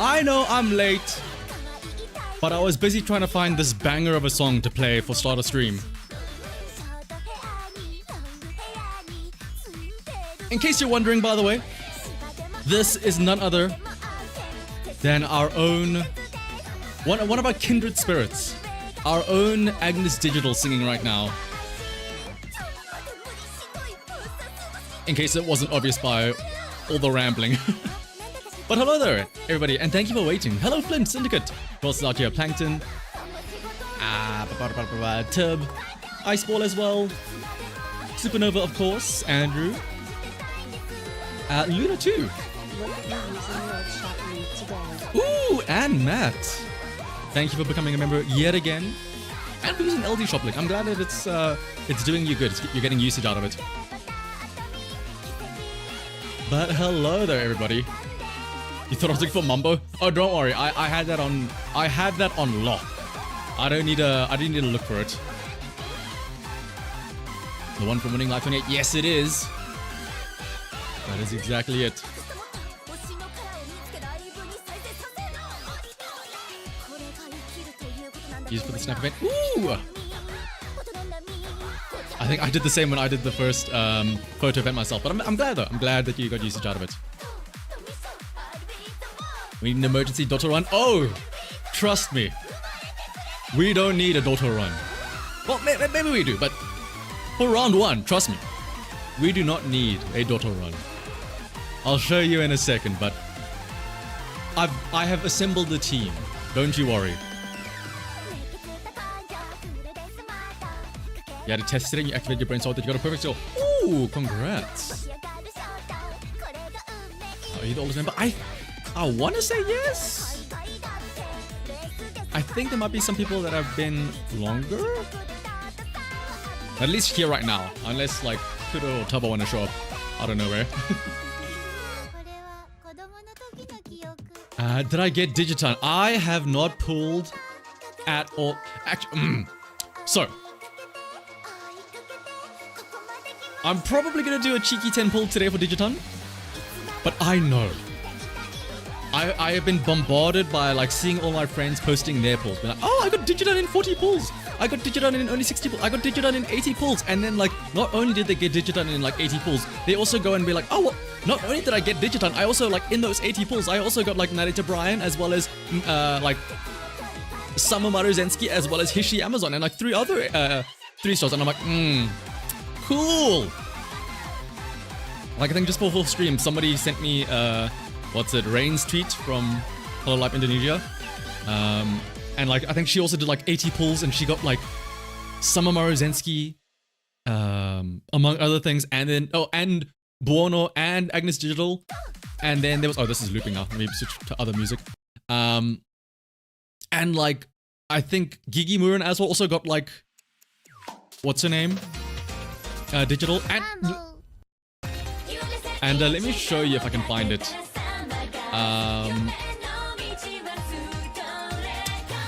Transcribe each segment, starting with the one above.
I know I'm late, but I was busy trying to find this banger of a song to play for start of stream. In case you're wondering, by the way, this is none other than our own, one of our kindred spirits, our own Agnes Digital singing right now. In case it wasn't obvious by all the rambling. But hello there, everybody, and thank you for waiting. Hello, Flint Syndicate. Of course, out here, Plankton, Tub, Iceball as well, Supernova, of course, Andrew, Luna too. Ooh, and Matt. Thank you for becoming a member yet again, and for using LD Shop Link. I'm glad that it's doing you good. You're getting usage out of it. But hello there, everybody. You thought I was looking for Mumbo? Oh, don't worry. I had that on lock. I didn't need to look for it. The one from Winning Life 28. Yes, it is. That is exactly it. Used for the snap event. Ooh! I think I did the same when I did the first photo event myself. But I'm glad though. I'm glad that you got usage out of it. We need an emergency Dotto run. Oh! Trust me. We don't need a Dotto run. Well, maybe we do, but for round one, trust me. We do not need a Dotto run. I'll show you in a second, but I have assembled the team. Don't you worry. You had a test today and you activated your brain so that you got a perfect score. Ooh, congrats. Are you the oldest member? I want to say yes. I think there might be some people that have been longer. At least here right now. Unless like Kudo or Tubbo want to show up out of nowhere. Did I get Digiton? I have not pulled at all. Actually, so I'm probably going to do a cheeky 10 pull today for Digiton. But I know. I have been bombarded by like seeing all my friends posting their pulls. Like, oh, I got Digiton in 40 pulls. I got Digiton in only 60 pulls. I got Digiton in 80 pulls. And then like, not only did they get Digiton in like 80 pulls, they also go and be like, oh, well, not only did I get Digiton, I also like in those 80 pulls, I also got like Narita Brian as well as like Summer Maruzensky as well as Hishi Amazon and like 3 other 3-stars. And I'm like, cool. Like I think just for full stream, somebody sent me Rain's tweet from Hello Life Indonesia. And like I think she also did like 80 pulls and she got like Summer Maruzensky, among other things, and then and Buono and Agnes Digital. And then there was this is looping now. Let me switch to other music. And like I think Gigi Murin as well also got like what's her name? Digital and let me show you if I can find it.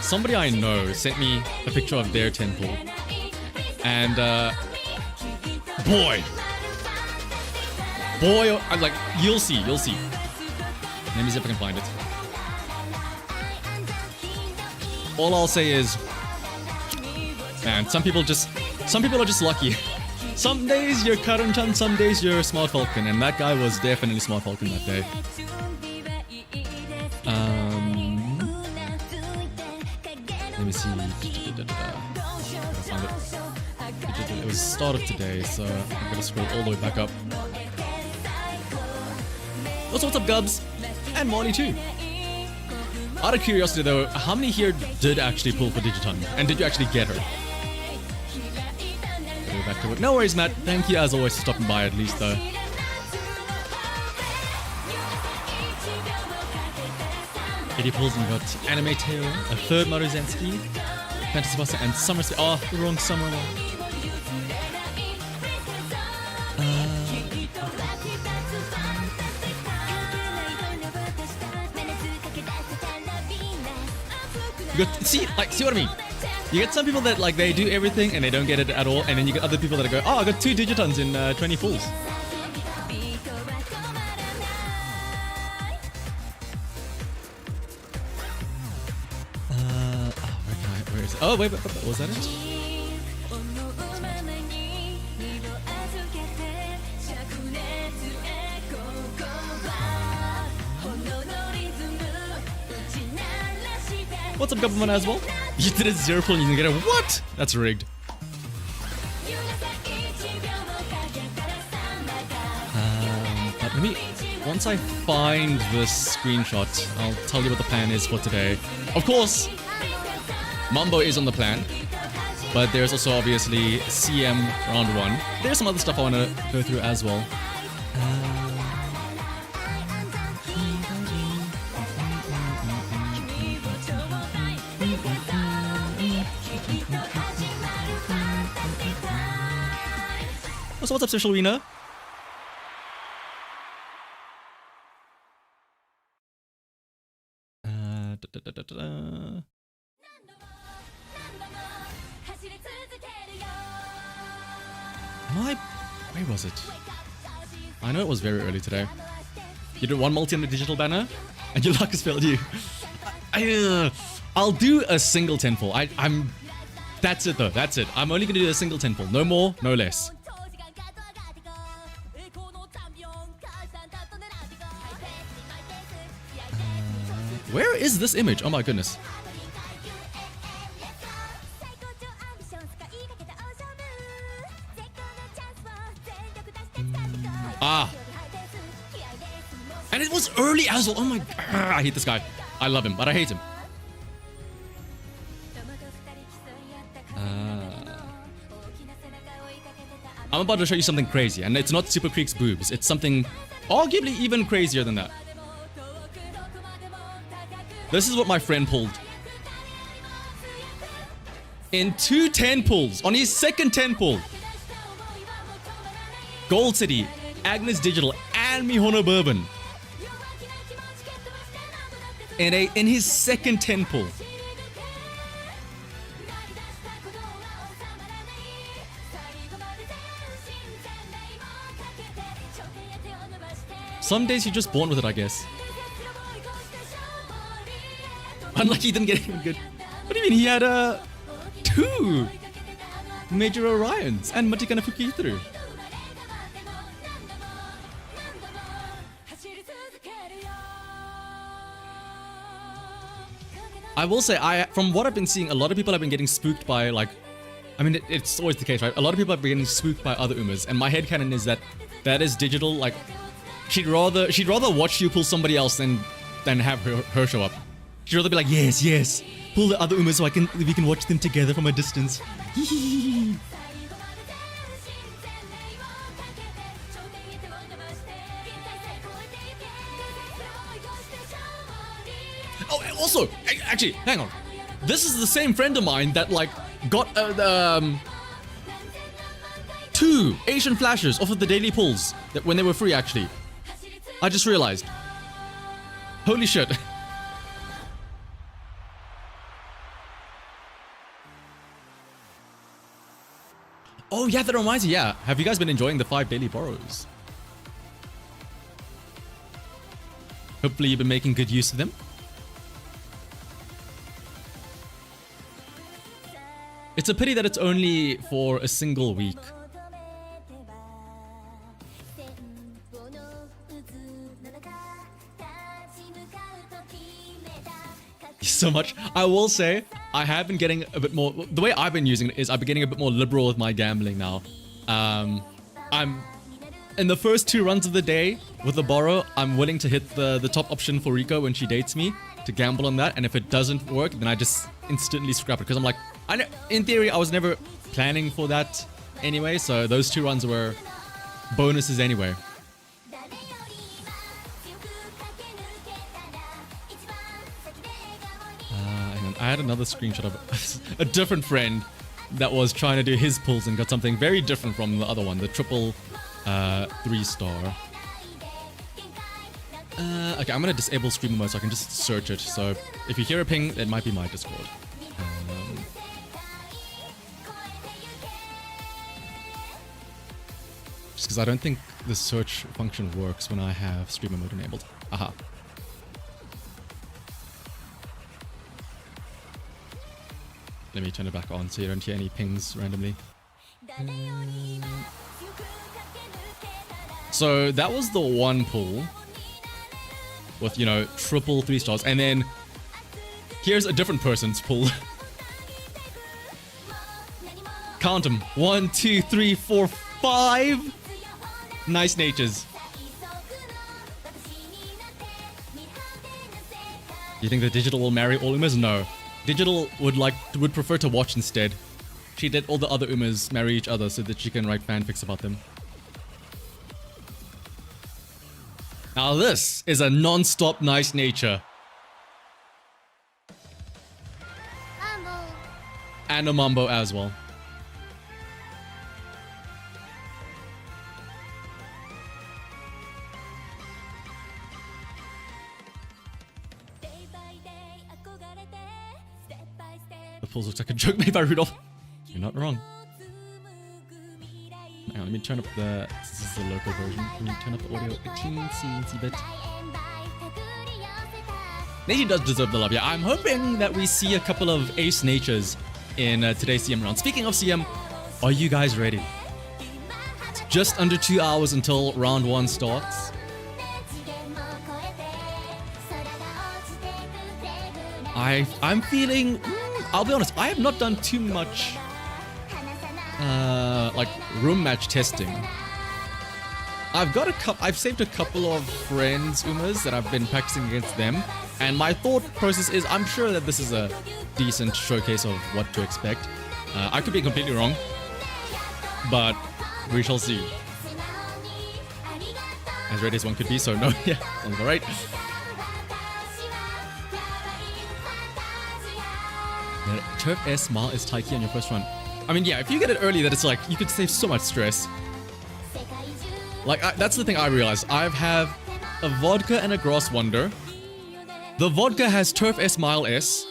Somebody I know sent me a picture of their 10 pull. And boy, I'm like, you'll see. Let me see if I can find it. All I'll say is, man, some people are just lucky. Some days you're Karun-chan, some days you're Smart Falcon, and that guy was definitely Smart Falcon that day. Let me see. Find it. It was start of today, so I'm gonna scroll all the way back up. Also, what's up, Gubs? And Molly too. Out of curiosity though, how many here did actually pull for Digiton? And did you actually get her? Back to it. No worries, Matt. Thank you as always for stopping by at least though. Eddie pulls and we got Anime Tail, a third Maruzensky, Fantasy Buster, and Summer. Oh, the wrong Summer one. See what I mean? You get some people that like they do everything and they don't get it at all, and then you get other people that go, oh, I got 2 digitons in 20 pulls. Where is it? Oh, wait, was that it? What's up, government as well? You did a 0 pull and you didn't get it. What? That's rigged. But let me, once I find this screenshot, I'll tell you what the plan is for today. Of course, Mambo is on the plan, but there's also obviously CM round 1. There's some other stuff I want to go through as well. So what's up, Social Arena? Where was it? I know it was very early today. You did 1 multi on the digital banner, and your luck has failed you. I'll do a single 10 pull. I'm. That's it though. That's it. I'm only gonna do a single 10 pull. No more, no less. Where is this image? Oh my goodness. And it was early as well. Oh my... I hate this guy. I love him, but I hate him. I'm about to show you something crazy, and it's not Super Creek's boobs. It's something arguably even crazier than that. This is what my friend pulled. In 2 10 pulls, on his second 10 pull. Gold City, Agnes Digital, and Mihono Bourbon. In his second 10 pull. Some days you're just born with it, I guess. Unlucky he didn't get anything good. What do you mean? He had 2 Major Orions and Matikana Fuki through. I will say, from what I've been seeing, a lot of people have been getting spooked by, like, I mean, it's always the case, right? A lot of people have been getting spooked by other Umas, and my headcanon is that is digital. Like, she'd rather watch you pull somebody else than have her show up. She'd rather be like, yes, pull the other Umas so we can watch them together from a distance. Oh, also, actually, hang on. This is the same friend of mine that like got 2 Asian flashes off of the daily pulls when they were free. Actually, I just realized. Holy shit. Oh yeah, that reminds me. Yeah, have you guys been enjoying the 5 daily borrows? Hopefully, you've been making good use of them. It's a pity that it's only for a single week. So much. I will say, I have been getting a bit more... The way I've been using it is I've been getting a bit more liberal with my gambling now. I'm... In the first 2 runs of the day with the borrow, I'm willing to hit the top option for Rico when she dates me to gamble on that. And if it doesn't work, then I just instantly scrap it. Because I'm like, in theory, I was never planning for that anyway. So those 2 runs were bonuses anyway. I had another screenshot of a different friend that was trying to do his pulls and got something very different from the other one, the triple 3-star. Okay, I'm gonna disable streamer mode so I can just search it. So if you hear a ping, it might be my Discord. Just because I don't think the search function works when I have streamer mode enabled. Aha. Let me turn it back on so you don't hear any pings randomly. So that was the one pull with, you know, triple 3 stars. And then here's a different person's pull. Count them. 1, 2, 3, 4, 5. Nice natures. You think the digital will marry all Umas? No. Digital would prefer to watch instead. She let all the other Umas marry each other so that she can write fanfics about them. Now this is a non-stop nice nature. And a Mambo as well. The pulls looks like a joke made by Rudolph. You're not wrong. Hang on, let me turn up the... This is the local version. Can you turn up the audio a teensy bit? Nature does deserve the love, yeah. I'm hoping that we see a couple of ace natures in today's CM round. Speaking of CM, are you guys ready? It's just under 2 hours until round 1 starts. I'm feeling... I'll be honest, I have not done too much like room match testing. I've saved a couple of friends Umas that I've been practicing against them, and my thought process is I'm sure that this is a decent showcase of what to expect. I could be completely wrong, but we shall see. As ready as one could be, so no, yeah, sounds alright. Turf S Mal is Taiki on your first run. I mean, yeah, if you get it early, that it's like, you could save so much stress. Like, that's the thing I realized. I have a Vodka and a Gross Wonder. The Vodka has Turf S Mile S.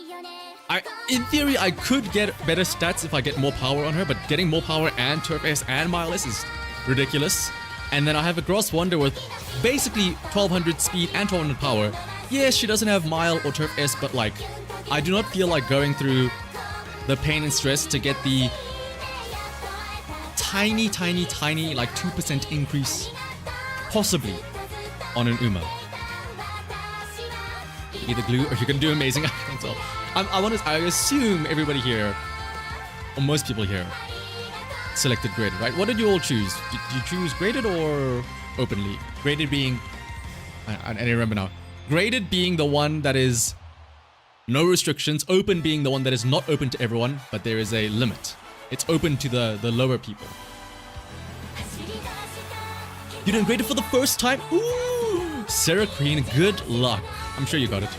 In theory, I could get better stats if I get more power on her, but getting more power and Turf S and Mile S is ridiculous. And then I have a Gross Wonder with basically 1200 speed and 1200 power. Yes, she doesn't have Mile or Turf S, but like, I do not feel like going through the pain and stress to get the tiny, like 2% increase, possibly, on an Uma. Either glue or you're gonna do amazing. I can't tell. I assume everybody here, or most people here, selected graded, right? What did you all choose? Did you choose graded or openly? Graded being, I don't remember now. Graded being the one that is no restrictions, open being the one that is not open to everyone, but there is a limit. It's open to the lower people. You didn't grade it for the first time? Ooh! Sarah Queen, good luck. I'm sure you got it.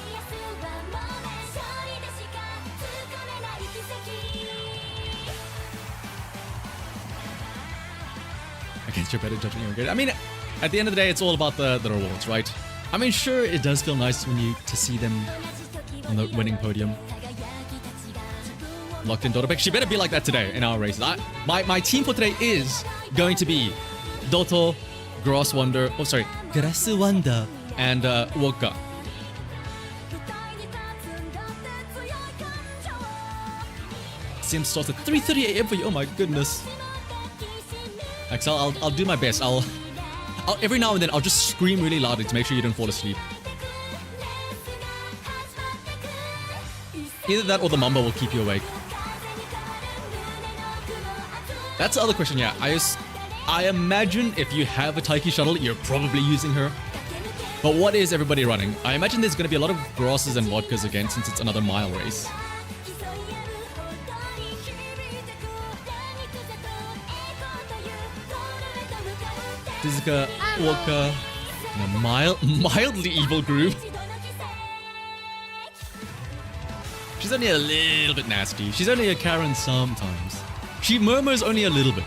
Against your better judgment, you're good. I mean, at the end of the day, it's all about the rewards, right? I mean, sure, it does feel nice when to see them on the winning podium. Locked in Dotto. She better be like that today in our races. My team for today is going to be Dotto, Gross Wonder, Grass Wonder, and Wokka. Sim starts at 3:30 AM for you. Oh my goodness. Axel, I'll do my best. I'll every now and then I'll just scream really loudly to make sure you don't fall asleep. Either that or the Mamba will keep you awake. That's the other question, yeah. I imagine if you have a Taiki shuttle, you're probably using her. But what is everybody running? I imagine there's going to be a lot of Grosses and Vodkas again since it's another mile race. Shizuka, Wokka, and a mildly evil group. She's only a little bit nasty. She's only a Karen sometimes. She murmurs only a little bit.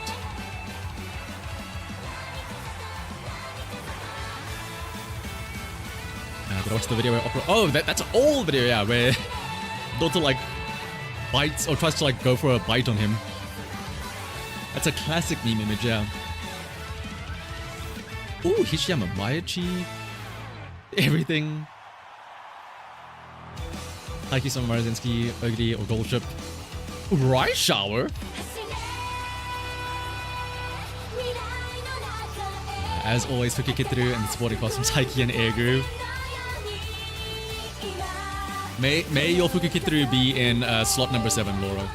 Did I watch the video where oh, that's an old video, yeah, where Dota like bites or tries to like go for a bite on him. That's a classic meme image, yeah. Ooh, Hishiyama, Maichi, everything. Taiki-sama, Marazinski, Ugly, or Goldship. Rice Shower? As always, Fukikitru and the supporting costumes, Taiki and Air Groove. May your Fukikitru be in slot number 7, Laura.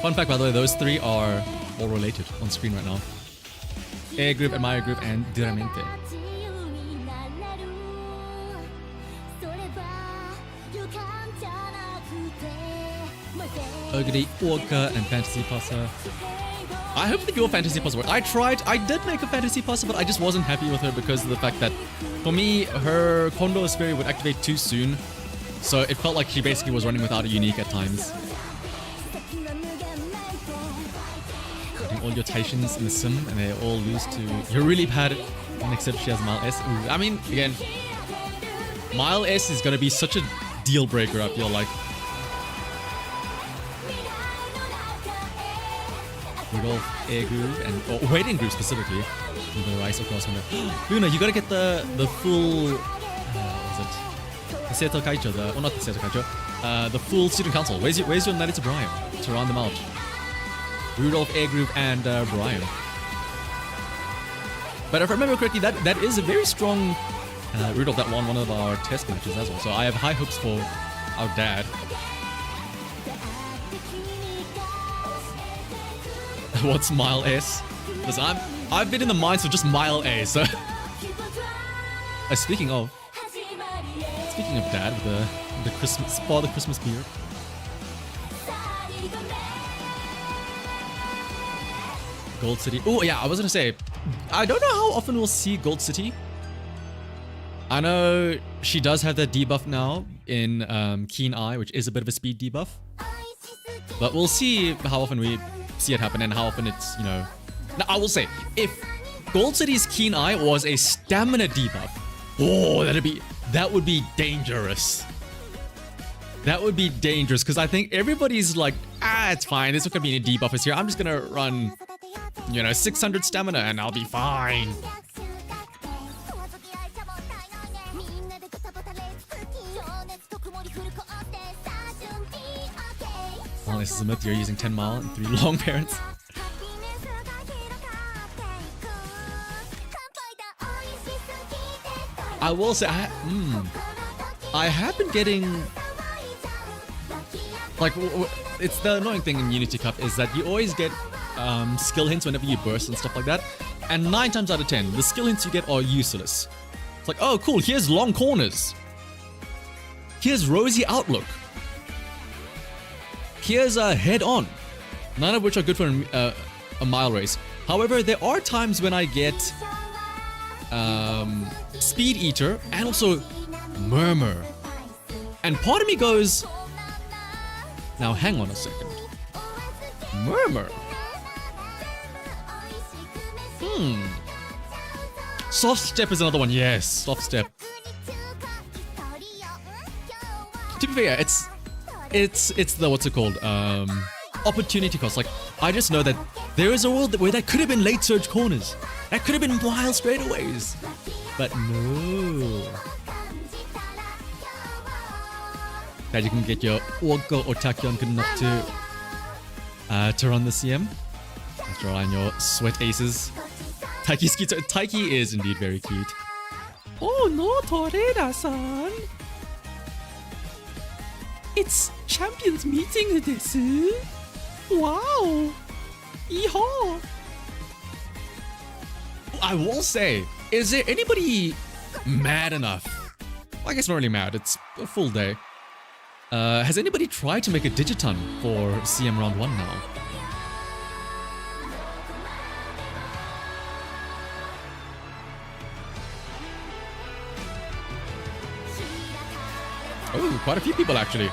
Fun fact, by the way, those three are all related on screen right now. Air Group, Admire Group, and Duramente. Ogre, Orca, and Fantasy Passa. I hope that your Fantasy Passa worked. I did make a Fantasy Passa, but I just wasn't happy with her because of the fact that, for me, her Kondo Sphere would activate too soon. So it felt like she basically was running without a unique at times. All your Taishins in the sim and they all lose to... You're really bad at... Except she has Mile S. Ooh, I mean, again, Mile S is gonna be such a deal breaker, I feel like. Rudolph, Air Groove, and Waiting Groove specifically. With the Rice across window. Luna, you gotta get the full... what is it? The Seto Kaicho, not the Seto Kaicho. The full student council. Where's your Narita Brian to round them out? Rudolph, Air Group, and Brian. But if I remember correctly, that is a very strong Rudolph that won one of our test matches as well. So I have high hopes for our dad. What's Mile S? Listen, I've been in the minds of just Mile A. So speaking of dad, the Christmas beard. Gold City. Oh, yeah, I was gonna say, I don't know how often we'll see Gold City. I know she does have that debuff now in Keen Eye, which is a bit of a speed debuff. But we'll see how often we see it happen and how often it's, you know... Now, I will say, if Gold City's Keen Eye was a stamina debuff, oh, that would be dangerous. That would be dangerous, because I think everybody's like, it's fine, there's not gonna be any debuffers here. I'm just gonna run... 600 stamina and I'll be fine. Oh, this is a myth. You're using 10 mile and 3 long parents. I will say, I have been getting... Like, it's the annoying thing in Unity Cup is that you always get skill hints whenever you burst and stuff like that. And 9 times out of 10, the skill hints you get are useless. It's like, oh cool, here's long corners. Here's rosy outlook. Here's a head on. None of which are good for a mile race. However, there are times when I get Speed Eater and also Murmur. And part of me goes, now hang on a second. Murmur. Soft Step is another one. Yes, Soft Step. To be fair, it's the what's it called? Opportunity cost. Like, I just know that there is a world where that could have been late surge corners. That could have been wild straightaways. But no. That you can get your Orko or Tachyon good enough to run the CM. After all, your sweat aces. Taiki is indeed very cute. Oh no, Toreda-san. It's champions meeting desu. Wow. Yeehaw. I will say, is there anybody mad enough? Well, I guess not really mad, it's a full day. Has anybody tried to make a Digiton for CM Round 1 now? Oh, quite a few people actually.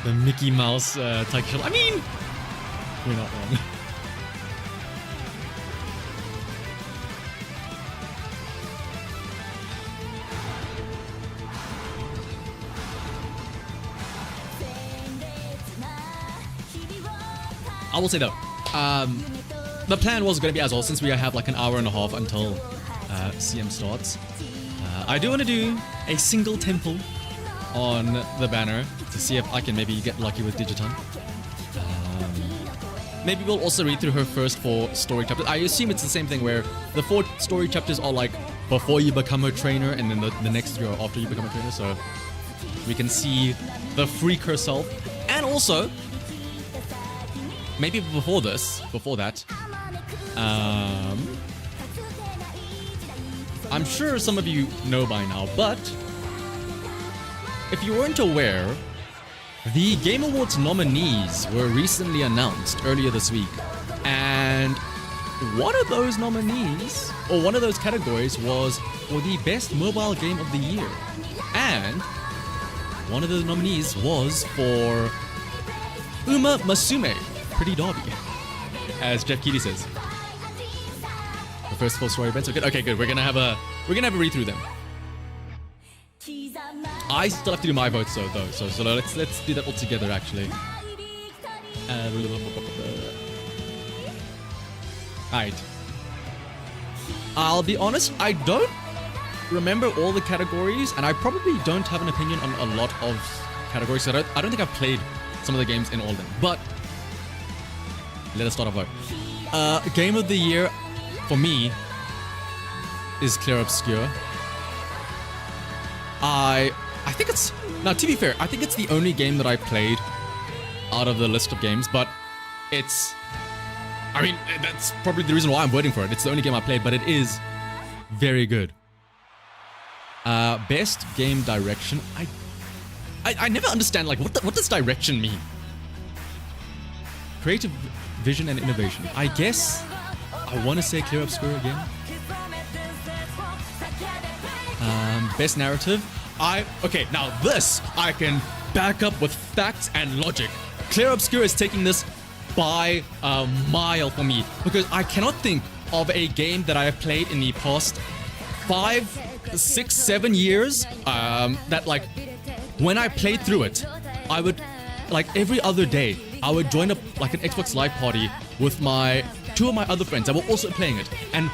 The Mickey Mouse Taiki shuttle. I mean, you're not wrong. I will say though, the plan was going to be as well, since we have like an hour and a half until CM starts. I do want to do a single temple on the banner to see if I can maybe get lucky with Digiton. Maybe we'll also read through her first 4 story chapters. I assume it's the same thing where the 4 story chapters are like before you become a trainer, and then the next 3 are after you become a trainer, so we can see the freak herself. And also, maybe before that, I'm sure some of you know by now, but if you weren't aware, the Game Awards nominees were recently announced earlier this week, and one of those nominees, or one of those categories, was for the best mobile game of the year, and one of the nominees was for Uma Musume, Pretty Derby, as Jeff Keighley says. The first 4 story events are good. Okay, good. We're gonna have a read through them. I still have to do my votes though, so let's do that all together actually. Alright. I'll be honest, I don't remember all the categories, and I probably don't have an opinion on a lot of categories. So I don't think I've played some of the games in all of them. But let us start our vote. Game of the year for me is Clear Obscure. I think it's... Now, to be fair, I think it's the only game that I played out of the list of games, but it's... I mean, that's probably the reason why I'm voting for it. It's the only game I played, but it is very good. Best game direction. I never understand, like, what does direction mean? Creative vision and innovation. I guess I want to say Clear Obscure again. Best narrative. Okay, now this I can back up with facts and logic. Clear Obscure is taking this by a mile for me, because I cannot think of a game that I have played in the past 5, 6, 7 years that, like, when I played through it, I would, like, every other day I would join up like an Xbox Live party with 2 of my other friends that were also playing it, and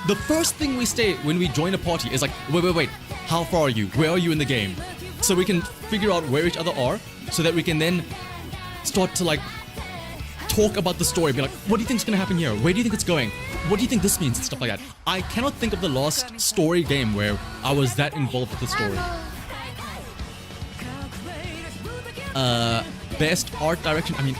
the first thing we say when we join a party is like, wait, how far are you? Where are you in the game? So we can figure out where each other are, so that we can then start to, like, talk about the story. Be like, what do you think is going to happen here? Where do you think it's going? What do you think this means? And stuff like that. I cannot think of the last story game where I was that involved with the story. Best art direction. I mean,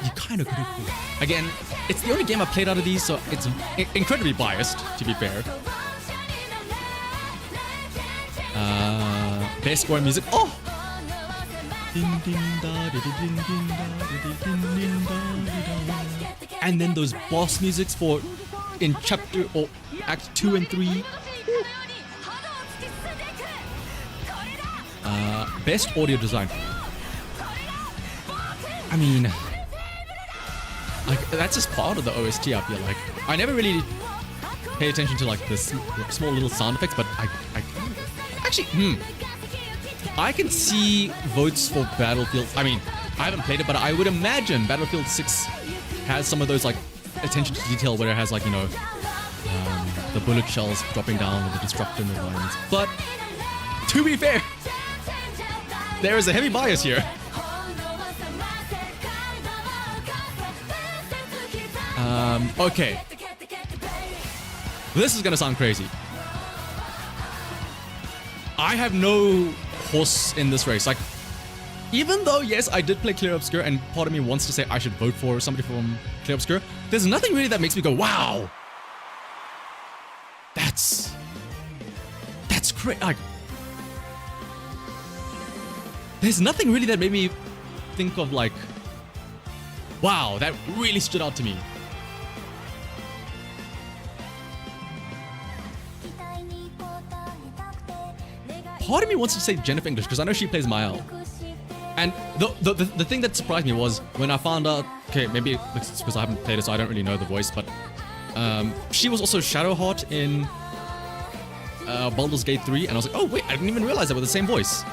you kind of could have... Again, it's the only game I've played out of these, so it's incredibly biased, to be fair. Best score music. Oh! And then those boss musics for in chapter or act 2 and 3. Best audio design. I mean, like, that's just part of the OST, I feel like. I never really pay attention to, like, this small little sound effects, but I actually, I can see votes for Battlefield. I mean, I haven't played it, but I would imagine Battlefield 6 has some of those, like, attention to detail where it has, like, you know, the bullet shells dropping down with the destructive environments. But to be fair, there is a heavy bias here. Okay. This is gonna sound crazy. I have no horse in this race. Like, even though, yes, I did play Clear Obscure, and part of me wants to say I should vote for somebody from Clear Obscure, there's nothing really that makes me go, wow! That's great. Like, there's nothing really that made me think of, like, wow, that really stood out to me. Part of me wants to say Jennifer English, because I know she plays Mael. And the thing that surprised me was when I found out, okay, maybe it's because I haven't played it, so I don't really know the voice, but she was also Shadowheart in Baldur's Gate 3, and I was like, oh wait, I didn't even realize that with the same voice.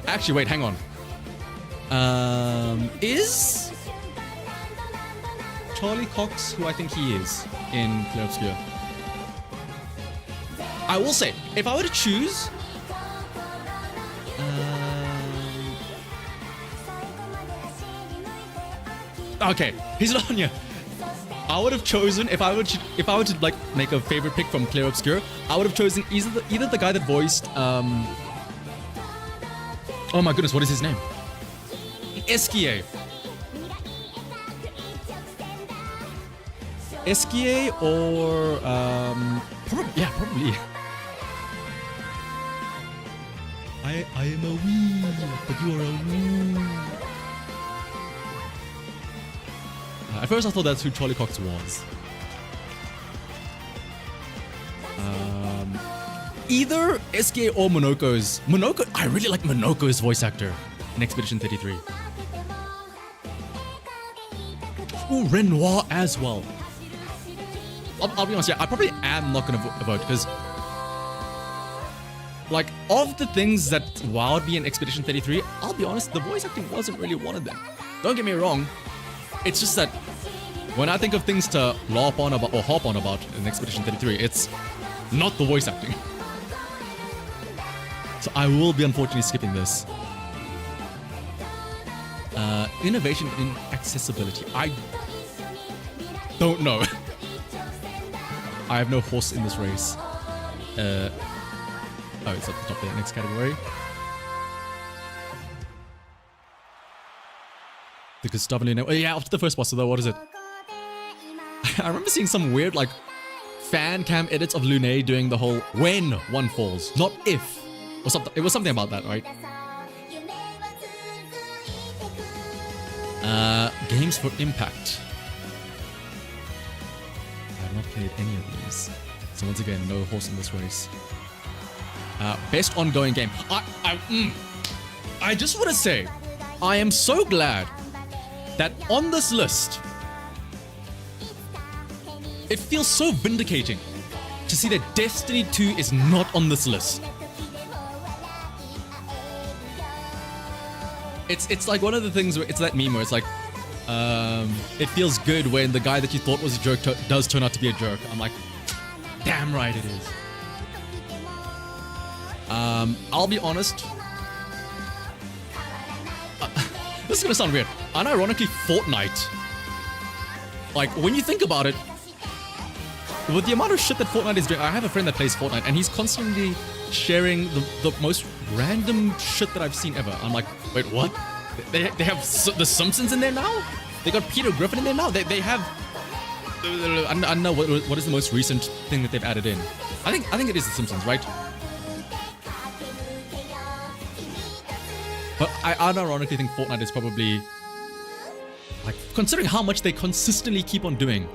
Actually, wait, hang on. Is Charlie Cox who I think he is in Clear Obscure? I will say, if I were to choose, okay, he's not on here. I would have chosen, if I were to like make a favorite pick from Clear Obscure, I would have chosen either the guy that voiced oh my goodness, what is his name? Esquier. Esquier or probably. I am a wee, but you are a woo. At first I thought that's who Charlie Cox was. Either SK or Monoko's. I really like Monoko's voice actor in Expedition 33. Ooh, Renoir as well. I'll be honest, yeah, I probably am not gonna vote because, like, of the things that wowed me in Expedition 33, I'll be honest, the voice acting wasn't really one of them. Don't get me wrong, it's just that when I think of things to LARP on about or hop on about in Expedition 33, it's not the voice acting. So I will be unfortunately skipping this. Innovation in accessibility. I don't know. I have no horse in this race. Oh, it's at the top there. Next category. The Gustavo Lune. Oh, yeah, after the first boss, though, what is it? I remember seeing some weird, like, fan cam edits of Lune doing the whole when one falls, not if. Or something. It was something about that, right? Games for Impact. I have not played any of these. So once again, no horse in this race. Best ongoing game. I just want to say, I am so glad that on this list, it feels so vindicating to see that Destiny 2 is not on this list. It's like one of the things where it's that meme where it's like, it feels good when the guy that you thought was a jerk does turn out to be a jerk. I'm like, damn right it is. I'll be honest. This is gonna sound weird. Unironically, Fortnite. Like, when you think about it, with the amount of shit that Fortnite is doing, I have a friend that plays Fortnite, and he's constantly sharing the most random shit that I've seen ever. I'm like, wait, what? They have the Simpsons in there now? They got Peter Griffin in there now? They have... I don't know what is the most recent thing that they've added in. I think it is the Simpsons, right? But I unironically think Fortnite is probably... like, considering how much they consistently keep on doing.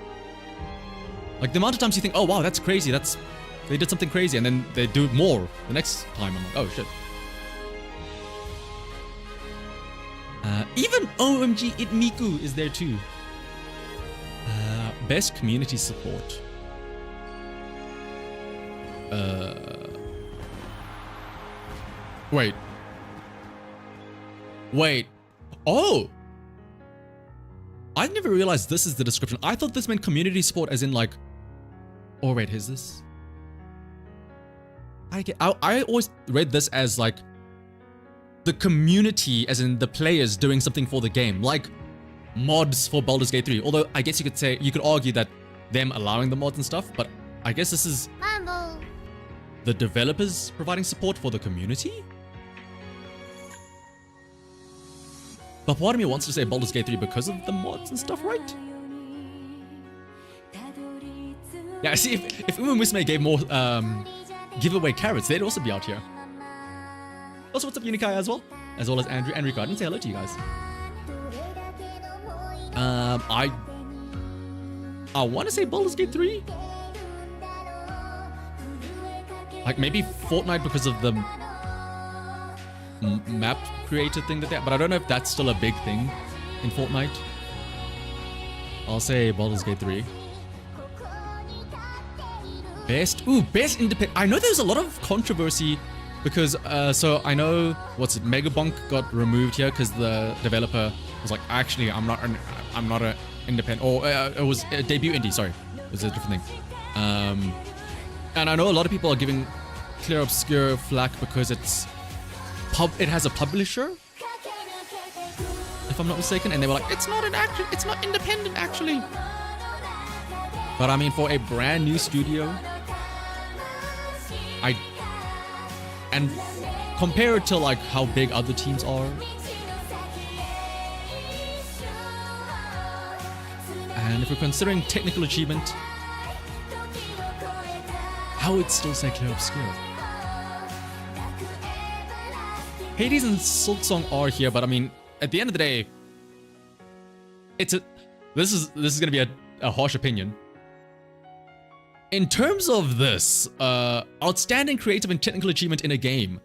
Like, the amount of times you think, oh wow, that's crazy, they did something crazy, and then they do more the next time. I'm like, oh shit. Even OMG It Miku is there too. Best community support. Wait. Oh! I never realized this is the description. I thought this meant community support as in like... Oh wait, is this? I always read this as like the community, as in the players doing something for the game, like mods for Baldur's Gate 3. Although I guess you could argue that them allowing the mods and stuff, but I guess this is the developers providing support for the community. But part of me wants to say Baldur's Gate 3 because of the mods and stuff, right? Yeah, see, if Musume gave more giveaway carrots, they'd also be out here. Also, what's up, Unikai, as well as Andrew and Rico. I didn't say hello to you guys. I want to say Baldur's Gate 3. Like, maybe Fortnite because of the map creator thing that they, but I don't know if that's still a big thing in Fortnite. I'll say Baldur's Gate 3. Best independent. I know there's a lot of controversy because so I know Megabonk got removed here because the developer was like, actually I'm not an independent, or it was a debut indie. Sorry, it was a different thing. And I know a lot of people are giving Clear Obscure flack because it has a publisher, if I'm not mistaken, and they were like, it's not independent actually. But I mean, for a brand new studio, and compare it to like how big other teams are, and if we're considering technical achievement, I would still say Clear Obscure. Hades and Silksong are here, but I mean, at the end of the day, this is gonna be a harsh opinion. In terms of this, outstanding creative and technical achievement in a game,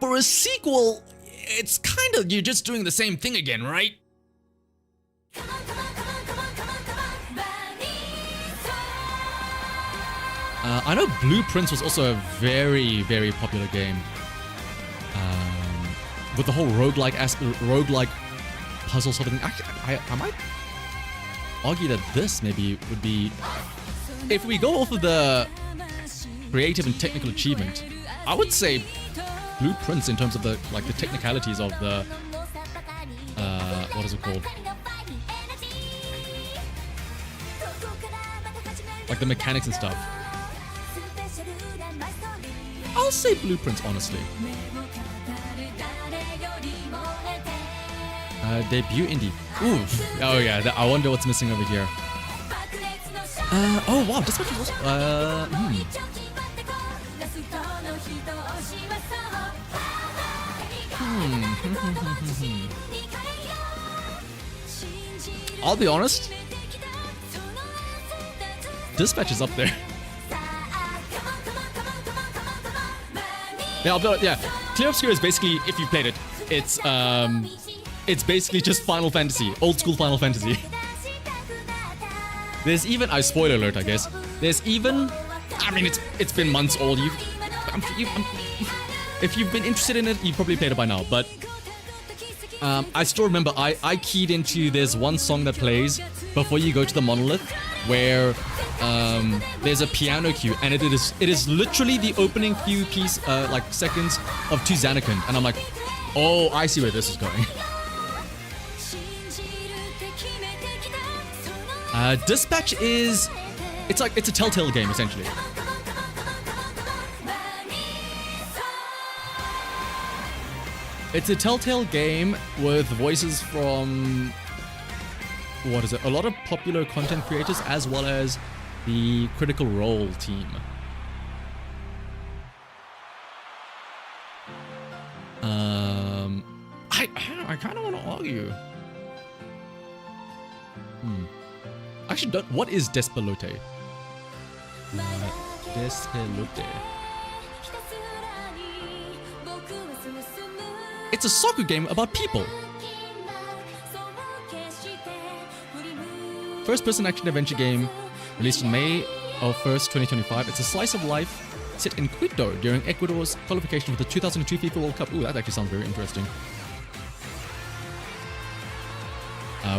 for a sequel, it's kind of, you're just doing the same thing again, right? I know Blueprints was also a very, very popular game. With the whole roguelike puzzle sort of thing. I might argue that this maybe would be, if we go off of the creative and technical achievement, I would say Blueprints in terms of the technicalities of the what is it called? Like the mechanics and stuff. I'll say Blueprints, honestly. Debut indie. Ooh. Oh yeah, I wonder what's missing over here. Oh wow, Dispatch was also... I'll be honest. Dispatch is up there. Yeah, Clear Obscure is basically, if you played it, it's basically just Final Fantasy, old school Final Fantasy. There's even, spoiler alert, I guess. There's even, I mean, it's been months old. If you've been interested in it, you've probably played it by now. But I still remember I keyed into, there's one song that plays before you go to the monolith, where there's a piano cue, and it is literally the opening few seconds of To Zanakin, and I'm like, oh, I see where this is going. Dispatch is, it's a Telltale game essentially. It's a Telltale game with voices from, what is it? A lot of popular content creators as well as the Critical Role team. I kind of want to argue. Actually, what is Despelote? Despelote. It's a soccer game about people. First-person action-adventure game released in May of 1st, 2025. It's a slice of life set in Quito during Ecuador's qualification for the 2002 FIFA World Cup. Ooh, that actually sounds very interesting.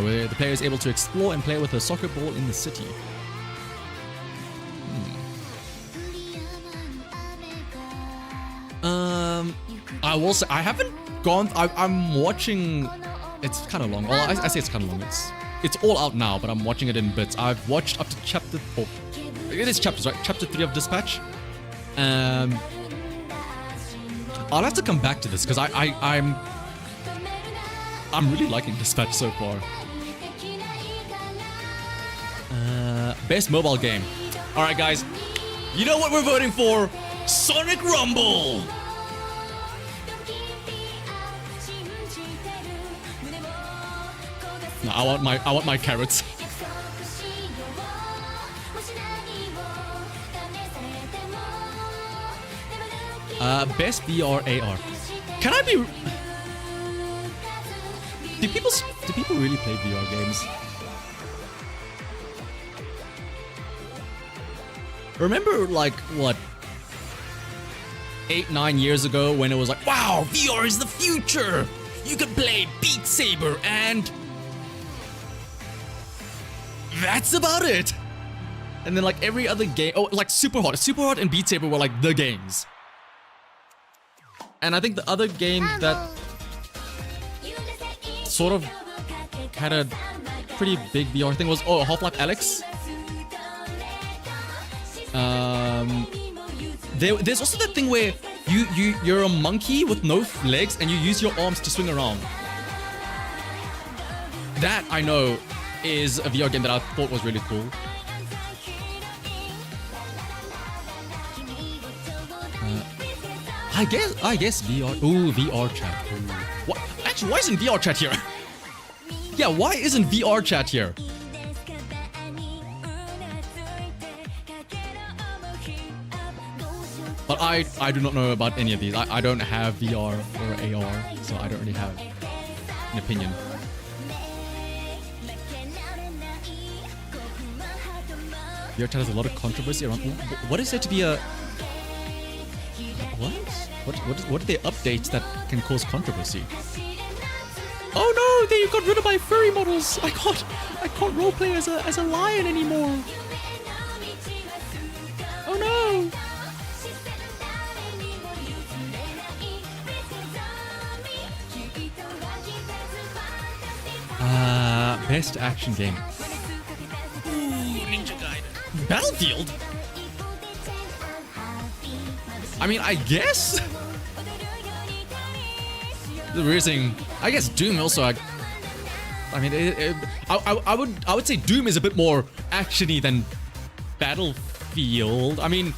Where the player is able to explore and play with a soccer ball in the city. I will say I haven't gone. I'm watching. It's kind of long. Well, I say it's kind of long. It's all out now, but I'm watching it in bits. I've watched up to chapter 4. It is chapters, right? Chapter 3 of Dispatch. I'll have to come back to this because I'm really liking Dispatch so far. Best mobile game. All right, guys. You know what we're voting for? Sonic Rumble. No, I want my carrots. Best VR AR. Can I be? Do people really play VR games? Remember, like, what, 8-9 years ago when it was like, wow, VR is the future. You can play Beat Saber and that's about it. And then like every other game, oh, like Super Hot and Beat Saber were like the games. And I think the other game that sort of had a pretty big VR thing was, oh, Half-Life Alyx. There's also that thing where you're a monkey with no legs and you use your arms to swing around. That I know is a VR game that I thought was really cool. I guess VR. Ooh, VR chat. Ooh. What? Actually, why isn't VR chat here? Yeah, why isn't VR chat here? But I do not know about any of these. I don't have VR or AR, so I don't really have an opinion. VR chat has a lot of controversy around. What is there to be a? What are the updates that can cause controversy? Oh no, they got rid of my furry models. I can't roleplay as a lion anymore. Oh no. Best action game. Ooh, Ninja Gaiden. Battlefield? I mean, I guess. The weird thing, I guess Doom also. I mean, I would say Doom is a bit more actiony than Battlefield. I mean,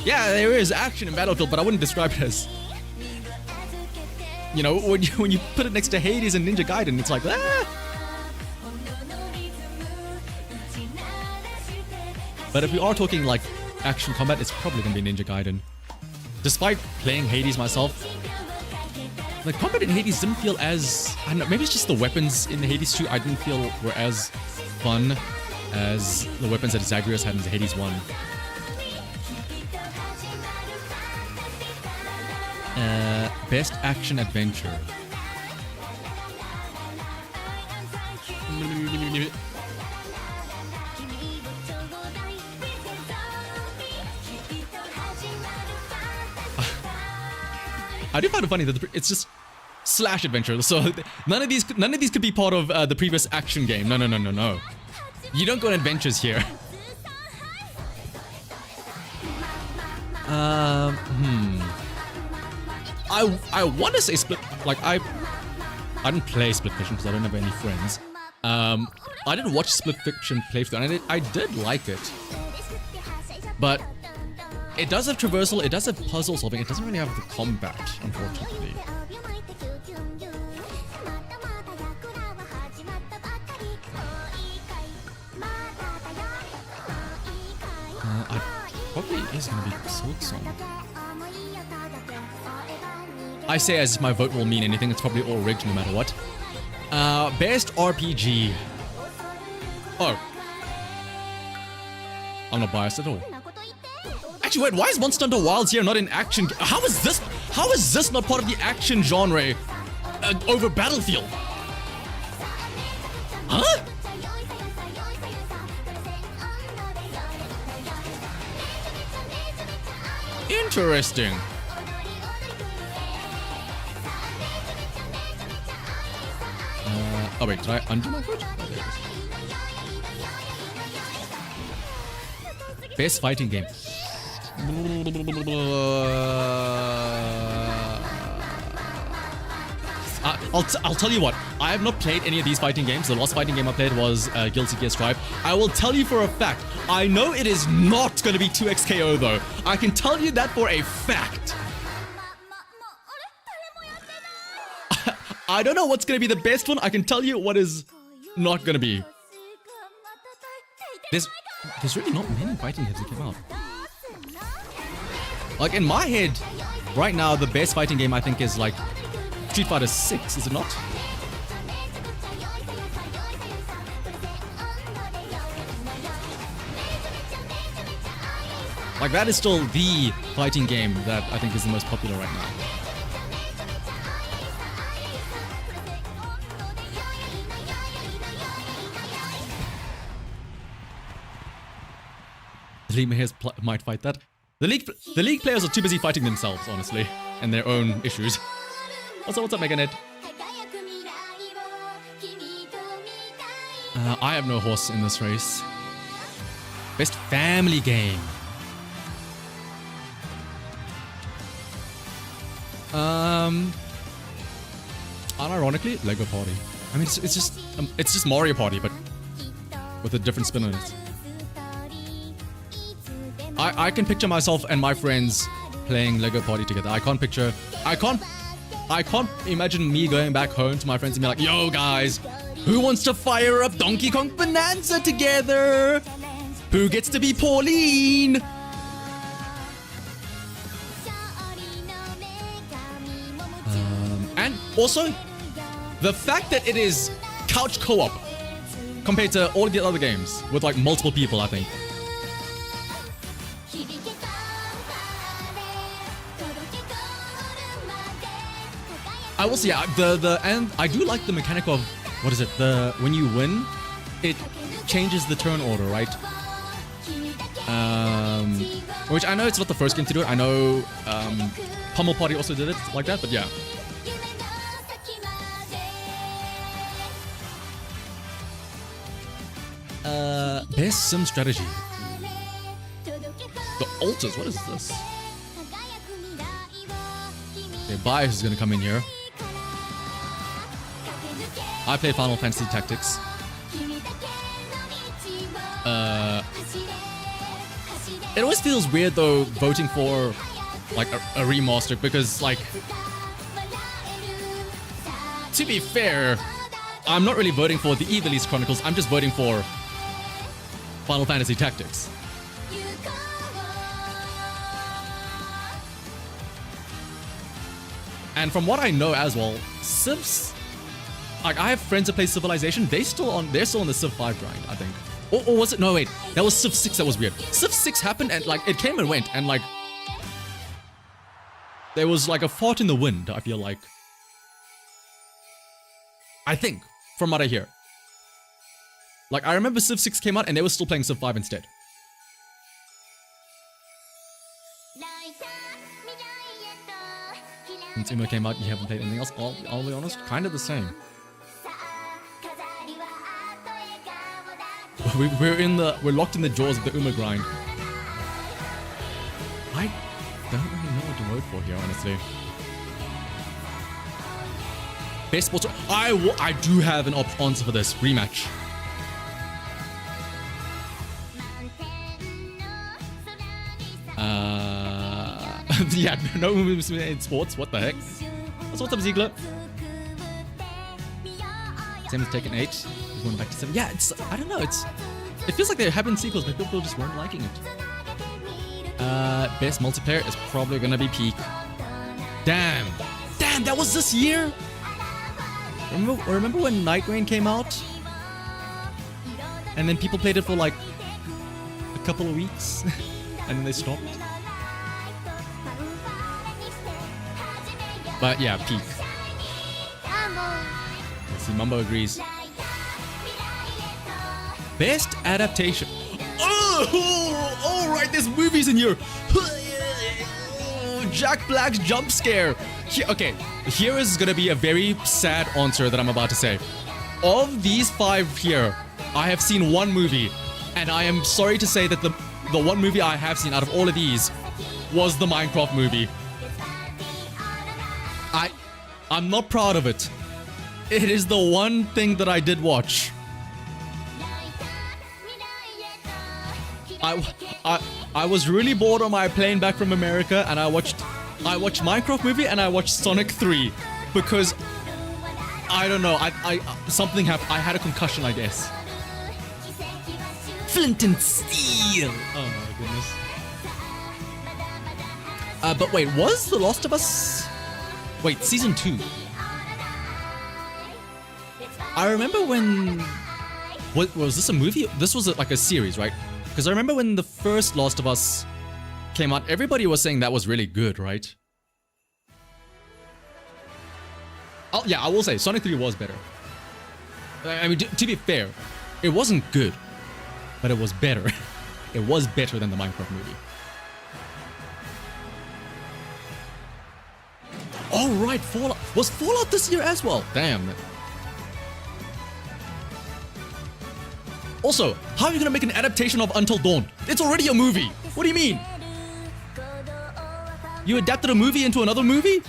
yeah, there is action in Battlefield, but I wouldn't describe it as. You know, when you put it next to Hades and Ninja Gaiden, it's like, ah. But if we are talking like action combat, it's probably gonna be Ninja Gaiden. Despite playing Hades myself, the combat in Hades didn't feel as, I don't know, maybe it's just the weapons in Hades 2 I didn't feel were as fun as the weapons that Zagreus had in Hades 1. Best action adventure. I do find it funny that it's just slash adventure. So none of these could be part of the previous action game. No. You don't go on adventures here. I want to say Split. Like I didn't play Split Fiction because I don't have any friends. I did watch Split Fiction playthrough and I did like it, but it does have traversal, it does have puzzle solving, it doesn't really have the combat, unfortunately. Probably is gonna be Silksong. I say as if my vote will mean anything, it's probably all rigged no matter what. Best RPG. Oh. I'm not biased at all. Actually, wait, why is Monster Hunter Wilds here not in action? How is this not part of the action genre over Battlefield? Huh? Interesting. Oh wait, did I undo my vote? Oh, there it is. Best fighting game. I'll tell you what, I have not played any of these fighting games. The last fighting game I played was Guilty Gear Strive. I will tell you for a fact, I know it is not going to be 2XKO though. I can tell you that for a fact. I don't know what's going to be the best one. I can tell you what is not going to be. There's really not many fighting games that came out. Like in my head, right now the best fighting game I think is like Street Fighter 6, is it not? Like that is still the fighting game that I think is the most popular right now. The League players might fight that. The League players are too busy fighting themselves, honestly, and their own issues. Also, what's up, Meganet? I have no horse in this race. Best family game. Unironically, Lego Party. I mean, it's just Mario Party, but with a different spin on it. I can picture myself and my friends playing Lego Party together. I can't imagine me going back home to my friends and be like, yo guys, who wants to fire up Donkey Kong Bonanza together? Who gets to be Pauline? And also, the fact that it is couch co-op compared to all of the other games with like multiple people, I think. I will say, yeah, and I do like the mechanic of, what is it, when you win, it changes the turn order, right? Which I know it's not the first game to do it. I know Pummel Party also did it like that, but yeah. Best sim strategy. The Altars, what is this? Okay, Bias is gonna come in here. I play Final Fantasy Tactics. It always feels weird though voting for like a remaster because like, to be fair, I'm not really voting for the Ivalice Chronicles, I'm just voting for Final Fantasy Tactics. And from what I know as well, Civs, like I have friends that play Civilization, they're still on the Civ 5 grind, I think. Or was it? No, wait, that was Civ 6 that was weird. Civ 6 happened and like it came and went and like there was like a fart in the wind, I feel like. I think, from what I hear. Like I remember Civ 6 came out and they were still playing Civ 5 instead. Since Uma came out, you haven't played anything else? I'll be honest, kind of the same. We're locked in the jaws of the Uma grind. I don't really know what to vote for here, honestly. Best sports. I do have an answer for this rematch. Yeah, no moves in sports. What the heck? What's up, Ziegler? Same as Taken 8. He's going back to 7. Yeah, I don't know. It feels like they're having sequels, but people just weren't liking it. Best multiplayer is probably gonna be Peak. Damn, that was this year. Remember when Night Rain came out? And then people played it for like a couple of weeks, and then they stopped. But yeah, Peak. Let's see, Mumbo agrees. Best adaptation. Oh, all right, there's movies in here. Jack Black's jump scare. Okay, here is gonna be a very sad answer that I'm about to say. Of these 5 here, I have seen one movie, and I am sorry to say that the one movie I have seen out of all of these was the Minecraft movie. I'm not proud of it. It is the one thing that I did watch. I was really bored on my plane back from America, and I watched Minecraft movie and I watched Sonic 3 because I don't know, something happened. I had a concussion, I guess. Flint and Steel. Oh my goodness. But wait, was The Last of Us... Wait, season 2? I remember when... What, was this a movie? This was like a series, right? Because I remember when the first Last of Us came out, everybody was saying that was really good, right? Oh, yeah, I will say, Sonic 3 was better. I mean, to be fair, it wasn't good, but it was better. It was better than the Minecraft movie. Oh, right, Fallout. Was Fallout this year as well? Damn. Also, how are you gonna make an adaptation of Until Dawn? It's already a movie. What do you mean? You adapted a movie into another movie?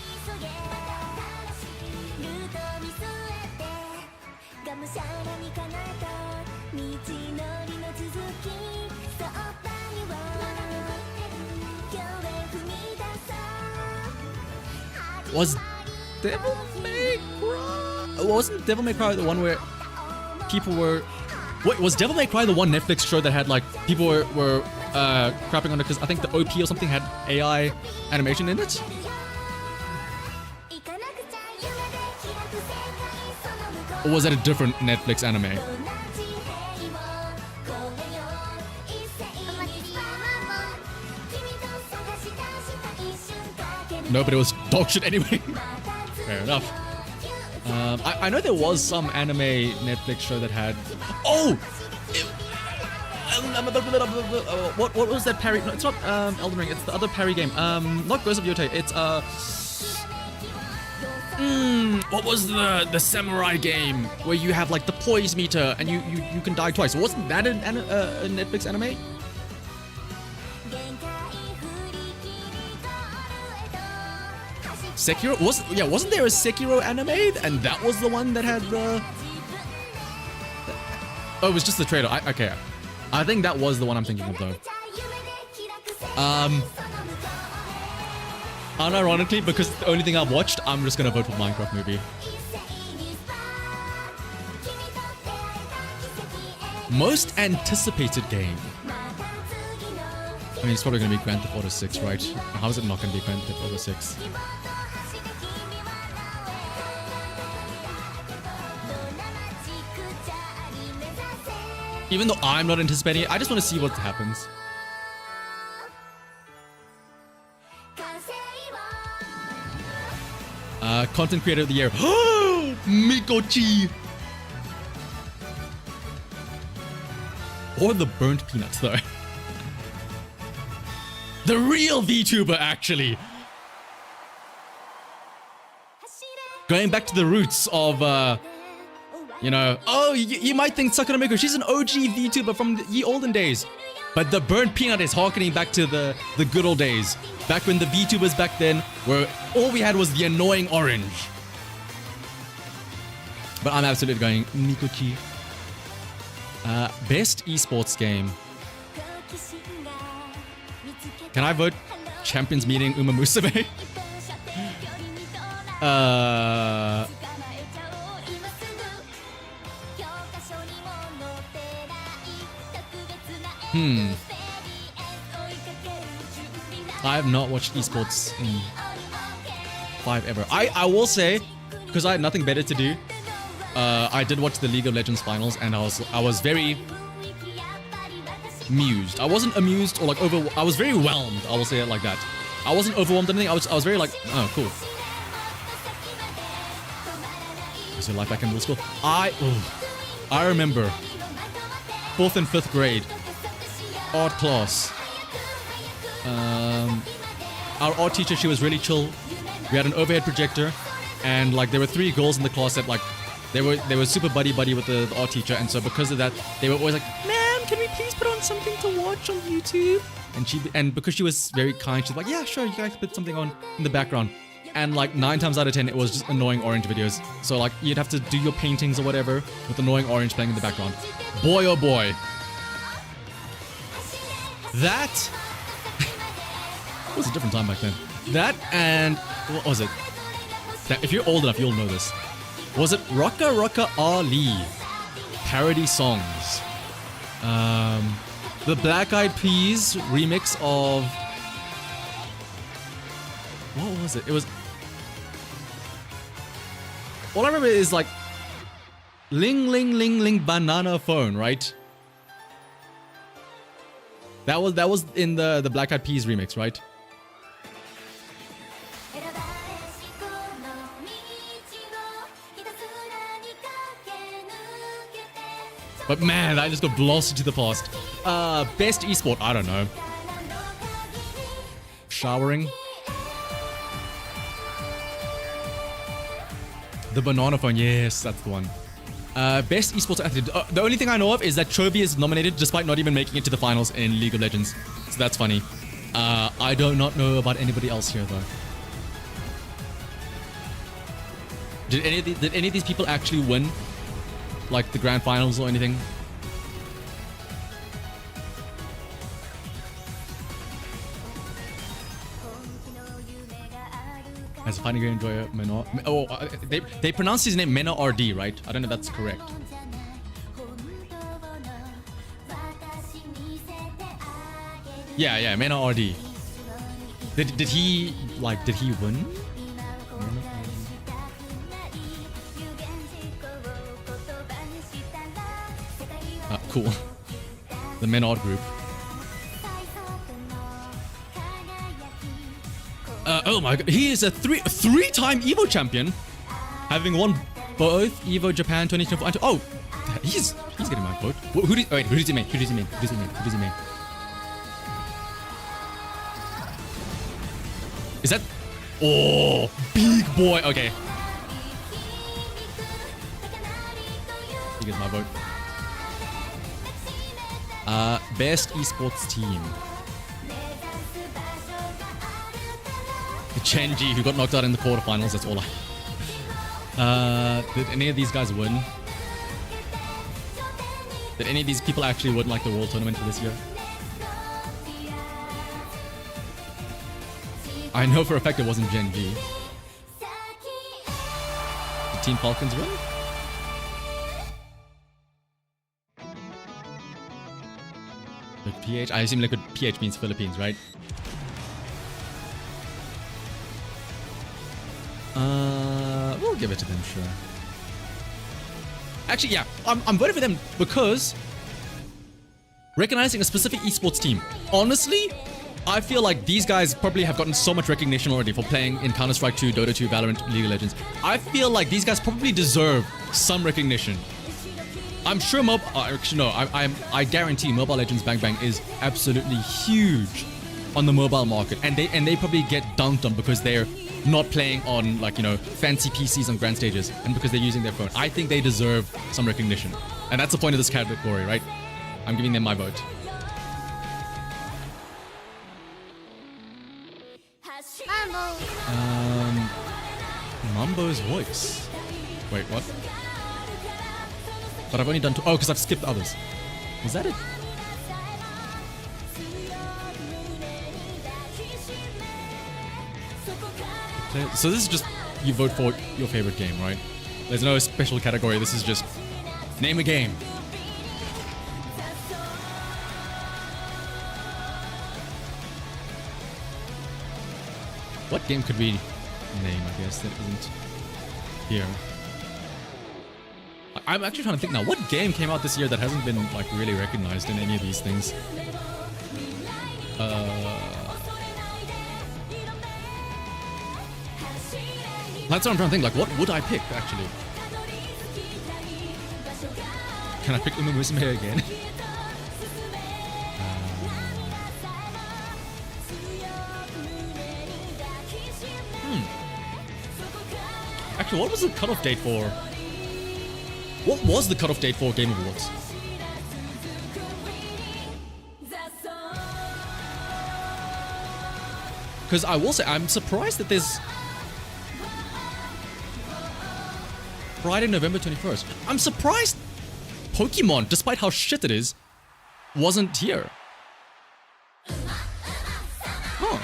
Was Devil May Cry? Wasn't Devil May Cry the one where people were... Wait, was Devil May Cry the one Netflix show that had like people were crapping on it because I think the OP or something had AI animation in it? Or was that a different Netflix anime? No, but it was dog shit anyway. Fair enough. I know there was some anime Netflix show that had... Oh! What was that parry? No, it's not Elden Ring. It's the other parry game. Not Ghost of Yotei. It's what was the samurai game where you have like the poise meter and you can die twice? Wasn't that a Netflix anime? Sekiro? Wasn't there a Sekiro anime? And that was the one that had the... Oh, it was just the trailer. Okay. I think that was the one I'm thinking of, though. Unironically, because it's the only thing I've watched, I'm just gonna vote for Minecraft movie. Most anticipated game. I mean, it's probably gonna be Grand Theft Auto 6, right? How is it not gonna be Grand Theft Auto 6? Even though I'm not anticipating it, I just want to see what happens. Content Creator of the Year. Mikochi! Or the burnt peanuts, though. The real VTuber, actually. Going back to the roots of, you know, oh, you might think Sakura Miko, she's an OG VTuber from the ye olden days. But the burnt peanut is harkening back to the good old days. Back when the VTubers back then were, all we had was the annoying orange. But I'm absolutely going Mikochi. Best esports game. Can I vote Champions Meeting Uma Musume? I have not watched esports in 5 ever. I will say, because I had nothing better to do, I did watch the League of Legends finals, and I was very amused. I wasn't amused or like I was very whelmed. I will say it like that. I wasn't overwhelmed or anything. I was very like, oh, cool. Is your life back in middle school? I remember 4th and 5th grade art class. Our art teacher, she was really chill. We had an overhead projector, and like there were 3 girls in the class that like they were super buddy with the art teacher, and so because of that, they were always like, "Ma'am, can we please put on something to watch on YouTube?" And because she was very kind, she's like, "Yeah, sure, you guys put something on in the background." And like 9 times out of 10, it was just annoying orange videos. So like you'd have to do your paintings or whatever with annoying orange playing in the background. Boy, oh boy. That it was a different time back then. That and what was it? That, if you're old enough, you'll know this. Was it Rocka Rocka Ali parody songs? The Black Eyed Peas remix of What was it? It was... All I remember is like... Ling ling ling ling banana phone, right? That was in the Black Eyed Peas remix, right? But man, I just got blasted to the past. Best esport, I don't know. Showering. The banana phone, yes, that's the one. Best esports athlete. The only thing I know of is that Chobi is nominated despite not even making it to the finals in League of Legends. So that's funny. I do not know about anybody else here though. Did any of these people actually win? Like the grand finals or anything? As a fighting game enjoyer, Mena. Oh, they pronounce his name Mena RD, right? I don't know if that's correct. Yeah, Mena RD. Did he win? Cool. The Menard group. Oh my god, he is a three-time Evo champion, having won both Evo Japan 2024. Oh, he's getting my vote. Who does he mean? Is that? Oh, big boy. Okay. He gets my vote. Best esports team. Chenji, who got knocked out in the quarterfinals. That's all I... did any of these guys win? Did any of these people actually win like the world tournament for this year? I know for a fact it wasn't Genji. Did Team Falcons win? Like PH? I assume like PH means Philippines, right? We'll give it to them, sure. Actually, yeah, I'm voting for them because recognizing a specific esports team. Honestly, I feel like these guys probably have gotten so much recognition already for playing in Counter-Strike 2, Dota 2, Valorant, League of Legends. I feel like these guys probably deserve some recognition. I'm sure I guarantee Mobile Legends Bang Bang is absolutely huge on the mobile market, and they probably get dunked on because they're not playing on, like, you know, fancy PCs on grand stages, and because they're using their phone. I think they deserve some recognition, and that's the point of this category, right? I'm giving them my vote. Mambo's voice. Wait, what? But I've only done two. Oh, because I've skipped others. Was that it? So this is just, you vote for your favorite game, right? There's no special category. This is just name a game. What game could we name, I guess, that isn't here? I'm actually trying to think now. What game came out this year that hasn't been, like, really recognized in any of these things? That's what I'm trying to think. Like, what would I pick, actually? Can I pick Musume again? Actually, what was the cutoff date for... What was the cutoff date for Game Awards? Because I will say, I'm surprised that there's... Friday, November 21st. I'm surprised Pokemon, despite how shit it is, wasn't here. Huh.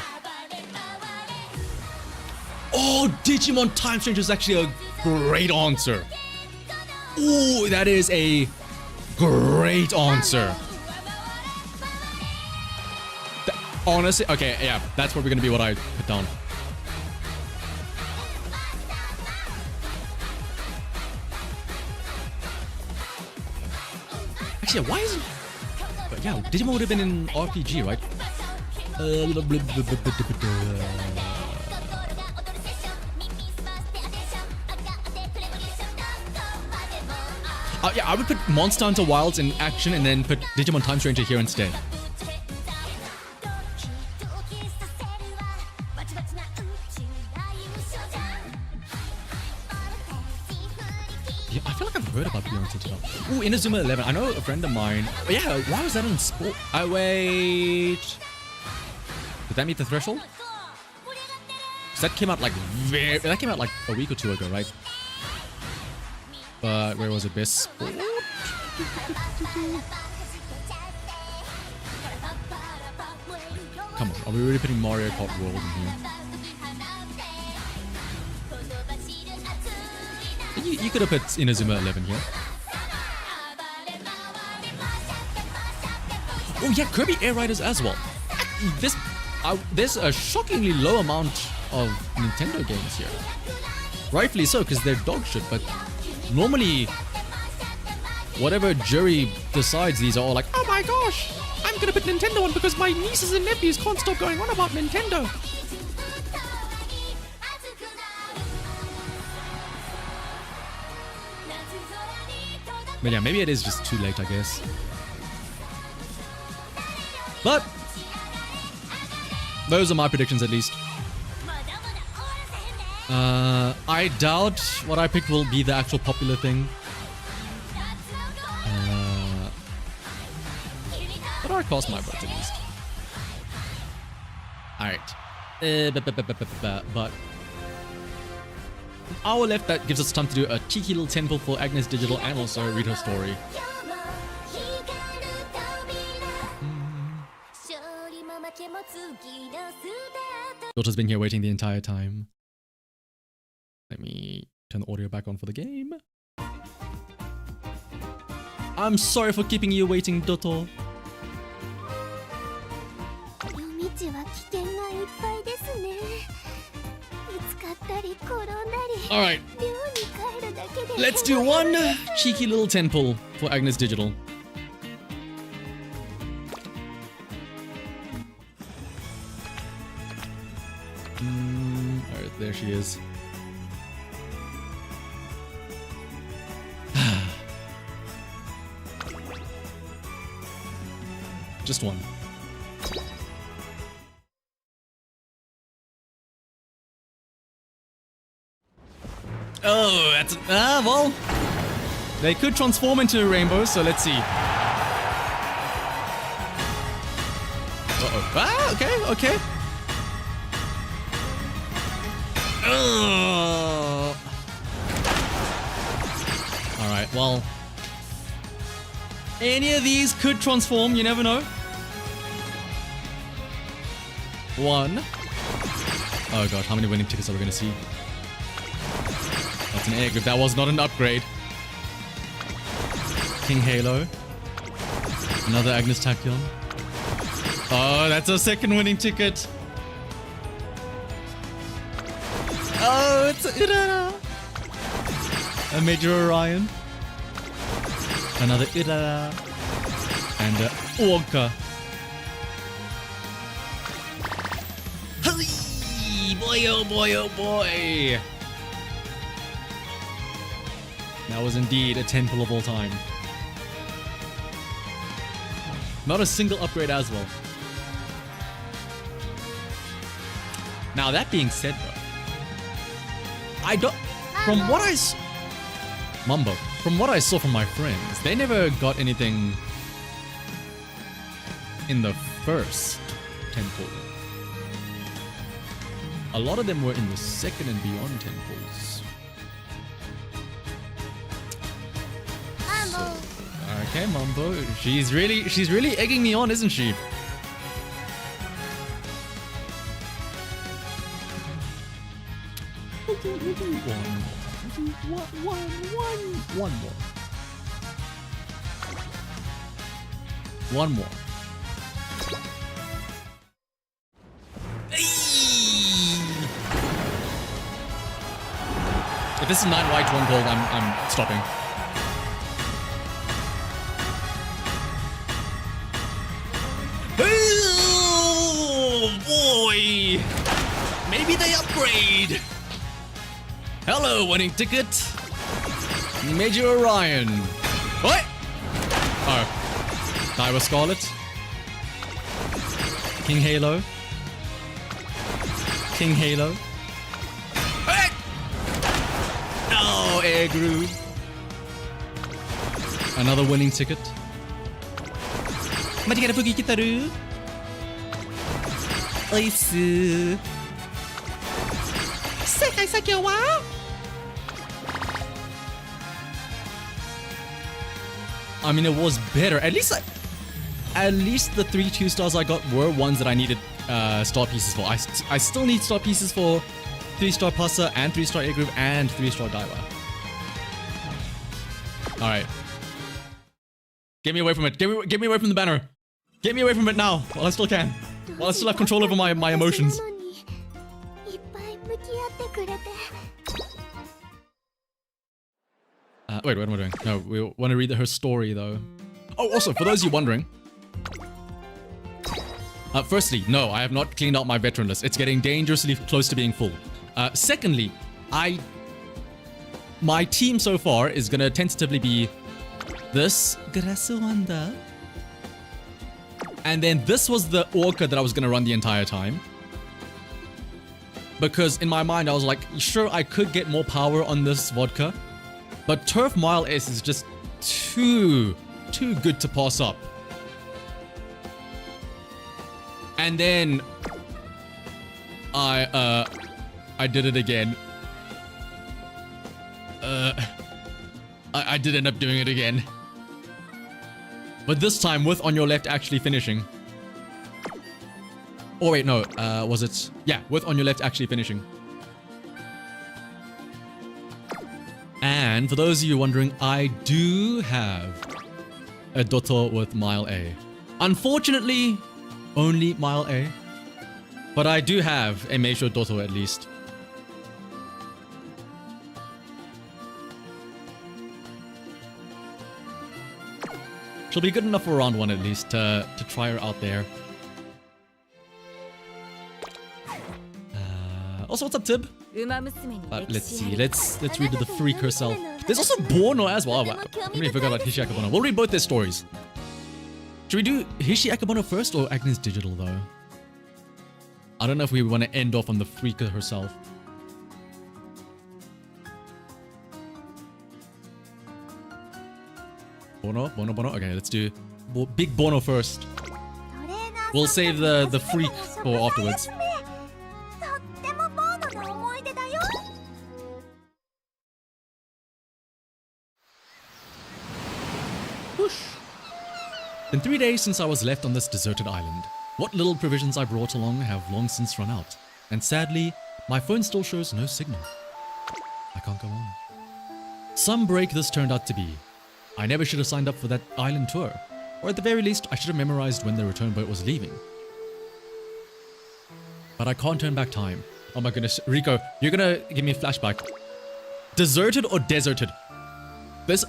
Oh, Digimon Time Strange is actually a great answer. Ooh, that is a great answer. Honestly, okay, yeah, that's probably gonna be what I put down. Actually, why isn't... But yeah, Digimon would have been in RPG, right? Yeah, I would put Monster Hunter Wilds in action and then put Digimon Time Stranger here instead. Yeah, I feel like I've heard about Beyond Sentinel. Ooh, Inazuma 11. I know a friend of mine. Oh, yeah, why was that in sport? Wait. Did that meet the threshold? 'Cause that came out like a week or two ago, right? But where was it? Best sport? Come on, are we really putting Mario Kart World in here? You could have put Inazuma 11 here. Oh yeah, Kirby Air Riders as well. There's a shockingly low amount of Nintendo games here. Rightfully so, because they're dog shit, but normally, whatever jury decides, these are all like, oh my gosh, I'm gonna put Nintendo on because my nieces and nephews can't stop going on about Nintendo. But yeah, maybe it is just too late, I guess. But those are my predictions, at least. I doubt what I picked will be the actual popular thing. But I cast my vote, at least. Alright. But an hour left, that gives us time to do a cheeky little temple for Agnes Digital and also read her story. Daughter's been here waiting the entire time. Let me turn the audio back on for the game. I'm sorry for keeping you waiting, Doto. Alright. Let's do one cheeky little temple for Agnes Digital. Alright, there she is. Just one. Oh, that's... well... They could transform into a rainbow, so let's see. Uh-oh. Ah, okay, okay. Alright, well... Any of these could transform, you never know. One. Oh gosh, how many winning tickets are we gonna see? That's an egg, if that was not an upgrade. King Halo. Another Agnes Tachyon. Oh, that's a second winning ticket. Oh, it's a Major Orion. Another Irara. And a Orca. Boy, oh boy, oh boy. That was indeed a temple of all time. Not a single upgrade as well. Now that being said though, I don't... From what I... Mumbo. From what I saw from my friends, they never got anything in the first temple. A lot of them were in the second and beyond temples. So, okay, Mumbo. She's really egging me on, isn't she? One more. One more. If this is 9 white, 1 gold, I'm stopping. maybe they upgrade. Hello, winning ticket. Major Orion. What? Oh. Diva Scarlet. King Halo. King Halo. Hey! No, Air Groove. Another winning ticket. Matigara Fuki Kitaru. Oisu. Sekai Sakyo wa? I mean, it was better. At least the 3 2-stars I got were ones that I needed star pieces for. I still need star pieces for 3-star Pasa and 3-star Air Groove and 3-star Daiwa. Alright. Get me away from it. Get me away from the banner. Get me away from it now, while I still can. While I still have control over my emotions. Wait, what am I doing? No, we want to read her story, though. Oh, also, for those of you wondering... firstly, no, I have not cleaned out my veteran list. It's getting dangerously close to being full. Secondly, my team so far is going to tentatively be this Grasuanda. And then this was the Orca that I was going to run the entire time. Because in my mind, I was like, sure, I could get more power on this vodka. But Turf Mile S is just too good to pass up. And then I did it again. I did end up doing it again. But this time with On Your Left actually finishing. Oh wait, no, was it? Yeah, with On Your Left actually finishing. And for those of you wondering, I do have a Dotto with Mile A. Unfortunately, only Mile A. But I do have a Meisho Dotto at least. She'll be good enough for round 1 at least to try her out there. Also, what's up, Tib? Let's see. Let's read the freak herself. There's also Bono as well. I really forgot about Hishi Akebono. We'll read both their stories. Should we do Hishi Akebono first or Agnes Digital though? I don't know if we want to end off on the freak herself. Bono. Okay, let's do Big Bono first. We'll save the freak for afterwards. Been 3 days since I was left on this deserted island. What little provisions I brought along have long since run out. And sadly, my phone still shows no signal. I can't go on. Some break this turned out to be. I never should have signed up for that island tour. Or at the very least, I should have memorized when the return boat was leaving. But I can't turn back time. Oh my goodness, Rico, you're gonna give me a flashback. Deserted or deserted? This...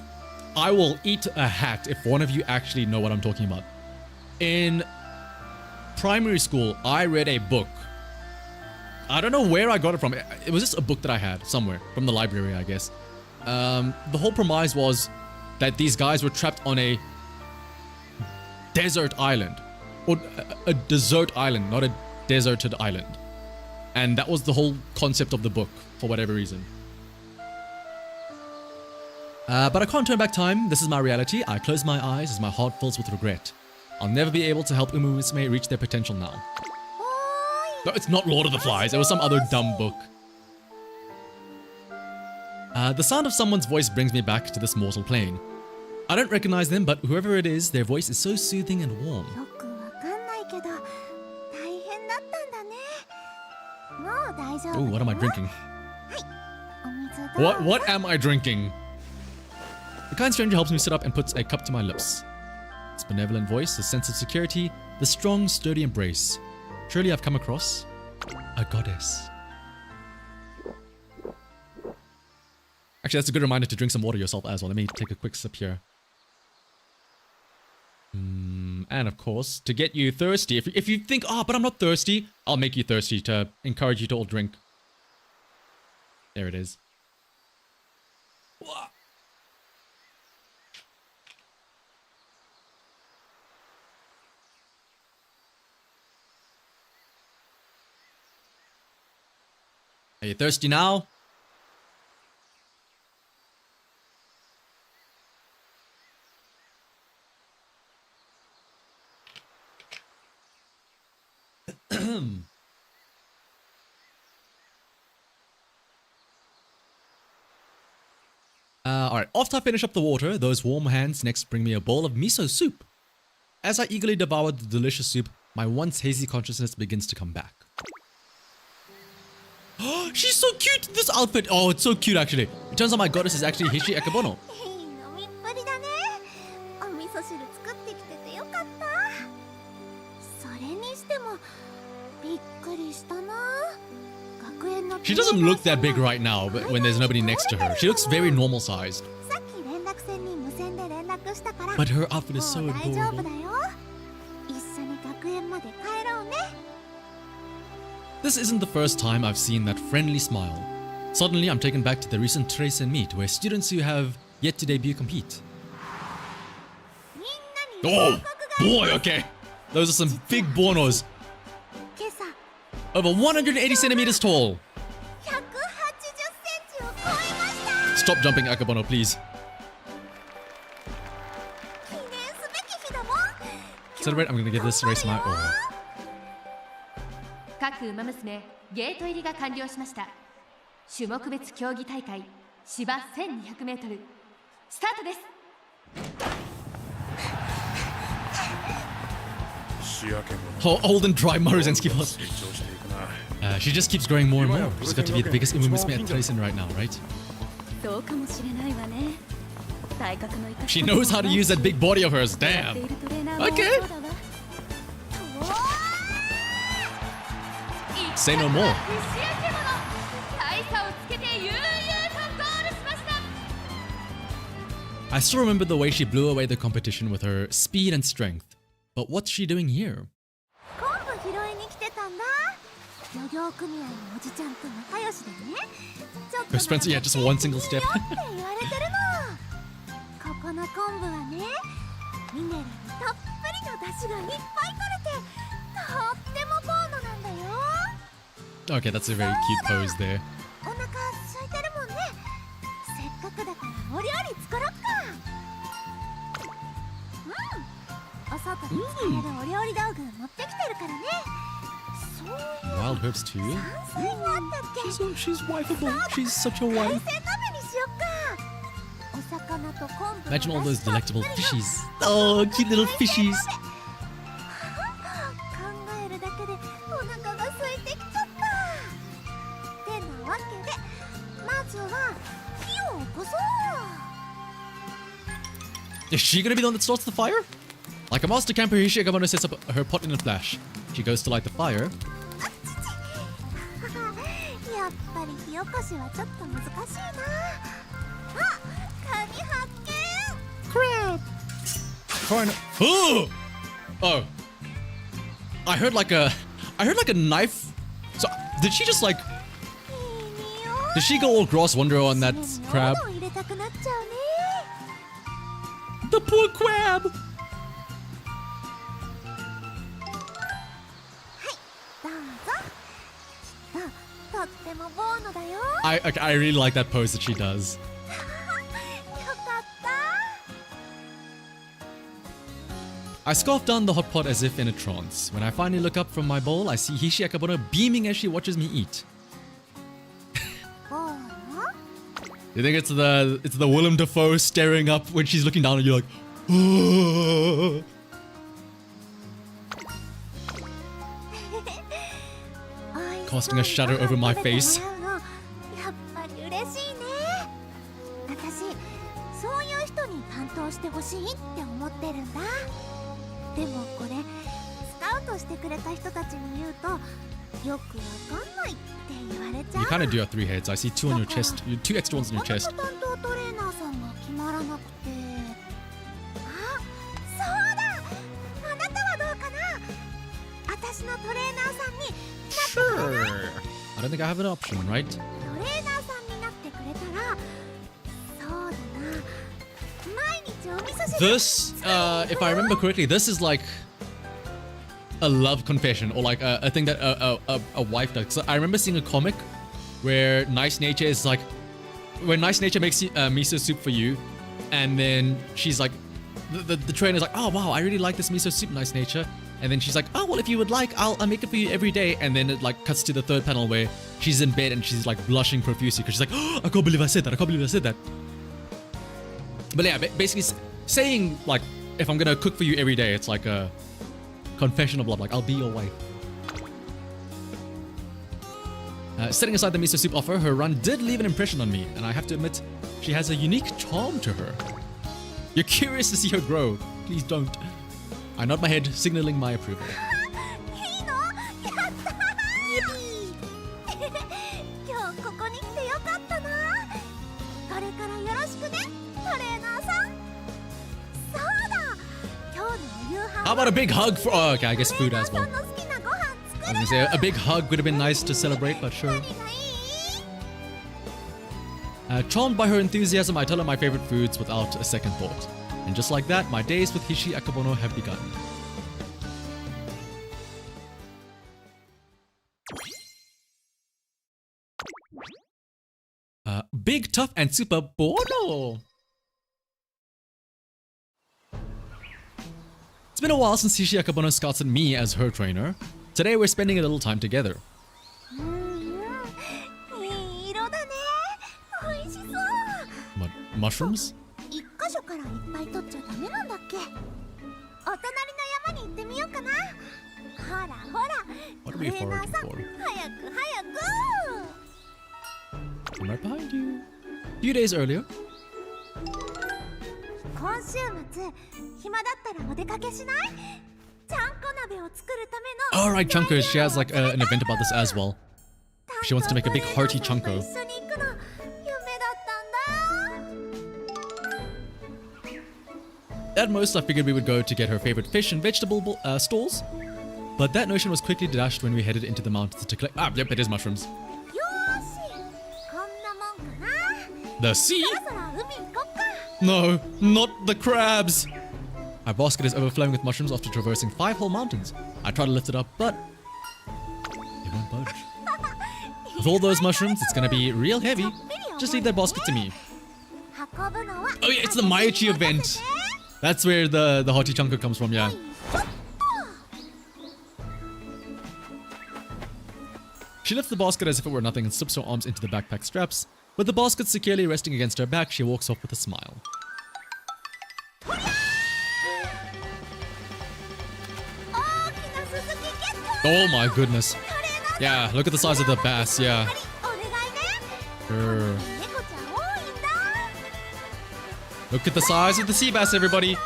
I will eat a hat if one of you actually know what I'm talking about. In primary school, I read a book. I don't know where I got it from. It was just a book that I had somewhere from the library, I guess. The whole premise was that these guys were trapped on a desert island. Or a desert island, not a deserted island. And that was the whole concept of the book, for whatever reason. But I can't turn back time. This is my reality. I close my eyes as my heart fills with regret. I'll never be able to help Musume reach their potential now. No, it's not Lord of the Flies. It was some other dumb book. The sound of someone's voice brings me back to this mortal plane. I don't recognize them, but whoever it is, their voice is so soothing and warm. Ooh, what am I drinking? What am I drinking? The kind stranger helps me sit up and puts a cup to my lips. Its benevolent voice, a sense of security, the strong, sturdy embrace. Surely I've come across a goddess. Actually, that's a good reminder to drink some water yourself as well. Let me take a quick sip here. And of course, to get you thirsty, if you think, oh, but I'm not thirsty, I'll make you thirsty to encourage you to all drink. There it is. Are you thirsty now? Alright, after I finish up the water, those warm hands next bring me a bowl of miso soup. As I eagerly devour the delicious soup, my once hazy consciousness begins to come back. Oh, she's so cute! This outfit! Oh, it's so cute actually. It turns out my goddess is actually Hishi Akebono. She doesn't look that big right now, but when there's nobody next to her. She looks very normal sized. But her outfit is so adorable. This isn't the first time I've seen that friendly smile. Suddenly, I'm taken back to the recent Trace and Meet, where students who have yet to debut compete. Oh, boy, okay. Those are some big bonos. Over 180 centimeters tall. Stop jumping, Akebono, please. Celebrate, I'm gonna give this race my all. 各馬娘ゲート入りが完了しました。種目別競技大会芝 1200m スタートです。Old and dry Maruzenski boss. She just keeps growing more and more. She's got to be the biggest Musume at Tracing right now, right? She knows how to use that big body of hers. Damn. Okay. Say no more. I still remember the way she blew away the competition with her speed and strength. But what's she doing here? Her Spencer, yeah, just one single step. Okay, that's a very cute pose there. Wild herbs too. She's wifeable. She's such a wife. Imagine all those delectable fishies. Oh, cute little fishies. Is she gonna be the one that starts the fire? Like a master camper, Hishi Akebono sets up her pot in a flash. She goes to light the fire. Crab! Oh! Oh. I heard like a knife. So did she just like... Did she go all Gross Wonder on that crab? The poor crab! I really like that pose that she does. I scarf down the hot pot as if in a trance. When I finally look up from my bowl, I see Hishi Akebono beaming as she watches me eat. You think it's the Willem Dafoe staring up when she's looking down and you're like, oh. Casting a shadow over my face. You kind of do have 3 heads. I see 2 on your chest. 2 extra ones on your chest. I don't think I have an option, right? トレーナーさんになってくれたらそうだな毎日お味噌汁 This, if I remember correctly, this is like a love confession or like a thing that a wife does. So I remember seeing a comic where Nice Nature is like, when Nice Nature makes miso soup for you, and then she's like, the trainer's like, oh wow, I really like this miso soup, Nice Nature. And then she's like, oh well, if you would like, I'll make it for you every day. And then it like cuts to the third panel where she's in bed and she's like blushing profusely because she's like, oh, I can't believe I said that. I can't believe I said that. But yeah, basically saying like, if I'm gonna cook for you every day, it's like a confession of love. Like, I'll be your wife. Setting aside the miso soup offer, her run did leave an impression on me, and I have to admit, she has a unique charm to her. You're curious to see her grow. Please don't. I nod my head, signaling my approval. いいのやったー今日ここに来てよかったなこれからよろしくねトレーナーさんそうだ今日のお夕飯 How about a big hug for... Oh, okay, I guess food as トレ well. ーナーさんの好きなご飯 I was gonna say, a big hug would have been nice to celebrate, but sure. 何がいい Charmed by her enthusiasm, I tell her my favorite foods without a second thought. And just like that, my days with Hishi Akabono have begun. Big, tough, and super Bono! It's been a while since Hishi Akabono scouted me as her trainer. Today we're spending a little time together. いい色だね美味しそう What, mushrooms? 一箇所からいっぱい取っちゃダメなんだっけお隣の山に行ってみようかなほらほら What ト are レ we ーナー foraging さん for? 早く早く I'm right behind you. A few days earlier, 今週末暇だったらお出かけしないちゃんこ鍋を作るための alright, Chunko, she has like an event about this as well. She wants to make a big hearty chunko. 一緒に行くの夢だったんだ At most, I figured we would go to get her favorite fish and vegetable stalls, but that notion was quickly dashed when we headed into the mountains to collect. Ah, yep, it is mushrooms. よーしこんなもんかな The sea? そろそろ海行こっか No, not the crabs! My basket is overflowing with mushrooms after traversing 5 whole mountains. I try to lift it up, but it won't budge. With all those mushrooms, it's gonna be real heavy. Just leave that basket to me. 運ぶのは Oh yeah, it's the Maichi event. That's where the hearty chunko comes from, yeah. She lifts the basket as if it were nothing and slips her arms into the backpack straps. With the basket securely resting against her back, she walks off with a smile. Oh my goodness. Yeah, look at the size of the bass, yeah. Grr. Look at the size of the sea bass, everybody.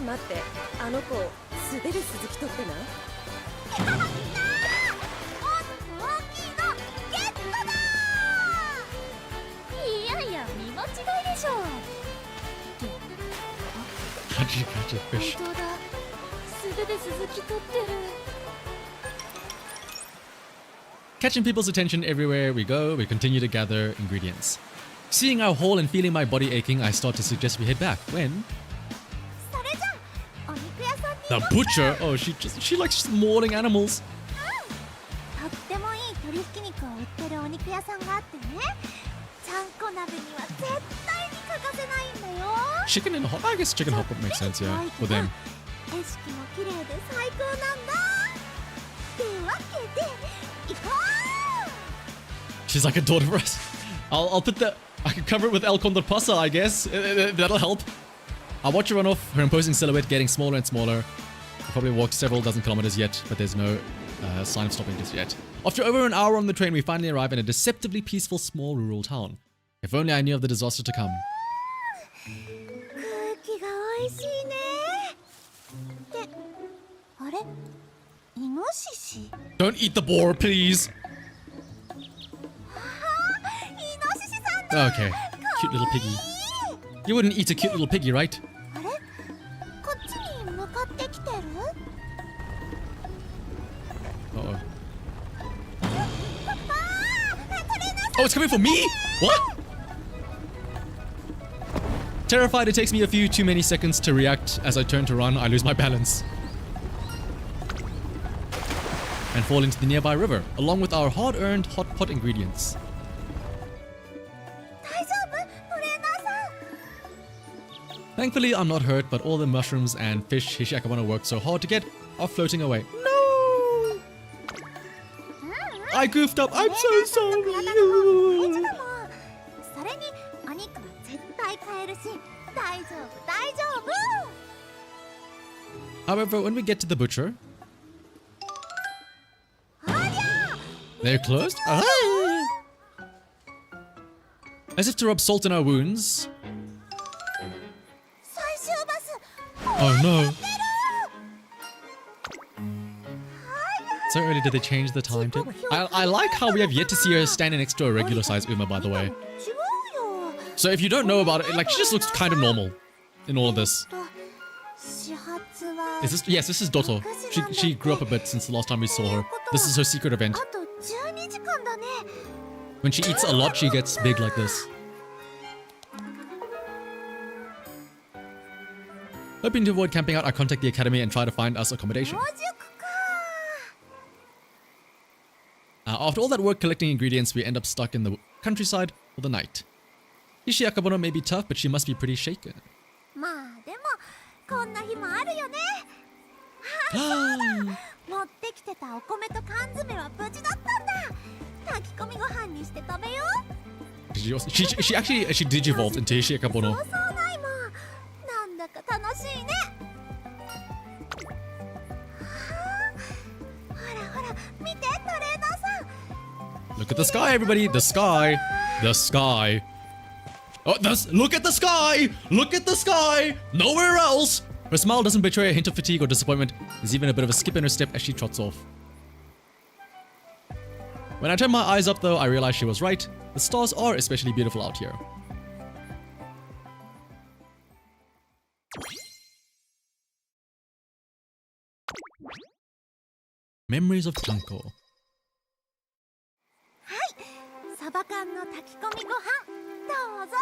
待ってあの子素手で鈴木取ってないいやいや見間違いでしょ How'd you catch a fish? 本当だ素手で鈴木取ってる Catching people's attention everywhere we go, we continue to gather ingredients. Seeing our haul and feeling my body aching, I start to suggest we head back. When それじゃお肉屋さんに the butcher, oh, she likes mauling animals. とってもいい鶏ひき肉を売ってるお肉屋さんがあってねちゃんこ鍋には絶対に欠かせないんだよ Chicken and hot. I guess chicken hot pot makes sense, yeah, for them. 景色も綺麗で最高なんだってわけで行こう She's like a daughter for us. I'll put the... I can cover it with El Condor Pasa, I guess. That'll help. I watch her run off, her imposing silhouette getting smaller and smaller. I probably walked several dozen kilometers yet, but there's no sign of stopping just yet. After over an hour on the train, we finally arrive in a deceptively peaceful small rural town. If only I knew of the disaster to come. 空気が美味しいねってあれイノシシ Don't eat the boar, please. イノシシさんだ Okay, cute little piggy. You wouldn't eat a cute little piggy, right? あれこっちに向かってききてる？ Uh-oh. ああ、トレーナーさん Oh, it's coming for me? What? Terrified, it takes me a few too many seconds to react. As I turn to run, I lose my balance and fall into the nearby river, along with our hard-earned hot pot ingredients. 大丈夫？トレーナーさん。 Thankfully, I'm not hurt, but all the mushrooms and fish Hishiakabana worked so hard to get are floating away. No! I goofed up. I'm so トレーナーさんの体の方が大事 sorry. だもん。それにお肉は絶対買えるし、大丈夫大丈夫。 However, when we get to the butcher, ありゃ they're closed. Ah! As if to rub salt in our wounds. 最終バス。 Oh no. So early did they change the timetable? I like how we have yet to see her standing next to a regular size Uma, by the way. 違うよ。 So if you don't know about it, like she just looks kind of normal in all of this. 始発は Is this? Yes, this is Doto. She grew up a bit since the last time we saw her. This is her secret event. あと12時間だね。 When she eats a lot, she gets big like this. Hoping to avoid camping out, I contact the academy and try to find us accommodation. 野宿か。 After all that work collecting ingredients, we end up stuck in the countryside for the night. Hishiakabana may be tough, but she must be pretty shaken. まあでもこんな日もあるよね。あ、そうだ。持ってきてたお米と缶詰は無事だったんだ。炊き込みご飯にして食べよう。 She actually digivolved into そう Hishiakabana. そうないもん。なんだか楽しいね。はあ、ほらほら見てトレーナーさん。 Look at the sky, everybody! The sky! The sky! Oh, look at the sky! Look at the sky! Nowhere else! Her smile doesn't betray a hint of fatigue or disappointment. There's even a bit of a skip in her step as she trots off. When I turn my eyes up, though, I realize she was right. The stars are especially beautiful out here. Memories of Tanko. サバ缶の炊き込みご飯どうぞ。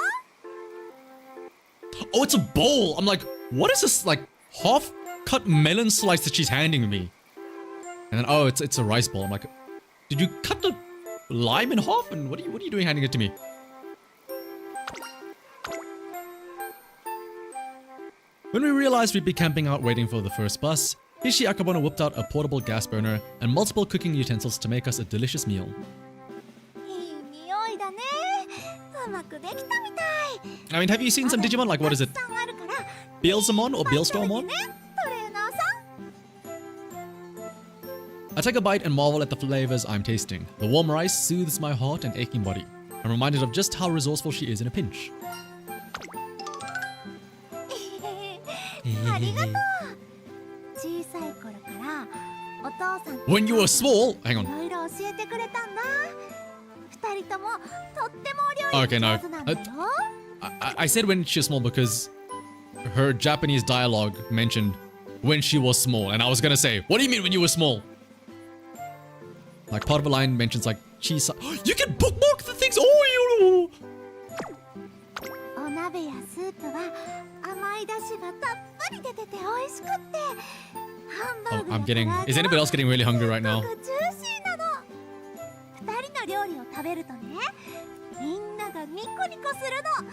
Oh, it's a bowl! I'm like, what is this, like, half-cut melon slice that she's handing me? And then, oh, it's a rice bowl. I'm like, did you cut the lime in half? And what are you doing handing it to me? When we realized we'd be camping out waiting for the first bus, Hishi Akabona whipped out a portable gas burner and multiple cooking utensils to make us a delicious meal. いい匂いだね。うまくできたみたい。 I mean, have you seen some Digimon? Like, what is it? たくさんあるから Beelzemon or いっぱい食べて Beelstormon? ねトレーナーさん。 I take a bite and marvel at the flavors I'm tasting. The warm rice soothes my heart and aching body. I'm reminded of just how resourceful she is in a pinch. ありがとう。小さい頃からお父さんと When you were small... Hang い on. ろいろ教えてくれたんだ。二人ともとってもお料理 Okay, no. 上手なんだよ。 I said when she was small because her Japanese dialogue mentioned when she was small. And I was gonna say, what do you mean when you were small? Like, part of a line mentions like, cheese... You can bookmark the things! Oh, you... お鍋やスープは甘い出汁がたっぷり出てて美味しくって。ハンバーグ I'm や getting... 唐揚げ Is anybody else getting really hungry right は now? すごくジューシーなの。二人の料理を食べるとね、みんながニコニコするの。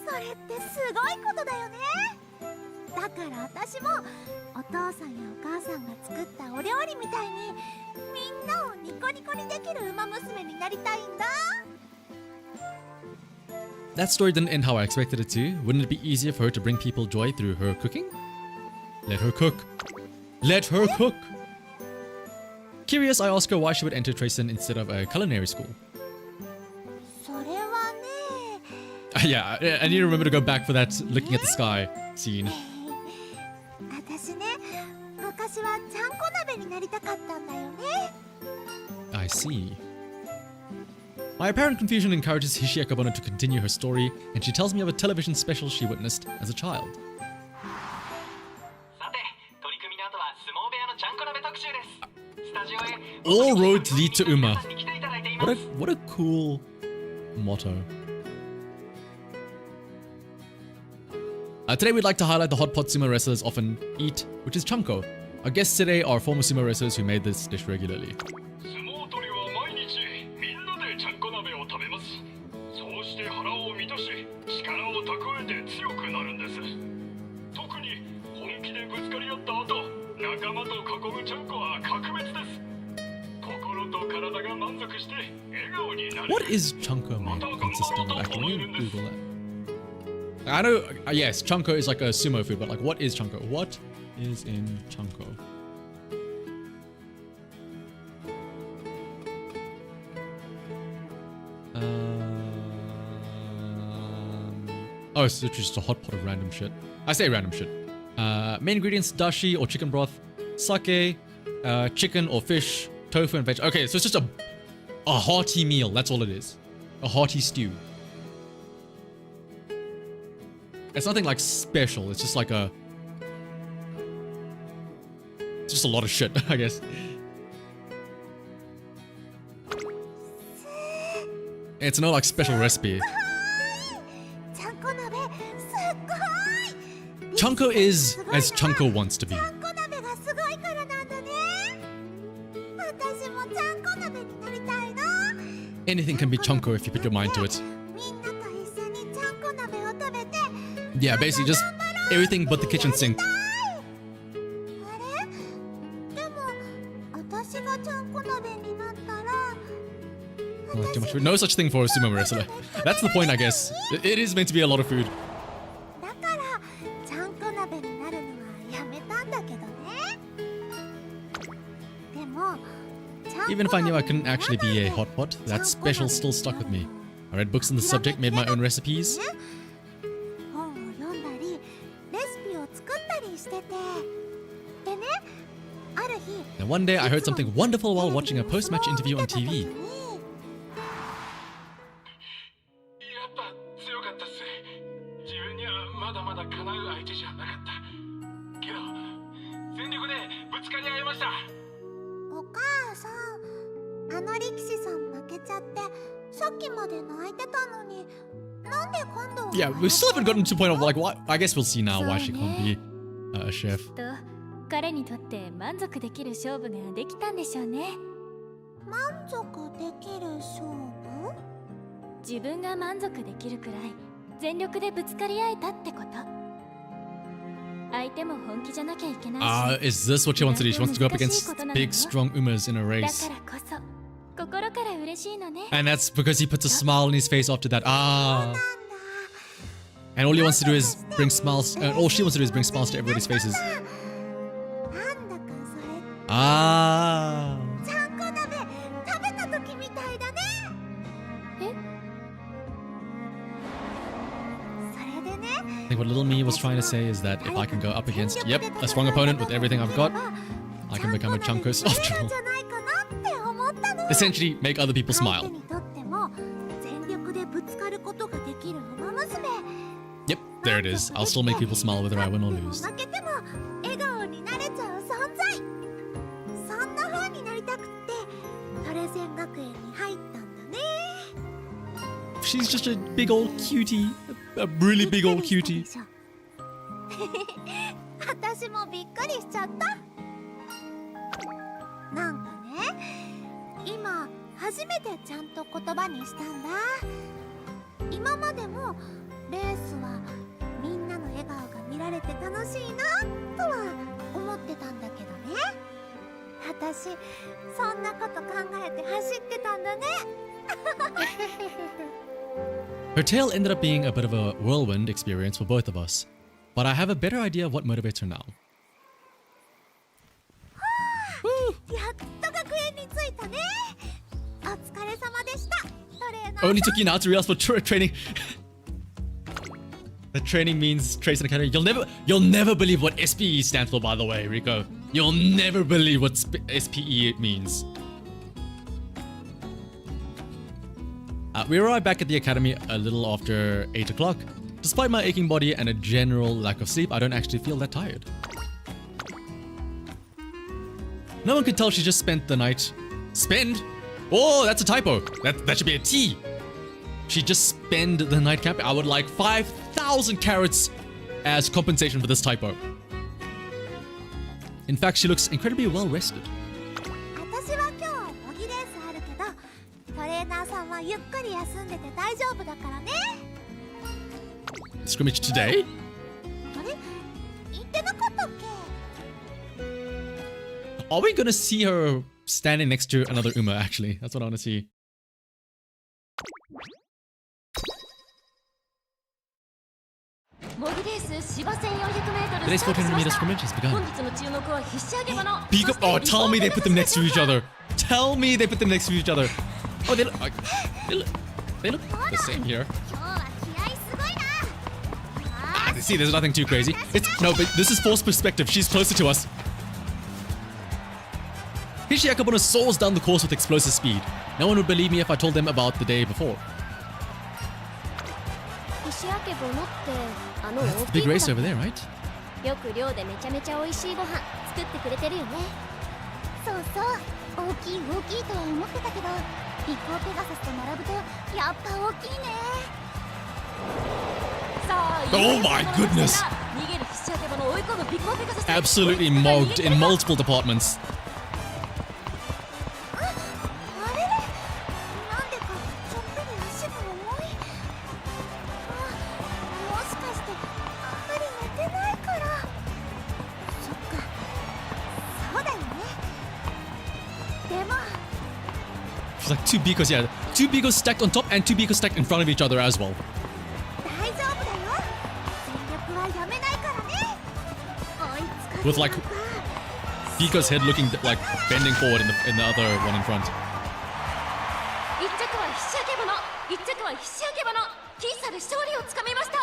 それってすごいことだよね。だから私もお父さんやお母さんが作ったお料理みたいにみんなをニコニコにできる馬娘になりたいんだ。 That story didn't end how I expected it to. Wouldn't it be easier for her to bring people joy through her cooking? Let her cook. Let her cook! Curious, I ask her why she would enter Trayson instead of a culinary school. それはね、 Yeah, I need to remember to go back for that looking at the sky scene. 私ね、昔はちゃんこ鍋になりたかったんだよね。 I see. My apparent confusion encourages Hishi Akabona to continue her story, and she tells me of a television special she witnessed as a child. さて、取り組 All roads lead to Uma. What a cool motto. Today we'd like to highlight the hot pot sumo wrestlers often eat, which is chanko. Our guests today are former sumo wrestlers who made this dish regularly. What is chanko made consisting of? Actually, let me Google that. I know, yes, chanko is like a sumo food, but like, what is chanko? What is in chanko? Oh, it's just a hot pot of random shit. I say random shit. Main ingredients: dashi or chicken broth, sake, chicken or fish, tofu and veg. Okay, so it's just a hearty meal. That's all it is. A hearty stew. It's nothing like special. It's just like it's just a lot of shit, I guess. It's no like special recipe. Chanko is as chanko wants to be. Anything can be chanko if you put your mind to it. Yeah, basically just everything but the kitchen sink. Oh, too much food. No such thing for a sumo wrestler. That's the point, I guess. It is meant to be a lot of food. Even if I knew I couldn't actually be a hot pot, that special still stuck with me. I read books on the subject, made my own recipes. And one day I heard something wonderful while watching a post-match interview on TV. Yeah, we still haven't gotten to the point of like what. I guess we'll see now why she can't be a chef. 彼にとって満足できる勝負ができたんでしょうね。満足できる勝負？自分が満足できるくらい全力でぶつかり合えたってこと。相手も本気じゃなきゃいけないし。Is this what she wants to do? She wants to go up against big, strong Umas in a race. だからこそ心から嬉しいのね。And that's because he puts a smile on his face after that. And all he wants to do is bring smiles. All she wants to do is bring smiles to everybody's faces. ちゃんこ鍋食べた時みたいだね。え？それでね。I think what little me was trying to say is that if I can go up against, a strong opponent with everything I've got, I can become a chunko soft roll. Essentially, make other people smile. Yep, there it is. I'll still make people smile whether I win or lose. She's just a big old cutie. A really big old cutie. 私もびっくりしちゃった。なんかね、今初めてちゃんと言葉にしたんだ。今までもレースはみんなの笑顔が見られて楽しいなとは思ってたんだけどね。私そんなこと考えて走ってたんだね。Her tale ended up being a bit of a whirlwind experience for both of us, but I have a better idea of what motivates her now. Only took you now to realize what training. That training means Trace and Academy. You'll never believe what SPE stands for, by the way, Rico. You'll never believe what SPE means. We arrived back at the academy a little after 8 o'clock. Despite my aching body and a general lack of sleep, I don't actually feel that tired. No one could tell she just spent the night. Spend? Oh, that's a typo. That should be a T. She just spend the night camping. I would like 5,000 carats as compensation for this typo. In fact, she looks incredibly well rested. 私は今日模擬レースあるけど、トレーナーさんはゆっくり休んでて大丈夫だからね。Scrimmage today? あれ？言ってなかったっけ？ Are we gonna see her standing next to another Uma, actually? That's what I want to see. Today's 1400 meter scrimmage has begun. Big oh, tell me they put them next to each other. Tell me they put them next to each other. Oh, they look the same here. 今日は気合いすごいな。 See, there's nothing too crazy. No, but this is forced perspective. She's closer to us. Hishi Akabona soars down the course with explosive speed. No one would believe me if I told them about the day before. That's the big race over there, right? よく寮でめちゃめちゃ美味しいご飯作ってくれてるよね。そうそう、大きいとは思ってたけど、ビッグオペガサスと並ぶとやっぱ大きいね。 Oh my goodness! Absolutely mogged in multiple departments. あれれ、なんでかちょっぴり足が重い。もしかしてあんまり寝てないから。そっか、そうだよね。でも It's like two beakers, yeah. Two beakers stacked on top and two beakers stacked in front of each other as well. 大丈夫だよ。全力はやめないからね。追いつかれ With like Beaker's head looking like bending forward in the other one in front. 1着はひしあけぼの、1着はひしあけぼの、僅差で勝利をつかみました。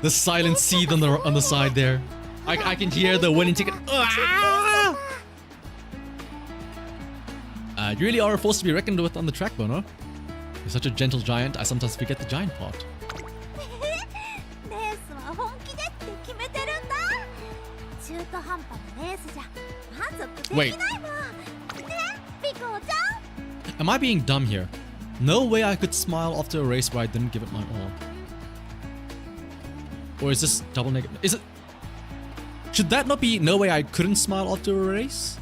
The silent seethe on the side there. I can hear the winning ticket. You really are a force to be reckoned with on the track, Bono. You're such a gentle giant, I sometimes forget the giant part. レースは本気でって決めてるんだ。中途半端なレースじゃ満足できないもん。ね、ピコちゃん。 Am I being dumb here? No way I could smile after a race where I didn't give it my all. Or is this double negative? Is it? Should that not be no way I couldn't smile after a race?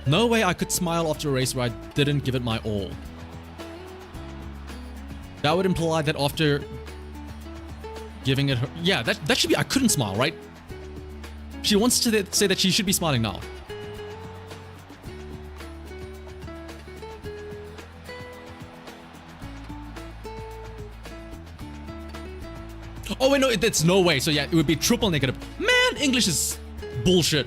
No way I could smile after a race where I didn't give it my all. That would imply that after giving it her... Yeah, that should be... I couldn't smile, right? She wants to say that she should be smiling now. Oh wait, no, that's no way. So yeah, it would be triple negative. Man, English is bullshit.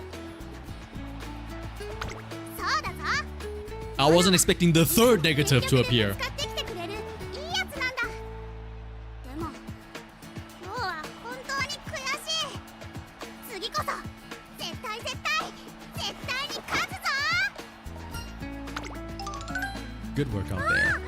I wasn't expecting the third negative to appear. Good work out there.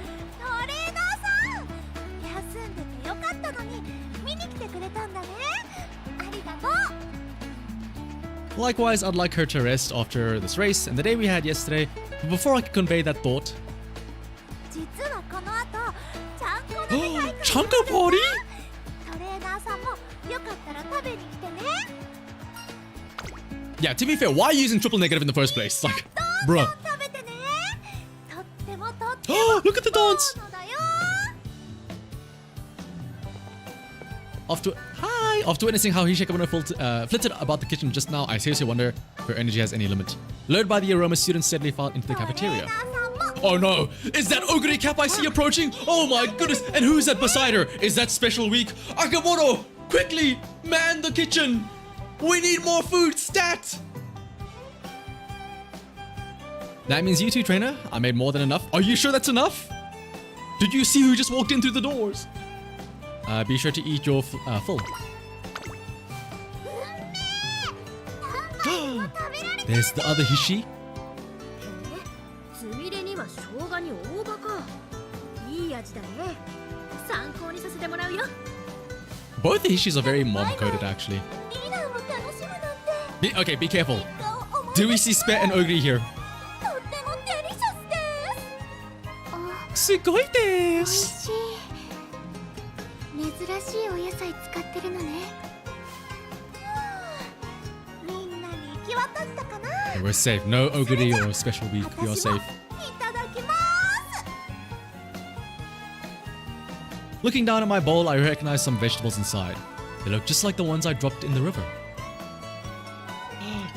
Likewise, I'd like her to rest after this race and the day we had yesterday. But before I can convey that thought... Chanko party? Yeah, to be fair, why are you using triple negative in the first place? Like, bruh. Oh, look at the dance! After witnessing how Hishikamono flitted about the kitchen just now, I seriously wonder if her energy has any limit. Lured by the aroma, students steadily filed into the cafeteria. Oh no! Is that Ogre Cap I see approaching? Oh my goodness! And who's that beside her? Is that Special Week? Akamoto! Quickly! Man the kitchen! We need more food! Stat! That means you two, trainer. I made more than enough. Are you sure that's enough? Did you see who just walked in through the doors? Be sure to eat your full. There's the other Hishi. 味だね。参考にさせてもらうよ。 Both the Hishis are very mom-coded, actually. ディナーも楽しむなんて。 Okay, be careful. 顔思い Do we see Spet and Ogre here? とってもデリシャスです。すごいで美味す。しい。珍しいお野菜使ってるのね。みんなに行き渡ったかな。 We're safe. No Ogre or special week. We are 私も safe. いただきます。 Looking down at my bowl, I recognize some vegetables inside. They look just like the ones I dropped in the river.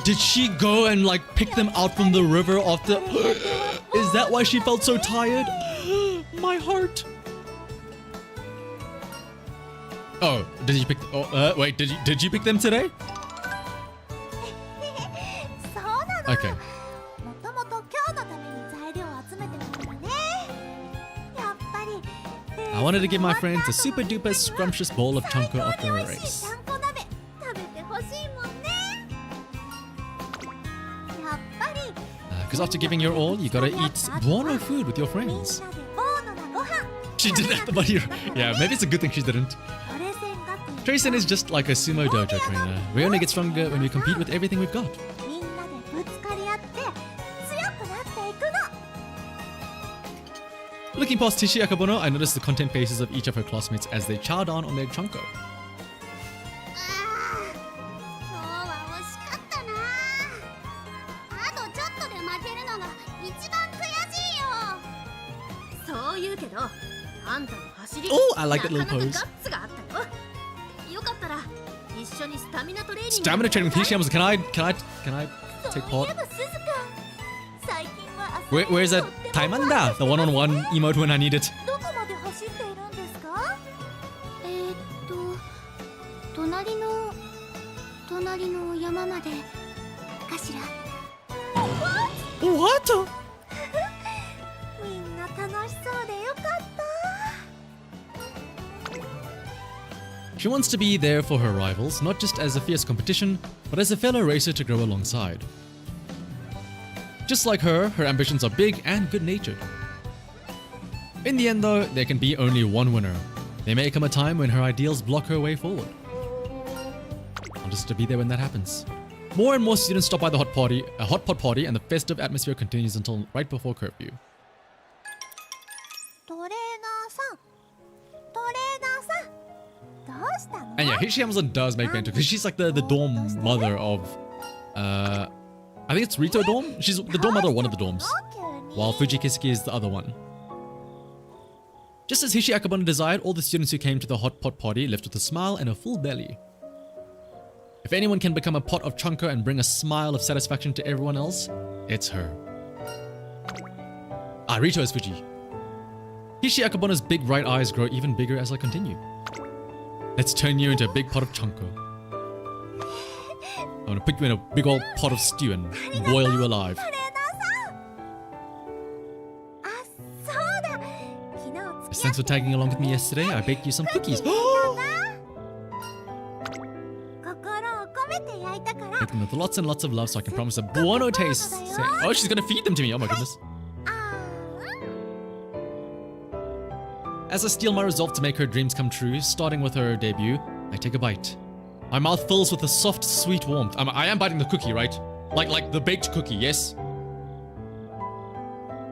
Did she go and like pick them out from the river after? Is that why she felt so tired? My heart. Oh, did you pick? Oh, wait, did you pick them today? そうなの。 Okay. もともと今日のために材料を集めてみたのね。やっぱり。 I wanted to give my friends a super duper scrumptious bowl of chunko 最 after 高 a に美味しい race. ちゃんこ鍋食べてほしいもんね。やっぱり。 Because after giving your all, you gotta eat buono food with your みんな friends. でボーノなご飯。 She did that, but yeah, maybe it's a good thing she didn't. プレゼン学院 Trayson is just like a sumo dojo trainer. We only get stronger when we compete with everything we've got. みんなでぶつかり合って強くなっていくの。 Looking past Tishi Akabono, I noticed the content faces of each of her classmates as they chow down on their chunko. 今日は惜しかったな。あとちょっとで負けるのが一番悔しいよ。そう言うけど、あんたの走り Oh, I like that little なかなか pose. ガッツがあったよ。よかったら一緒にスタミナトレーニング Stamina training with Tishi. Can I take そうい part? えば鈴鹿、最近は Where's that Taimanda? The one-on-one emote when I need it. どこまで走っているんですか？隣の山までかしら。 What? みんな楽しそうでよかった。 She wants to be there for her rivals, not just as a fierce competition, but as a fellow racer to grow alongside. Just like her, her ambitions are big and good-natured. In the end though, there can be only one winner. There may come a time when her ideals block her way forward. I'll just to be there when that happens. More and more students stop by the hot pot party, and the festive atmosphere continues until right before curfew. トレーナーさん、トレーナーさん、どうしたの？ And yeah, Hishi Amazon does make mentor because she's like the dorm mother of, I think it's Rito dorm. She's the dorm mother of one of the dorms, while Fuji Kisuki is the other one. Just as Hishi Akabane desired, all the students who came to the hot pot party left with a smile and a full belly. If anyone can become a pot of chunko and bring a smile of satisfaction to everyone else, it's her. Ah, Rito is Fuji. Hishi Akabane's big bright eyes grow even bigger as I continue. Let's turn you into a big pot of chunko. I'm gonna put you in a big old pot of stew and boil you alive. トレーナーさん。あ、そうだ。昨日付き合 Thanks for tagging along with me yesterday. I baked you some cookies. 心を込めて焼いたから。 Make them with lots and lots of love so I can promise a buono taste. Oh, she's gonna feed them to me. Oh my goodness. あ As I steel my resolve to make her dreams come true, starting with her debut, I take a bite. My mouth fills with a soft, sweet warmth. I am biting the cookie, right? Like the baked cookie, yes?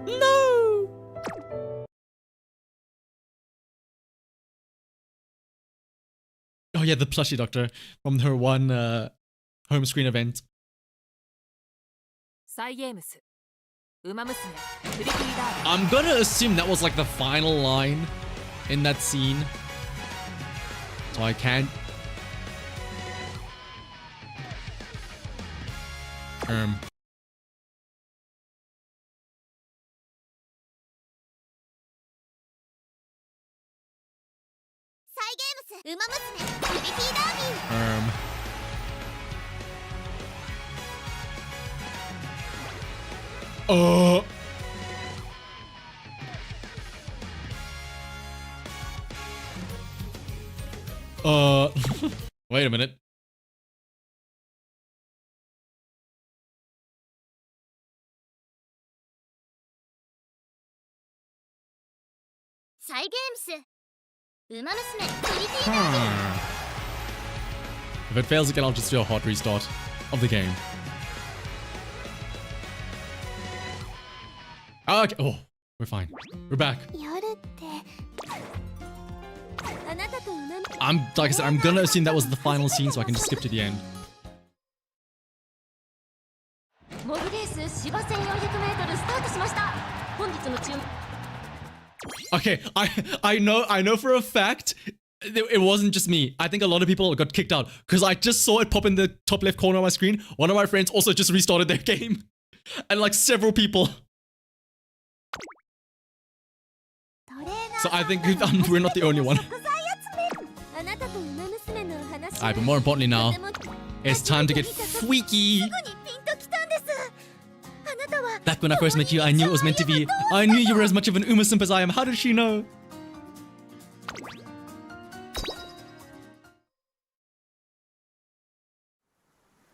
No! Oh yeah, the plushie doctor from her one home screen event. サイゲームスウマ娘プリティダービ I'm gonna assume that was like the final line in that scene. So I can't.ーサイゲームスウマ娘プリティダービー。Uh. Wait a minute. サイゲームスウマ娘プリティー If it fails again, I'll just do a hot restart of the game. Okay. Oh, we're fine. We're back. 夜ってあなたと馬娘 Like I said, I'm gonna assume that was the final scene, so I can just skip to the end. 模擬レース芝 1400m スタートしました。本日の注目 Okay, I know for a fact it wasn't just me. I think a lot of people got kicked out because I just saw it pop in the top left corner of my screen. One of my friends also just restarted their game, and like several people. So I think we're not the only one. あなたと馬娘のお話 Alright, but more importantly now, it's time to get freaky. すぐにピンときたんです。あなたは Back when I first met you, I knew it was meant to be. I knew you were as much of an Uma simp as I am. How did she know?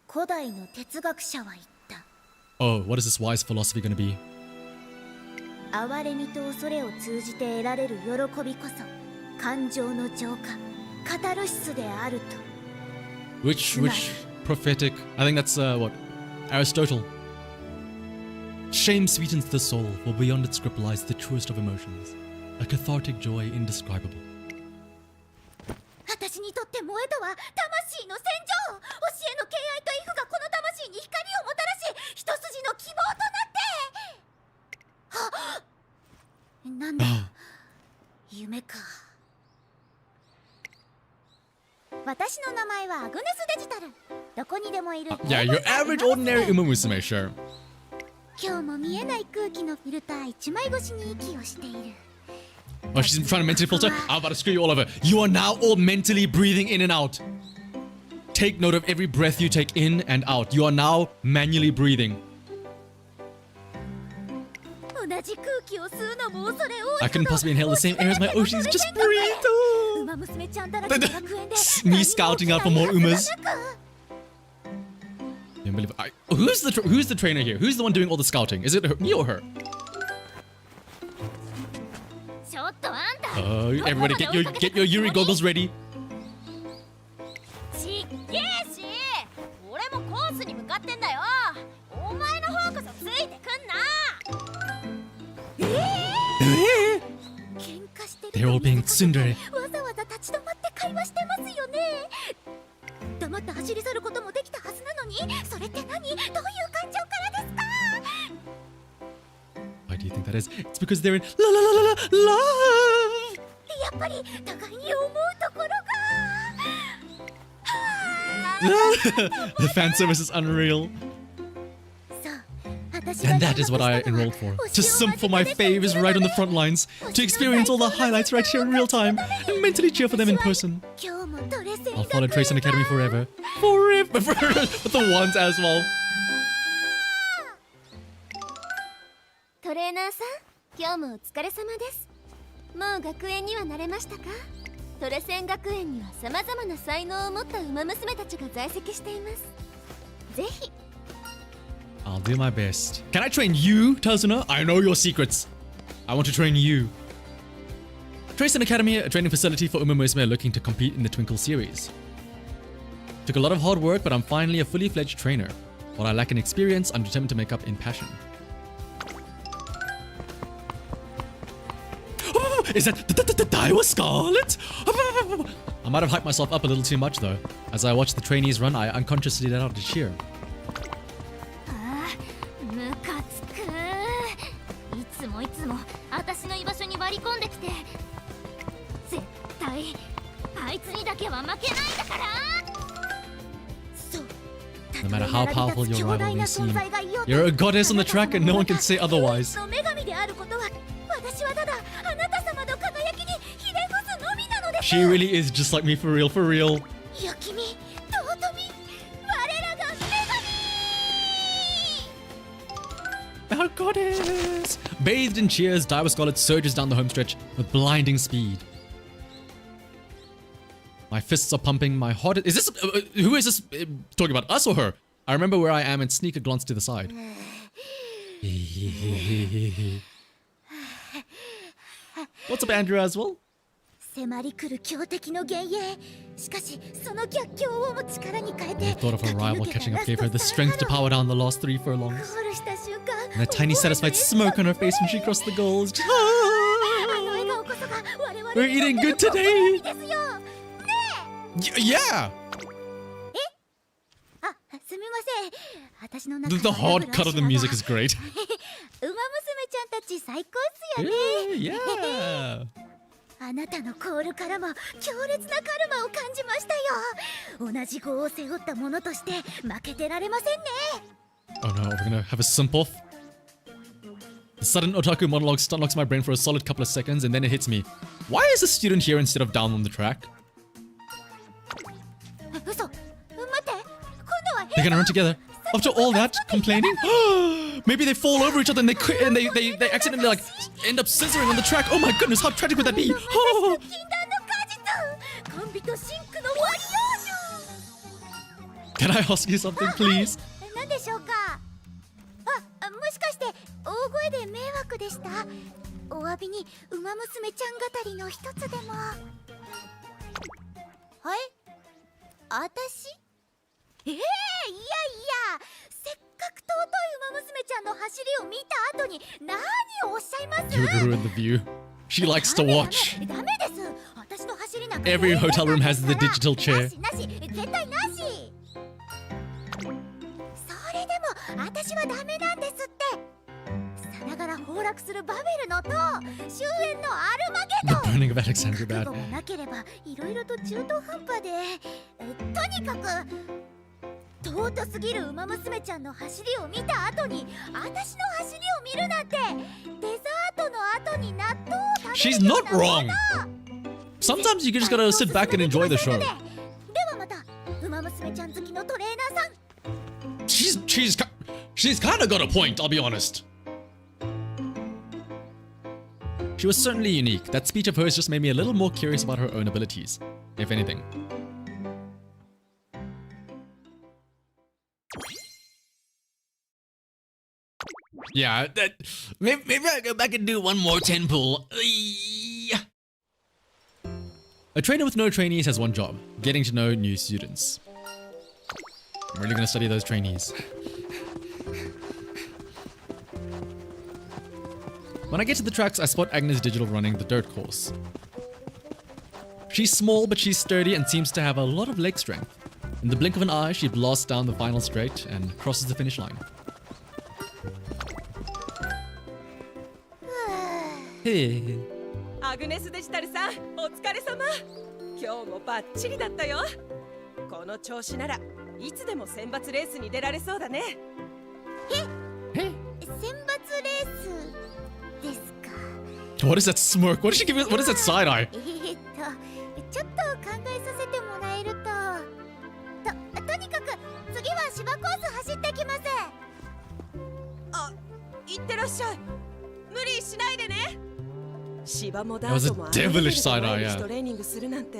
古代の哲学者は言った。 Oh, what is this wise philosophy gonna be? 哀れみと恐れを通じて得られる喜びこそ感情の浄化カタルシスであると。 Which prophetic? I think that's what Aristotle. Shame sweetens the soul, for beyond its grip lies the truest of emotions, a cathartic joy indescribable. 私にとって燃えとは魂の戦場。教えの敬愛と畏怖がこの魂に光をもたらし一筋の希望となって。なんだ夢か。私の名前はアグネスデジタル。どこにでもいる。 Yeah, your average ordinary Uma Musume, sure. 今日も見えない空気のフィルター一枚越しに息をしている。 Oh, she's trying to mentally filter? I'm about to screw you all over. You are now all mentally breathing in and out. Take note of every breath you take in and out. You are now manually breathing. 同じ空気を吸うのも恐れ多い。 I couldn't possibly inhale the same air as my Oshis. Just breathe. 馬娘ちゃんだらけの学園で Me scouting out for more Umas. Who's the trainer here? Who's the one doing all the scouting? Is it me or her? ちょっとあんた。 Everybody get your Yuri goggles ready. ちっげえし、俺もコースに向かってんだよ。お前の方こそついてくんな。喧嘩してる。 They're all being tsundere. わざわざ立ち止まって会話してますよね。黙って走り去ることもできたはずなのに、それって何？どういう感情からですか？ Why do you think that is? It's because they're in love. やっぱり互いに思うところが。The fan service is unreal. そう、私 And that is what I enrolled for. To simp for my faves right on the front lines. To experience all the highlights right here in real time. And mentally cheer for them in person. 今日もドレスに I'll follow Trace and Academy forever. Forever. With the wands as well. トレーナーさん、今日もお疲れ様です。もう学園には慣れましたか？トレセン学園には様々な才能を持った馬娘たちが在籍しています。ぜひ。 I'll do my best. Can I train you, Tazuna? I know your secrets. I want to train you. Trace and Academy, a training facility for Uma Musume looking to compete in the Twinkle series. Took a lot of hard work, but I'm finally a fully fledged trainer. While I lack in experience, I'm determined to make up in passion. Is that the Daiwa Scarlet? I might have hyped myself up a little too much though. As I watched the trainees run, I unconsciously let out a cheer. ムカつく。いつも私の居場所に割り込んできて、絶対あいつにだけは負けないんだから。そう。 No matter how powerful your rival may seem, you're a goddess on the track and no one can say otherwise. 女神であることは、私はただあなた様の輝きにひれ伏すのみなのです。 She really is just like me for real, for real. よきみ、尊み、我らが女神。 Our goddess! Bathed in cheers, Daiwa Scarlet surges down the home stretch with blinding speed. My fists are pumping, my heart is this who is this talking about, us or her? I remember where I am and sneak a glance to the side. What's up, Andrew, as well? 迫り来る強敵の幻影。しかしその逆境をも力に変えて The thought of her rival catching up gave her the strength to power down the last 3 furlongs. ゴールした瞬間 And a tiny satisfied smoke on her face when she crossed the goals. Just, あの笑顔こそが我々 We're eating good today. のですよ。 Yeah! あ、すみません。私の中 The では hard cut of the music is great. ウマ娘ちゃんたち最高っすよね。 Yeah! あなたのコールからも強烈なカルマを感じましたよ。同じ業を背負った者として負けてられませんね。 Oh no, we're gonna have a simp off. The sudden otaku monologue stunlocks my brain for a solid couple of seconds and then it hits me. Why is a student here instead of down on the track? 嘘。待って。今度は They're gonna run together. After all that complaining? Maybe they fall over each other and they quit and they accidentally like end up scissoring on the track. Oh my goodness, how tragic would that be? 禁断の果実。甘美と真紅の割り Can I ask you something, please? 何でしょうか。あ、もしかして大声で迷惑でした。お詫びにウマ娘ちゃん語りの一つでも。はい？私？いやいや、せっかく尊いウマ娘ちゃんの走りを見た後に何をおっしゃいます？ You would ruin the view. She likes to watch. ダメです。私の走りなんか Every hotel room has the digital chair. なし、絶対なし。それでも私はダメなんですって。さながら崩落するバベルの塔、終焉のアルマゲ The ドン。 burning of Alexandria 覚 bad. 悟もなければいろいろと中途半端で、とにかく尊すぎるウマ娘ちゃんの走りを見た後に私の走りを見るなんて、デザートの後に納豆を食べる She's よ not うなも wrong. の。 Sometimes you just gotta sit back and enjoy the show. ではまたウマ娘ちゃん好きのトレーナーさん。She's kind of got a point, I'll be honest. She was certainly unique. That speech of hers just made me a little more curious about her own abilities, if anything. Yeah, maybe I go back and do one more 10 pull. A trainer with no trainees has one job: getting to know new students. I'm really gonna study those trainees. When I get to the tracks, I spot Agnes Digital running the dirt course. She's small, but she's sturdy and seems to have a lot of leg strength. In the blink of an eye, she blasts down the final straight and crosses the finish line. Hey. アグネスデジタルさん、お疲れ様。今日もバッチリだったよ。この調子ならいつでも選抜レースに出られそうだね。Hey. 選抜レースですか。 What is that smirk? What is she giving? What is that side eye? ちょっと考えさせてもらえると、とにかく次は芝コース走ってきます。あ、いってらっしゃい。無理しないでね。芝もダ That was ー a トも devilish side eye, 毎 yeah. 日トレーニングするなんて、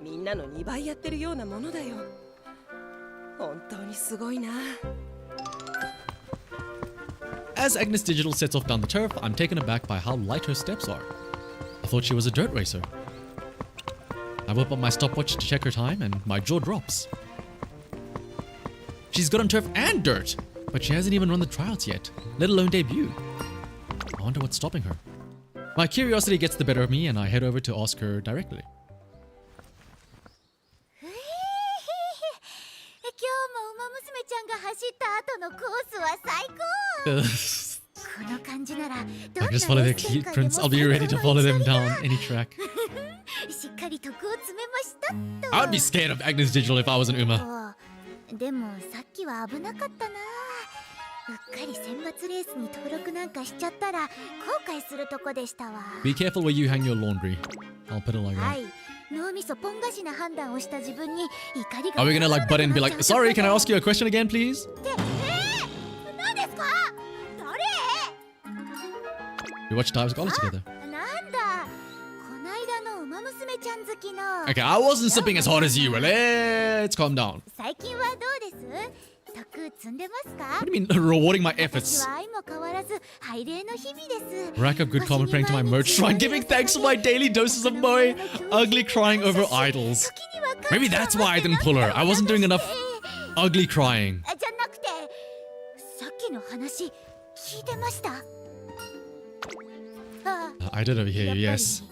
みんなの2倍やってるようなものだよ。本当にすごいな。As Agnes Digital sets off down the turf, I'm taken aback by how light her steps are. I thought she was a dirt racer. I whip up my stopwatch to check her time, and my jaw drops. She's good on turf and dirt, but she hasn't even run the tryouts yet, let alone debut. I wonder what's stopping her. My curiosity gets the better of me, and I head over to ask her directly. 今日もウマ娘ちゃんが走った後のコースは最高。 Ugh. この感じなら I just follow their cute prints. I'll be ready to follow them down any track. しっかり徳を詰めましたと。 I'd be scared of Agnes Digital if I was an Uma. でもさっきは危なかったな。うっかり選抜レースに登録なんかしちゃったら後悔するとこでしたわ。 Be careful where you hang your laundry. I'll put it like は that. い、脳みそポン菓子な判断をした自分に怒りが。 Are we gonna like butt in and be like, sorry, can I ask you a question again, please? 何ですか？誰？ We watched Dives College together. なんだ、こないだのウマ娘ちゃん好きの。 Okay, I wasn't sipping as hard as you were. Let's calm down. 最近はどうです？徳積んでますか？ What do you mean rewarding my 私 efforts? は相も変わらず拝礼の日々です。 Rack up good karma praying to my merch shrine, giving thanks for my daily doses of moe, ugly crying over idols. Maybe that's why I didn't pull her. I wasn't doing enough ugly crying. じゃなくて、さっきの話聞いてました。I did overhear you, yes.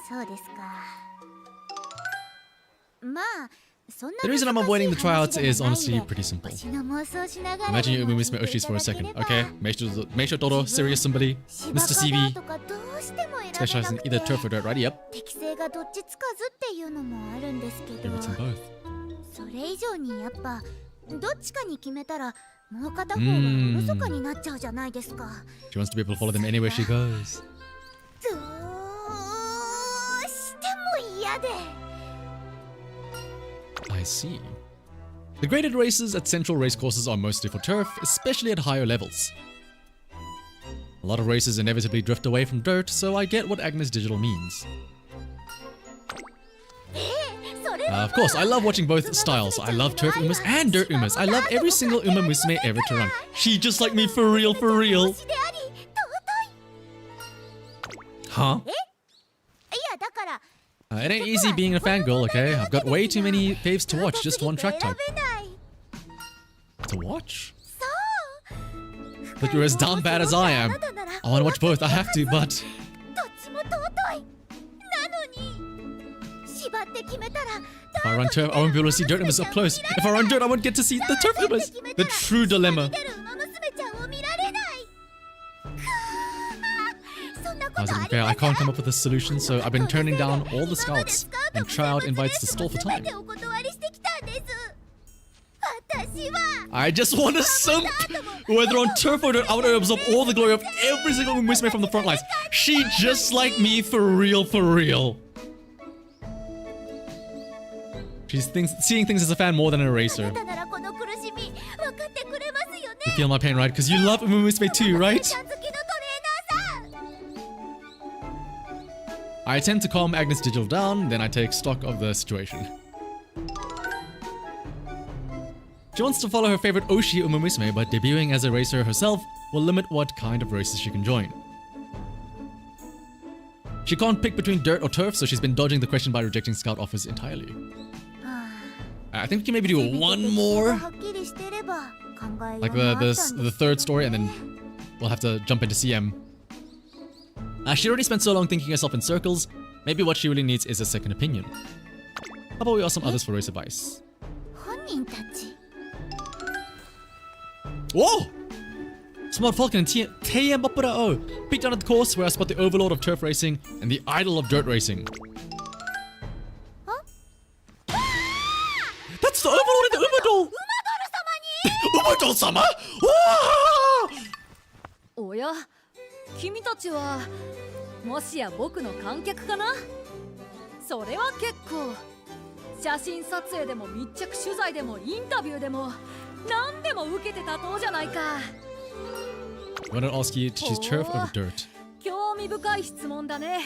そうですか。まあ。 The reason I'm avoiding the tryouts is honestly pretty simple. Imagine you Musume Oshis for a second, okay? Meisho Toro, Serious Somebody, Mr. CB, specializes in either turf or dirt, right? Yep. If it's in both. それ以上にやっぱどっちかに決めたらもう片方がおろそかになっちゃうじゃないですか。She wants to be able to follow them anywhere she goes. どうしても嫌で。 I see. The graded races at central race courses are mostly for turf, especially at higher levels. A lot of races inevitably drift away from dirt, so I get what Agnes Digital means. Of course, I love watching both styles. I love turf umas and dirt umas. I love every single uma Musume ever to run. She just like me for real, for real. Huh? It ain't easy being a fangirl, okay? I've got way too many faves to watch, just one track type. To watch? But you're as damn bad as I am. I want to watch both, I have to, but... If I run turf, I won't be able to see dirt umas up close. If I run dirt, I won't get to see the turf umas. The true dilemma. Okay, I can't come up with a solution, so I've been turning down all the scouts and tryout invites to stall for time. I just want to simp! Whether on turf or dirt, I want to absorb all the glory of every single Musume from the front lines. She just like me for real, for real. She's seeing things as a fan more than a racer. You feel my pain, right? Because you love Musume too, right? I tend to calm Agnes Digital down, then I take stock of the situation. She wants to follow her favorite OSHI Musume, but debuting as a racer herself will limit what kind of races she can join. She can't pick between dirt or turf, so she's been dodging the question by rejecting scout offers entirely. I think we can maybe do one more. Like the third story, and then we'll have to jump into CM. She already spent so long thinking herself in circles, maybe what she really needs is a second opinion. How about we ask some others for race advice? Whoa! Smart Falcon and TM Bapura peeked down at the course where I spot the overlord of turf racing and the idol of dirt racing. That's the overlord of the Umadol! Umadol-sama! Oh yeah? 君たちはもしや僕の観客かな？それは結構写真撮影でも密着取材でもインタビューでも何でも受けてたとじゃないか。I'm gonna ask you to choose turf over dirt. 興味深い質問だね。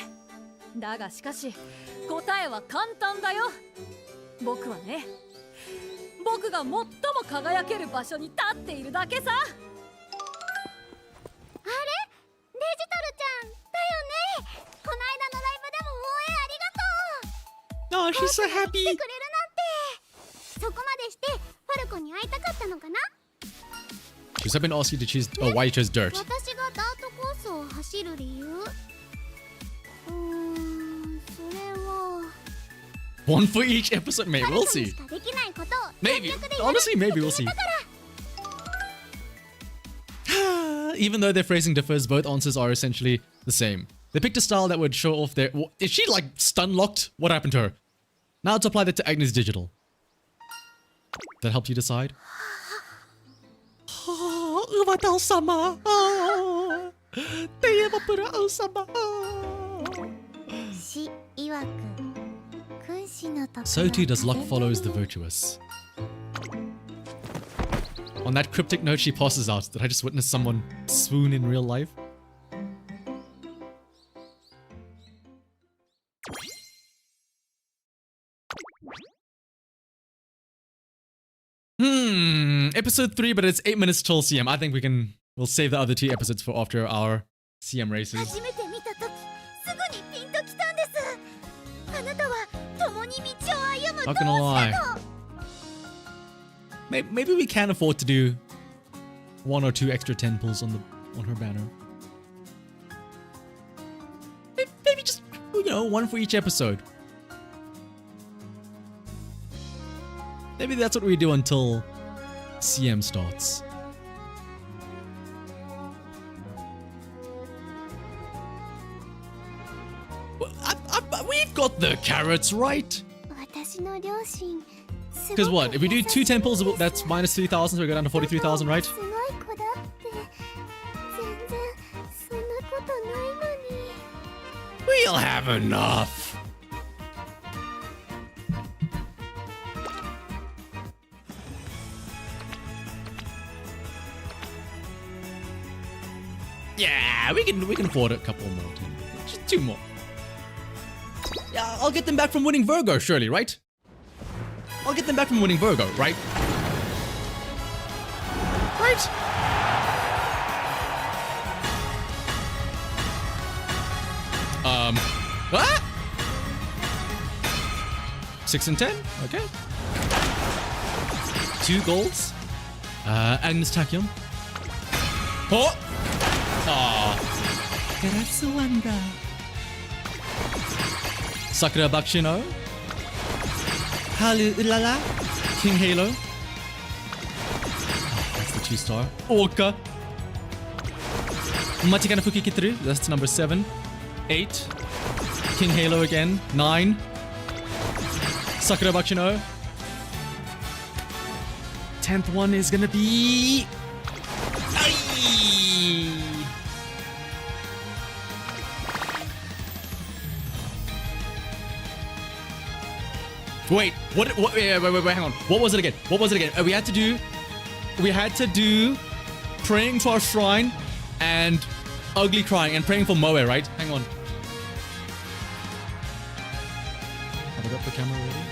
だがしかし答えは簡単だよ。僕はね、僕が最も輝ける場所に立っているだけさ。Oh, she's so happy. She's hoping to ask you to choose why you chose dirt. One for each episode, maybe we'll see. Maybe, honestly, maybe we'll see. Even though their phrasing differs, both answers are essentially the same. They picked a style that would show off their... Is she like stun locked? What happened to her? Now to apply that to Agnes Digital. That helped you decide? Umadol-sama. So too does luck follows the virtuous. On that cryptic note, she passes out. Did I just witness someone swoon in real life? Episode 3, but it's 8 minutes till CM. I think we'll save the other 2 episodes for after our CM races. 初めて見た時すぐにピンときたんです。あなたは共に道を歩む同 Not gonna 志 lie. だと。 Maybe we can afford to do 1 or 2 extra 10 pulls on her banner. Maybe just, you know, 1 for each episode. Maybe that's what we do until CM starts. Well, we've got the carrots, right? 私の両親 Because what? If we do 2 10 pulls, that's minus 3,000, so we go down to 43,000, right? すごい子だって全然そんなことないのに。 We'll have enough. Yeah, we can afford a couple more. Just 2 more. Yeah, I'll get them back from winning Virgo, surely, right? I'll get them back from winning Virgo, right? Right? What? 6 and 10? Okay. 2 golds. Agnes Tachyon. Oh! Aww. Karasuanda. Sakura Bakshino. Halu Ulala. King Halo. That's the 2-star. Orca. Machikana Fuki Kitru. That's number 7. 8. King Halo again. 9. Sakura Bakshino. 10th one is gonna be... Aye! Wait, wait, hang on. What was it again? We had to do praying to our shrine and ugly crying and praying for Moe, right? Hang on. Have I got the camera ready?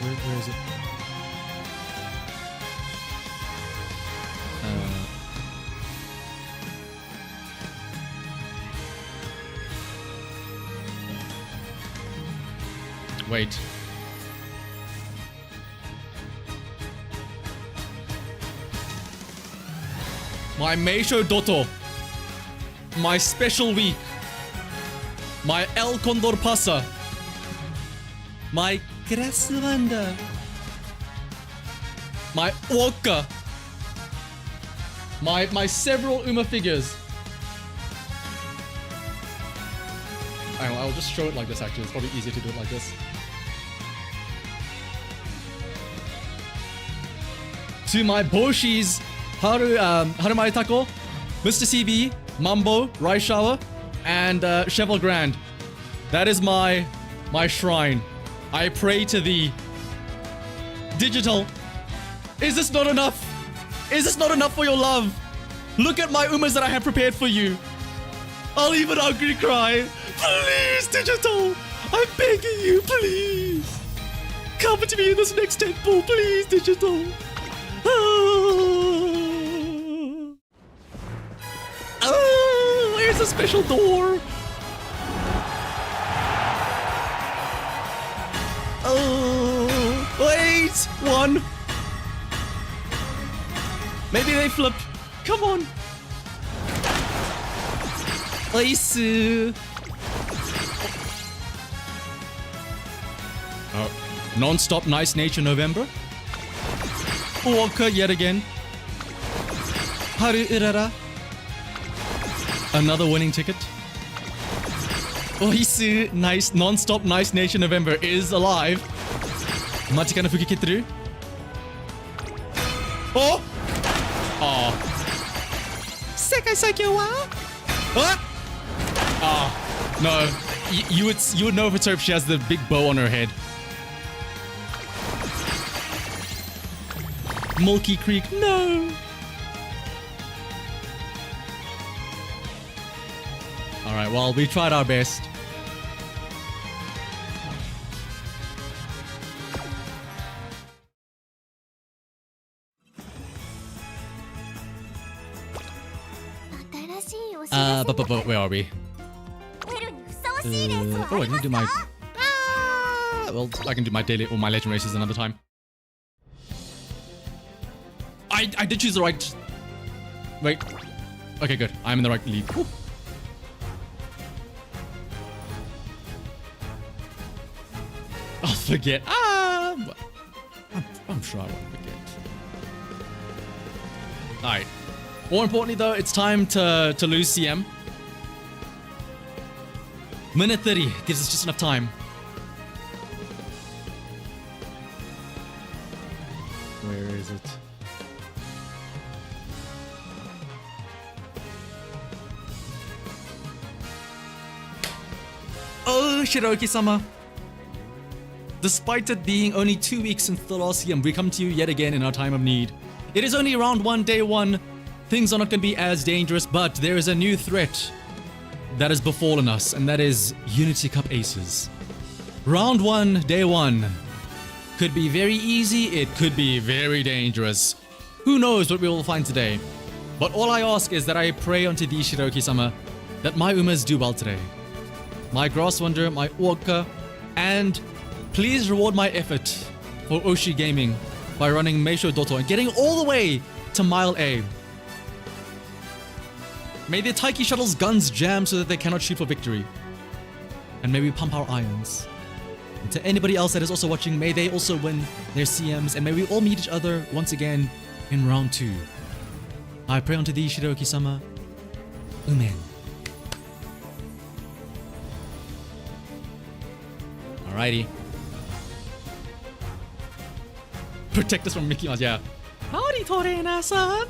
Where is it? Wait. My Meisho Doto. My special week. My El Condor Pasa. My Graswanda. My Orca. My several Uma figures. Hang on, I'll just show it like this actually. It's probably easier to do it like this. To my Boshis, Harumai Tako, Mr. CB, Mambo, Rice Shower, and Cheval Grand. That is my shrine. I pray to thee. Digital, is this not enough? Is this not enough for your love? Look at my umas that I have prepared for you. I'll even ugly cry. Please, Digital, I'm begging you, please. Come to me in this next temple, please, Digital. Oh, where's the special door? Oh, wait, 1. Maybe they flip. Come on. Oisu. Oh, non-stop nice nature November. Orca yet again. Haru Urara. Another winning ticket. Oisu, nice, non-stop nice nature November is alive. Machikana Fukikitru. Oh! Oh. Sekai Saikyo wa? What? Oh, no. You would know if it's her if she has the big bow on her head. Mulkey Creek, no! Alright, well, we tried our best. せ but where are we? フェルにふさわしいレースはあ Oh, I りま can す do か my. Well, I can do my daily or my legend races another time. I did choose the right. Wait. Okay, good. I'm in the right league. Whew. I'll forget. I'm sure I won't forget. Alright. More importantly though, it's time to lose CM. Minute 30 gives us just enough time. Where is it? Oh, Shiroki-sama. Despite it being only 2 weeks since the last CM, we come to you yet again in our time of need. It is only round 1, day 1. Things are not going to be as dangerous, but there is a new threat that has befallen us, and that is Unity Cup Aces. Round 1, day 1. Could be very easy, it could be very dangerous. Who knows what we will find today? But all I ask is that I pray unto thee, Shiroki-sama, that my Umas do well today. My Grass Wanderer, my Orca, and please reward my effort for OSHI Gaming by running Meisho Doto and getting all the way to Mile A. May the Taiki Shuttle's guns jam so that they cannot shoot for victory. And may we pump our irons. And to anybody else that is also watching, may they also win their CMs, and may we all meet each other once again in round 2. I pray unto thee, Shiroki-sama. Amen. Alrighty. Protect us from Mickey Mouse, yeah. Howdy, Torena-san!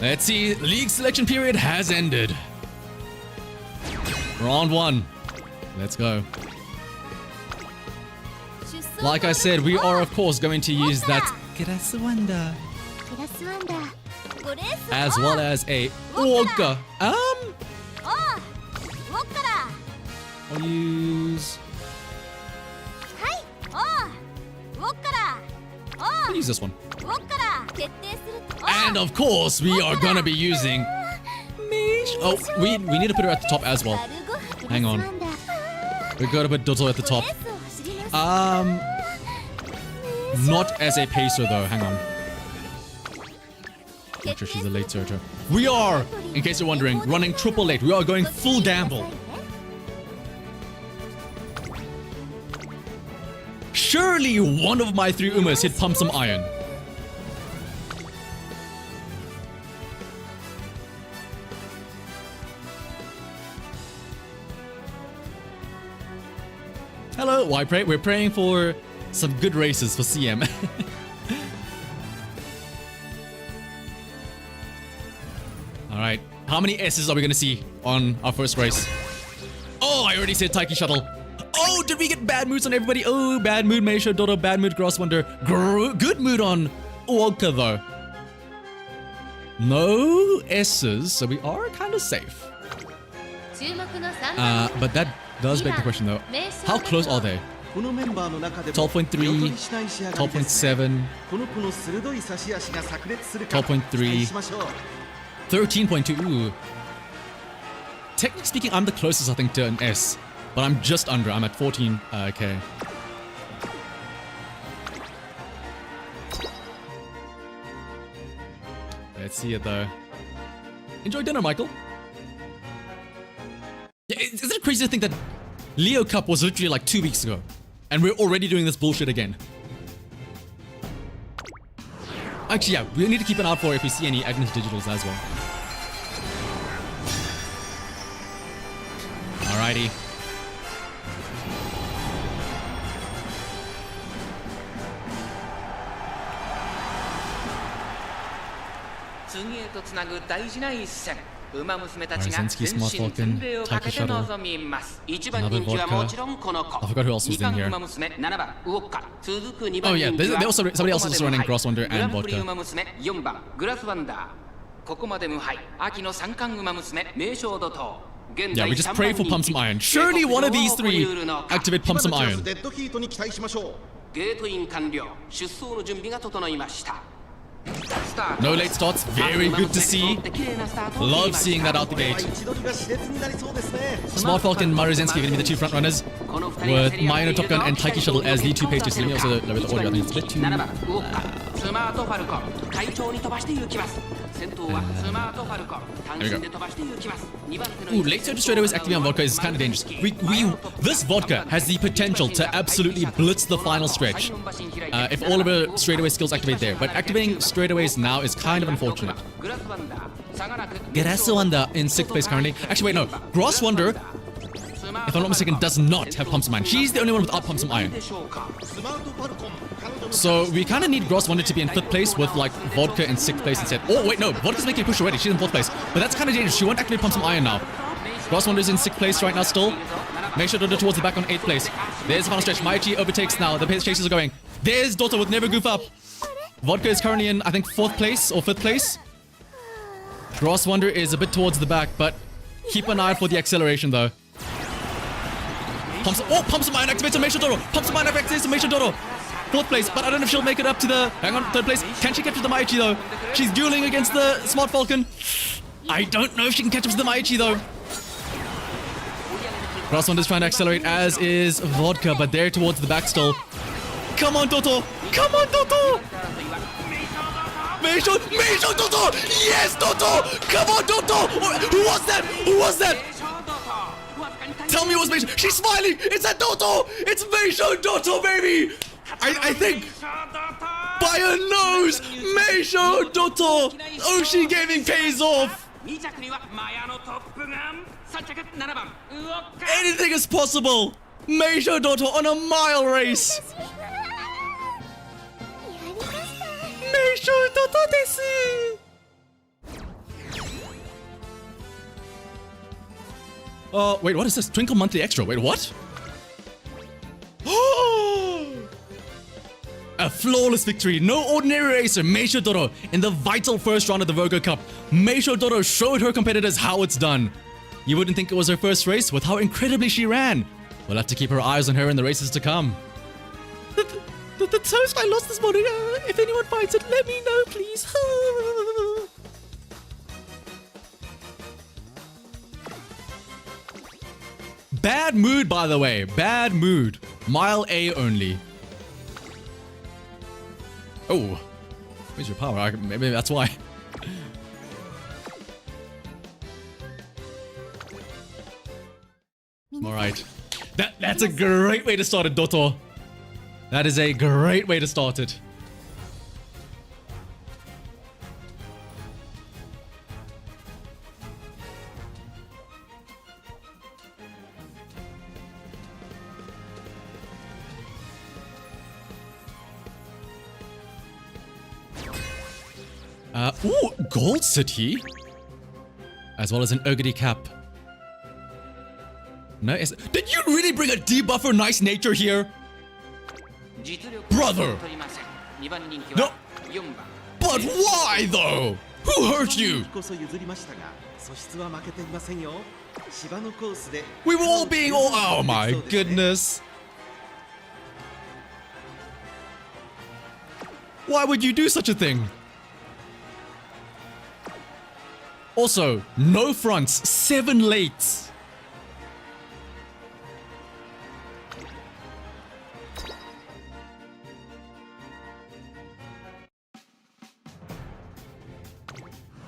Let's see, league selection period has ended. Round 1. Let's go. Like I said, we are of course going to use that Grass Wanderer クラスワンダー5レース as well as a Orca. おうウォッカラ I'll use... はいおうウォッカラお I'll う use this one. ウォッカラ徹底すると And of course, we are gonna be using... Oh, we need to put her at the top as well. Hang on. We gotta put Doto at the top. Not as a pacer though, hang on. Make sure she's a late surger. We are, in case you're wondering, running triple late. We are going full gamble. Surely one of my 3 Umas hit Pump Some Iron. Hello, why pray? We're praying for some good races for CM. Alright, how many S's are we gonna see on our first race? Oh, I already said Taiki Shuttle. Oh, did we get bad moods on everybody? Oh, bad mood Meisho Dodo, bad mood Grass Wanderer. Good mood on Orca though. No S's, so we are kind of safe. 注目の3番 But that does beg the question though. How close are they? 12.3 12.7 13.2. Ooh. Technically speaking, I'm the closest, I think, to an S. But I'm just under. I'm at 14. Okay. Let's see it, though. Enjoy dinner, Michael. Yeah, isn't it crazy to think that Leo Cup was literally like 2 weeks ago? And we're already doing this bullshit again. Actually, yeah, we need to keep an eye out for if we see any Agnes Digitals as well. Alrighty. Arzensky, Smart Falcon, Taiki Shuttle, another vodka. I forgot who else was in here. Oh yeah, somebody else is running Grass Wanderer and vodka. Yeah, we just pray for Pump Some Iron. Surely one of these 3 activate Pump Some Iron. デッドヒートに期待しましょう。ゲートイン完了。出走の準備が整いました。No late starts, very good to see. Love seeing that out the gate. Smart Falcon and Maruzensky are going to be the two front runners, with Mayano Top Gun and Taiki Shuttle as the two pace chasers. Let me also lower the audio, I think it's a bit too... There we go. Ooh, late surge straight away activating on Vodka is kind of dangerous. This Vodka has the potential to absolutely blitz the final stretch if all of her straightaway skills activate there. But activating straightaways now is kind of unfortunate. Gerasu Wanda in 6th place currently. Actually, wait, no. Gross Wonder, if I'm not mistaken, does not have Pumps of Iron. She's the only one without Pumps of Iron. So we kind of need Gross Wonder to be in 5th place with like Vodka in 6th place instead. Oh wait, no, Vodka's making a push already. She's in 4th place, but that's kind of dangerous. She won't activate Pumps of Iron now. Gross Wonder's in 6th place right now still. Make sure Dota towards the back on 8th place. There's the final stretch. Maichi overtakes now. The pace chasers are going. There's Dota with Never Goof Up. Vodka is currently in, I think, 4th place or 5th place. Gross Wonder is a bit towards the back, but keep an eye out for the acceleration though. Pumps of Iron activates on Meisho Doro. Pumps of Iron activates on Meisho Doro. 4th place, but I don't know if she'll make it up to the... Hang on, 3rd place. Can she catch up to the Maichi though? She's dueling against the Smart Falcon. I don't know if she can catch up to the Maichi though. Gross Wonder is trying to accelerate, as is Vodka, but they're towards the back still. Come on, Toto! Come on, Toto! Meisho Toto! Yes, Toto! Come on, Toto! Who was that? Who was that? Tell me it was Meisho. She's smiling! It's a Toto! It's Meisho Toto, baby! I think by a nose, Meisho Toto! OSHI Gaming pays off! Anything is possible! Meisho Toto on a mile race! Meisho Toto desu! Wait, what is this? Twinkle Monthly Extra. Wait, what? A flawless victory. No ordinary racer, Meisho Doro, in the vital first round of the VIRGO Cup. Meisho Doro showed her competitors how it's done. You wouldn't think it was her first race with how incredibly she ran. We'll have to keep our eyes on her in the races to come. The toast I lost this morning, if anyone finds it, let me know, please. Bad mood, by the way. Bad mood. Mile A only. Oh. Where's your power? Maybe that's why. Alright. That's a great way to start it, Doto. That is a great way to start it. Ooh, Gold City? As well as an Urgity Cap. Nice. Did you really bring a debuffer nice nature here? Brother! No! But why though? Who hurt you? We were all being all... Oh my goodness. Why would you do such a thing? Also, no fronts, 7 lates.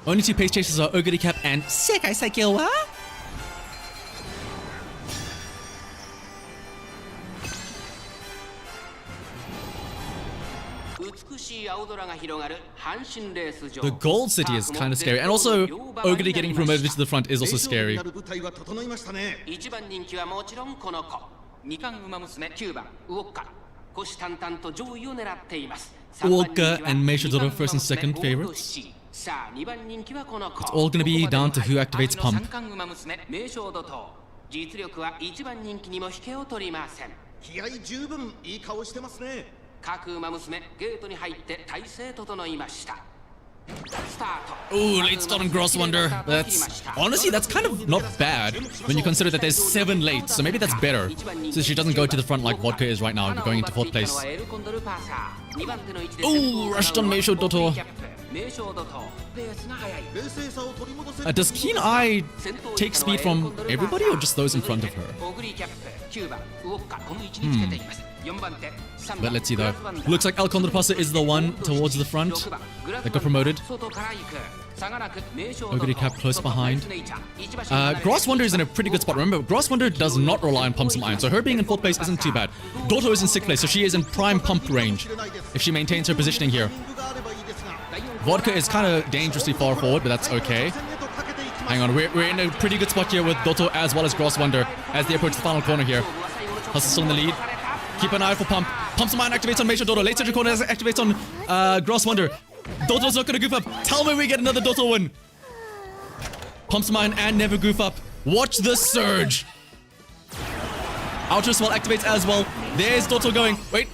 Only 2 pace chasers are Oguri Cap and Sekai Saikyo wa? The Gold City is kind of scary, and also Oguri getting promoted to the front is also scary. Uoka and Meisho Doro first and second favorites. It's all gonna be down to who activates Pump. Ooh, late start on Gross Wonder. That's honestly, that's kind of not bad when you consider that there's 7 late, so maybe that's better. So she doesn't go to the front like Vodka is right now, going into 4th place. Ooh, rushed on Meisho Doto. Does Keen Eye take speed from everybody or just those in front of her? But let's see though. Looks like El Condorpasa is the one towards the front that got promoted. Oguri Cap close behind. Grass Wonder is in a pretty good spot. Remember, Grass Wonder does not rely on pump some iron, so her being in 4th place isn't too bad. Doto is in 6th place, so she is in prime pump range if she maintains her positioning here. Vodka is kind of dangerously far forward, but that's okay. Hang on, we're in a pretty good spot here with Doto as well as Grass Wonder as they approach the final corner here. Hustle still in the lead. Keep an eye out for Pump. Pump some iron activates on Meisho Doto. Late surge corner activates on Grass Wonder. Doto's not gonna goof up. Tell me we get another Doto win. Pump some iron and never goof up. Watch the surge. Outer Swell activates as well. There's Doto going. Wait,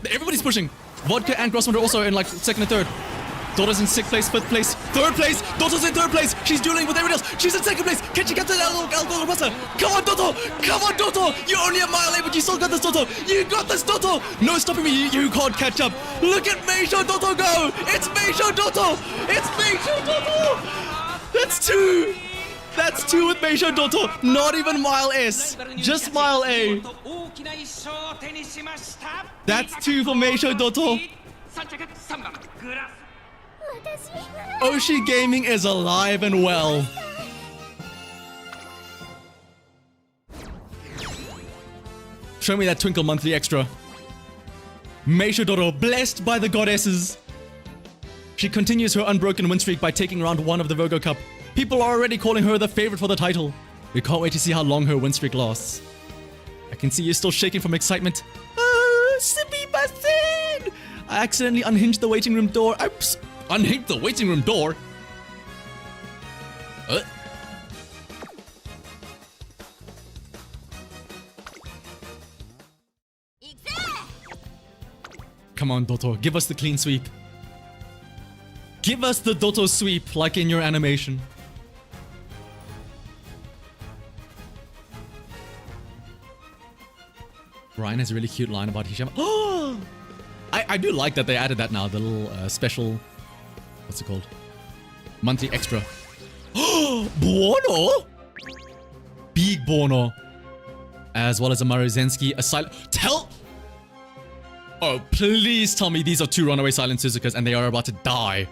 everybody's pushing. Vodka and Grass Wonder also in like 2nd and 3rd. Doto's in 6th place, 5th place, 3rd place. Doto's in 3rd place. She's dueling with everybody else. She's in 2nd place. Can she get to the El Condorpasa? Come on, Doto. Come on, Doto. You're only a mile away, but you still got this, Doto. You got this, Doto. No stopping me. You can't catch up. Look at Meisho Doto go. It's Meisho Doto. It's Meisho Doto. That's 2. That's 2 with Meisho Doto. Not even mile S. Just mile A. That's 2 for Meisho Doto. OSHI Gaming is alive and well. Show me that Twinkle monthly extra. Meisho Doto, blessed by the goddesses. She continues her unbroken win streak by taking round 1 of the VIRGO Cup. People are already calling her the favorite for the title. We can't wait to see how long her win streak lasts. I can see you're still shaking from excitement. Sumimasen! I accidentally unhinged the waiting room door. Unhinged the waiting room door? Come on, Doto. Give us the clean sweep. Give us the Doto sweep like in your animation. Ryan has a really cute line about Hisham. Oh! I do like that they added that now. The little special... What's it called? Monthly extra. Oh! Buono? Big Buono. As well as a Maruzensky. A silent... Oh, please tell me these are 2 runaway silent Suzukas and they are about to die.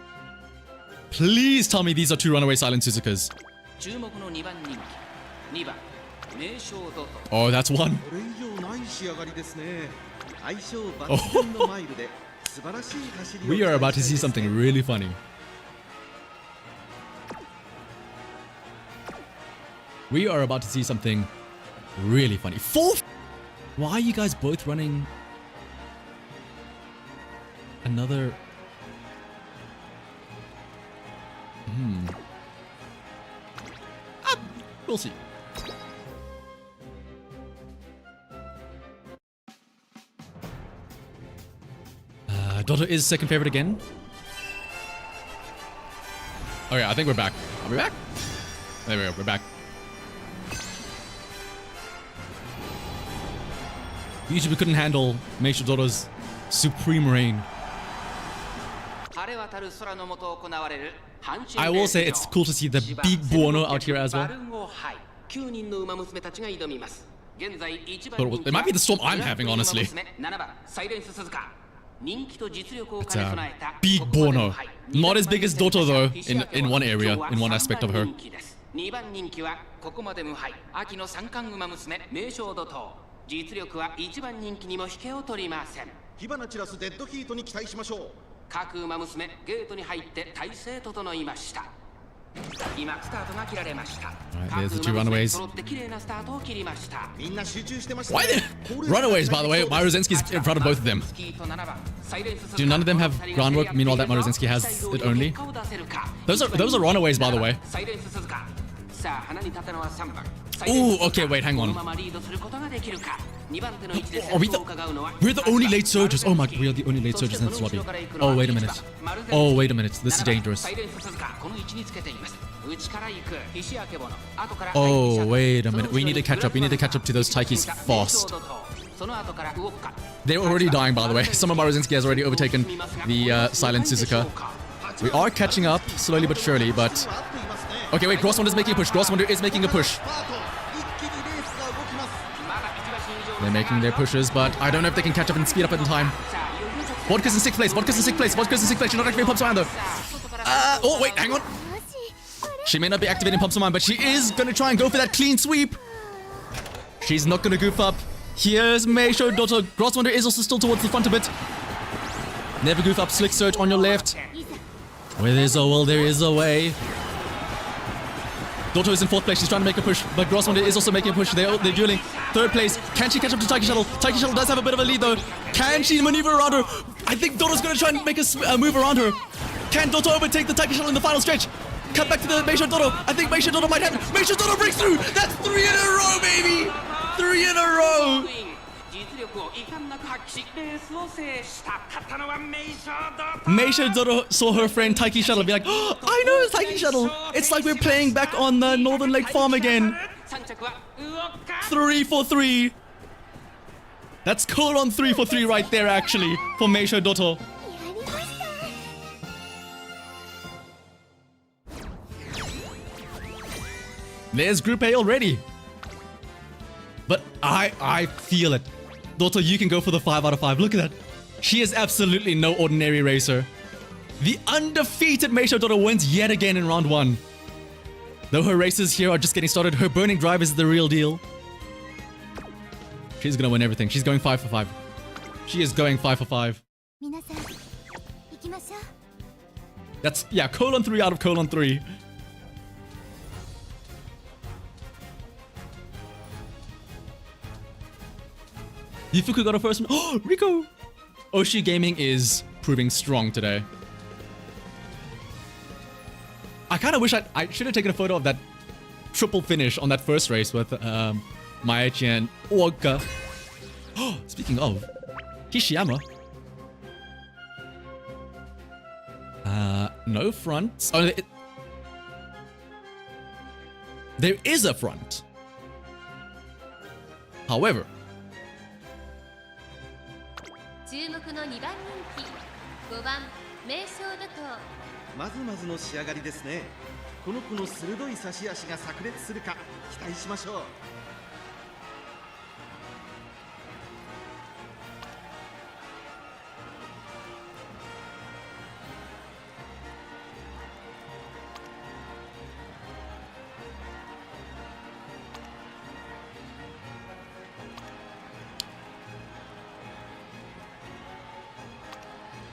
Please tell me these are 2 runaway silent Suzukas. Oh, that's 1. Oh. We are about to see something really funny. We are about to see something really funny. 4th? Why are you guys both running another... We'll see. Doto is second favorite again. Oh yeah, I think we're back. Are we back? There we go, we're back. YouTube couldn't handle Meisho Doto's supreme reign. I will say it's cool to see the big Buono out here as well. But it might be the storm I'm having, honestly. It's a big Buono. Not as big as Doto though, in one area, in one aspect of her. 2番人気はここまで無敗秋の三冠馬娘名将怒涛実力は1番人気にも引けを取りません火花散らすデッドヒートに期待しましょう各馬娘ゲートに入って体勢整いました今スタートが切られました There's the 2 runaways. 揃って綺麗なスタートを切りましたみんな集中してました Why the runaways, by the way? Maruzensky's in front of both of them. Do none of them have groundwork? Meanwhile, that Maruzensky has it only. Those are runaways, by the way. Ooh, okay, wait, hang on. We're the only late surgers. Oh my, we are the only late surgers in this lobby. Oh, wait a minute. Oh, wait a minute. This is dangerous. Oh, wait a minute. We need to catch up. We need to catch up to those Taikis fast. They're already dying, by the way. Some of Maruzensky has already overtaken the silent Suzuka. We are catching up, slowly but surely, but... Okay, wait, Gross Wonder is making a push. Gross Wonder is making a push. They're making their pushes, but I don't know if they can catch up and speed up in time. Vodka's in 6th place. Vodka's in 6th place. Vodka's in 6th place. She's not activating Pumps Around, though. Oh, wait, hang on. She may not be activating Pumps Around, but she is going to try and go for that clean sweep. She's not going to goof up. Here's Meisho Dotto. Gross Wonder is also still towards the front a bit. Never goof up. Slick Surge on your left. Where there's a will, there is a way. Dotto is in 4th place. She's trying to make a push, but Gross Wonder is also making a push. They're dueling. 3rd place. Can she catch up to Taiki Shuttle? Taiki Shuttle does have a bit of a lead, though. Can she maneuver around her? I think Dotto's going to try and make a move around her. Can Dotto overtake the Taiki Shuttle in the final stretch? Cut back to the Meisho Dotto. I think Meisho Dotto might have it. Meisho Dotto breaks through. That's 3 in a row, baby. 3 in a row. Meisho Dotto saw her friend Taiki Shuttle be like, oh, I know it's Taiki Shuttle. It's like we're playing back on the Northern Lake Farm again. 3 for 3. That's colon 3 for 3 right there, actually, for Meisho Dotto. There's Group A already. But I feel it. Dotto, you can go for the 5 out of 5. Look at that. She is absolutely no ordinary racer. The undefeated Meisho Dotto wins yet again in round 1. Though her races here are just getting started, her burning drive is the real deal. She's gonna win everything. She's going 5 for 5. She is going 5 for 5. That's, yeah, colon 3 out of colon 3. Yifuku got a first one. Oh, Rico! OSHI Gaming is proving strong today. I kind of wish I should have taken a photo of that triple finish on that first race with Maichi and Oka. Oh, speaking of, Hishiyama. No front. Oh, there is a front. However, 注目の2番人気5番名称だとまずまずの仕上がりですね。この子の鋭い差し足が炸裂するか期待しましょう。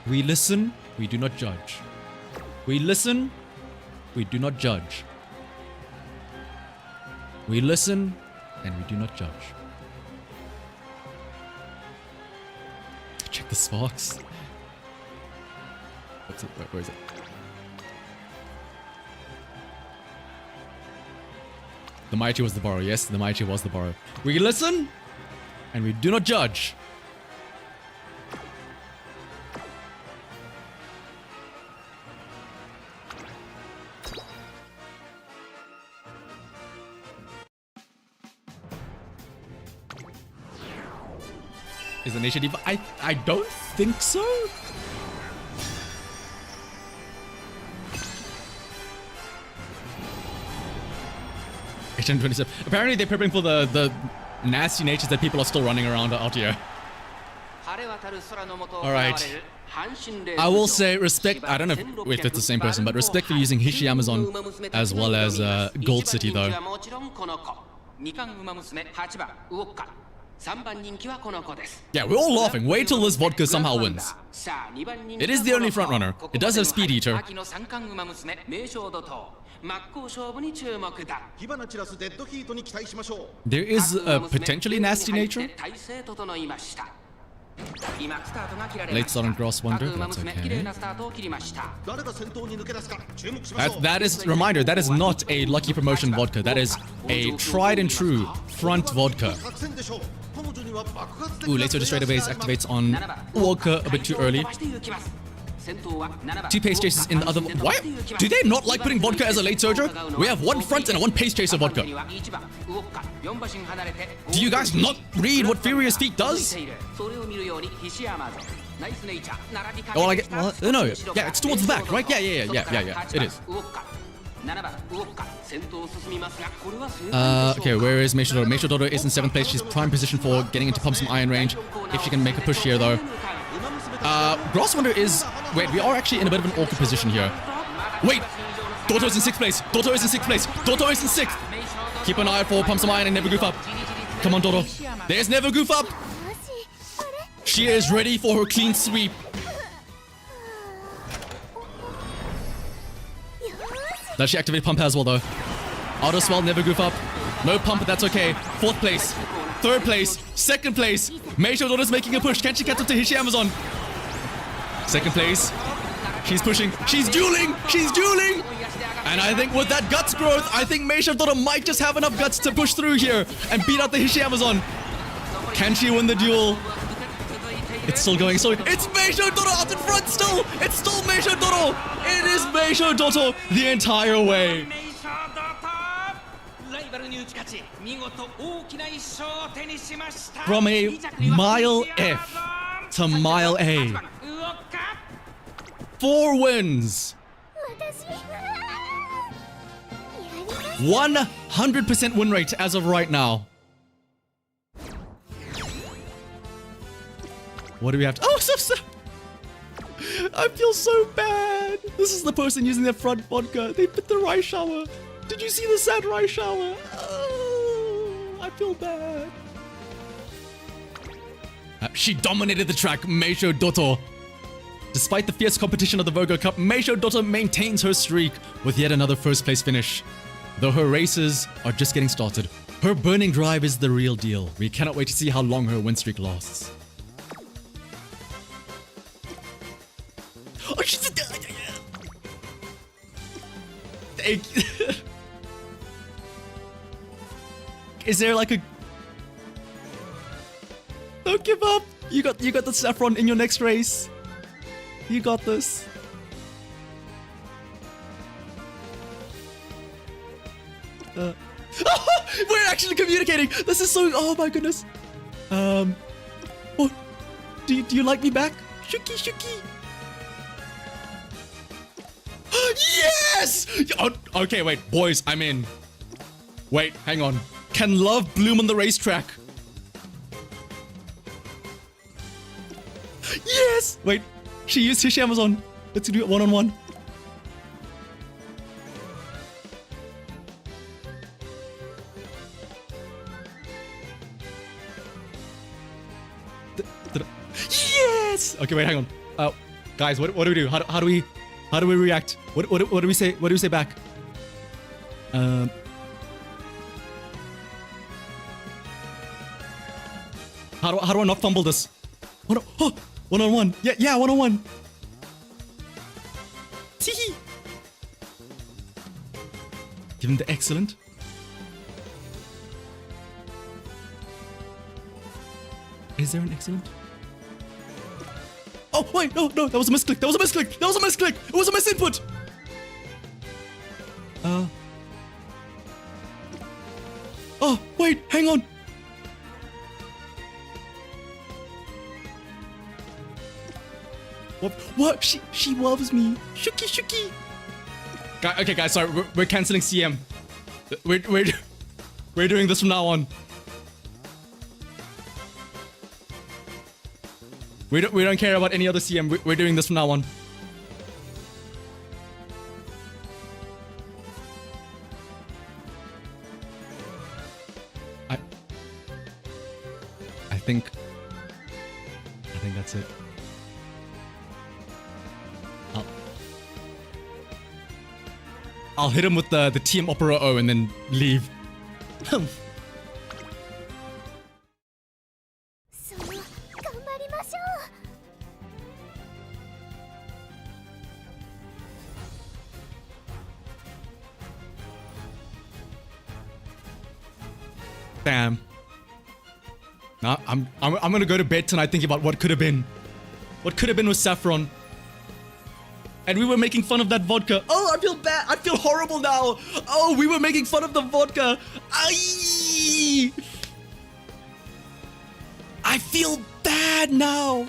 We listen, we do not judge. We listen, we do not judge. We listen, and we do not judge. Check the sparks. What's it? Where is it? The Maichi was the borrow. Yes, the Maichi was the borrow. We listen, and we do not judge. Is the Nation Diva? I don't think so. HM27. Apparently they're preparing for the nasty natures that people are still running around out here. Alright. I will say respect, I don't know if it's the same person, but respect for using Hishiyama's on as well as Gold City though. Yeah, we're all laughing. Wait till this vodka somehow wins. It is the only frontrunner. It does have Speed Eater. There is a potentially nasty nature. Late start on Gross Wonder, that's okay. That is, reminder, that is not a Lucky Promotion vodka. That is a tried and true front vodka. Ooh, late surge straightaways activates on Walker a bit too early. 2 pace chasers in the other. Why? Do they not like putting vodka as a late surger? We have 1 front and a 1 pace chaser vodka. Do you guys not read what Furious Feet does? Or like, well, no, yeah, it's towards the back, right? Yeah, it is. Okay, where is Meisho Dodo? Meisho Dodo is in 7th place. She's prime position for getting into Pump Some Iron range. If she can make a push here, though. Grass Wonder is... Wait, we are actually in a bit of an awkward position here. Wait! Doto is in 6th place. Doto is in 6th place. Doto is in 6th. Keep an eye out for Pump Some Iron and never goof up. Come on, Doto. There's never goof up. She is ready for her clean sweep. Does she activate pump as well, though? Auto swell, never goof up. No pump, but that's okay. 4th place. 3rd place. 2nd place. Meisho Dodo's making a push. Can she catch up to Hishi Amazon? 2nd place. She's pushing. She's dueling. She's dueling. And I think with that guts growth, I think Meisho Dodo might just have enough guts to push through here and beat out the Hishi Amazon. Can she win the duel? It's still going. So it's Meisho Dodo out in front still. It's still Meisho Dodo. It is Meisho Dodo the entire way. From a mile F to mile A. 4 wins. 100% win rate as of right now. What do we have to... Oh, so I feel so bad. This is the person using their front vodka. They put the rice shower. Did you see the sad rice shower? Oh, I feel bad. She dominated the track, Meisho Dodo. Despite the fierce competition of the VIRGO Cup, Meisho Dodo maintains her streak with yet another first place finish. Though her races are just getting started, her burning drive is the real deal. We cannot wait to see how long her win streak lasts. Oh, she's Thank you. Is there like a... Don't give up. You got the saffron in your next race. You got this. We're actually communicating. This is so... Oh my goodness. Oh, do you like me back? Shuki, shuki. Yes! Oh, okay, wait, boys, I'm in. Wait, hang on. Can love bloom on the racetrack? Yes! Wait, she used Hishi Amazon. Let's do it one-on-one. Yes! Okay, wait, hang on. Guys, what do we do? How do we react? What do we say? What do we say back? How do I not fumble this? One-on-one. Yeah, one-on-one. Tee. Give him the excellent. Is there an excellent? Oh, wait, no, that was a misclick. That was a misclick. That was a misclick. It was a misinput. Oh, wait, hang on. What? She loves me. Shuki, shuki. Okay, guys, sorry. We're canceling CM. We're doing this from now on. We don't care about any other CM. We're doing this from now on. I think that's it. I'll hit him with the TM Opera O and then leave. Damn. Nah, I'm gonna go to bed tonight thinking about what could have been. What could have been with Saffron. And we were making fun of that vodka. Oh, I feel bad. I feel horrible now. Oh, we were making fun of the vodka. Aye. I feel bad now.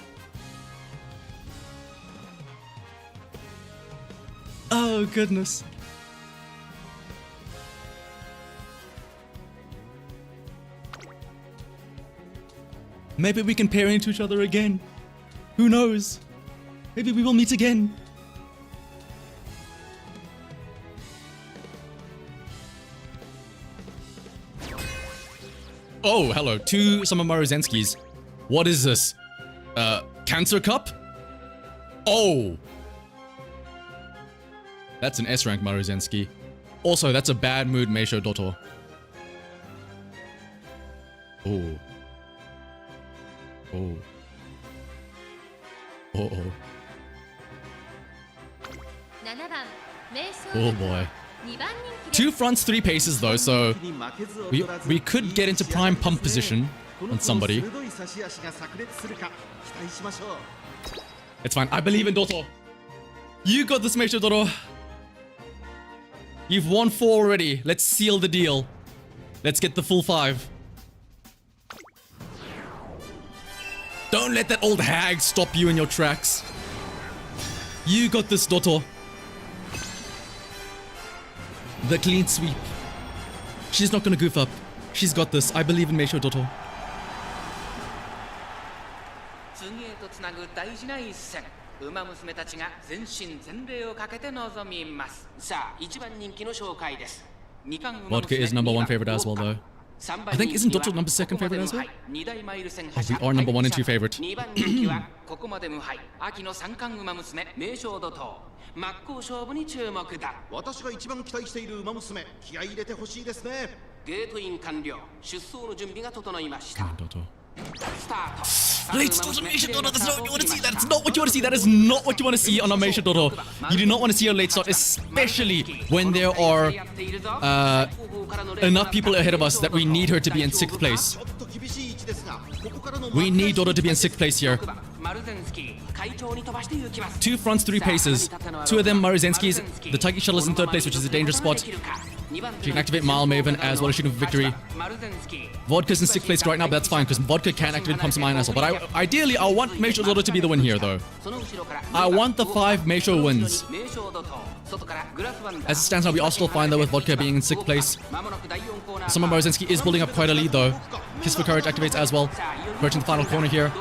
Oh, goodness. Maybe we can pair into each other again. Who knows? Maybe we will meet again. Oh, hello. 2 Summer Maruzenskis. What is this? Cancer Cup? Oh! That's an S-rank Maruzensky. Also, that's a bad mood Meisho Doto. Oh. Oh. Uh-oh. 7番名称 Oh boy. 2番人気で 2 fronts, 3 paces though, so we could get into prime pump position on somebody. It's fine. I believe in Doto. You got this, Meisho Doto. You've won 4 already. Let's seal the deal. Let's get the full 5. Don't let that old hag stop you in your tracks. You got this, Doto. The clean sweep. She's not gonna goof up. She's got this. I believe in Meisho Doto. 次へとつなぐ大事な一戦。馬娘たちが全身全霊をかけて臨みます。さあ、1番人気の紹介です。2冠馬娘 Vodka is number 1 favorite as well, though. I think isn't Doto number 2nd favorite as well? Oh, we are number 1 and 2 favorite. 2番人気はここまで無敗。秋の三冠馬娘名将怒涛。真っ向勝負に注目だ。私が一番期待している馬娘、気合い入れてほしいですね。ゲートイン完了。出走の準備が整いまし Come た。 on, Doto. スタート。 Late start on Meisho Doto. That's not what you want to see. That's not what you want to see. That is not what you want to see on a Meisho Doto. You do not want to see a late start, especially when there are enough people ahead of us that we need her to be in 6th place. We need Doto to be in 6th place here. 2 fronts, 3 paces. 2 of them Maruzenskis. The Taiki shuttle is in 3rd place, which is a dangerous spot. She can activate Mile Maven as well as shooting for victory. Vodka's in 6th place right now, but that's fine because Vodka can activate Pumps of Mine as well. But ideally, I want Meisho Doto to be the win here, though. I want the 5 Meisho wins. As it stands now, we are still fine though with Vodka being in 6th place. Summer Maruzensky is building up quite a lead though. Kiss for Courage activates as well. Approaching the final corner here.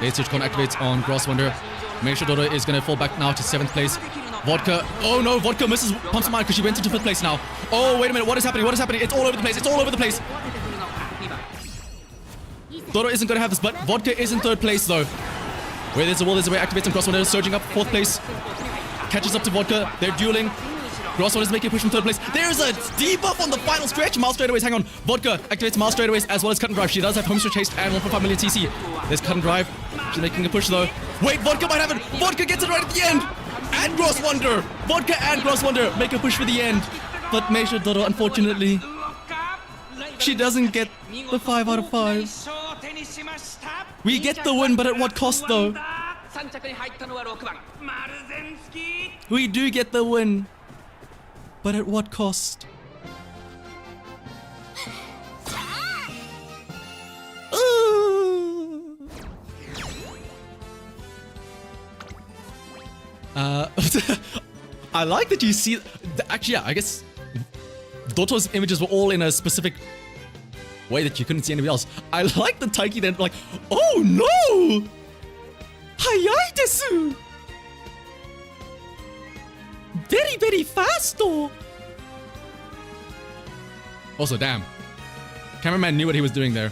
Late stage corner activates on Gross Wonder. Meisho Doto is going to fall back now to 7th place. Vodka. Oh no, Vodka misses Pumps of Mine because she went into 5th place now. Oh, wait a minute. What is happening? What is happening? It's all over the place. It's all over the place. Doto isn't going to have this, but Vodka is in 3rd place though. Where there's a will, there's a way. Activates on Gross Wonder. Surging up 4th place. Catches up to Vodka. They're dueling. Gross Wonder is making a push from 3rd place. There's a debuff on the final stretch. Mile straightaways. Hang on. Vodka activates Mile straightaways as well as Cut and Drive. She does have home stretch haste and 1.5 million CC. There's Cut and Drive. She's making a push though. Wait, Vodka might have it. Vodka gets it right at the end. And Gross Wonder. Vodka and Gross Wonder make a push for the end. But Meisho Doto, unfortunately, she doesn't get the 5 out of 5. We get the win, but at what cost though? We do get the win. But at what cost? I like that you see... Actually, yeah, I guess Doto's images were all in a specific way that you couldn't see anybody else. I like the Taiki then, like, oh no! Hayai desu! Very, very fast though! Also, damn. Cameraman knew what he was doing there.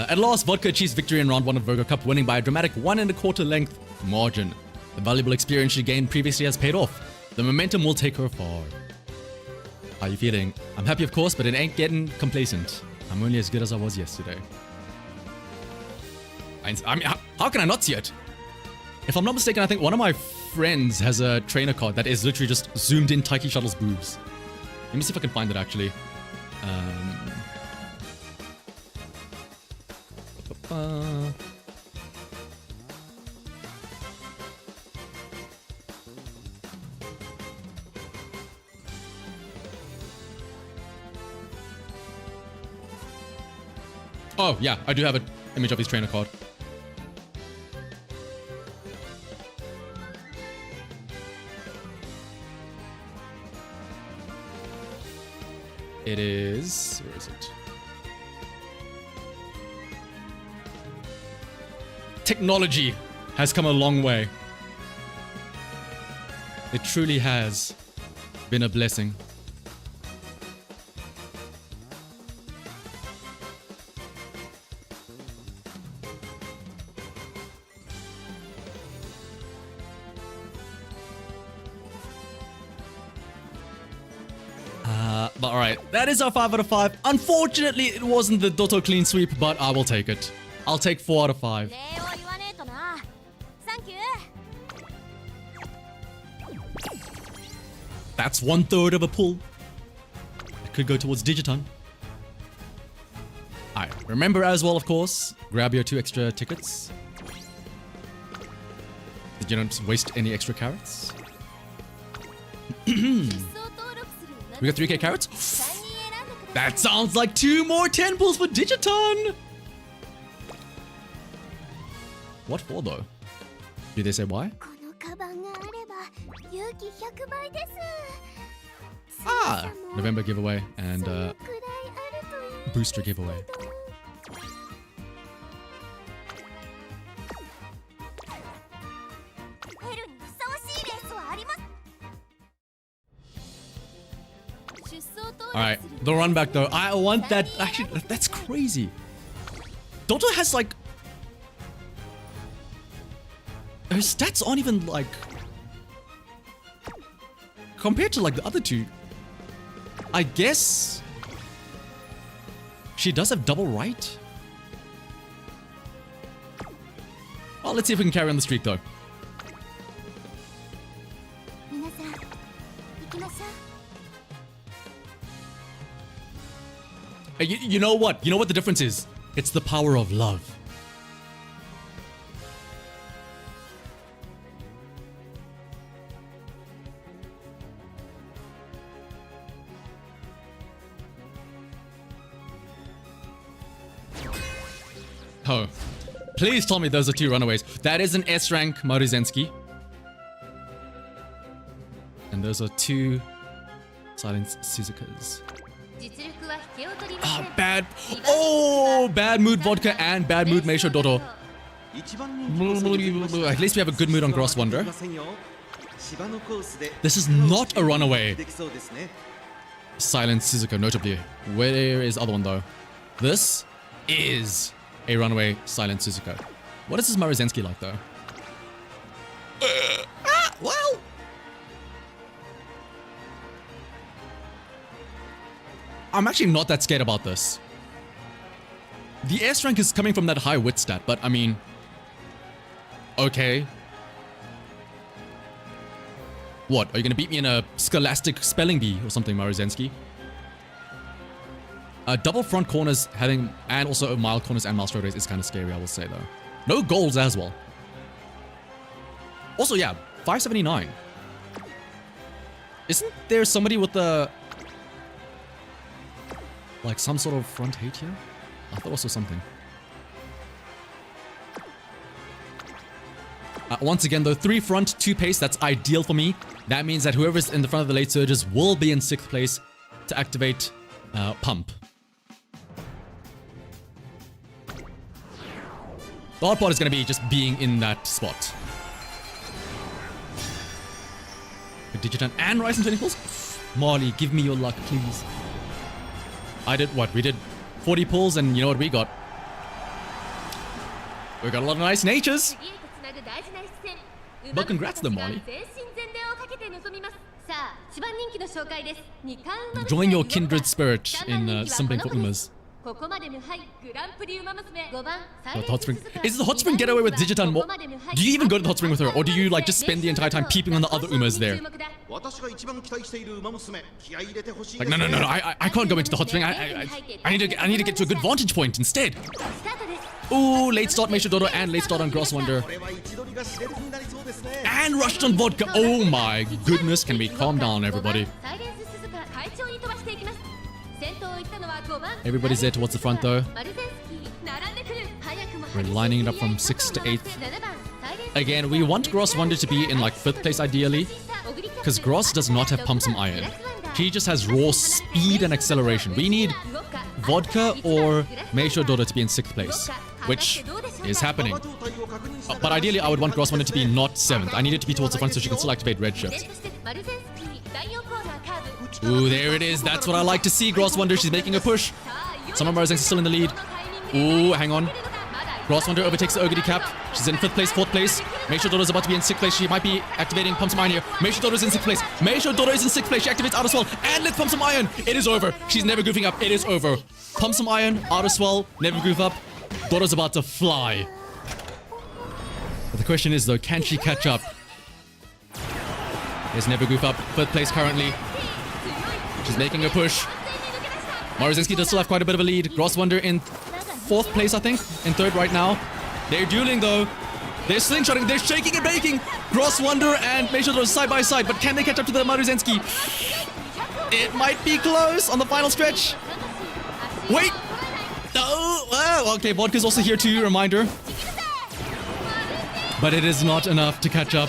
At last, Vodka achieves victory in round 1 of VIRGO Cup, winning by a dramatic 1 1/4 length margin. The valuable experience she gained previously has paid off. The momentum will take her far. How are you feeling? I'm happy, of course, but it ain't getting complacent. I'm only as good as I was yesterday. I mean, how can I not see it? If I'm not mistaken, I think one of my friends has a trainer card that is literally just zoomed in Taiki Shuttle's boobs. Let me see if I can find it actually. Oh, yeah, I do have an image of his trainer card. It is... Where is it? Technology has come a long way. It truly has been a blessing. But alright, that is our 5 out of 5. Unfortunately, it wasn't the Dotto clean sweep, but I will take it. I'll take 4 out of 5. 礼を言わねえとな。サンキュー。 That's 1/3 of a pull. It could go towards Digiton. Alright, remember as well, of course, grab your 2 extra tickets. Did you not waste any extra carrots? We got 3k carrots? That sounds like 2 more 10 pulls for Digiton! What for though? Did they say why? このカバンがあれば勇気100倍です。 Ah! November giveaway and そのくらいあるといい booster giveaway. ヘルにふさわしいレースはあります。 Alright, the run back though. I want that. Actually, that's crazy. Dotto has like. Her stats aren't even like. Compared to like the other two. I guess. She does have double right. Well, let's see if we can carry on the streak though. 皆さん、行きましょう。 You know what? You know what the difference is? It's the power of love. Oh. Please tell me those are 2 runaways. That is an S rank Maruzensky. And those are 2 Silent Suzukas. 実力は引けを取りませ Ah, ん bad. Oh, bad mood vodka and bad mood Meisho Dotto. 一番人気の戦術の下 At least we have a good mood on Gross Wonder. 芝のコースで This is not a runaway できそうですね。 Silent Suzuka, notably. Where is the other one though? This is a runaway Silent Suzuka. What is this Maruzensky like though? Well. I'm actually not that scared about this. The S rank is coming from that high wit stat, but I mean... Okay. What, are you gonna beat me in a scholastic spelling bee or something, Maruzensky? Double front corners having, and also mild corners and mild straight rays is kind of scary, I will say though. No goals as well. Also, yeah, 579. Isn't there somebody with the... like some sort of front hate here? I thought I saw something. Once again though, 3 front, 2 pace, that's ideal for me. That means that whoever's in the front of the late surges will be in 6th place to activate Pump. The hard part is going to be just being in that spot. Digitan and Ryzen 20 pulls? Marley, give me your luck, please. I did what? We did 40 pulls and you know what we got? We got a lot of nice natures. 次へとつなぐ大事な一戦 But congrats though, Molly. 全身全霊をかけて臨みます。さあ、一番人気の紹介です。二冠馬娘 Join your kindred spirit in 三番人気は simping for この子です Umas. ここまで無敗グランプリ馬娘5番 What, hot spring? Is the hot spring getaway with Digitan more? Do you even go to the hot spring with her, or do you like just spend the entire time peeping on the other Umas there? 私が一番期待している馬娘、気合い入れてほしい Like です no, ね。 I can't go into the hot spring. I need to get to a good vantage point instead. スタートです。 Ooh, late start Meisho Dodo and late start on Gross Wonder. これは位置取りが知れるになりそうですね。 And rushed on vodka. Oh my goodness. Can we calm down, everybody? サイレンス鈴鹿快調に飛ばしていきます。先頭を行ったのは5番 Everybody's there towards the front though. マルゼンスキー We're lining it up from 6th to 8th. Again, we want Gross Wonder to be in like 5th place ideally, because Gross does not have Pump Some Iron. He just has raw speed and acceleration. We need Vodka or Meisho Doro to be in 6th place, which is happening. But ideally, I would want Gross Wonder to be not 7th. I need it to be towards the front so she can still activate Red Shift. Ooh, there it is. That's what I like to see, Gross Wonder. She's making a push. Summer Maruzen's still in the lead. Ooh, hang on. Gross Wonder overtakes the Ogre Cap. She's in 5th place, 4th place. Meisho Doro is about to be in 6th place. She might be activating Pump Some Iron here. Meisho Doro is in 6th place. Meisho Doro is in 6th place. She activates Outer Swell and let's Pump Some Iron. It is over. She's never goofing up. It is over. Pump Some Iron, Outer Swell, never goof up. Doro's about to fly. But the question is though, can she catch up? There's never goof up. 5th place currently. She's making a push. Maruzinski does still have quite a bit of a lead. Gross Wonder in 4th place, I think. In 3rd right now. They're dueling though. They're slingshotting. They're shaking and baking. Gross Wonder and Meisho Doro side by side. But can they catch up to the Maruzenski? It might be close on the final stretch. Wait. Oh, well, okay. Vodka's also here too. Reminder. But it is not enough to catch up.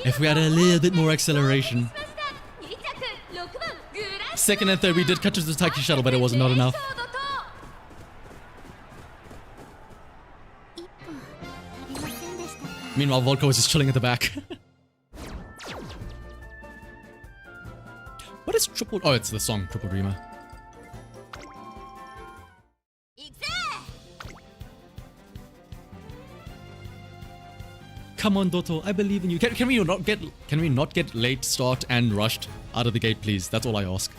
If we had a little bit more acceleration. 2nd and 3rd, we did catch up to the Taiki Shuttle, but it was not enough. Meanwhile, Vodka was just chilling at the back. What is Triple... Oh, it's the song, Triple Dreamer. Come on, Doto, I believe in you. Can we not get late start and rushed out of the gate, please? That's all I ask.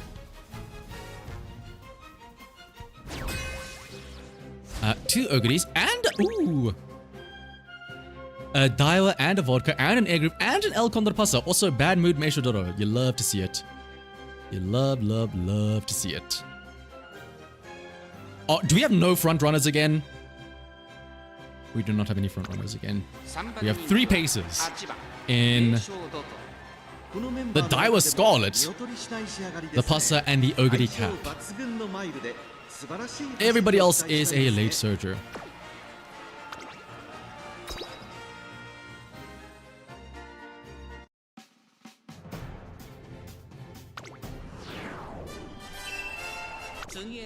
Two Ogres and ooh, a Daiwa and a Vodka and an Air Group and an El Condor Pasa. Also, bad mood Meisho Doro. You love to see it. You love to see it. Oh, do we have no front runners again? We do not have any front runners again. We have 3 paces in the Daiwa Scarlet, the Pasa, and the Ogre Cap. Everybody else is a late surger.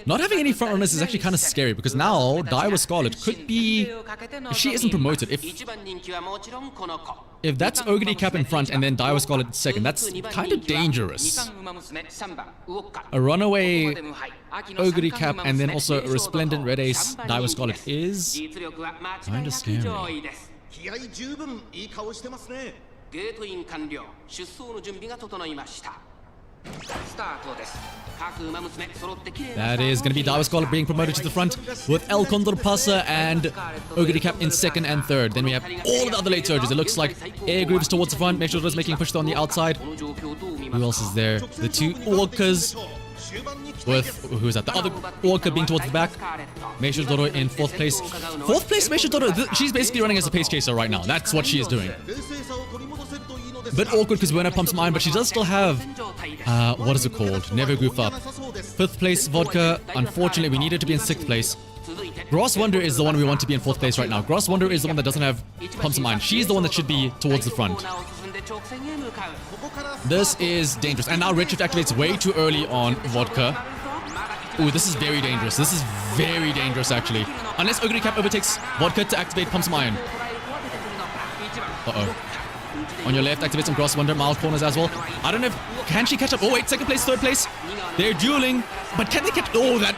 Not having any front runners is actually kind of scary because now Daiwa Scarlet could be, if she isn't promoted, if that's Ogre Cap in front and then Daiwa Scarlet in second, that's kind of dangerous. A runaway Ogre Cap and then also a resplendent red ace Daiwa Scarlet is kind of scary. That is going to be Daiwa Scarlet being promoted to the front with El Condor Pasa and Ogre Cap in 2nd and 3rd. Then we have all of the other late surges. It looks like Air Grooves towards the front. Meisho Doro's making a push on the outside. Who else is there? The 2 Orcas with, who is that? The other Orca being towards the back. Meisho Doro in 4th place. 4th place Meisho Doro. She's basically running as a pace chaser right now. That's what she is doing. Bit awkward because Werner pumps mine, but she does still have, what is it called? Never goof up. 5th place Vodka. Unfortunately, we need her to be in 6th place. Gross Wonder is the one we want to be in 4th place right now. Gross Wonder is the one that doesn't have pumps mine. She's the one that should be towards the front. This is dangerous. And now Red Shift activates way too early on Vodka. Ooh, this is very dangerous. This is very dangerous, actually. Unless Ogre Cap overtakes Vodka to activate Pump Some Iron. Uh-oh. On your left, activate some Gross Wonder, mild corners as well. I don't know if... Can she catch up? Oh, wait, 2nd place, 3rd place. They're dueling. But can they catch... Oh, that...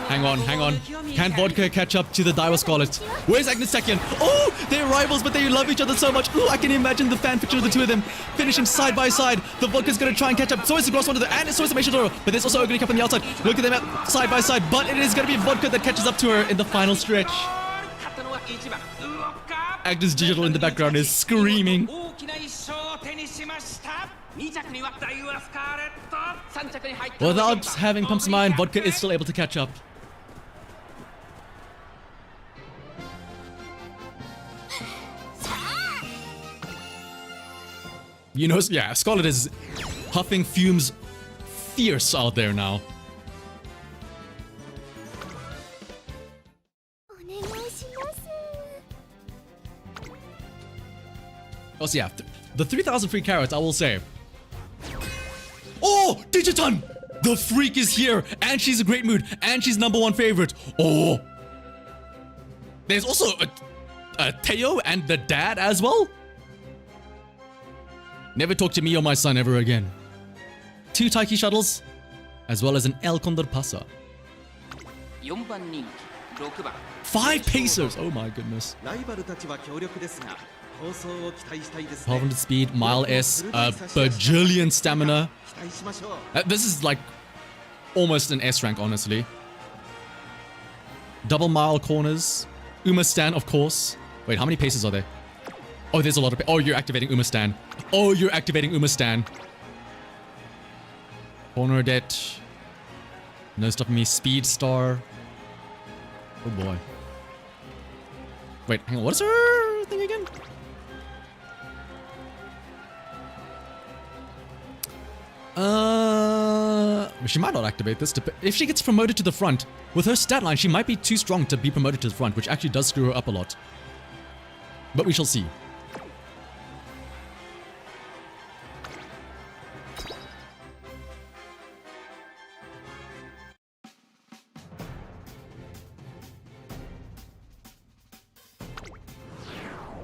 Hang on. Can Vodka catch up to the Daiwa Scarlet? Where's Agnes Tekian? Oh, they're rivals, but they love each other so much. Oh, I can imagine the fan picture of the 2 of them finishing side by side. The Vodka's going to try and catch up. So is the Gross Wonder, and so is the Meisho Doro. But there's also Ogre Cap on the outside. Look at them at side by side. But it is going to be Vodka that catches up to her in the final stretch. Agnes Digital in the background is screaming. Without having Pump Some Iron, Vodka is still able to catch up. You know, yeah, Scarlet is huffing fumes fierce out there now. お願いします。 Also, yeah, the 3,000 free carrots, I will say. Oh, Digiton! The freak is here, and she's a great mood, and she's #1 favorite. Oh. There's also a Teo and the dad as well. Never talk to me or my son ever again. 2 Taiki shuttles, as well as an El Condor Pasa. 4番人気6番 5 pacers! Oh my goodness. ライバルたちは強力ですが、構想を期待したいですね。 1200 speed, mile S, bajillion stamina. 期待しましょう。 This is like almost an S rank, honestly. Double mile corners. Uma Stan, of course. Wait, how many paces are there? Oh, there's a lot of... Oh, you're activating Uma Stan. Oh, you're activating Uma Stan. Corner det. No stopping me. Speed Star. Oh boy. Wait, hang on. What is her thing again? She might not activate this. If she gets promoted to the front, with her stat line, she might be too strong to be promoted to the front, which actually does screw her up a lot. But we shall see.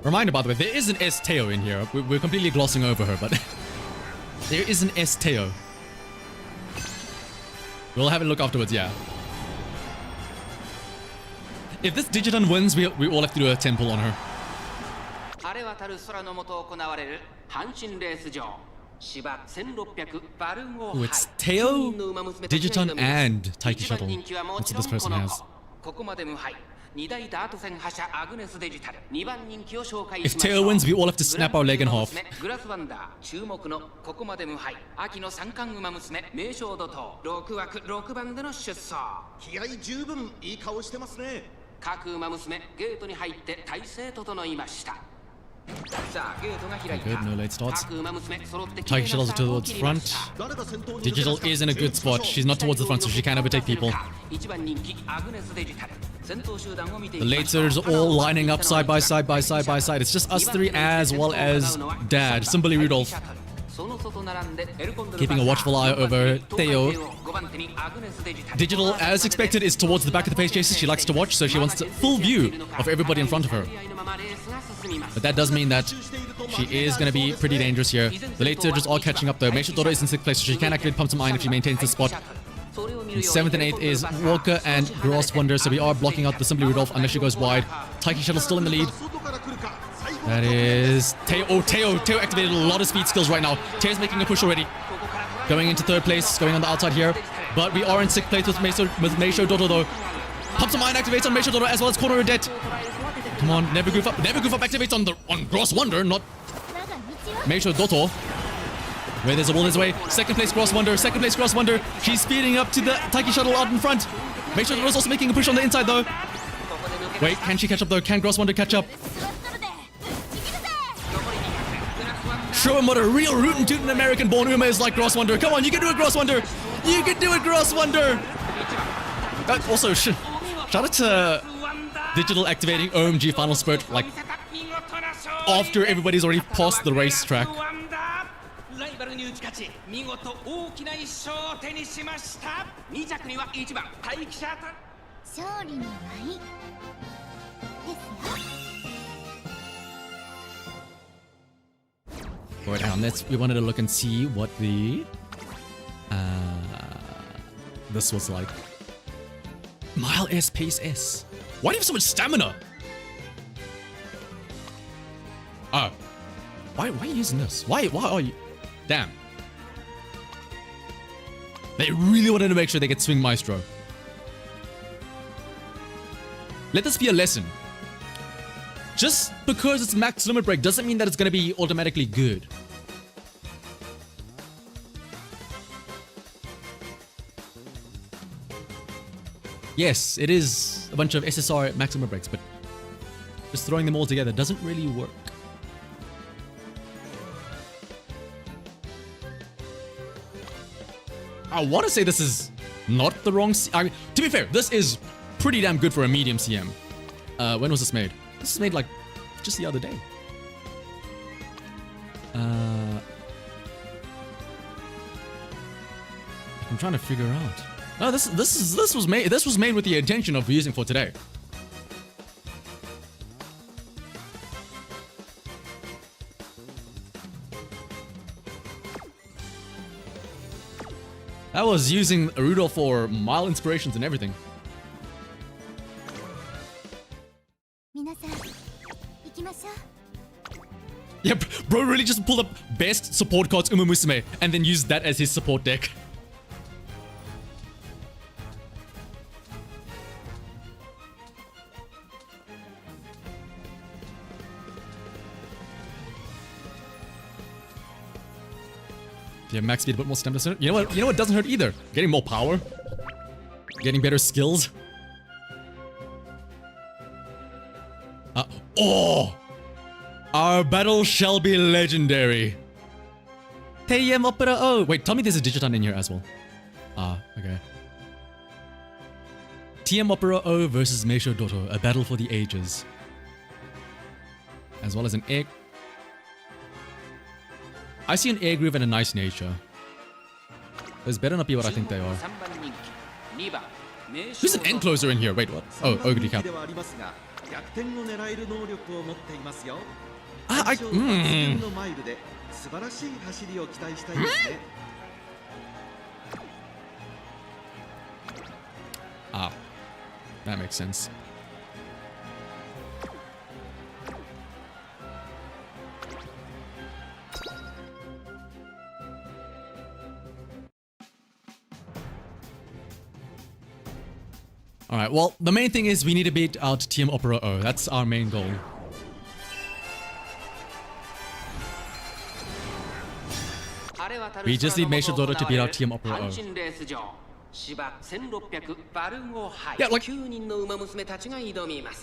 Reminder, by the way, there is an S Teo in here. We're completely glossing over her, but there is an S Teo. We'll have a look afterwards, yeah. If this Digiton wins, we all have to do a temple on her. 晴れ渡る空の下行われる阪神レース場芝1600バルーンを Oh, it's Teo, Digiton, and Taiki Shuttle. That's what this person has. ここまで無敗2大ダート戦覇者アグネスデジタル2番人気を紹介 If しましょ Teo う wins, we all have to snap our leg in half. グラスワンダー注目のここまで無敗秋の三冠馬娘名将怒涛6枠6番での出走気合十分いい顔してますね。各馬娘ゲートに入って体勢整いましたさあゲートが開いた Good, no late starts. 各馬娘揃って Taiki Shuttle's towards front. 誰が先頭に Digital is in a good spot. She's not towards the front, so she can't overtake people. 1番人気アグネスデジタル先頭集団を見てい The きま late しょう surgers are all lining up side by side by side by side. It's just us three as well as Dad, Simbali Rudolph. Keeping a watchful eye over Theo. Digital, as expected, is towards the back of the pace chasers. She likes to watch, so she wants a full view of everybody in front of her. But that does mean that she is going to be pretty dangerous here. The late surgers are catching up though. Meisho Doro is in 6th place, so she can activate Pump Some Iron if she maintains this spot. In 7th and 8th is Walker and Gross Wonder, so we are blocking out the Simply Rudolph unless she goes wide. Taiki Shuttle still in the lead. That is Teo. Oh, Teo activated a lot of speed skills right now. Teo's making a push already. Going into 3rd place, going on the outside here. But we are in 6th place with Meisho Doro though. Pump Some Iron activates on Meisho Doro as well as Corner Debt. Come on, never goof up. Never goof up activates on Gross Wonder, not Meisho Doro. Where there's a wall in his way. 2nd place Gross Wonder. 2nd place Gross Wonder. She's speeding up to the Taiki Shuttle out in front. Meisho Doro's also making a push on the inside though. Wait, can she catch up though? Can Gross Wonder catch up? Show him what a real rootin' tootin' American born Uma is like, Gross Wonder. Come on, you can do it, Gross Wonder. You can do it, Gross Wonder. Also, shout out to Digital activating OMG Final Spurt, like, after everybody's already passed the racetrack. ライバルに打ち勝ち見事大きな一勝を手にしました2着には1番待機者勝利の舞ですよ。 Wait, hang on, we wanted to look and see what the this was like. Mile S, pace S. Why do you have so much stamina? Why are you using this? Why are you? Damn. They really wanted to make sure they get Swing Maestro. Let this be a lesson. Just because it's max limit break doesn't mean that it's going to be automatically good. Yes, it is a bunch of SSR max limit breaks, but just throwing them all together doesn't really work. I want to say this is not the wrong... I mean, to be fair, this is pretty damn good for a medium CM. When was this made? This was made like just the other day. I'm trying to figure out. No, this was made with the intention of using for today. I was using Rudolph for mild inspirations and everything. 皆さん行きましょう Yeah, bro really just pulled up best support cards Musume and then used that as his support deck. Yeah, max speed, a bit more stamina. You know what doesn't hurt either? Getting more power. Getting better skills. Oh! Our battle shall be legendary. TM Opera O! Wait, tell me there's a Digiton in here as well. Ah, okay. TM Opera O versus Meisho Doto, a battle for the ages. As well as an egg. I see an air groove and a nice nature. This better not be what I think they are. Who's an end closer in here? Wait, what? Oh, Ogre Cap. Ah, that makes sense. Alright, well, the main thing is we need to beat out TM Opera O. That's our main goal. We just need Meisho Doto to beat out TM Opera O. Yeah, like...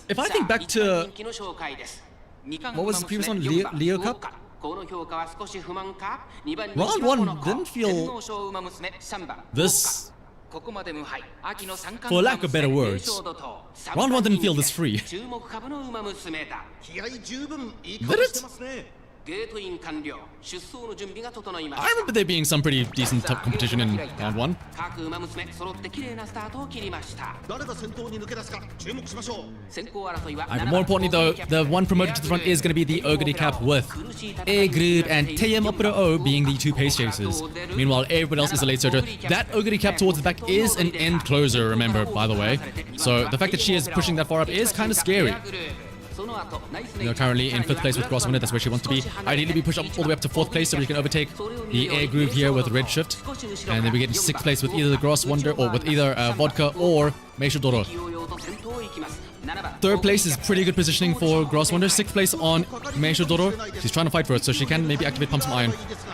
If I think back to... What was the previous one? Leo Cup? Round 1 didn't feel... this... For lack of better words, round 1 didn't feel this free. Did it? I remember there being some pretty decent top competition in round 1. More importantly though, the one promoted to the front is going to be the Ogre Cap with A Group and TM Opera O being the two pace chasers. Meanwhile, everyone else is a late surger. That Ogre Cap towards the back is an end closer, remember, by the way. So the fact that she is pushing that far up is kind of scary. You're currently in 5th place with Gross Winner, that's where she wants to be. Ideally be pushed up all the way up to 4th place so we can overtake the Air Groove here with Red Shift. And then we get in 6th place with either the Gross Wonder or with either Vodka or Meisho Doto. 3rd place is pretty good positioning for Gross Wonder. 6th place on Meisho Doto. She's trying to fight for it so she can maybe activate Pump Some Iron.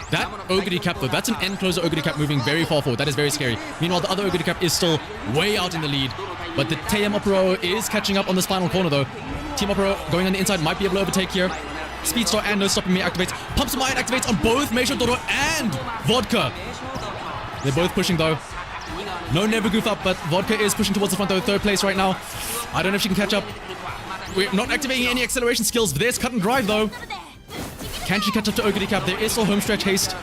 That Ogre Cap though, that's an end closer Ogre Cap moving very far forward. That is very scary. Meanwhile, the other Ogre Cap is still way out in the lead. But the TM Opera is catching up on this final corner though. Team Opera going on the inside might be able to overtake here. Speedstar and No Stopping Me activates. Pump Some Iron activates on both Meisho Doto and Vodka. They're both pushing though. No Never Goof up, but Vodka is pushing towards the front though. 3rd place right now. I don't know if she can catch up. We're not activating any acceleration skills. There's Cut and Drive though. Can she catch up to Ogre Cap? There is still Home Stretch Haste.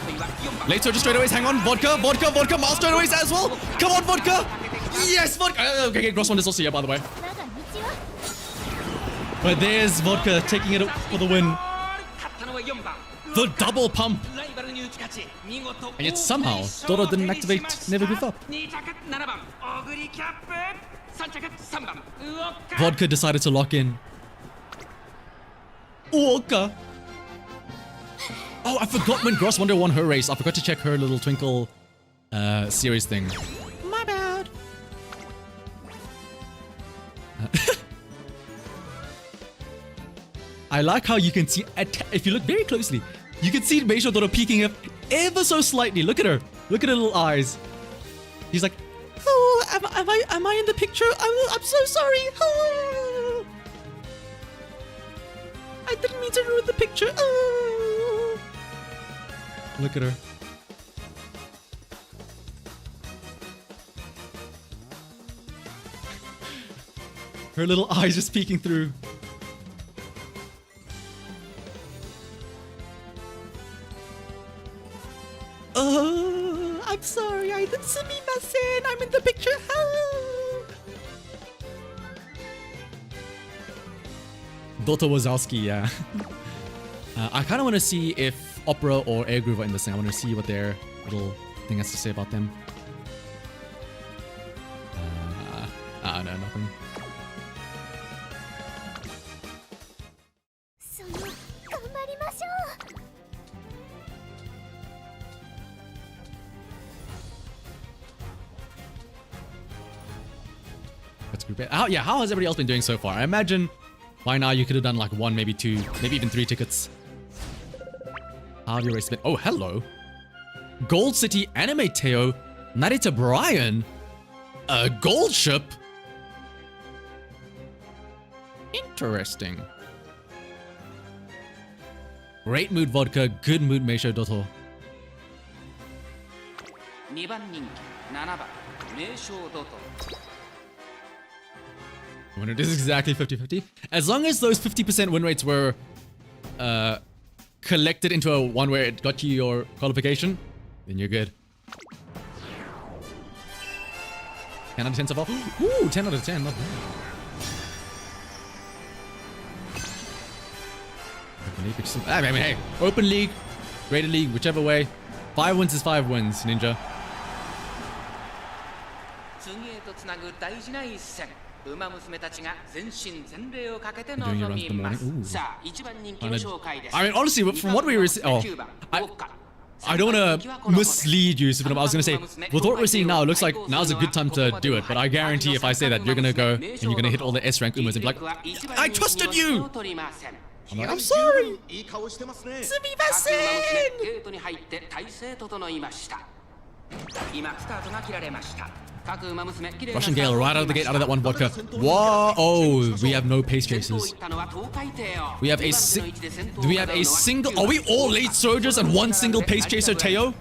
Late Surge straightaways. Hang on. Vodka. Miles straightaways as well. Come on, Vodka. Yes, Vodka. Okay, Gross One is also here, by the way. But there's Vodka taking it for the win. The double pump. And yet somehow, Doto didn't activate Never Give Up. Vodka decided to lock in. Vodka. Oh, I forgot when Gross Wonder won her race. I forgot to check her little Twinkle series thing. My bad. I like how you can see, if you look very closely, you can see Meisho Doto peeking up ever so slightly. Look at her. Look at her little eyes. He's like, oh, am I in the picture? I'm so sorry. Oh. I didn't mean to ruin the picture. Oh. Look at her. Her little eyes just peeking through. Oh, I'm sorry. I didn't see me, I'm in the picture. Dota Wazowski, yeah. I kind of want to see if Opera or Air Groove are in this thing. I want to see what their little thing has to say about them. No, nothing. その頑張りましょう That's group A. Yeah, how has everybody else been doing so far? I imagine by now you could have done like 1, maybe 2, maybe even 3 tickets. How do you race it? Oh, hello. Gold City Anime Teo, Narita Brian, a gold ship. Interesting. Great mood vodka, good mood Meisho Doto. 2番人気7番名称ドト Winner, this is exactly 50-50. As long as those 50% win rates were collected into a one where it got you your qualification, then you're good. 10 out of 10 so far. Ooh, 10 out of 10, not bad. Open League, which is, I mean, hey, Open League, Rated League, whichever way. 5 wins is 5 wins, Ninja. 次へとつなぐ大事な一戦馬娘たちが全身全霊をかけて臨 Doing your み runs in the ま morning. す Ooh. さあ1番人気の紹介です I mean, honestly, from what we were oh, I don't want to mislead you, Supernova. I was going to say, with what we're seeing now, it looks like now's a good time to do it. But I guarantee if I say that, you're going to go and you're going to hit all the S rank Umas and be like, I trusted you! I'm like, I'm sorry! いい顔してますね。すみません! ゲートに入って体勢整いました今スタートが切られました各馬娘綺麗な Russian Gale right out of the gate, out of that one vodka. Whoa! Oh, we have no pace chasers. We have a do we have a single? Are we all late surgers and one single pace chaser, Teo?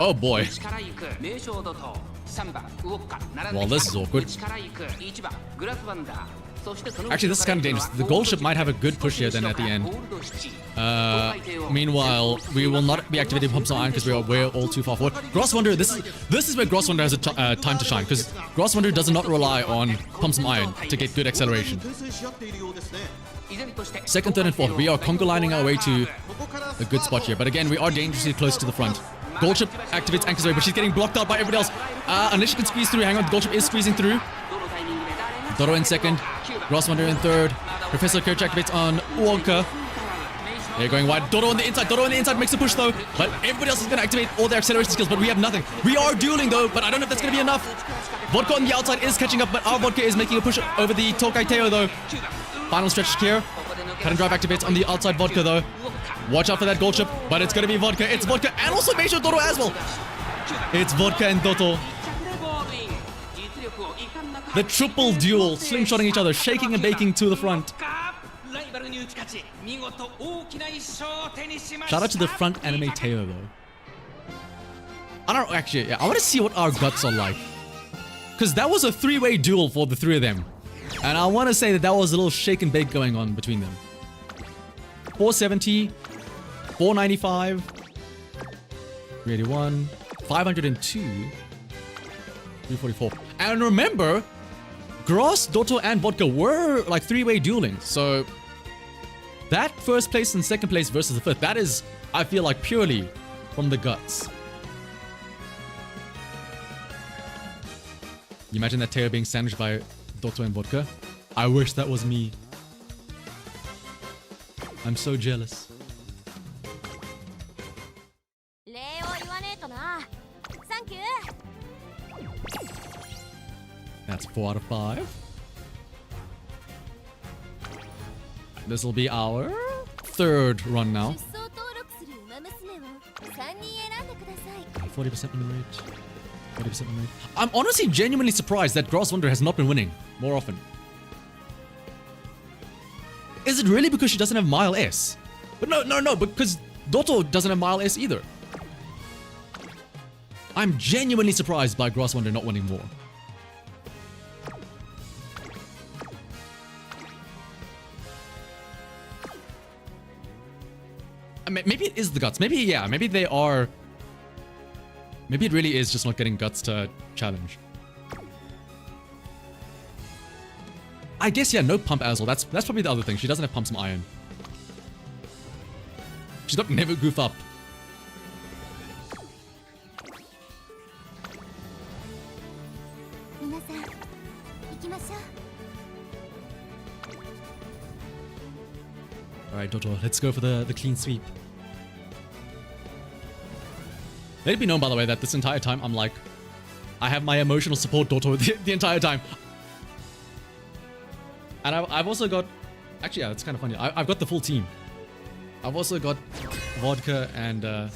Oh boy. Well, this is awkward. Actually, this is kind of dangerous. The gold ship might have a good push here then at the end. Meanwhile, we will not be activating Pumps on Iron because we're all too far forward. Gross Wonder, this is where Gross Wonder has a time to shine, because Gross Wonder does not rely on Pumps on Iron to get good acceleration. Second, third, and fourth, we are conga lining our way to a good spot here. But again, we are dangerously close to the front. Gold ship activates Anchor's way, but she's getting blocked out by everybody else. Unless she can squeeze through. Hang on, Gold ship is squeezing through. Doro in second, Gross Wonder in third. Professor Kirch activates on Wonka. They're going wide. Doro on the inside makes a push though. But everybody else is going to activate all their acceleration skills, but we have nothing. We are dueling though, but I don't know if that's going to be enough. Vodka on the outside is catching up, but our Vodka is making a push over the Tokai Teo though. Final stretch here. Cut and drive activates on the outside Vodka though. Watch out for that gold chip, but it's going to be Vodka. It's Vodka and also Meisho Doro as well. It's Vodka and Doto. The triple duel, slingshotting each other, shaking and baking to the front. Shout out to the front anime Teo though. I don't know, actually, I want to see what our guts are like. Because that was a 3-way duel for the 3 of them. And I want to say that was a little shake and bake going on between them. 470, 495, 381, 502, 344. And remember, Gross, Doto, and Vodka were like 3-way dueling. So that first place and second place versus the 5th, that is, I feel like, purely from the guts. You imagine that Teo being sandwiched by Doto and Vodka? I wish that was me. I'm so jealous. That's 4 out of 5. This will be our 3rd run now. 40% win rate. 40% win rate. I'm honestly genuinely surprised that Gross Wonder has not been winning more often. Is it really because she doesn't have Mile S? But no, because Doto doesn't have Mile S either. I'm genuinely surprised by Gross Wonder not winning more. Maybe it is the guts. Maybe, yeah, maybe they are. Maybe it really is just not getting guts to challenge. I guess, yeah, no pump as well. That's probably the other thing. She doesn't have pump some iron. She's got never goof up. Alright, Doto, let's go for the clean sweep. Let it be known, by the way, that this entire time I'm like, I have my emotional support Doto the entire time. And I've also got, actually, yeah, it's kind of funny. I've got the full team. I've also got Vodka and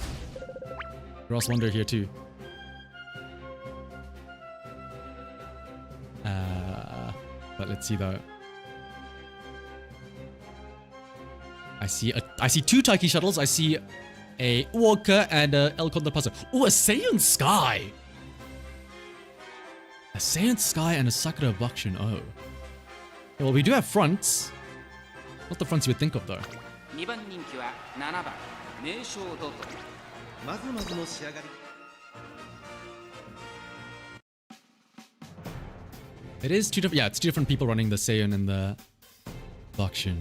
Ross Wonder here too. But let's see though. I see two Taiki shuttles. I see a Walker and a El Contrapasso. Oh, a Saiyan Sky. A Saiyan Sky and a Sakura Bakushin. Oh. Yeah, well, we do have fronts. Not the fronts you would think of though. It is two different. Yeah, it's two different people running the Saiyan and the Bakushin.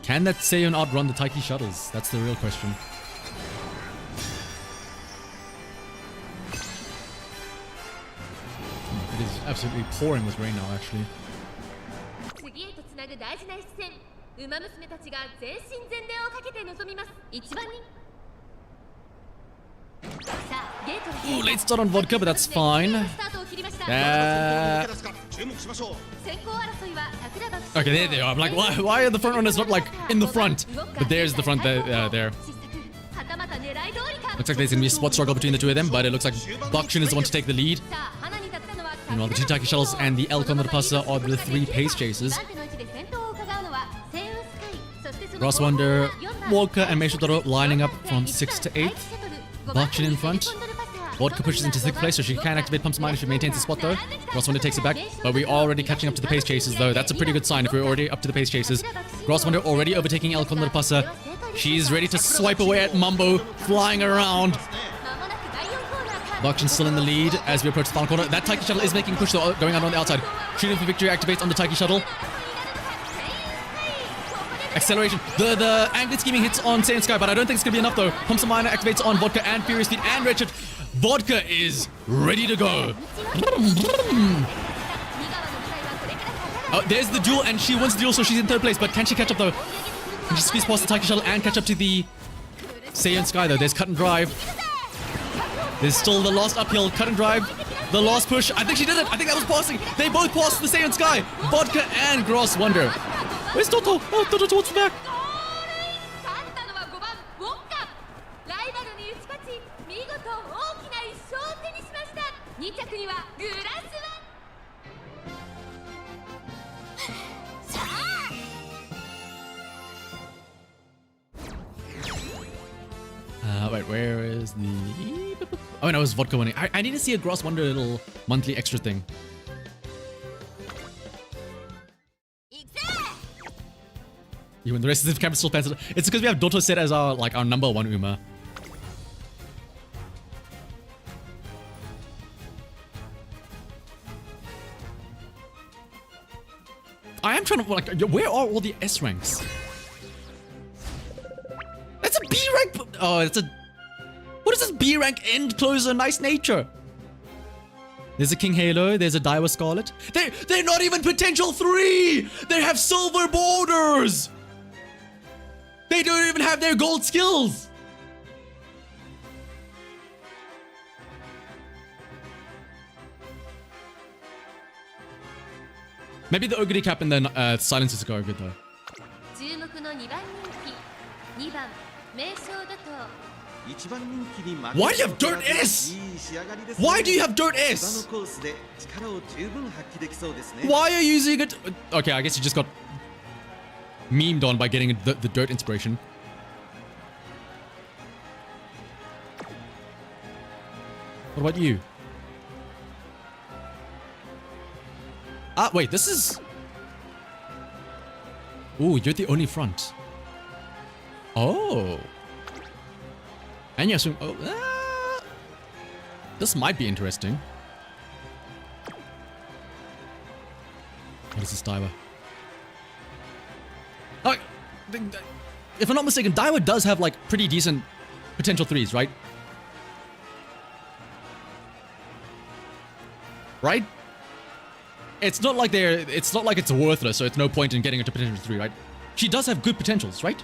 Can that Saiyan outrun the Taiki shuttles? That's the real question. It is absolutely pouring with rain now, actually. Ooh, late start on Vodka, but that's fine. Okay, there they are. I'm like, why are the front runners not like in the front? But there's the front there. Looks like there's gonna be a spot struggle between the two of them, but it looks like Bakushin is the one to take the lead. Meanwhile, the two Taiki shuttles and the El Contrapasso are the three pace chasers. Ross Wonder, Walker, and Meishotaro lining up from 6th to 8th. Bakushin in front. Vodka pushes into 6th place, so she can activate Pump's Mine if she maintains the spot though. Ross Wonder takes it back, but we're already catching up to the pace chasers though. That's a pretty good sign if we're already up to the pace chasers. Ross Wonder already overtaking El Contrapasso. She's ready to swipe away at Mumbo, flying around. Bakushin still in the lead as we approach the final corner. That Taiki shuttle is making a push though, going out on the outside. Shooting for victory activates on the Taiki shuttle. Acceleration. The angled scheming hits on Saiyan Sky, but I don't think it's going to be enough though. Pumps Mine activates on Vodka and Furious Speed and Redshift. Vodka is ready to go. Oh, there's the duel, and she wins the duel, so she's in 3rd place. But can she catch up though? Can she squeeze past the Taiki shuttle and catch up to the Saiyan Sky though? There's Cut and Drive. There's still the last uphill. Cut and Drive. The last push. I think she did it. I think that was passing. They both passed the Saiyan Sky. Vodka and Gross Wonder. Where's Toto? Oh, Toto towards back. Wait, where is the... Oh, no, it was Vodka winning. I need to see a Gross Wonder little monthly extra thing. Even the rest of the camera still pencil. It's because we have Doto set as our number 1 Uma. I am trying to like, where are all the S ranks? That's a B rank. Oh, it's a. What is this B rank end closer? Nice nature. There's a King Halo. There's a Daiwa Scarlet. They're not even potential 3. They have silver borders. They don't even have their gold skills. Maybe the Ogre cap and then silencers go good though. Why do you have Dirt S? Why do you have Dirt S? Why are you using it? Okay, I guess you just got memed on by getting the Dirt inspiration. What about you? Ah, wait, this is... Ooh, you're the only front. Oh. And you assume... Oh, this might be interesting. What is this Daiwa? Oh, if I'm not mistaken, Daiwa does have like pretty decent potential threes, right? Right? It's not like it's worthless, so it's no point in getting into potential 3, right? She does have good potentials, right?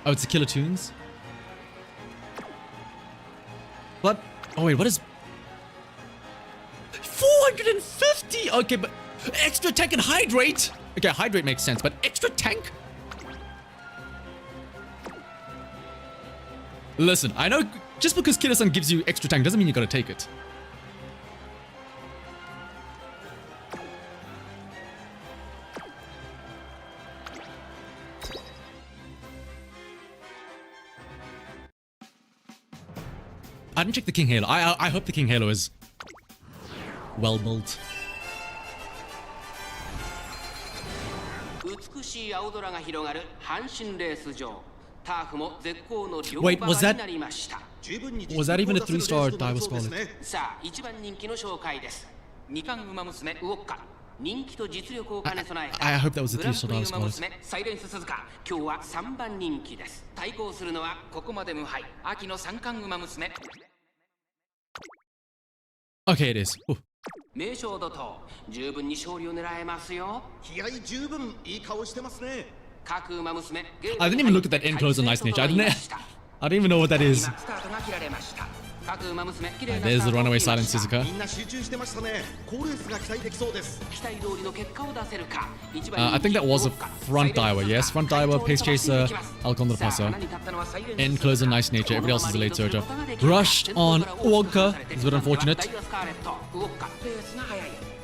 Oh, it's the Killer Tunes. But oh wait, what is 450? Okay, but extra tank and hydrate. Okay, hydrate makes sense, but extra tank? Listen, I know just because Killer-san gives you extra tank doesn't mean you gotta take it. I didn't check the King Halo. I hope the King Halo is well built. Wait, was that even a 3-star Daiwa Scarlet? I hope that was a 3-star Daiwa Scarlet. Okay, it is. Ooh. I didn't even look at that end closer nice nature. I didn't even know what that is. There's the runaway silent Suzuka. I think that was a front Daiwa, yes? Front Daiwa, Pace Chaser, Alcondor Pasa. End closer, nice nature. Everybody else is a late surger. Rushed on Uoka. It's a bit unfortunate.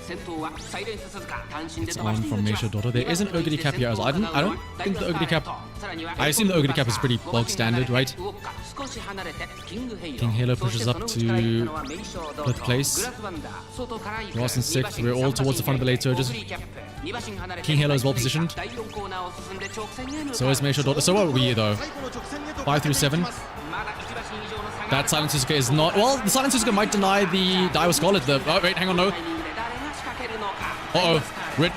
It's on from Meisho Dodo. There is an Ogiri cap here as well. I don't think the Ogiri cap... I assume the Ogiri cap is pretty bog standard, right? King Halo pushes up to 3rd place. Ross in 6th. We're all towards the front of the late surges. King Halo is well positioned. So is Meisho Dodo. So are we though. 5 through 7. That Silent Suzuka is not... Well, the Silent Suzuka might deny the Daiwa Scarlet. Oh, wait, hang on, no. Uh-oh. Red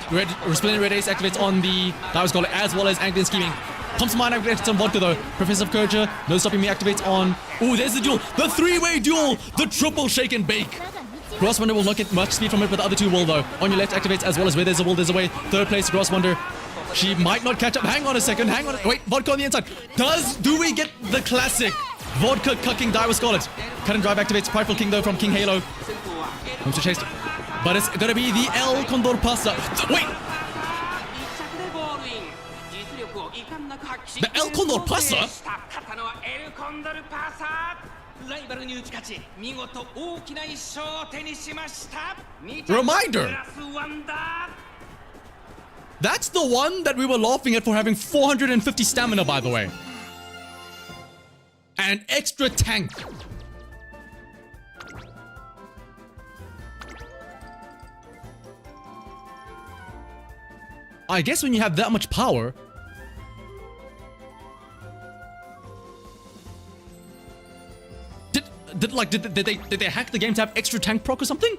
Resplendent Red Ace activates on the Daiwa Scarlet as well as Anglian Scheming. Pumps Mine activates on Vodka though. Professor of Kurcha, No Stopping Me activates on... Ooh, there's the duel. The 3-way duel. The triple shake and bake. Grass Wonder will not get much speed from it, but the other two will though. On your left activates as well as where there's a will, there's a way. 3rd place, Grass Wonder. She might not catch up. Hang on a second. Hang on. Wait, Vodka on the inside. Do we get the classic Vodka cucking Daiwa Scarlet? Cut and Drive activates Prideful King though from King Halo. Comes to chase. But it's gonna be the El Condor Pasta. Wait! The El Condor Pasta? Reminder! That's the one that we were laughing at for having 450 stamina, by the way. And extra tank. I guess when you have that much power... Did they hack the game to have extra tank proc or something?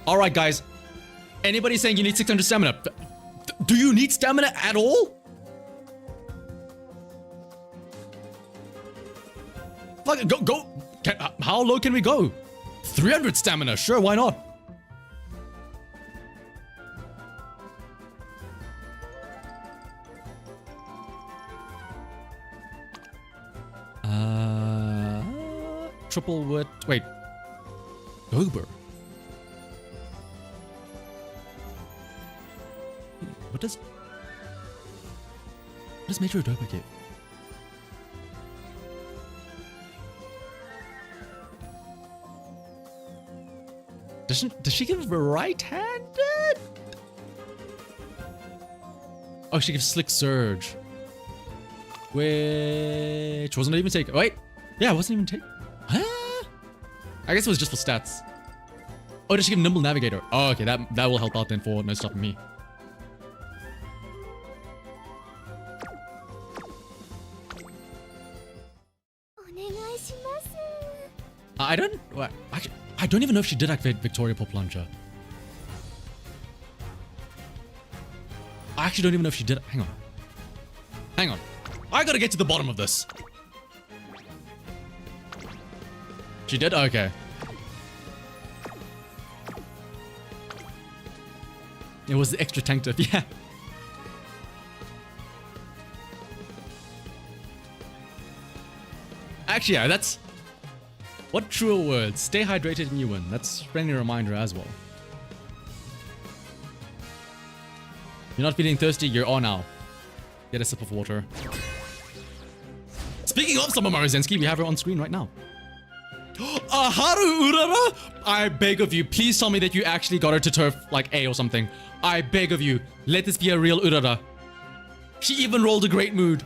Alright guys, anybody saying you need 600 stamina? Do you need stamina at all? Fuck, go! How low can we go? 300 stamina, sure, why not? Triple wood. Wait. Gober. What does Major Adobe get? Does she give right-handed? Oh, she gives Slick Surge. Which wasn't even taken. Wait. Yeah, it wasn't even taken. Huh? I guess it was just for stats. Oh, does she get Nimble Navigator? Oh, okay, that will help out then for no stopping me. I don't... Actually, I don't even know if she did activate Victoria Pop Launcher. I actually don't even know if she did... Hang on. Hang on. I gotta get to the bottom of this. She did? Okay. It was the extra tank tip, yeah. Actually, yeah, that's... What truer words? Stay hydrated and you win. That's a friendly reminder as well. You're not feeling thirsty, you're on now. Get a sip of water. Speaking of Summer Maruzensky, we have her on screen right now. Haru Urara? I beg of you, please tell me that you actually got her to turf like A or something. I beg of you, let this be a real Urara. She even rolled a great mood.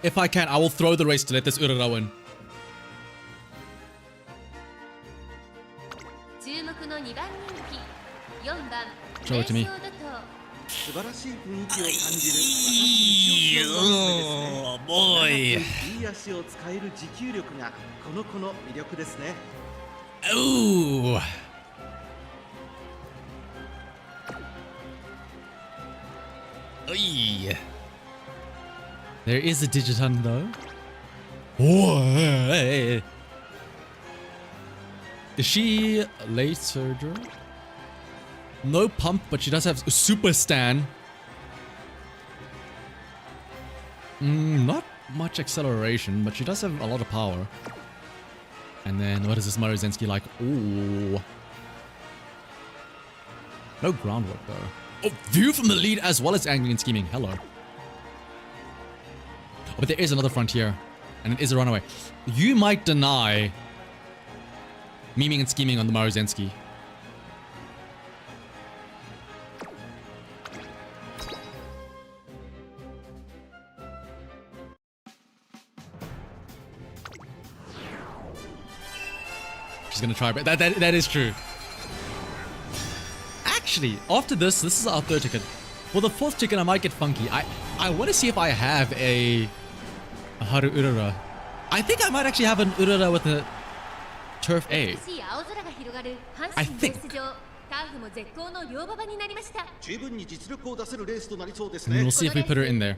If I can, I will throw the race to let this Urara win. Show it to me. Oh boy. Ooh. Oy. There is a Digiton though. Whoa. Is she late surger? No pump, but she does have a super stan. Not much acceleration, but she does have a lot of power. And then what is this Maruzensky like? Ooh. No groundwork though. Oh, view from the lead as well as angling and scheming. Hello. Oh, but there is another frontier, and it is a runaway. You might deny memeing and scheming on the Maruzensky. She's gonna try, but that is true. Actually, after this is our third ticket. For the fourth ticket, I might get funky. I want to see if I have a Haru Urara. I think I might actually have an Urara with a Turf A. I think. And we'll see if we put her in there.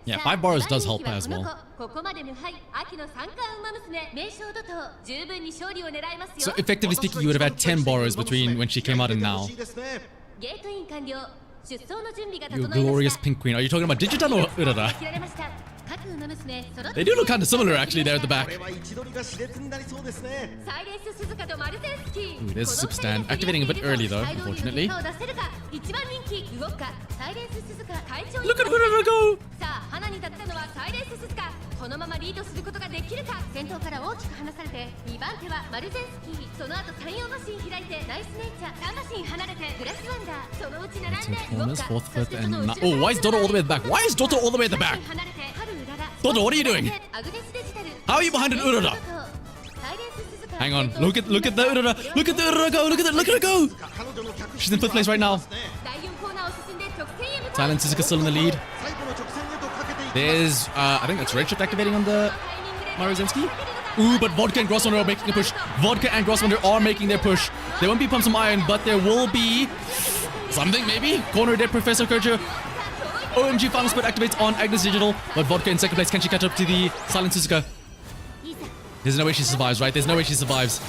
Yeah, 5 bars does help as well. So effectively speaking, you would have had 10 bars between when she came out and now. You glorious pink queen. Are you talking about Digiton or Urara? They do look kind of similar actually there at the back. Ooh, there's Super Stand. Activating a bit early though, unfortunately. Look at Urara go! Corners, 4th, 5th, and... Oh, why is Dotto all the way at the back? Why is Dotto all the way at the back? Dotto, what are you doing? How are you behind an Urara? Hang on, look at the Urara. Look at the Urara go, look at her go! She's in 5th place right now. Silent Suzuka still in the lead. There's, I think that's Redshift activating on the Maruzensky. Ooh, but Vodka and Grosswonder are making a push. Vodka and Grosswonder are making their push. There won't be Pump Some Iron, but there will be something maybe? Corner Dead Professor Kurcher. OMG Final Split activates on Agnes Digital, but Vodka in 2nd place. Can she catch up to the Silent Suzuka? There's no way she survives, right? There's no way she survives.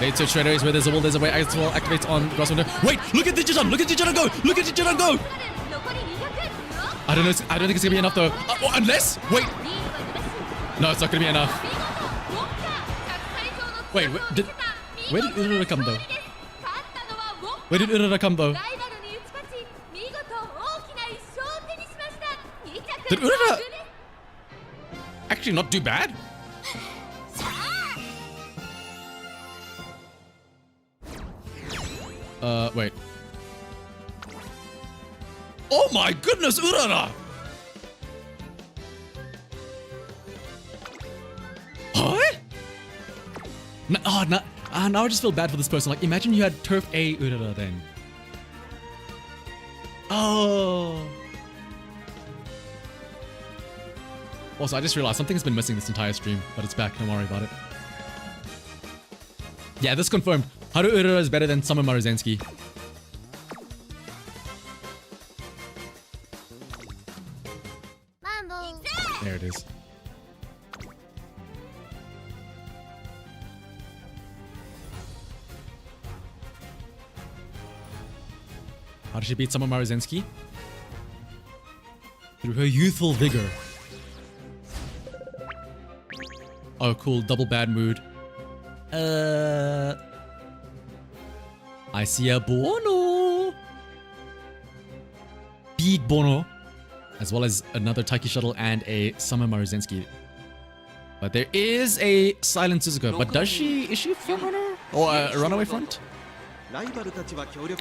Late search straight away where there's a will, there's a way as well. Activates on Grosswonder. Wait, look at Digiton! Look at Digiton go! Look at Digiton go! I don't know. I don't think it's gonna be enough though. Unless, wait. No, it's not gonna be enough. Wait, where did Urara come though? Where did Urara come though? Did Urara actually not do bad? Wait. Oh my goodness, Urara! Huh? Now I just feel bad for this person. Like, imagine you had Turf A Urara then. Oh. Also, I just realized something's been missing this entire stream, but it's back. Don't worry about it. Yeah, this confirmed. Haru Urara is better than Summer Maruzensky. There it is. How did she beat Summer Maruzensky? Through her youthful vigor. Oh, cool. Double bad mood. I see a Bono. Big Bono. As well as another Taiki Shuttle and a Summer Maruzensky. But there is a Silent Suzuka. But is she a front runner? Or a runaway front?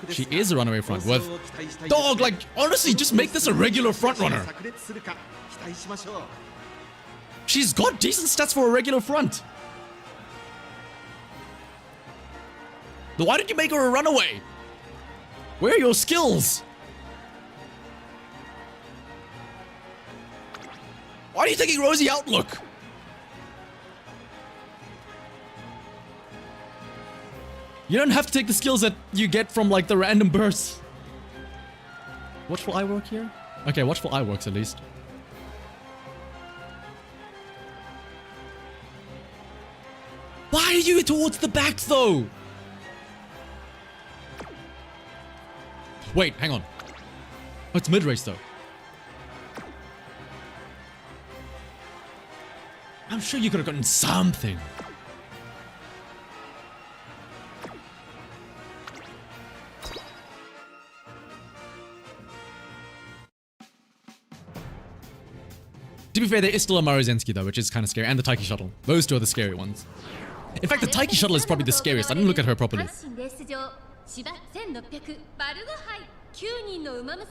She is a runaway front with... Dog, like, honestly, just make this a regular front runner. She's got decent stats for a regular front. Then why did you make her a runaway? Where are your skills? Why are you taking Rosy Outlook? You don't have to take the skills that you get from like the random bursts. Watchful Eye work here? Okay, Watchful Eye works at least. Why are you towards the back though? Wait, hang on. Oh, it's mid-race though. I'm sure you could have gotten something. To be fair, there is still a Maruzensky though, which is kind of scary, and the Taiki Shuttle. Those two are the scary ones. In fact, the Taiki Shuttle is probably the scariest. I didn't look at her properly.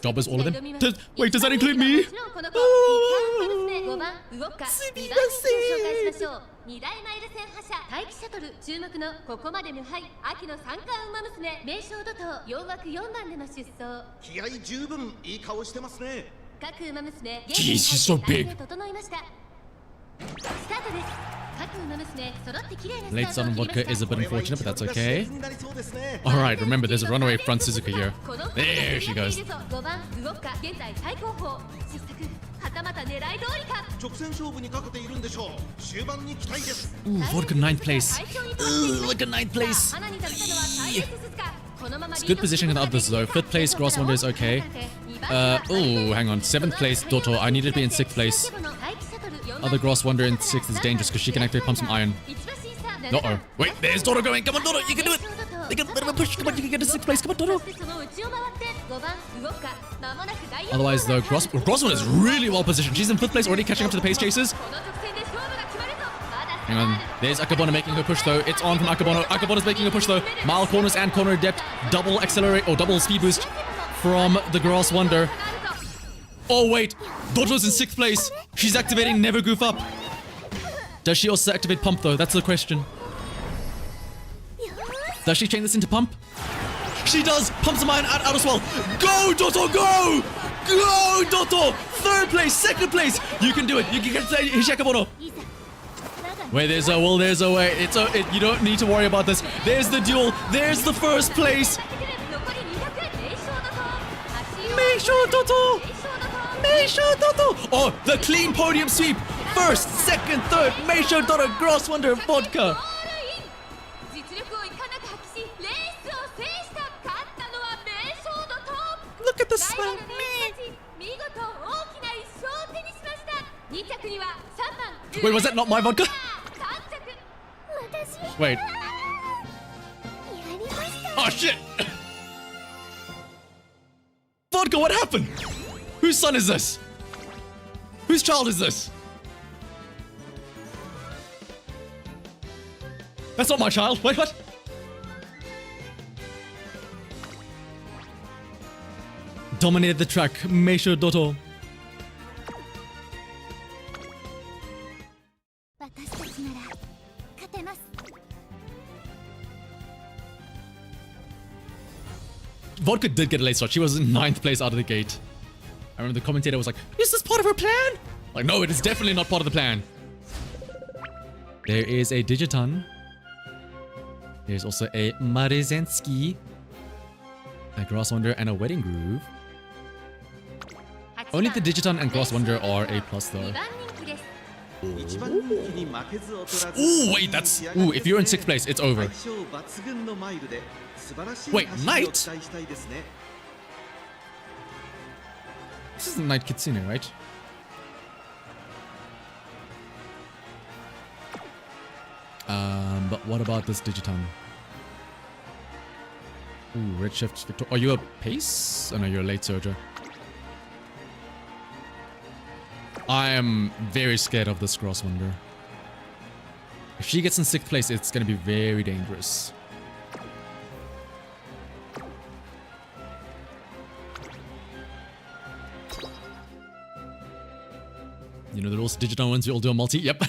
Jobbers, all of them? Wait, does that include me? Oh, Jeez, she's so big. Late Sun Vodka is a bit unfortunate, but that's okay. Alright, remember there's a runaway front Suzuka here. There she goes. Ooh, Vodka 9th place. Ooh, Vodka 9th place. It's good positioning on the others though. 5th place, Gross Wonder is okay. Oh, hang on. 7th place, Doto. I need to be in 6th place. Other Gross Wonder in 6th is dangerous because she can actually pump some iron. Uh-oh. Wait, there's Doto going. Come on, Doto. You can do it. Make a bit of a push. Come on, you can get to 6th place. Come on, Doto. Otherwise, though, Gross Wonder is really well positioned. She's in 5th place, already catching up to the pace chasers. Hang on. There's Akebono making her push, though. It's on from Akebono. Akebono's making a push, though. Mile corners and corner depth. Double accelerate or double speed boost from the Gross Wonder. Oh, wait. Doto's in 6th place. She's activating Never Goof Up. Does she also activate Pump, though? That's the question. Does she chain this into Pump? She does! Pumps some iron out as well. Go, Doto, go! Go, Doto! 3rd place, 2nd place! You can do it. You can get to Akebono. Wait, there's a will, there's a way. You don't need to worry about this. There's the duel. There's the 1st place. Meisho Doto! Meisho Doto! Oh, the clean podium sweep! 1st, 2nd, 3rd, Meisho Doto, Gross Wonder, Vodka! Look at the smile! Wait, was that not my vodka? Wait. Oh shit! Vodka, what happened? Whose son is this? Whose child is this? That's not my child. Wait, what? Dominated the track. Meisho Doto. 私たちなら勝てます。 Vodka did get a late start. She was in 9th place out of the gate. I remember the commentator was like, is this part of her plan? Like, no, it is definitely not part of the plan. There is a Digiton. There's also a Marezensky, a Grass Wonder, and a Wedding Groove. Only the Digiton and Grass Wonder are A+ though. 一番人気に負けず劣らず Ooh, wait, that's... Ooh, if you're in 6th place, it's over. 相性抜群のマイルで素晴らしい Wait, 走りを Knight? 期待したいですね。 This isn't Night Kitsune, right? But what about this Digiton? Ooh, Redshift Victor. Are you a pace? Oh no, you're a late surger. I am very scared of this Grass Wonder. If she gets in 6th place, it's gonna be very dangerous. You know the rules, Digiton wins, we all do a multi. Yep.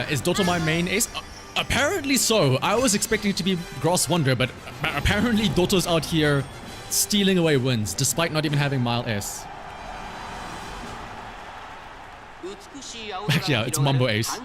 Is Doto my main ace? Apparently so. I was expecting it to be Grass Wonder, but apparently Doto's out here stealing away wins, despite not even having Mile S. Yeah, it's Mambo Ace.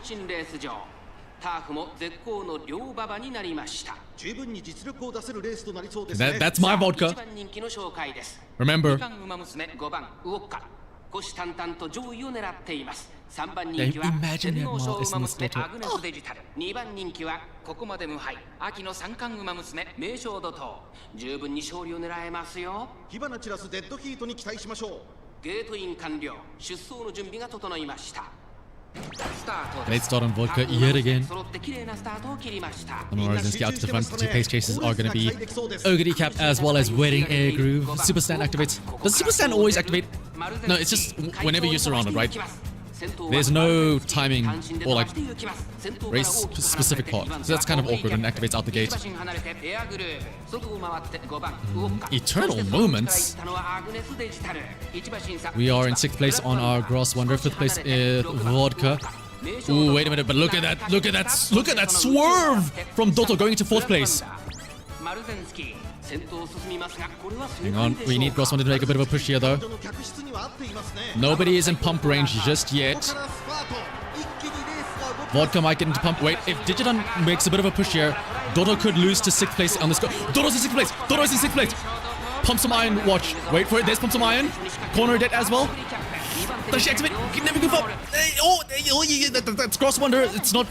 ターフも絶好の両馬場になりました。十分に実力を出せるレースとなりそうですね。That's my vodka. 1番人気の紹介です。 Remember. 2番馬娘5番ウォッカ。虎視眈々と上位を狙っています。3番人気は Imagine 天皇賞 that 馬 Mile 娘 S in this アグネスデジタル。2番人気はここまで無敗。秋の三冠馬娘名将怒涛。十分に勝利を狙えますよ。火花散らすデッドヒートに期待しましょう。ゲートイン完了。出走の準備が整いました。 Late start on Vodka yet again. Marezensky out to the front. The two pace chases are going to be Ogre Cap as well as Wedding Air Groove. Super Stand activates. Does Super Stand always activate? No, it's just whenever you're surrounded, right? There's no timing or like race specific part. So that's kind of awkward when it activates out the gate. Eternal Moments. We are in 6th place on our Grass Wonder. 5th place is Vodka. Ooh, wait a minute, but look at that, look at that, look at that swerve from Doto going into 4th place. Hang on, we need Grass Wonder to make a bit of a push here though. Nobody is in pump range just yet. Vodka might get into pump. Wait, if Digiton makes a bit of a push here, Doto could lose to 6th place on this go. Doto's in 6th place! Doto's in 6th place! Pump some iron, watch. Wait for it, there's pump some iron. Corner dead as well. Does she activate? Never goof up! That's Grass Wonder, it's not...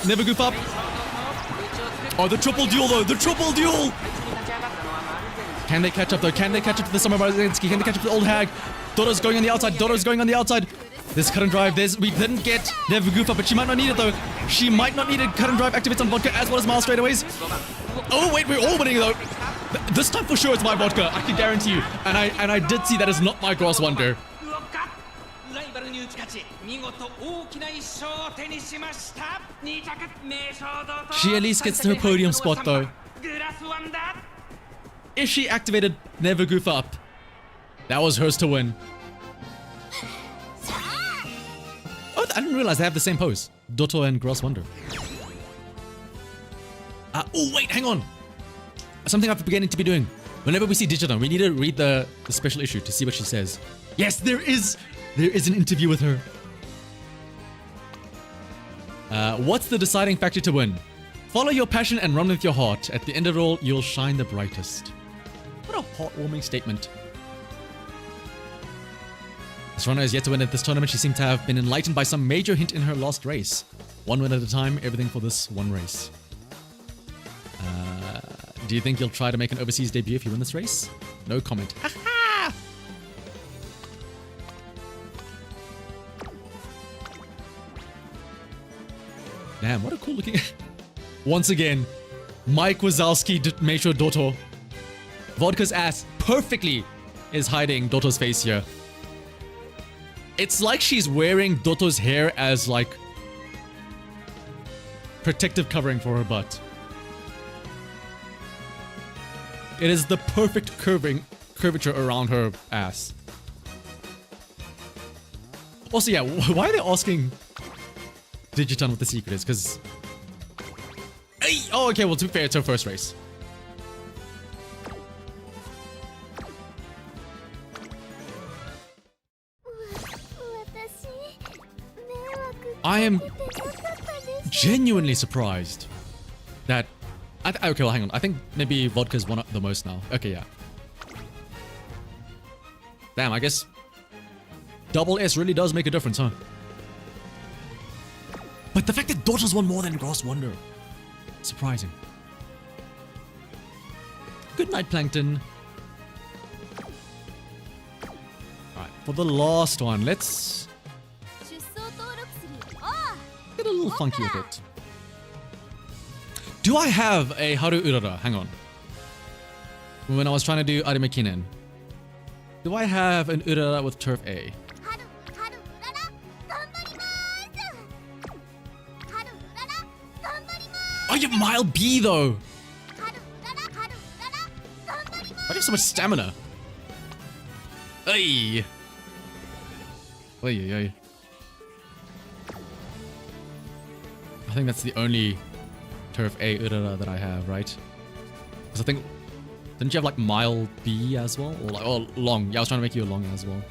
Never goof up. Oh, the triple duel though, the triple duel! Can they catch up though? Can they catch up to the Summer Marezensky? Can they catch up to the old hag? Doto's going on the outside. Doto's going on the outside. There's cut and drive. We didn't get Never Goof Up, but she might not need it though. She might not need it. Cut and drive activates on Vodka as well as Mile straightaways. Oh wait, we're all winning though. This time for sure it's my Vodka. I can guarantee you. And I did see that is not my Grass Wonder. She at least gets to her podium spot though. If she activated Never Goof Up, that was hers to win. Oh, I didn't realize they have the same pose. Doto and Grass Wonder. Oh, wait, hang on. Something I've been beginning to be doing. Whenever we see Digiton, we need to read the special issue to see what she says. Yes, there is an interview with her. What's the deciding factor to win? Follow your passion and run with your heart. At the end of it all, you'll shine the brightest. What a heartwarming statement. This runner has yet to win at this tournament. She seemed to have been enlightened by some major hint in her last race. One win at a time, everything for this one race. Do you think you'll try to make an overseas debut if you win this race? No comment. Damn, what a cool looking... Once again, Mike Wazowski made sure Doto Vodka's ass perfectly is hiding Doto's face here. It's like she's wearing Doto's hair as like protective covering for her butt. It is the perfect curvature around her ass. Also, yeah, why are they asking Digiton what the secret is? Because... Oh, okay, well, to be fair, it's her first race. I am genuinely surprised that... okay, well, hang on. I think maybe Vodka's won the most now. Okay, yeah. Damn, I guess... Double S really does make a difference, huh? But the fact that Doto's won more than Gross Wonder. Surprising. Good night, Plankton. Alright, for the last one, let's... get a little funky with it. Do I have a Haru Urara? Hang on. When I was trying to do Arime Kinen. Do I have an Urara with Turf A? Oh, you have Mile B though! I have so much stamina. Ay. Ay. I think that's the only Turf A Urara that I have, right? Because I think... Didn't you have like Mile B as well? Or like, oh, long. Yeah, I was trying to make you a long as well.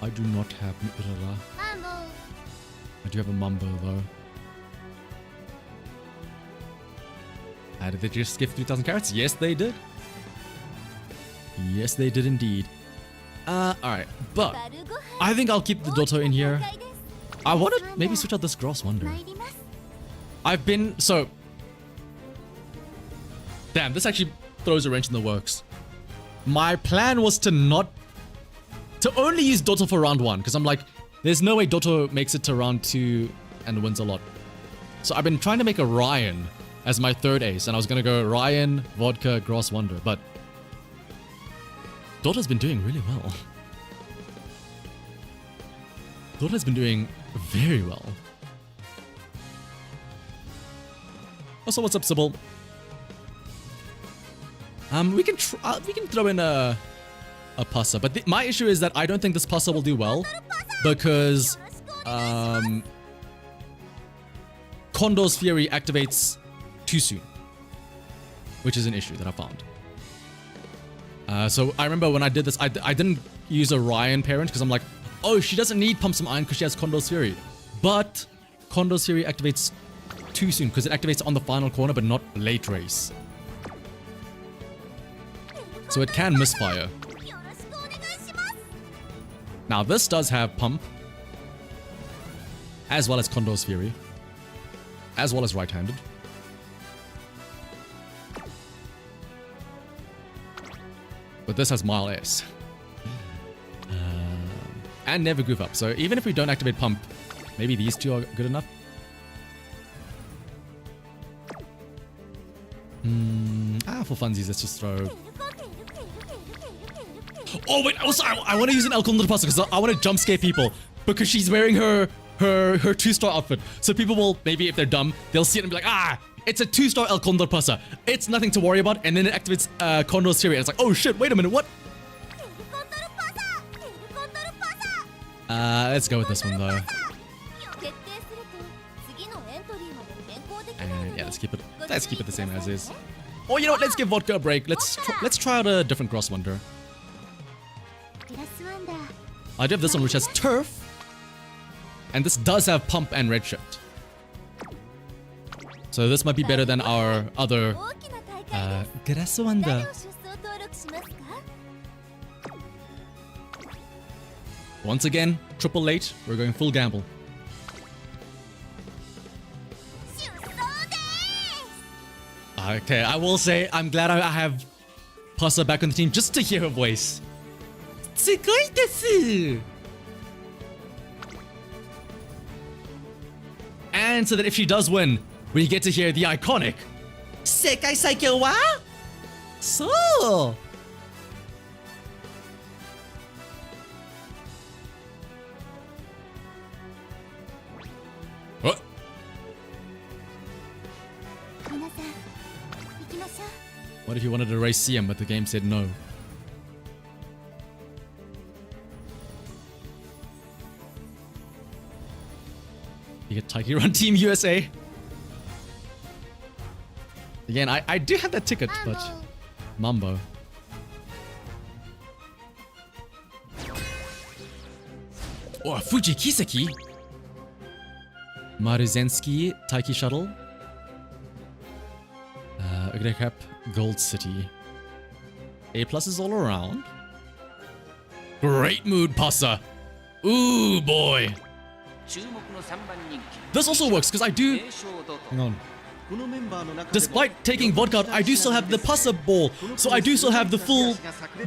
I do not have an Urara. I do have a Mumbo though. Did they just skip 3,000 carats? Yes, they did. Yes, they did indeed. Alright, but I think I'll keep the Doto in here. I want to maybe switch out this Gross Wonder. I've been... So... Damn, this actually throws a wrench in the works. My plan was to not... To only use Doto for round 1, because I'm like, there's no way Doto makes it to round 2 and wins a lot. So I've been trying to make a Ryan as my third ace, and I was going to go Ryan, Vodka, Gross Wonder, but... Doto's been doing really well. Doto's been doing very well. Also, what's up, Sybil? We can throw in a Passa, but my issue is that I don't think this Passa will do well because Kondo's Fury activates too soon, which is an issue that I found. So I remember when I did this, I didn't use a Ryan parent because I'm like, oh, she doesn't need Pump Some Iron because she has Kondo's Fury. But Kondo's Fury activates too soon because it activates on the final corner but not late race. So it can misfire. Now this does have Pump, as well as Kondo's Fury, as well as right-handed. But this has Mile S. And never goof up. So even if we don't activate Pump, maybe these two are good enough. For funsies, let's just throw... Oh wait, also I want to use an El Condor Pasta because I want to jump scare people because she's wearing her 2-star outfit. So people will, maybe if they're dumb, they'll see it and be like, ah, it's a 2-star El Condor Pasa. It's nothing to worry about. And then it activates Kondo's Fury. And it's like, oh shit, wait a minute, what? Let's go with this one though. And yeah, let's keep it the same as is. Oh, you know what? Let's give Vodka a break. Let's try out a different Gross Wonder. I do have this one which has Turf. And this does have Pump and Redshift. So this might be better than our other Gross Wonder. Once again, triple late. We're going full gamble. Okay, I will say I'm glad I have Pasa back on the team just to hear her voice. Sugoi desu! And so that if she does win, we get to hear the iconic Sekai Saikyo wa? So. What? 皆さん行きましょう What if you wanted to race CM but the game said no? You get Taiki Run Team USA. Again, I do have that ticket, but Mambo. Oh, Fuji Kiseki. Maruzensky Taiki Shuttle. Cap Gold City. A pluses all around. Great mood, Pasa. Ooh, boy. This also works because I do. Hang on. Despite taking vodka out, I do still have the Pasa ball. So I do still have the full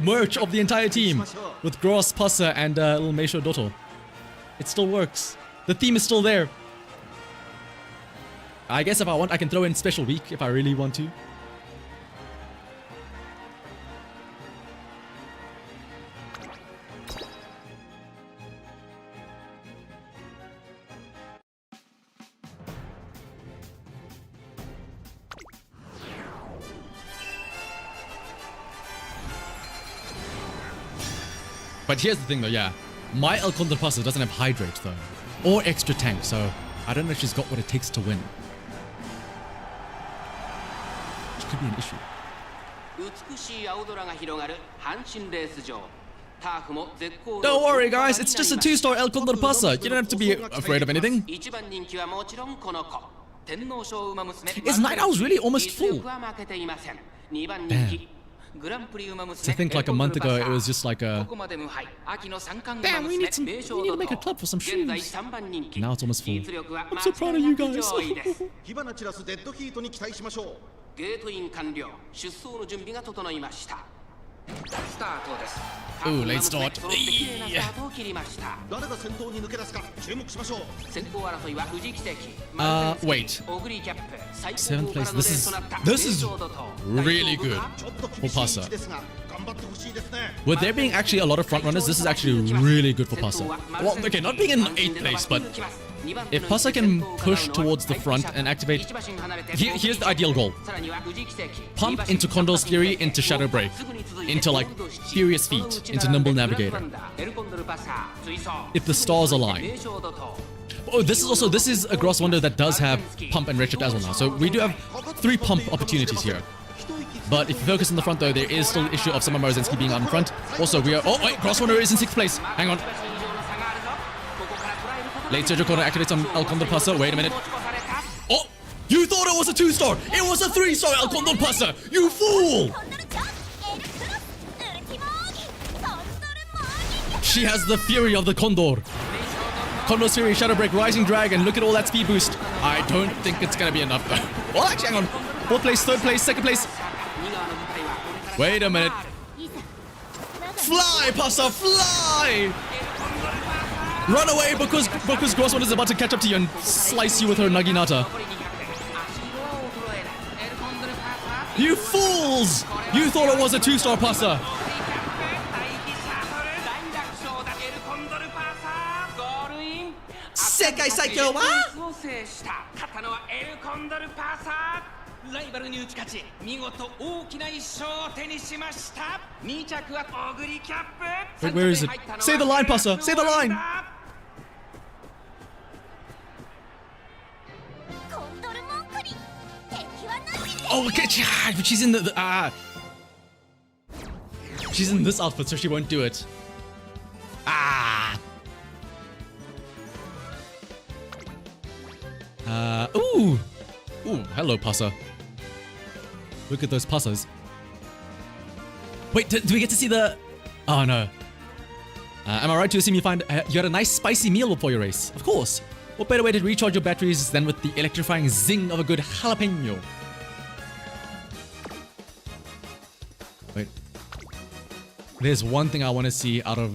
merch of the entire team. With Gross, Pasa, and little Meisho Dotto. It still works. The theme is still there. I guess if I want, I can throw in Special Week if I really want to. But here's the thing though, yeah. My El Condor Pasa doesn't have Hydrate though. Or extra tank, so I don't know if she's got what it takes to win. Which could be an issue. Don't worry guys, it's just a 2-star El Condor Pasa. You don't have to be afraid of anything. Is Night Owls really almost full? Damn. To think like a month ago it was just like a damn, we need to make a club for some shoes. Now it's almost full. I'm so proud of you guys. Ooh, late start. Wait. 7th place. This is really good for Pasa. With there being actually a lot of front runners, this is actually really good for Pasa. Well, okay, not being in 8th place, but if Pasa can push towards the front and activate... Here's the ideal goal. Pump into Condor's Fury, into Shadow Break, into like Furious Feet, into Nimble Navigator. If the stars align. Oh, this is a Gross Wonder that does have Pump and Redshift as well now. So we do have 3 Pump opportunities here. But if you focus on the front though, there is still the issue of Summer Maruzensky being out in front. Also, we are... Oh, wait, Gross Wonder is in 6th place. Hang on. Late Surge Corner activates on El Condor Pasa. Wait a minute. Oh! You thought it was a 2-star! It was a 3-star El Condor Pasa! You fool! She has the fury of the Condor. Condor's Fury, Shadow Break, Rising Dragon. Look at all that speed boost. I don't think it's gonna be enough though. Well, actually, hang on. 4th place, 3rd place, 2nd place. Wait a minute. Fly, Pasa, fly! Run away because Gross Wonder is about to catch up to you and slice you with her Naginata. You fools! You thought it was a 2-star Pasa. Sekai Saikyo wa? ライバルに打ち勝ち、見事大きな1勝を手にしました。2着はオグリキャップ。 Wait, where is it? Say the line, Pasa. Say the line. Oh, okay. She's in the she's in this outfit, so she won't do it. Ooh, hello, Pasa. Look at those Pasas. Wait, do we get to see the... Oh, no. Am I right to assume you had a nice spicy meal before your race? Of course. What better way to recharge your batteries than with the electrifying zing of a good jalapeno? Wait. There's one thing I want to see out of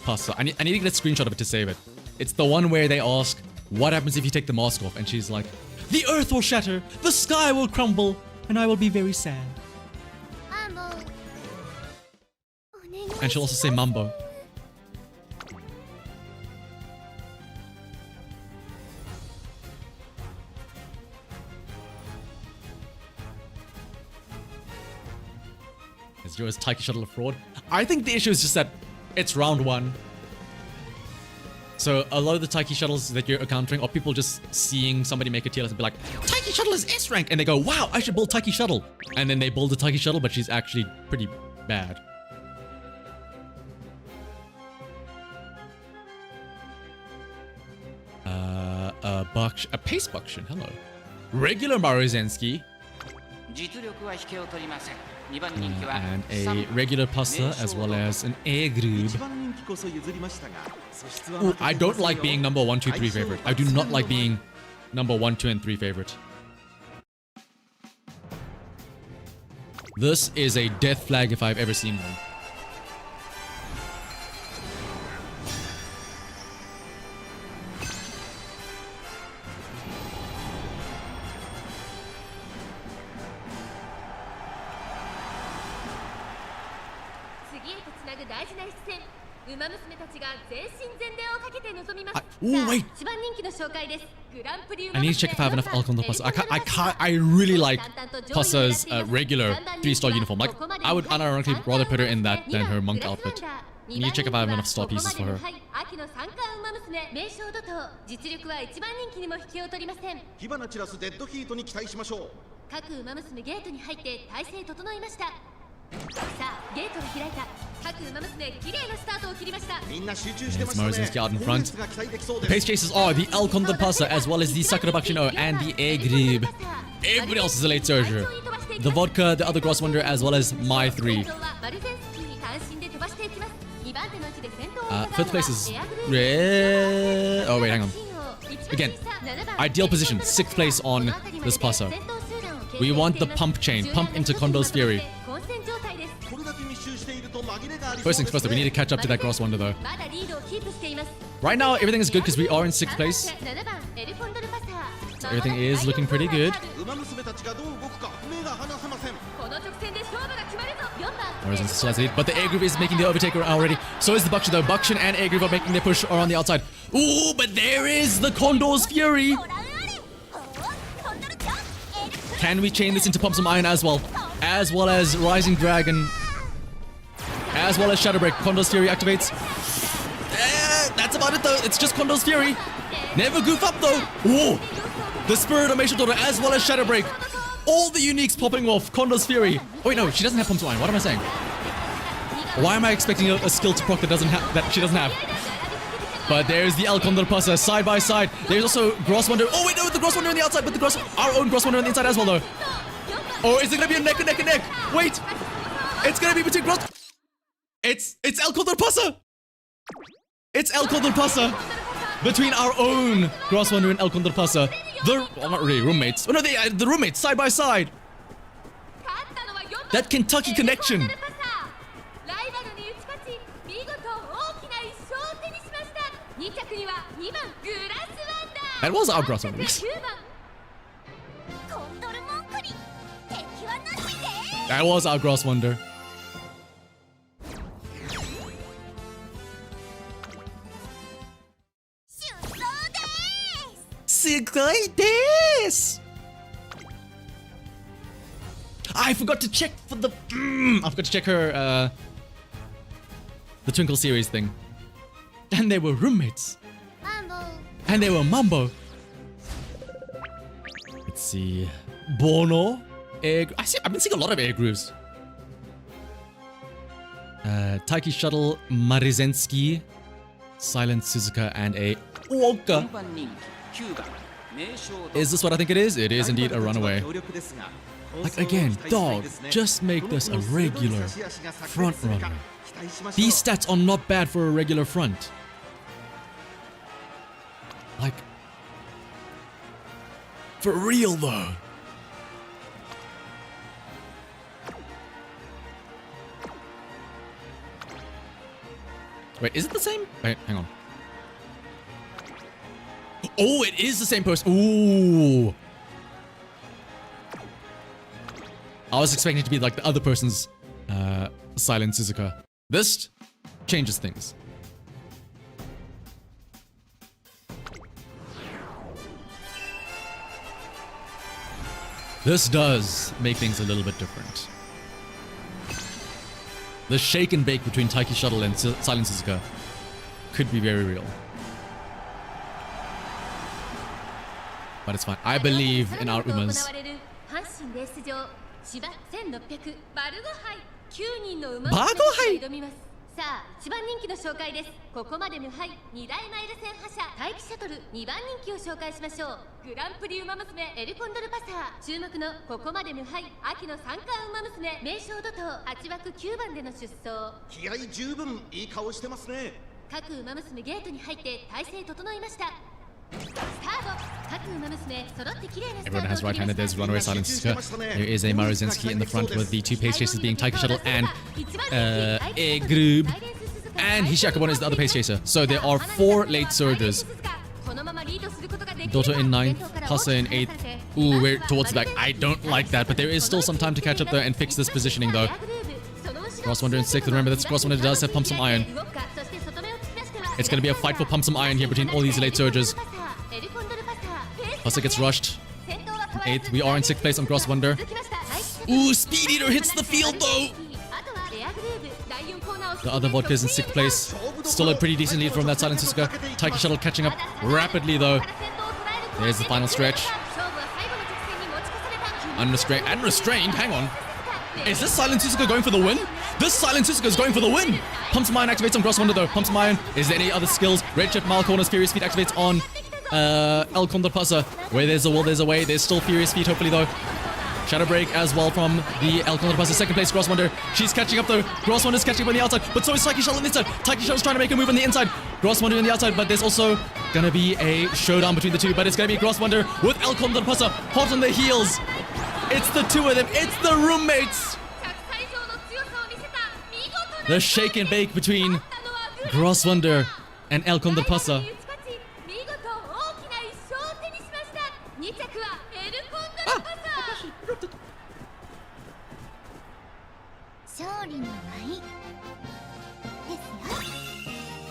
Pasa. I need to get a screenshot of it to save it. It's the one where they ask, what happens if you take the mask off? And she's like, The earth will shatter, the sky will crumble, and I will be very sad. あ、もうお願いします。 And she'll also say Mambo. Is yours Taiki Shuttle a fraud? I think the issue is just that it's round 1. So a lot of the Taiki Shuttles that you're encountering are people just seeing somebody make a tier list and be like, Taiki Shuttle is S rank! And they go, wow, I should build Taiki Shuttle. And then they build the Taiki Shuttle, but she's actually pretty bad. A Pace Buckshin, hello. Regular Maruzensky. And a regular Pasta as well as an A group. Ooh, I don't like being number 1, 2, 3 favorite. I do not like being number 1, 2, and 3 favorite. This is a death flag if I've ever seen one. Oh wait! I need to check if I have enough alcohol on the Pasta. I really like Pasta's regular 3-star uniform. Like, I would unironically rather put her in that than her monk outfit. I need to check if I have enough star pieces for her. 各馬娘ゲートに入って体勢整いました。さあゲートが開いた。各馬娘綺麗なスタートを切りました。 It's Maruzensky out in front. The pace chasers are the El Condor Pasa as well as the Sakura Bakshino and the Egrib. Everybody else is a late surger. The Vodka, the other Gross Wonder, as well as my 3. 5th place is... Oh wait, hang on. Again, ideal position, 6th place on this Pasa. We want the pump chain, pump into Kondo's Fury. First things first, we need to catch up to that Gross Wonder though. Right now, everything is good because we are in 6th place. So everything is looking pretty good. But the A group is making the overtaker already. So is the Buckshin though. Buckshin and A group are making their push are on the outside. Ooh, but there is the Condor's Fury. Can we chain this into Pump Some Iron as well? As well as Rising Dragon. As well as Shadow Break. Condor's Fury activates. That's about it though. It's just Condor's Fury. Never goof up though. Ooh. The Spirit of Meisho Daughter as well as Shadow Break. All the uniques popping off. Condor's Fury. Oh wait, no, she doesn't have Pump Some Iron. What am I saying? Why am I expecting a skill to proc that she doesn't have? But there's the El Condor Pasa side by side. There's also Gross Wonder. Oh wait, no, the Gross Wonder on the outside, but our own Gross Wonder on the inside as well though. Oh, is it gonna be a neck and neck and neck? Wait, it's gonna be between Gross. It's El Condor Pasa. It's El Condor Pasa between our own Gross Wonder and El Condor Pasa. Well, not really roommates. Oh no, the roommates side by side. That Kentucky connection. That was our Gross Wonder. That was our Gross Wonder. I forgot to check for the... I forgot to check her, the Twinkle series thing. And they were roommates. And they were Mambo. Let's see. Bono. I've been seeing a lot of air grooves. Taiki Shuttle, Maruzensky, Silent Suzuka, and a Wonka. Is this what I think it is? It is indeed a runaway. Like again, dog, just make this a regular front runner. These stats are not bad for a regular front. Like, for real though. Wait, is it the same? Wait, hang on. Oh, it is the same person. Ooh. I was expecting it to be like the other person's Silent Suzuka. This changes things. This does make things a little bit different. The shake and bake between Taiki Shuttle and Silent Suzuka could be very real. But it's fine. I believe in our Umas. さあ、一番人気の紹介です。ここまで無敗、2大マイル戦覇者、待機シャトル2番人気を紹介しましょう。グランプリウマ娘エルコンドルパサー。注目のここまで無敗、秋の三冠ウマ娘名将怒涛8枠9番での出走。気合十分いい顔してますね。各ウマ娘ゲートに入って体勢整いました。 Everyone has right-handed. There's runaway Silent Suzuka. There is a Maruzinski in the front with the two pace chasers being Taiki Shuttle and Grub. And Hishi Akabone is the other pace chaser. So there are 4 late surgers. Doto in 9th, Pasa in 8th. Ooh, we're towards the back. I don't like that, but there is still some time to catch up there and fix this positioning though. Cross Wonder in 6th. Remember, this Cross Wonder does have Pump Some Iron. It's going to be a fight for Pump Some Iron here between all these late surgers. Pasa gets rushed. In 8th, we are in 6th place on Cross Wonder. Ooh, Speed Eater hits the field though! The other vodka is in 6th place. Still a pretty decent lead from that Silent Suzuka. Taiki Shuttle catching up rapidly though. There's the final stretch. Unrestrained and restrained, hang on. Is this Silent Suzuka going for the win? This Silent Suzuka is going for the win! Pump Some Iron activates on Cross Wonder though. Pump Some Iron. Is there any other skills? Red Chip, Mile Corners, Furious Feet activates on El Condor Pasa. Where there's a will, there's a way. There's still Furious Feet, hopefully, though. Shadow Break as well from the El Condor Pasa. Second place, Cross Wonder. She's catching up, though. Cross Wonder's catching up on the outside, but so is Taiki Shuttle on the inside. Taiki Shuttle's trying to make a move on the inside. Cross Wonder on the outside, but there's also gonna be a showdown between the two. But it's gonna be Cross Wonder with El Condor Pasa hot on their heels. It's the two of them. It's the roommates. The shake and bake between Cross Wonder and El Condor Pasa.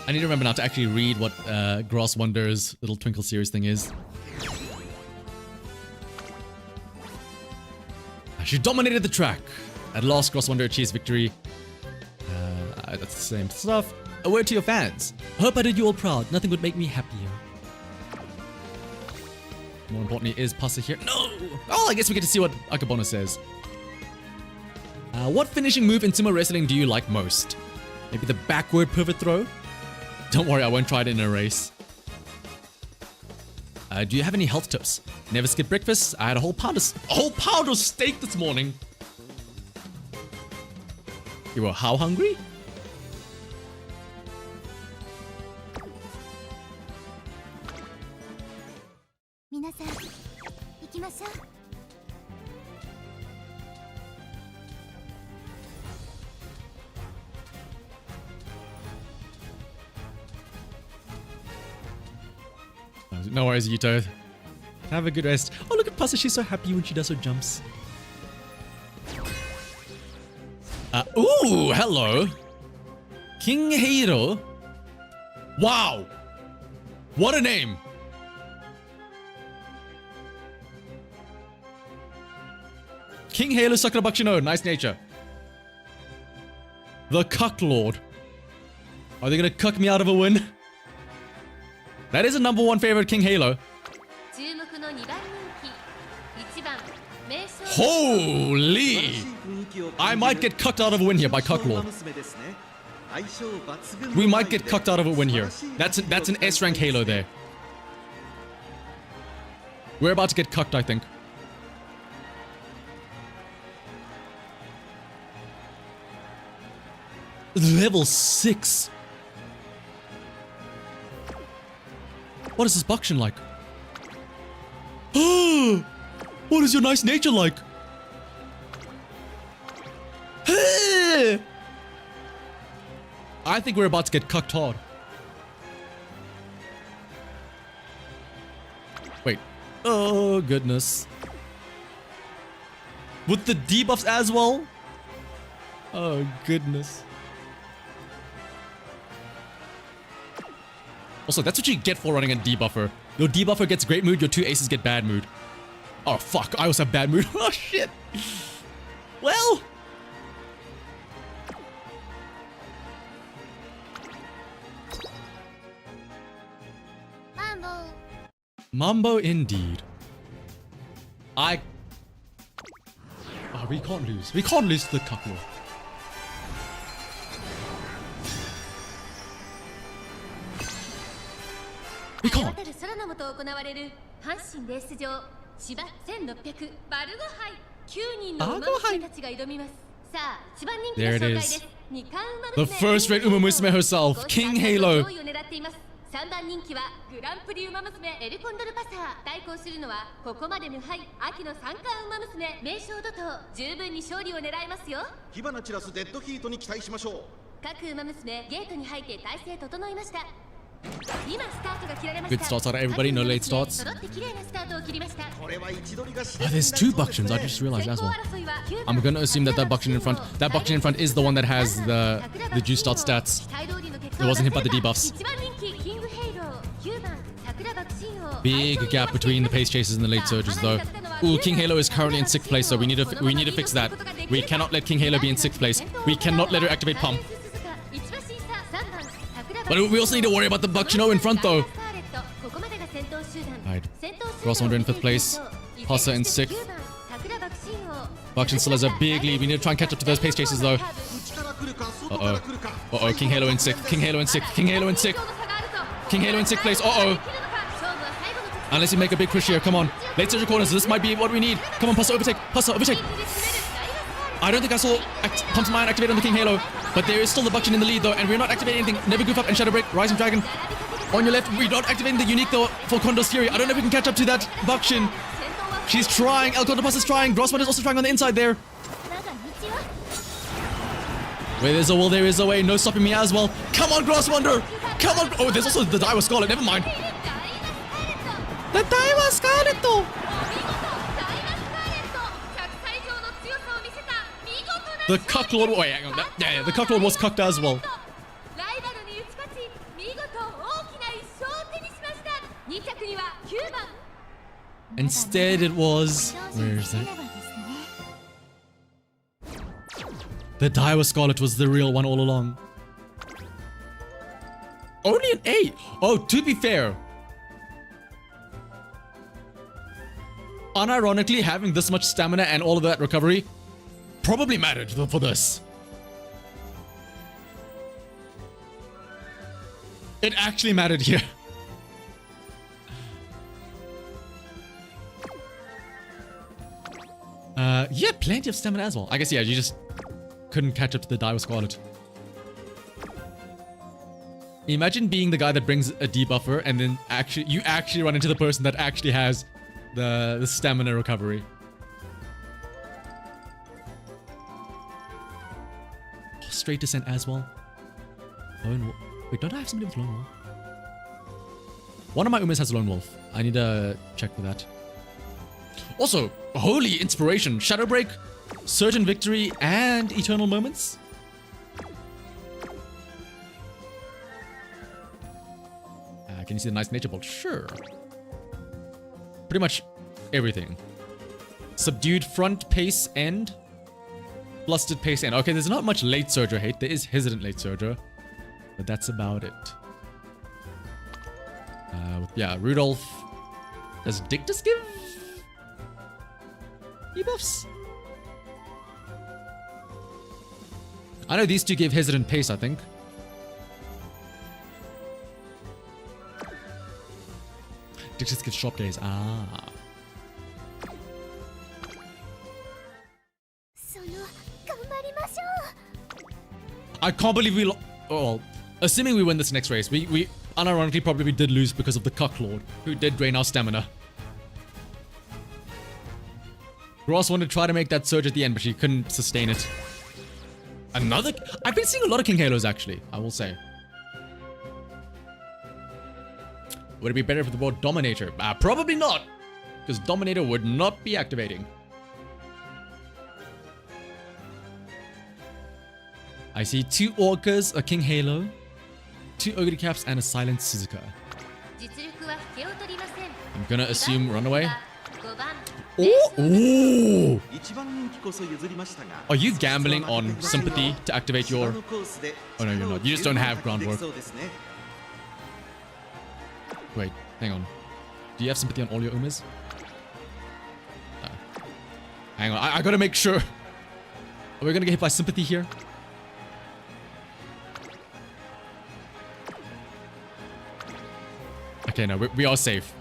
I need to remember now to actually read what Cross Wonder's little Twinkle Series thing is. She dominated the track. At last, Cross Wonder achieves victory. That's the same stuff. A word to your fans. I hope I did you all proud. Nothing would make me happier. More importantly, is Pasa here? No! Oh, I guess we get to see what Akabona says. What finishing move in sumo wrestling do you like most? Maybe the backward pivot throw? Don't worry, I won't try it in a race. Do you have any health tips? Never skip breakfast. I had a whole pound of steak this morning. You were how hungry? No worries, Yuto. Have a good rest. Oh, look at Pasa. She's so happy when she does her jumps. Ooh, hello. King Hiro. Wow. What a name. King Halo Sakura Bakshino. Nice nature. The Cuck Lord. Are they gonna cuck me out of a win? That is a #1 favorite, King Halo. Holy! I might get cucked out of a win here by Cucklord. We might get cucked out of a win here. That's an S rank Halo there. We're about to get cucked, I think. Level 6. What is this Bakshin like? What is your nice nature like? I think we're about to get cucked hard. Wait. Oh, goodness. With the debuffs as well? Oh, goodness. Also, that's what you get for running a debuffer. Your debuffer gets great mood, your two aces get bad mood. Oh, fuck. I also have bad mood. Oh, shit. Well. Mambo. Mambo indeed. Oh, we can't lose. We can't lose to the couple. We can't. 空の下行われる阪神レース場芝1600バルゴ杯9人の馬娘たちが挑みます。さあ、一番人気の紹介です。二冠馬 The 娘 first rate Uma Musume herself, King Halo. 上位を狙っています。3番人気はグランプリ馬娘エルコンドルパサー。対抗するのはここまで無敗秋の三冠馬娘名将怒涛。十分に勝利を狙えますよ。火花散らすデッドヒートに期待しましょう。各馬娘ゲートに入って体勢整いました。今スタートが切られまし Good た。 starts out of everybody, no late starts. 揃って綺麗なスタートを切りました。 これは位置取りが Oh, there's two Buctions. I just realized as well. I'm gonna assume that Buction in front, that Buction in front is the one that has the juice start stats. It wasn't hit by the debuffs. Big gap between the pace chasers and the late surges, though. Ooh, King Halo is currently in 6th place, so we need to fix that. We cannot let King Halo be in 6th place. We cannot let her activate Pump. But we also need to worry about the Buctiono in front, though. Alright. Grosswonder in 5th place. Pasa in 6th. Buction still has a big lead. We need to try and catch up to those pace chasers, though. Uh-oh. Uh-oh. King Halo in 6th. King Halo in 6th. King Halo in 6th. King Halo in 6th place. Uh-oh. Unless you make a big push here. Come on. Late surge corners. This might be what we need. Come on, Pasa, overtake. Pasa, overtake. I don't think I saw Pump's Mine activate on the King Halo. But there is still the Buction in the lead, though. And we're not activating anything. Never Goof Up and Shadow Break. Rising Dragon. On your left. We're not activating the unique, though, for Condor's Fury. I don't know if we can catch up to that Buction. She's trying. El Condor Plus is trying. Grossman is also trying on the inside there. Where there's a will, there is a way. No stopping me as well. Come on, Grosswonder. Come on. Oh, there's also the Daiwa Scarlet. Never mind. The Daiwa Scarlet, though. The Cucklord. Oh, hang on. Yeah, the Cucklord was cucked as well. Instead, it was. Where is it? The Daiwa Scarlet was the real one all along. Only an 8. Oh, to be fair. Unironically, having this much stamina and all of that recovery probably mattered for this. It actually mattered here. Yeah, plenty of stamina as well. I guess, yeah, you just couldn't catch up to the Daiwa Scarlet. Imagine being the guy that brings a debuffer and then you actually run into the person that actually has the stamina recovery. Oh, straight descent as well. Lone Wolf. Wait, don't I have somebody with Lone Wolf? One of my Umas has Lone Wolf. I need to check for that. Also, holy inspiration. Shadow Break, Certain Victory, and Eternal Moments. Can you see the nice nature bolt? Sure. Pretty much everything. Subdued front pace end. Blustered pace end. Okay, there's not much late surger hate. There is hesitant late surger. But that's about it. Yeah, Rudolph. Does Dictus give debuffs? I know these two give hesitant pace, I think. Dictus gives sharp gaze. Ah. I can't believe we well, assuming we win this next race, we unironically probably did lose because of the Cucklord, who did drain our stamina. Ross wanted to try to make that surge at the end, but she couldn't sustain it. Another... I've been seeing a lot of King Halos, actually, I will say. Would it be better if the word Dominator? Probably not, because Dominator would not be activating. I see 2 Orcas, a King Halo, 2 Ogre Caps, and a Silent Suzuka. 実力は引けを取りません。 I'm gonna assume Runaway. 5番 Oh! 一番人気こそ譲りましたが Are you gambling on sympathy to activate your... Oh no, you're not. You just don't have groundwork. そうですね Wait, hang on. Do you have sympathy on all your Umas? Hang on, I gotta make sure. Are we gonna get hit by sympathy here? Okay, no, we are safe.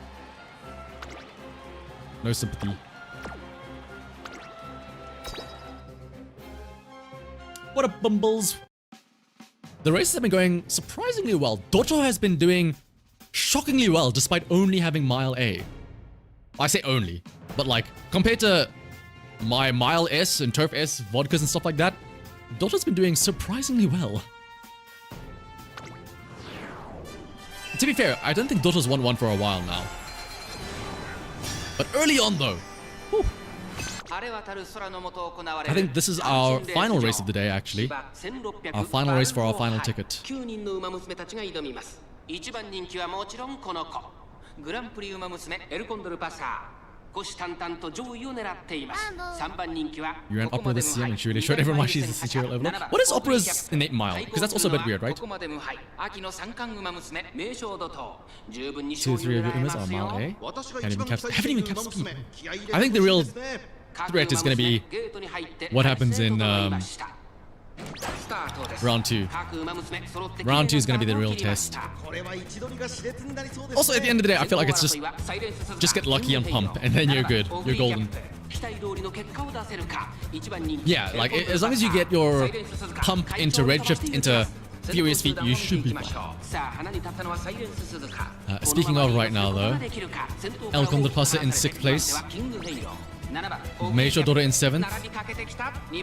No sympathy. What a bumbles. The races have been going surprisingly well. Doto has been doing shockingly well despite only having Mile A. I say only, but like compared to my Mile S and Turf S vodkas and stuff like that, Doto's been doing surprisingly well. To be fair, I don't think Doto's won one for a while now. But early on though, whew, I think this is our final race of the day actually. Our final race for our final ticket. 1番人気はもちろんこの子グランプリウマ娘エルコンドルパサー虎視眈々と上位を狙っています3番人気は You ran Opera this year and she really showed everyone why she's the serial overlord. What is Opera's innate mile? Because that's also a bit weird, right? ここまで無敗秋の三冠馬娘名将怒涛十分に 2, 勝利を 3 of 狙 the い Umas ま are す mile よ A. Haven't even capped speed. I think the real threat is going to be what happens in round 2. Round 2 is going to be the real test. Also, at the end of the day, I feel like it's just get lucky on pump, and then you're good. You're golden. Yeah, like as long as you get your pump into redshift into Furious Feet, you should be fine. Speaking of right now, though, El Condor Pasa in 6th place. Meisho Dora in 7th.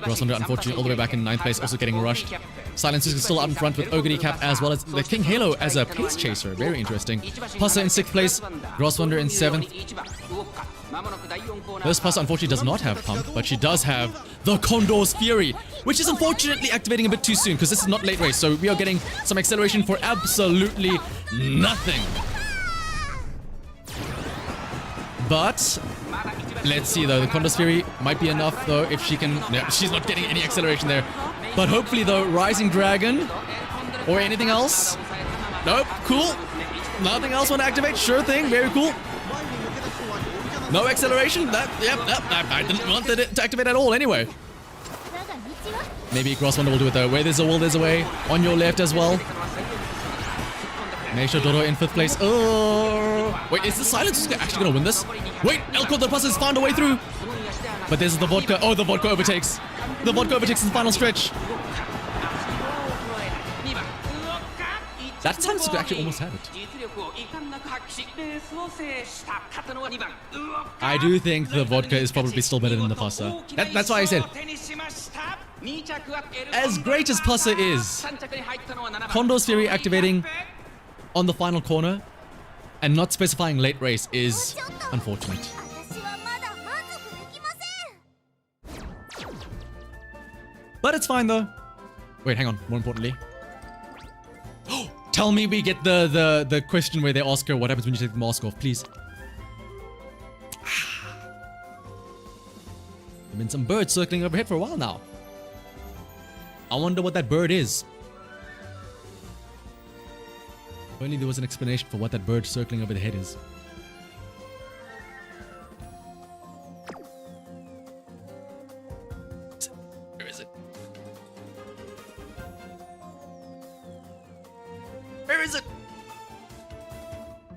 Gross Wonder, unfortunately, all the way back in 9th place, also getting rushed. Silence is still out in front with Ogre Cap as well as the King Halo as a pace chaser. Very interesting. Pasa in 6th place. Gross Wonder in 7th. This Pasa unfortunately does not have pump, but she does have the Condor's Fury, which is unfortunately activating a bit too soon because this is not late race, so we are getting some acceleration for absolutely nothing. But let's see though, the Condor's Fury might be enough though if she can... Yeah, she's not getting any acceleration there. But hopefully though, Rising Dragon or anything else? Nope, cool. Nothing else want to activate? Sure thing, very cool. No acceleration? I didn't want it to activate at all anyway. Maybe Cross Wonder will do it though. Where there's a will, there's a way. On your left as well. Meisho Doro in 5th place. Oh, wait, is the Silence actually going to win this? Wait, El Condor Plus has found a way through. But there's the Vodka. Oh, the Vodka overtakes. The Vodka overtakes in the final stretch. That Silence actually almost had it. I do think the Vodka is probably still better than the Pasa. That's why I said, as great as Pasa is, Condor's Fury activating on the final corner and not specifying late race is unfortunate. But it's fine though. Wait, hang on. More importantly, tell me we get the question where they ask her what happens when you take the mask off, please. There've been some birds circling overhead for a while now. I wonder what that bird is. If only there was an explanation for what that bird circling over the head is. Where is it? Where is it?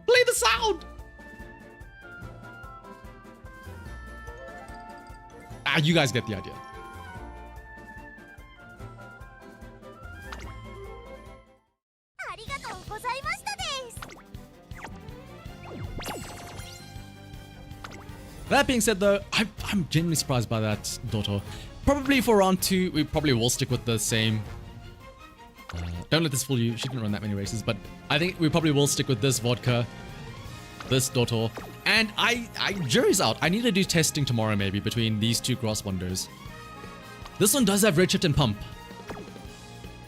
Play the sound! Ah, you guys get the idea. That being said though, I'm genuinely surprised by that Doto. Probably for round 2, we probably will stick with the same... don't let this fool you, she didn't run that many races, but I think we probably will stick with this Vodka, this Doto, and jury's out. I need to do testing tomorrow maybe between these two Gross Wonders. This one does have Redshift and Pump.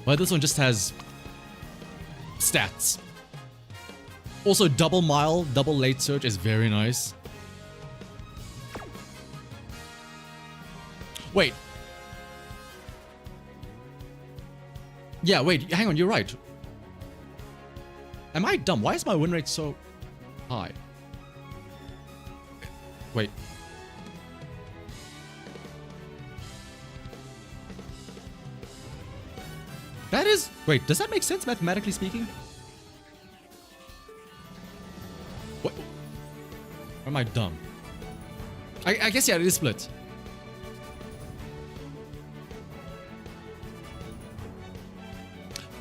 But this one just has stats. Also, double mile, double late surge is very nice. Wait. Yeah, wait, hang on, you're right. Am I dumb? Why is my win rate so high? Wait. That is... Wait, does that make sense mathematically speaking? What? Or am I dumb? I guess, yeah, it is split.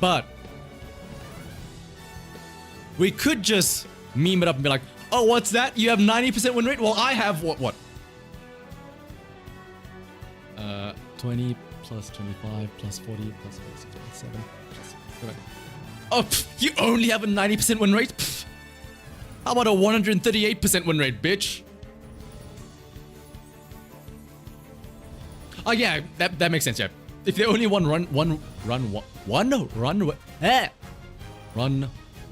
But we could just meme it up and be like, oh, what's that? You have 90% win rate? Well, I have what? 20 plus 25 plus 40 plus 46 plus 7 plus 7. Oh, pff, you only have a 90% win rate? Pff. How about a 138% win rate, bitch? Oh yeah, that makes sense, yeah. If they only run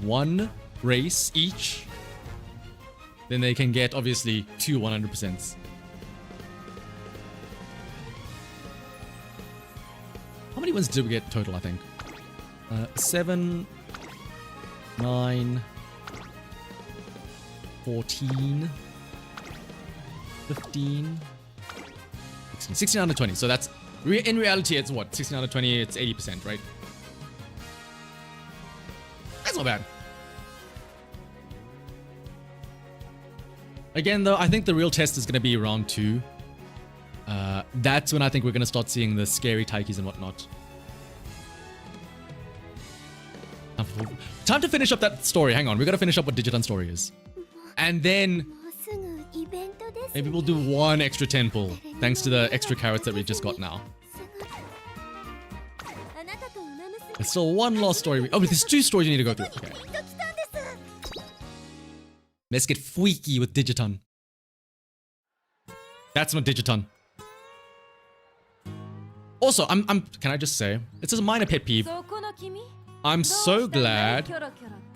one race each, then they can get obviously 2 100%. How many wins did we get total, I think? 7, 9, 14, 15, 16, 16 out of 20. So that's, in reality, it's what? 16 out of 20, it's 80%, right? That's not bad. Again, though, I think the real test is going to be round 2. That's when I think we're going to start seeing the scary taikis and whatnot. Time to finish up that story. Hang on, we got to finish up what Digiton's story is. And then maybe we'll do one extra 10 pull, thanks to the extra carrots that we just got now. There's still one last story. Oh, but there's 2 stories you need to go through. Okay. Let's get freaky with Digiton. That's not Digiton. Also, can I just say, it's just a minor pet peeve. I'm so glad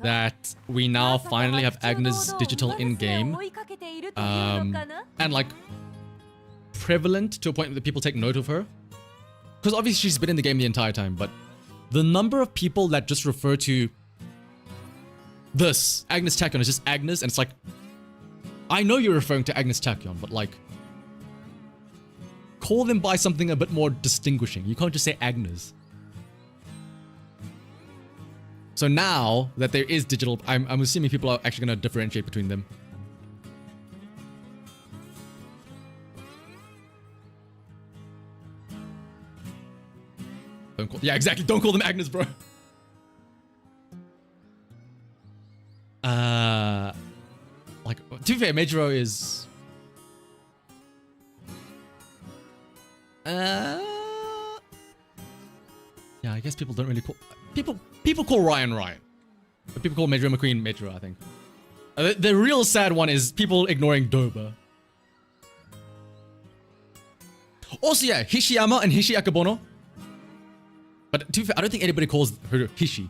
that we now finally have Agnes digital in-game. And like, prevalent to a point that people take note of her. Because obviously she's been in the game the entire time, but the number of people that just refer to this, Agnes Tachyon, is just Agnes, and it's like, I know you're referring to Agnes Tachyon, but like, call them by something a bit more distinguishing. You can't just say Agnes. So now that there is digital, I'm assuming people are actually going to differentiate between them. Yeah, exactly. Don't call them Agnes, bro. Like, to be fair, Meijiro is... yeah, I guess people don't really call... People call Ryan Ryan. But people call Meijiro McQueen Meijiro, I think. The real sad one is people ignoring Doba. Also, yeah, Hishiyama and Hishi Akabono. But to be fair, I don't think anybody calls her Hishi.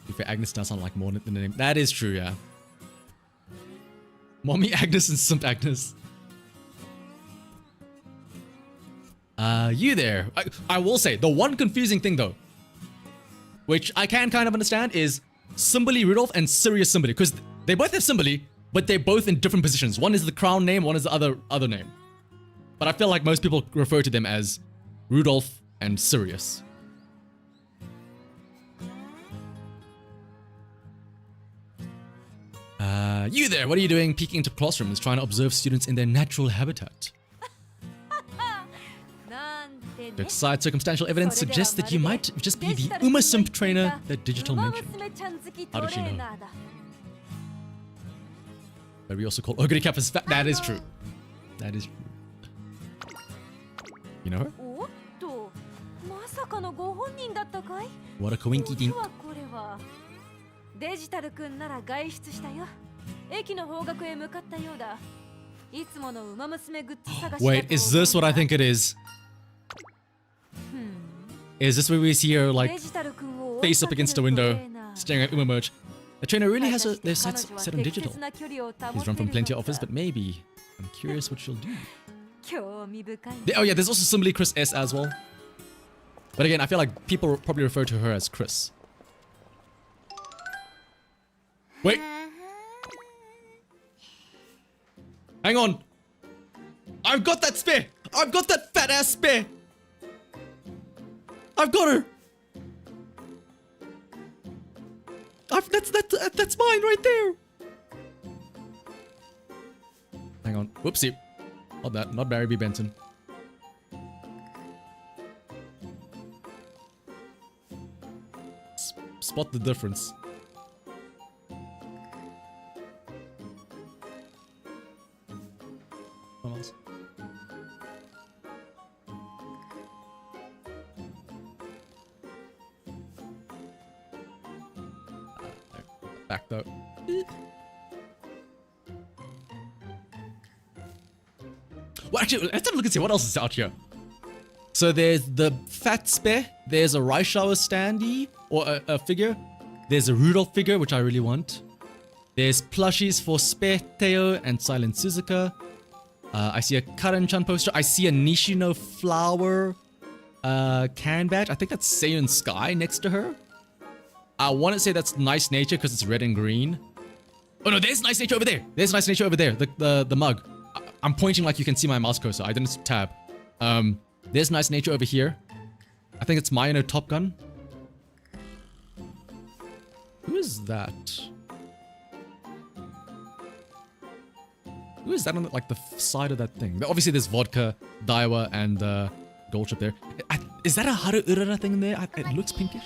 To be fair, Agnes does sound like more than the name. That is true, yeah. Mommy Agnes and Simp Agnes. You there. I will say, the one confusing thing though, which I can kind of understand, is Simbali Rudolph and Sirius Simbali. Because they both have Simbali, but they're both in different positions. One is the crown name, one is the other name. But I feel like most people refer to them as Rudolph and Sirius. You there, what are you doing peeking into classrooms trying to observe students in their natural habitat? The side circumstantial evidence suggests that you might just be the Uma Simp trainer that Digital mentioned. How did she know? But we also call Ogre Kappa's fat. That is true. That is true. You know her? What a coinky-dink. デジタル君なら外出したよ。駅の方角へ向かったようだ。いつもの馬娘グッズ探しだと Wait, is this what I think it is? Is this where we see her like デジタル君を face up against the window, 追いかけるトレーナー staring at Uma merch? The trainer really has their sights 彼女は set on 適 digital. 切な距離を保 He's って run from る plenty の of offers, さ but maybe. I'm curious what she'll do. 興味深い Oh yeah, there's also simply Chris S as well. But again, I feel like people probably refer to her as Chris. Wait, hang on. I've got that spare. I've got that fat ass spare. I've got her. That's mine right there. Hang on. Whoopsie. Not that. Not Barry B. Benson. Spot the difference. What else? Back though. Well, actually, let's have a look and see what else is out here. So there's the fat spare. There's a Raishawa standee or a figure. There's a Rudolph figure, which I really want. There's plushies for Spare Teo and Silent Suzuka. I see a Karan-chan poster. I see a Nishino flower can badge. I think that's Seiun Sky next to her. I want to say that's Nice Nature because it's red and green. Oh no, there's Nice Nature over there. There's Nice Nature over there. The mug. I'm pointing like you can see my mouse cursor. I didn't tab. There's Nice Nature over here. I think it's Mayano Top Gun. Who is that? Who is that on like the side of that thing? Obviously there's Vodka, Daiwa, and Goldship there. Is that a Haru Urara thing there? It looks pinkish.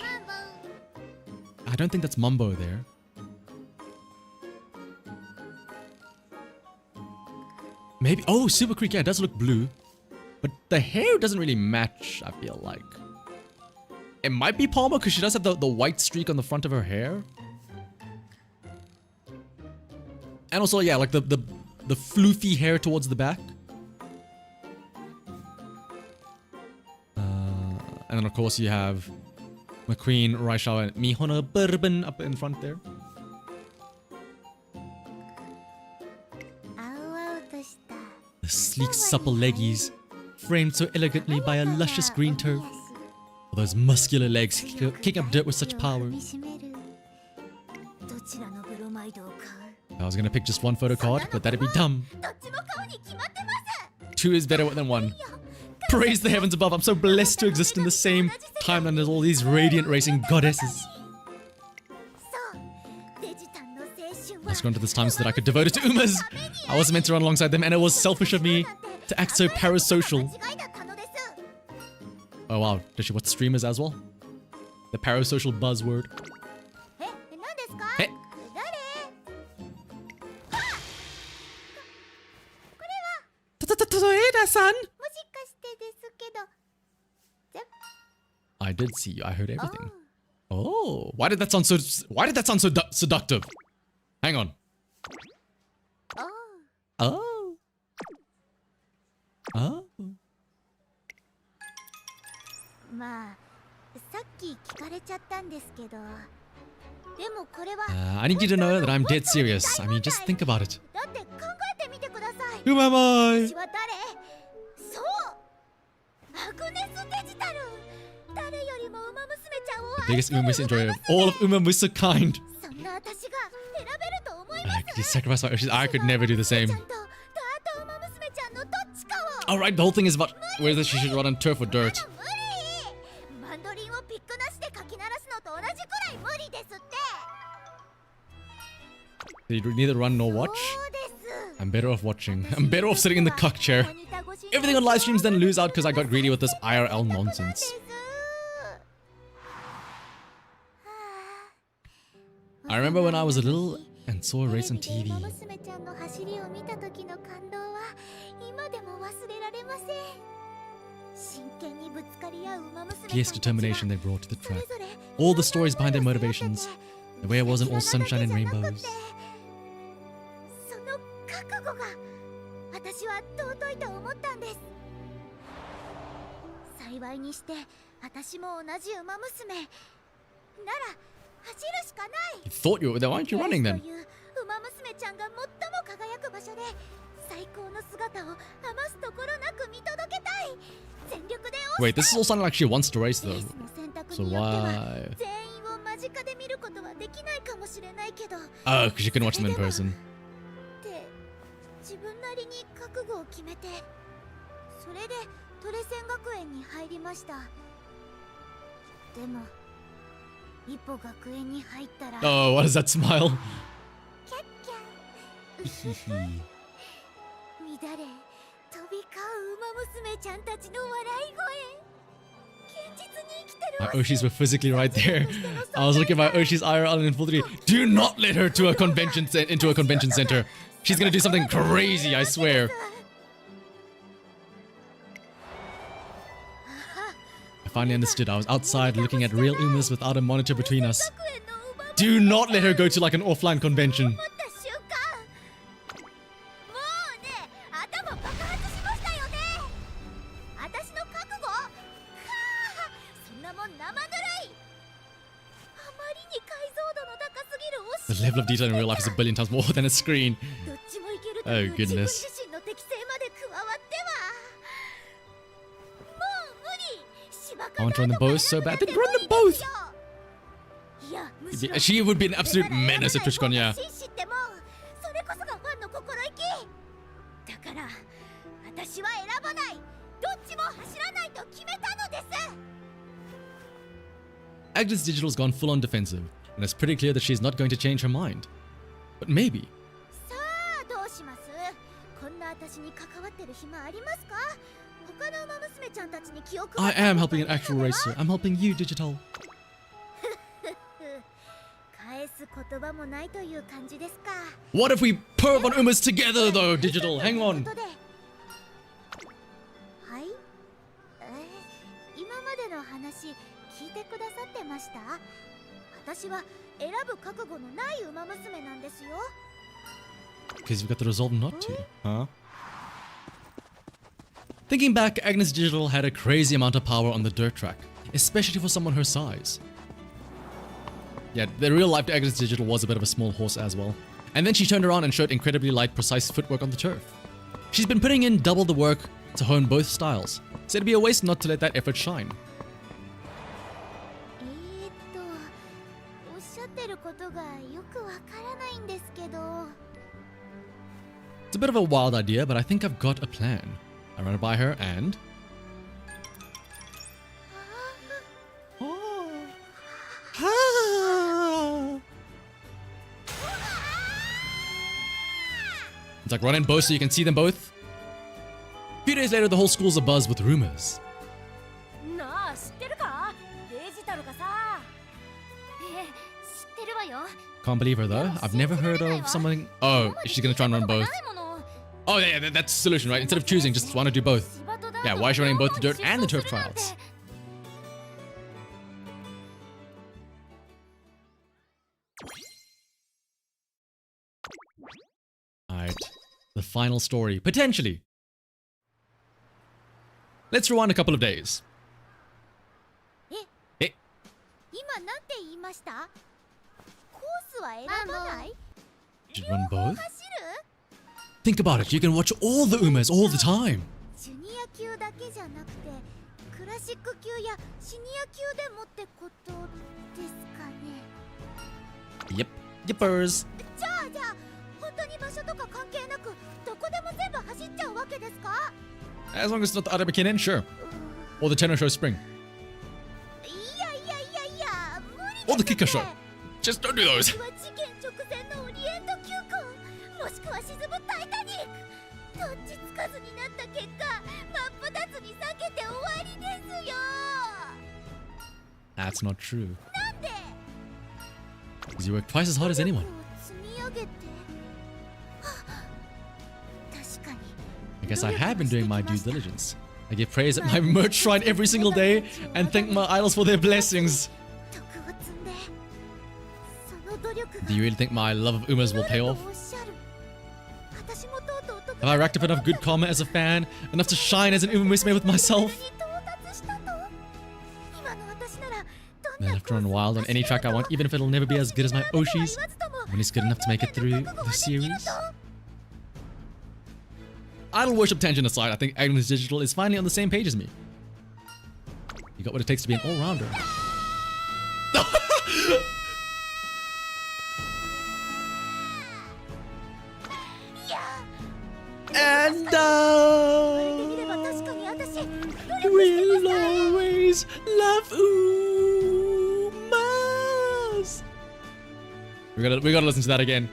I don't think that's Mumbo there. Maybe. Oh, Super Creek. Yeah, it does look blue. But the hair doesn't really match, I feel like. It might be Palma because she does have the white streak on the front of her hair. And also, yeah, like the floofy hair towards the back. And then, of course, you have McQueen, Raishawa, and Mihona Bourbon up in front there. The sleek, supple leggies, framed so elegantly by a luscious green turf. Those muscular legs kicking up dirt with such power. I was gonna pick just one photo card, but that'd be dumb. 2 is better than 1. Praise the heavens above, I'm so blessed to exist in the same timeline as all these radiant racing goddesses. I was gone to this time so that I could devote it to Umas. I wasn't meant to run alongside them, and it was selfish of me to act so parasocial. Oh wow, does she watch streamers as well? The parasocial buzzword. Hey. Toeda-san! I did see you. I heard everything. Oh, why did that sound so seductive? Hang on. Oh. Oh. I need you to know that I'm dead serious. I mean, just think about it. Who am I? The biggest Umamusa enjoyer of all of Umamusa kind. Could you sacrifice my wishes? I could never do the same. Alright, the whole thing is about whether she should run on turf or dirt. You'd neither run nor watch? I'm better off watching. I'm better off sitting in the cuck chair. Everything on live streams then lose out because I got greedy with this IRL nonsense. I remember when I was little and saw a race on TV. Fierce determination they brought to the track. All the stories behind their motivations. The way it wasn't all sunshine and rainbows. 尊いと思ったんです。幸いにして私も同じ馬娘なら走るしかない。 You thought you were there. Why aren't you running レー then? スという馬娘ちゃんが最も輝く場所で最高の姿を余すところなく見届けたい。全力で Wait, this is all sounding like she wants to race レ though. ースの選択 So によっては why? 全員を間近で見ることはできないかもしれないけど、 Oh, because you couldn't watch them in person. って自分なりに覚悟を決めて、それでトレセン学園に入りました。でも一歩学園に入ったら Oh, what is that smile? キャッキャ乱れ飛び交う馬娘ちゃんたちの笑い声、現実に生きてる My Oshis were physically right there. I was looking at my Oshi's IRL in full 3. Do not let her to a convention into a convention center. She's gonna do something crazy, I swear. I finally understood. I was outside looking at real Umas without a monitor between us. Do not let her go to like an offline convention. 思った瞬間、もうね、頭爆発しましたよね。私の覚悟、はあ、そんなもん生ぬるい。あまりに解像度の高すぎる The level of detail in real life is a billion times more than a screen. どっちもいけるという Oh, 自分 goodness. 自身の適性まで加わってはもう無理。芝 I want to run them both so bad. Then run them both! いや、むしろ She would be an absolute menace at TwitchCon, yeah. それこそがファンの心意気だから、私は選ばない。どっちも走らないと決めたのです。 Agnes Digital's gone full on defensive, and it's pretty clear that she's not going to change her mind. But maybe. さあどうします？こんな私に関わってる暇ありますか？他の馬娘ちゃんたちに記憶を I am helping an actual racer. I'm helping you, Digital. 返す言葉もないという感じですか。 What if we perv on Umas together, though, Digital? Hang on. はい、今までの話聞いてくださってました？私は選ぶ覚悟のない馬娘なんですよ。 Because you've got the resolve not to, huh? Thinking back, Agnes Digital had a crazy amount of power on the dirt track, especially for someone her size. Yeah, the real life Agnes Digital was a bit of a small horse as well. And then she turned around and showed incredibly light, precise footwork on the turf. She's been putting in double the work to hone both styles, so it'd be a waste not to let that effort shine. おっしゃってることがよくわからないんですけど。 It's a bit of a wild idea, but I think I've got a plan. I run it by her and... It's like run in both so you can see them both. A few days later, the whole school's abuzz with rumors. なあ、知ってるか？デジタルがさ。知ってるわよ。 Can't believe her though. I've never heard of something... Oh, she's gonna try and run both. Oh yeah, that's the solution, right? Instead of choosing, just want to do both. Yeah, why is she running both the dirt and the turf trials? Alright, the final story, potentially. Let's rewind a couple of days. 今なんて言いました？コースは選ばない？ Did you run both? 走る？ Think about it, you can watch all the Umas all the time. ジュニア級だけじゃなくて、クラシック級やシニア級でもってことですかね。 Yep, yippers. じゃあ本当に場所とか関係なくどこでも全部走っちゃうわけですか？ As long as it's not the Arabikinen, sure. Or the Tenno Show Spring. いや無理ですね。 Or the Kika Show. Just don't do those. 事件直前のオリエント急行、もしくは沈むタイタニック。どっちつかずになった結果、真っ二つに裂けて終わりですよ。 That's not true. なんで？ Because you work twice as hard as anyone. 積み上げて。確かに。 I guess I have been doing my due diligence. I give praise at my merch shrine every single day and thank my idols for their blessings. Do you really think my love of Umas will pay off? Have I racked up enough good karma as a fan? Enough to shine as an Musume with myself? に到達したと今の私ならどん Man, な I've drawn wild on any track I want, even if it'll never be as good as my OSHI's. When it's good enough to make it through the series. Idol worship tangent aside, I think Agnes Digital is finally on the same page as me. You got what it takes to be an all-rounder. And これで見れば確かに私努力してま we'll した always love Umas. We gotta listen to that again.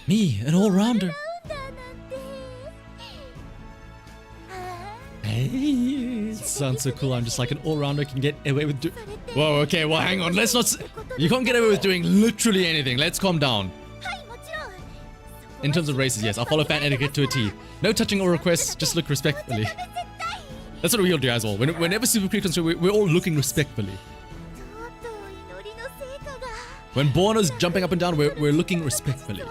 Me, an all-rounder. Hey, it sounds so cool. I'm just like an all-rounder can get away with Whoa, okay, well, hang on. Let's not... You can't get away with doing literally anything. Let's calm down. In terms of races, yes, I'll follow fan etiquette to a T. No touching or requests, just look respectfully. That's what we'll do as well. Whenever Super Creep comes through, we're all looking respectfully. When Borno's jumping up and down, we're looking respectfully.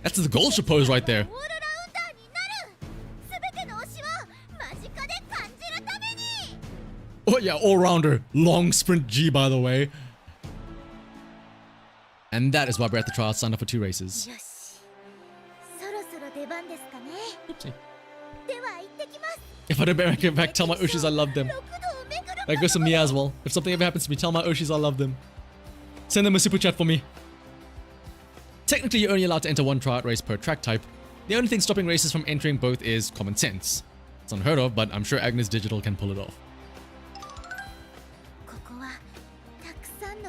That's the goal pose right there. Oh yeah, all-rounder. Long sprint G, by the way. And that is why we're at the trial, signed up for 2 races. Oopsie. If I don't get back, tell my Oshis I love them. That goes to me as well. If something ever happens to me, tell my Oshis I love them. Send them a super chat for me. Technically, you're only allowed to enter 1 tryout race per track type. The only thing stopping races from entering both is common sense. It's unheard of, but I'm sure Agnes Digital can pull it off.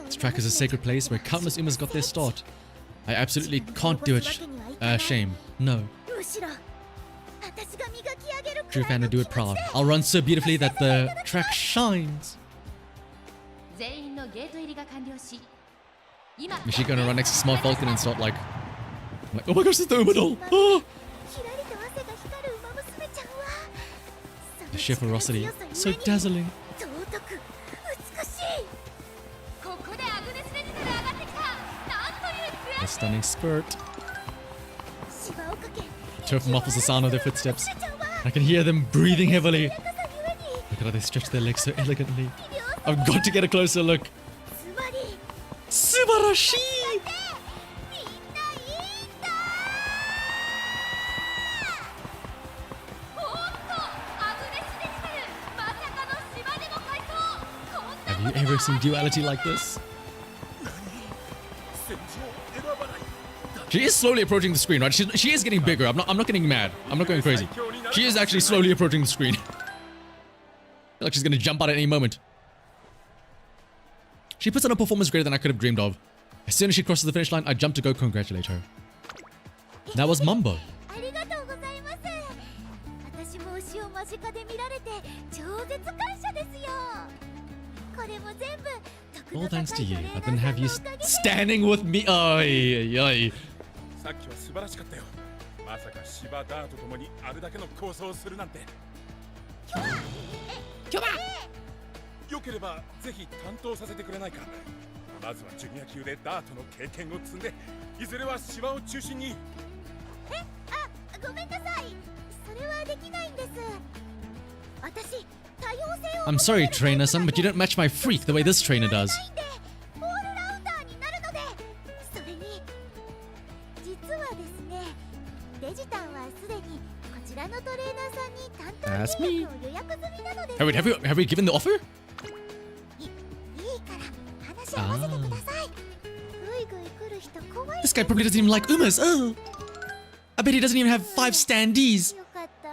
This track is a sacred place where countless Umas got their start. I absolutely can't do it. Shame. No. True fan to do it proud. I'll run so beautifully that the track shines. Is she gonna run next to Small Falcon and start like oh my gosh, it's the Umadol! Oh! The sheer ferocity, so dazzling. A stunning spurt. Turf muffles the sound of their footsteps. I can hear them breathing heavily. Look at how they stretch their legs so elegantly. I've got to get a closer look. Subarashi! Have you ever seen duality like this? She is slowly approaching the screen, right? She is getting bigger. I'm not getting mad. I'm not going crazy. She is actually slowly approaching the screen. I feel like she's gonna jump out at any moment. She puts on a performance greater than I could have dreamed of. As soon as she crosses the finish line, I jump to go congratulate her. That was Mumbo. All thanks to you. I didn't have you standing with me. Oi, oi. さっきは素晴らしかったよ。まさか芝ダーとともにあれだけの構想をするなんて。今日はよければぜひ担当させてくれないか。まずはジュニア級でダートの経験を積んで、いずれは芝を中心に。ごめんなさい。それはできないんです。私、多様性を。 I'm sorry, trainer son, but you don't match my freak the way this trainer does. オールラウンダーになるので、それに実はですね、デジタンはすでにこちらのトレーナーさんに担当契約を予約済みなので。Have we given the offer? いいから話合わせてください。ぐいぐい来る人怖い。 This guy probably doesn't even like Umas. Oh, I bet he doesn't even have 5 standees. よかった。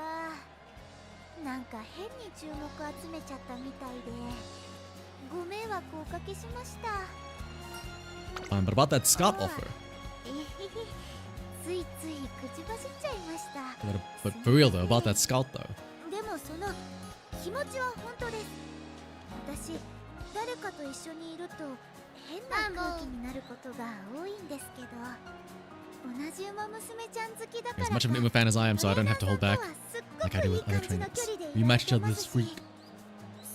なんか変に注目集めちゃったみたいで、ご迷惑をおかけしました。Fine, but about that Scott offer. ついつい口走っちゃいました。 But for real though, about that Scout though. でもその気持ちは本当です。私誰かと一緒にいると変な空気になることが多いんですけど、同じウマ娘ちゃん好きだから As much of an Uma fan as I am, so I don't have to hold back like I do with other trainers. We match each other's freak.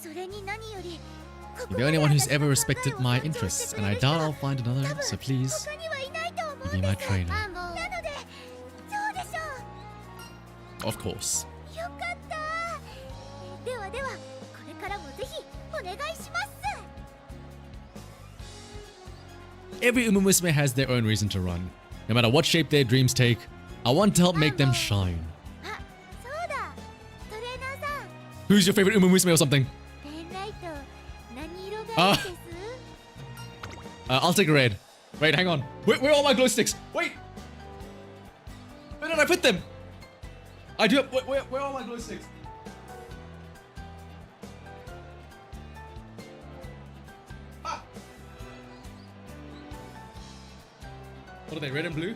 それに何より You're the only one who's ever respected my interests, and I doubt I'll find another, so please, 他にはいないと思うんです。 be my trainer. なので、そうでしょう。 Of course. よかった。ではでは、これからもぜひお願いします。 Every Uma Musume has their own reason to run. No matter what shape their dreams take, I want to help make them shine. あ、そうだ。トレーナーさん、 Who's your favorite Uma Musume or something? ペンライト何色がいいです？ I'll take red. Wait, hang on. Where are all my glow sticks? Wait! Where did I put them? I do have... Where are all my glow sticks? Ah! What are they, red and blue?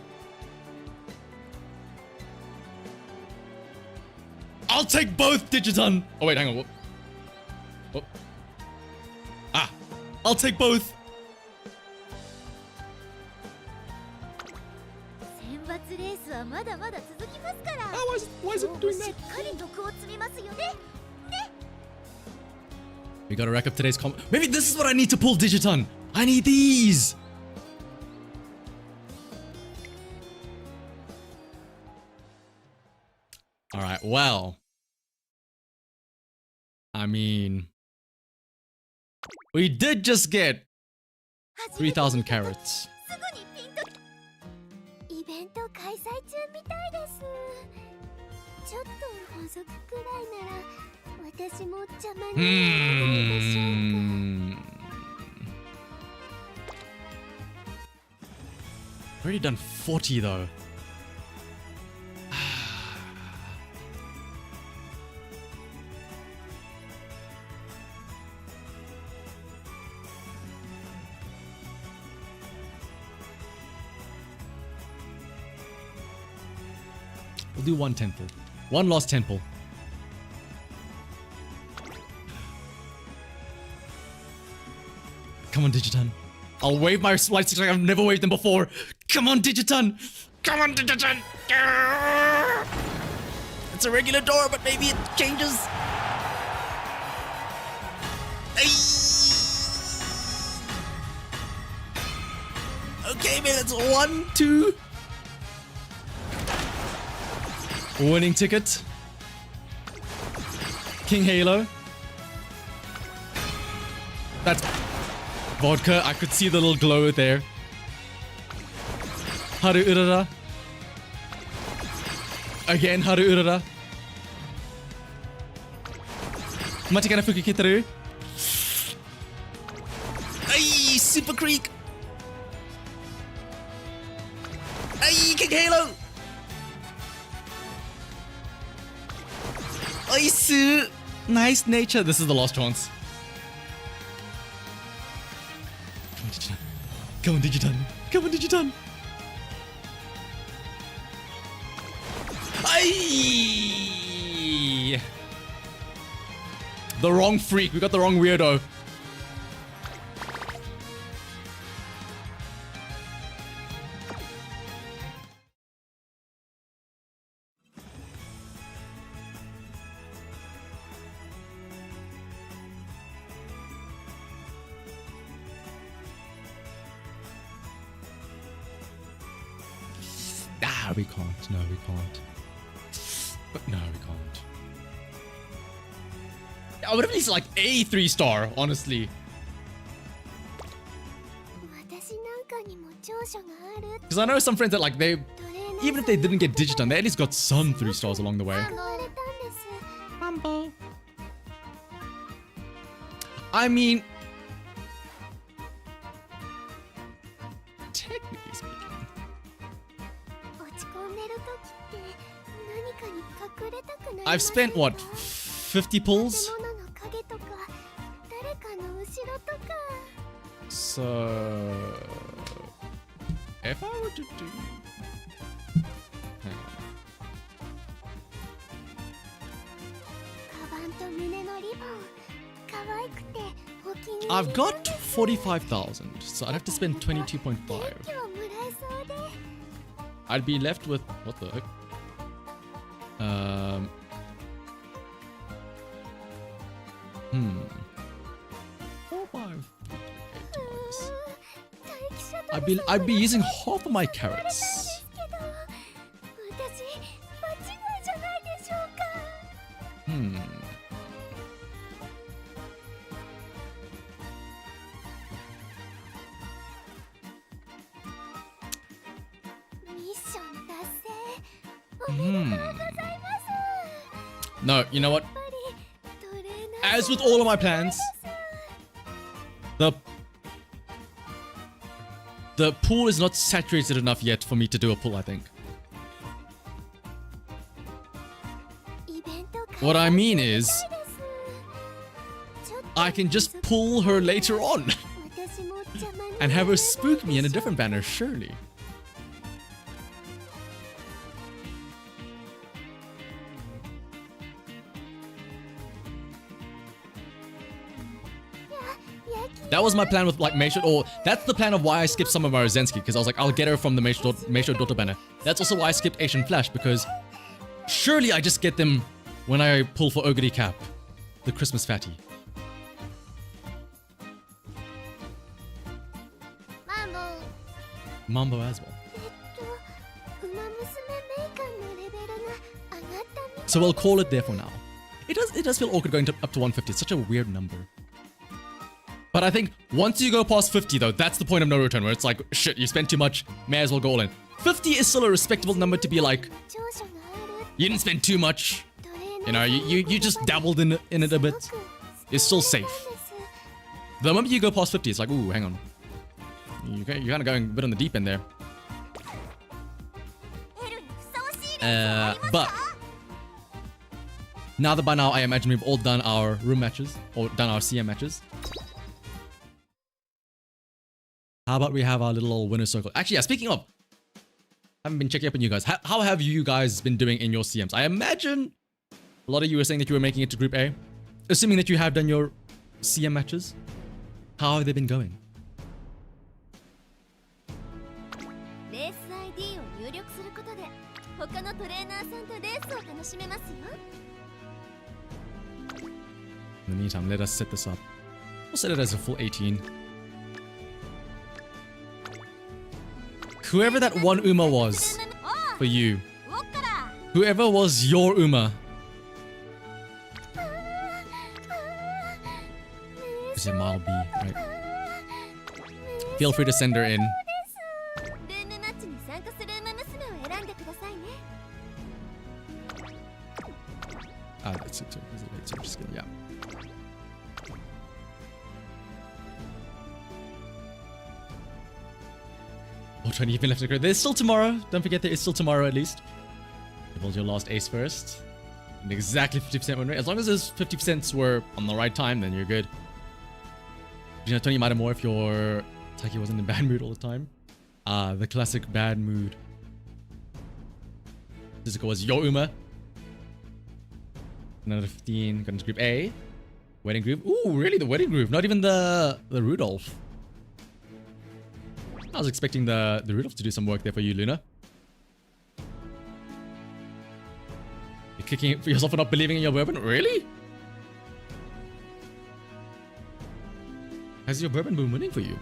I'll take both, Digiton! Oh wait, hang on. What? Ah! I'll take both! 選抜レースはまだまだ続きますから。 Why is it doing し that? っかり徳を積みますよね。 We gotta rack up today's Maybe this is what I need to pull Digiton! I need these! Alright, well. I mean... We did just get 3,000 carats. すぐにピンと。イベント開催中みたいです。ちょっと補足くらいなら私も邪魔にならないでしょうか。 Already done 40 though. We'll do one temple. One lost temple. Come on, Digiton. I'll wave my light sticks like I've never waved them before. Come on, Digiton. Come on, Digiton. It's a regular door, but maybe it changes. Okay, maybe that's 1, 2. Winning ticket. King Halo. That's vodka. I could see the little glow there. Haru Urara. Again, Haru Urara. Machigana Fukikitaru. Ay, Super Creek. Ay, King Halo. Oisu! Nice nature. This is the last chance. Come on, Digiton. Come on, Digiton. Aye! The wrong freak. We got the wrong weirdo. Ah, we can't. No, we can't. But no, we can't. I would at least like a 3-star, honestly. 私なんかにも長所がある。 Because I know some friends that like they, even if they didn't get Digiton, they at least got some 3-stars along the way. 言われたんです。 I mean, technically speaking, 落ち込んでる時って何かに隠れたくなり I've ますか？ spent what, 50 pulls? 建物の影とか誰かの後ろとか。 So, if I were to do, hang on. カバンと胸のリボン可愛くて本お気に入り I've got 45,000, so I'd have to spend 22.5. 元気をもらえそうで I'd be left with what the heck? Four, five, eight, minus. 待機シャトル I'd be using half of my carrots. ですけど私間違いじゃないでしょうか ミッション達成おめでとうございます No, you know what? やっぱりトレーナー As with all of my plans, the pool is not saturated enough yet for me to do a pull, I think. イベント What I mean is, ちょっと I can just pull her later on 私も邪魔に and have her spook me in a different banner, surely. やき That was my plan with like Meisho, or that's the plan of why I skipped some of my Rozensky, because I was like, I'll get her from the Meisho Dota banner. That's also why I skipped Asian Flash, because surely I just get them when I pull for Ogre Cap, the Christmas fatty. マンボウ Mambo as well. ウマ娘メーカーのレベルが上がったみたい So we'll call it there for now. It does feel awkward going up to 150. It's such a weird number. But I think once you go past 50 though, that's the point of no return, where it's like, shit, you spent too much, may as well go all in. 50 is still a respectable number to be like, 長所がある you didn't spend too much. トレーナー You know, you just dabbled in it a bit. It's still safe. The moment you go past 50, it's like, ooh, hang on. You're kind of going a bit on the deep end there. エルにふさわしいレースはあります But か now that by now I imagine we've all done our room matches or done our CM matches. How about we have our little old winner circle? Actually, yeah, speaking of, I haven't been checking up on you guys. How have you guys been doing in your CMs? I imagine a lot of you were saying that you were making it to Group A. Assuming that you have done your CM matches, how have they been going? レース ID を入力することで他のトレーナーさんとレースを楽しめますよ In the meantime, let us set this up. We'll set it as a full 18. Whoever that one Uma was for you, ウォッカラ whoever was your Uma, is it Mile B, right? Feel free to send her in. ルームマッチに参加するウマ娘を選んでくださいね Ah, that's it. Is it late search skill? Yeah. Oh, 20 even left to go. There's still tomorrow. Don't forget there is still tomorrow at least. You rolled your last ace first. And exactly 50% win rate. As long as those 50% were on the right time, then you're good. You know, 20 might have more if your Taki wasn't in bad mood all the time. Ah, the classic bad mood. Physical was your Uma. Another 15. Got into group A. Wedding group. Ooh, really? The wedding group. Not even the Rudolph. I was expecting the Rudolph to do some work there for you, Luna. You're kicking for yourself for not believing in your bourbon? Really? Has your bourbon been winning for you?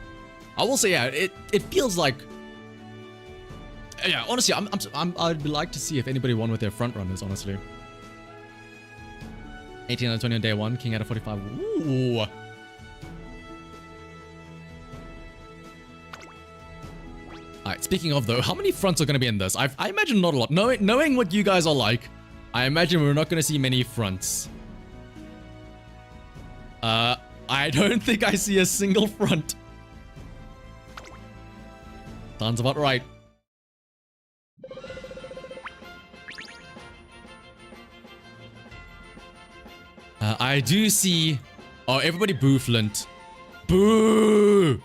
I will say, yeah, it feels like... Yeah, honestly, I'd like to see if anybody won with their front runners, honestly. 18 out of 20 on day 1, king out of 45. Ooh. Alright, speaking of though, how many fronts are going to be in this? I imagine not a lot. Knowing what you guys are like, I imagine we're not going to see many fronts. I don't think I see a single front. Sounds about right. I do see... Oh, everybody boo Flint. Boo!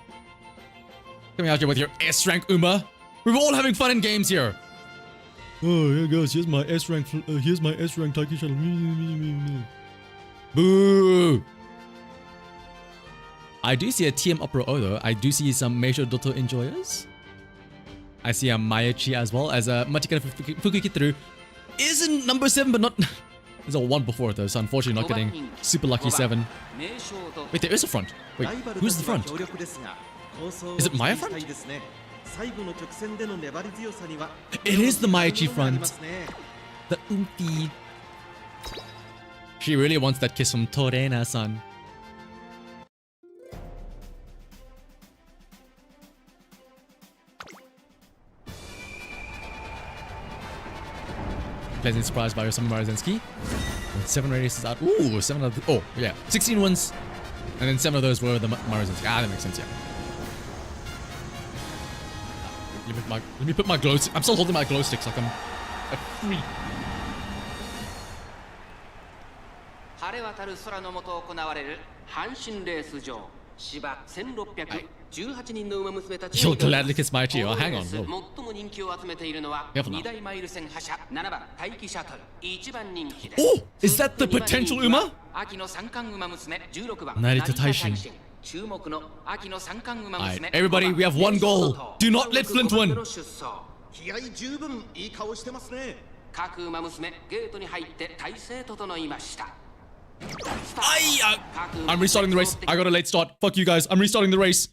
Coming out here with your S-rank Uma. We're all having fun in games here. Oh, yeah, guys, here's my S-rank Taki shuttle. Boo! I do see a TM Opera O though. I do see some Meisho Doto enjoyers. I see a Mayachi as well as a Machikara Fukukituru is in number 7, but not. There's a 1 before it though, so unfortunately not getting super lucky 7. Wait, there is a front. Wait, who's the front? Is it Maya front? It is the Mayachi front. The Umpi. She really wants that kiss from Torena-san. Pleasantly surprised by Osamu Maruzenski. With 7 races out. Ooh, 7 of the, oh, yeah. 16 wins. And then 7 of those were the Maruzenski. Ah, that makes sense, yeah. Let me put my glow stick. I'm still holding my glow sticks like I'm a freak. 晴れ渡る空の下行われる阪神レース場芝1618人の馬娘たち You'll gladly kiss my cheek. Oh, hang on. 最も人気を集めているのは2大マイル戦覇者7番待機シャトル1番人気です Oh, is that the potential Uma? 秋の三冠馬娘16番 Narita Taishin. 注目の秋の三冠馬 Alright, 娘 everybody, we have one goal. Do not let Flint win. 気合十分いい顔してますね。各馬娘ゲートに入って体勢整いました I'm restarting the race. I got a late start. Fuck you guys. I'm restarting the race.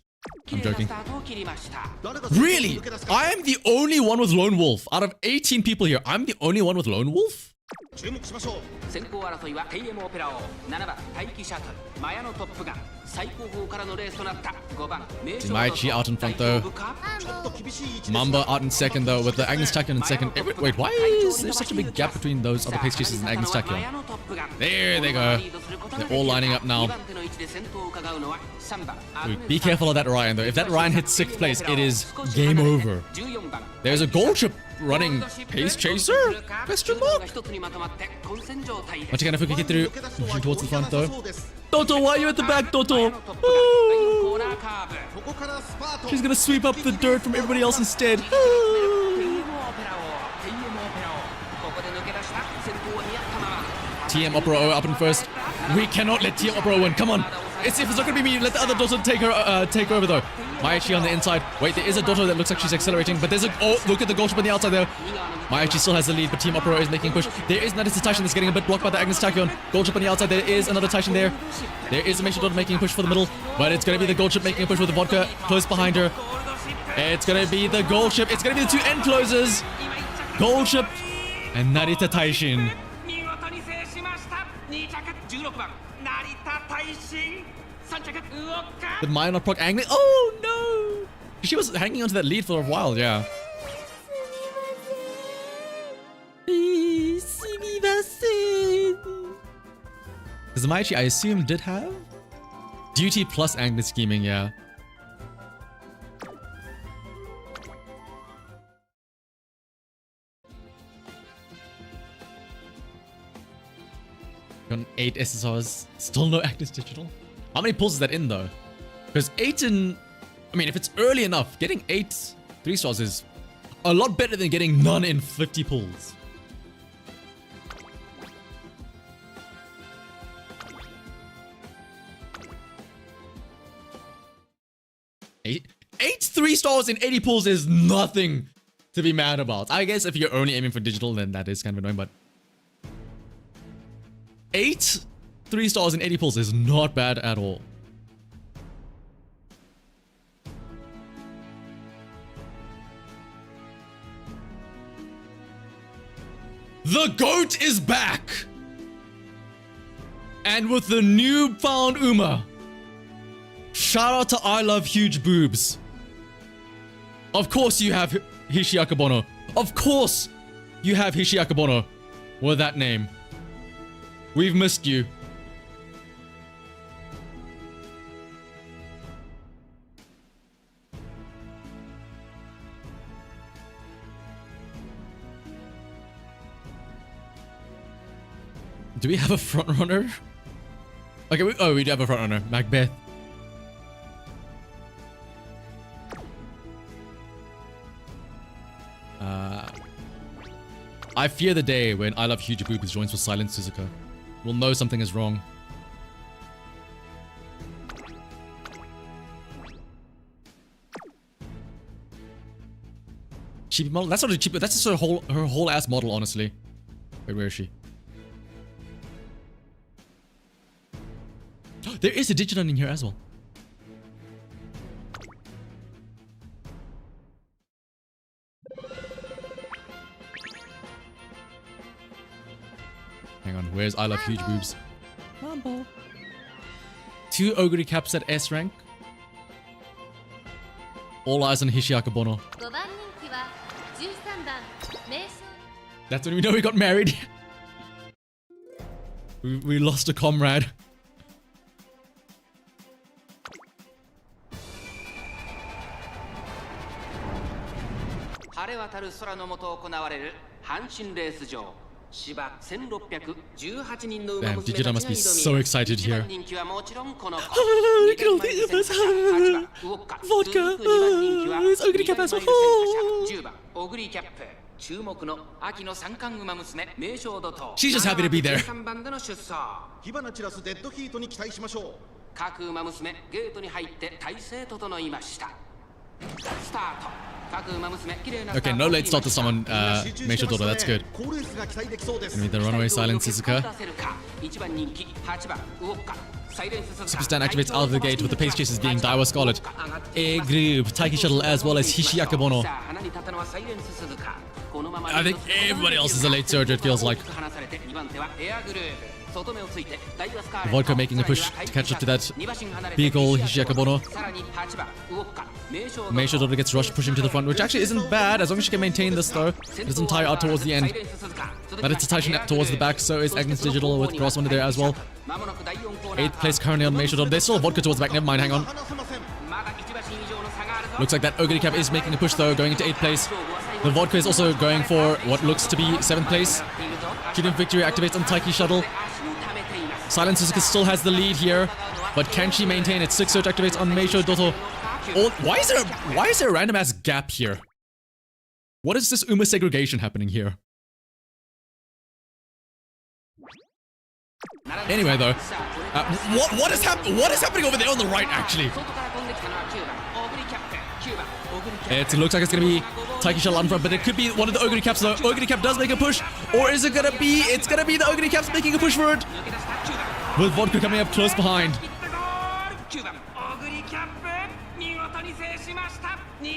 I'm joking. Really? I am the only one with Lone Wolf. Out of 18 people here, I'm the only one with Lone Wolf? 注目しましょう。先行争いは TM オペラ王7番待機シャトルマヤのトップガン最高峰からのレースとなった5番名将 Maichi out in front though. Mamba out in second though with the Agnes Tachyon in second. Wait, why is there such a big gap between those other pace chasers and Agnes Tachyon? There they go. They're all lining up now. Dude, be careful of that Ryan though. If that Ryan hits 6th place, it is game over. There's a gold chip running pace chaser? Question mark? Machikana Fukukituru pushing towards the front though. Toto, why are you at the back, Toto? Oh. She's gonna sweep up the dirt from everybody else instead. TM Opera O up in first. We cannot let TM Opera win. Come on. If it's not gonna be me, let the other Dotto take over though. Maichi on the inside. Wait, there is a Dotto that looks like she's accelerating, but there's a look at the goal ship on the outside there. Maichi still has the lead, but Team Opera is making a push. There is Narita Taishin that's getting a bit blocked by the Agnes Tachyon. Gold ship on the outside. There is another Taishin there. There is a Meisho Dotto making a push for the middle, but it's gonna be the gold ship making a push with the vodka close behind her. It's gonna be the gold ship. It's gonna be the 2 end closers. Gold ship and Narita Taishin. Did Maya not proc angling? Oh no! She was hanging onto that lead for a while, yeah. Because Maichi, I assume, did have duty plus angler scheming, yeah. Got 8 SSRs, still no Agnes Digital. How many pulls is that in though? Because 8 in, I mean, if it's early enough, getting 8 3-stars is a lot better than getting none in 50 pulls. Eight 3-stars in 80 pulls is nothing to be mad about. I guess if you're only aiming for digital, then that is kind of annoying, but 8 3-stars in 80 pulls is not bad at all. The GOAT is back! And with the newfound Uma. Shout out to I Love Huge Boobs. Of course you have Hishi Akabono. Of course you have Hishi Akabono with that name. We've missed you. Do we have a front runner? Okay, we do have a front runner. Macbeth. I fear the day when I Love Huge Boobs joins for Silent Suzuka. We'll know something is wrong. chibi model? That's not a chibi. That's just her whole ass model, honestly. Wait, where is she? There is a Digidon in here as well. Hang on, where's I Love Huge Boobs? Mambo. 2 Ogre caps at S rank. All eyes on Hishiaka Bono. That's when we know we got married. we lost a comrade. Damn, Digidon must be so excited here. Look at all the others. Vodka. It's Ogre Cap as well. She's just happy to be there. Okay, no late start to summon Meisho Dodo, that's good. Gonna be the Runaway Silent Suzuka. Superstar activates out of the gate with the pace chasers being Daiwa Scarlet, A Group, Taiki Shuttle, as well as Hishiaka Bono. I think everybody else is a late surge, it feels like. Vodka making a push to catch up to that vehicle, Hishiaka Bono. Meisho Dodo gets rushed, pushing to the front, which actually isn't bad, as long as she can maintain this though. It doesn't tire out towards the end. But it's a Titan towards the back, so is Agnes Digital with Cross Wonder there as well. 8th place currently on Meisho Dodo. There's still Vodka towards the back, never mind, hang on. Looks like that Ogre Cap is making a push though, going into 8th place. The Vodka is also going for what looks to be 7th place. Kingdom Victory activates on Taiki Shuttle. Silent Suzuka still has the lead here, but can she maintain it? 6 Surge activates on Meisho Dodo. Oh, why is there a random ass gap here? What is this Uma segregation happening here? Anyway though, what is happening over there on the right actually? It looks like it's gonna be Taiki Shuttle on front, but it could be one of the Ogre Caps though. Ogre Cap does make a push, or is it gonna be? It's gonna be the Ogre Caps making a push for it. With Vodka coming up close behind.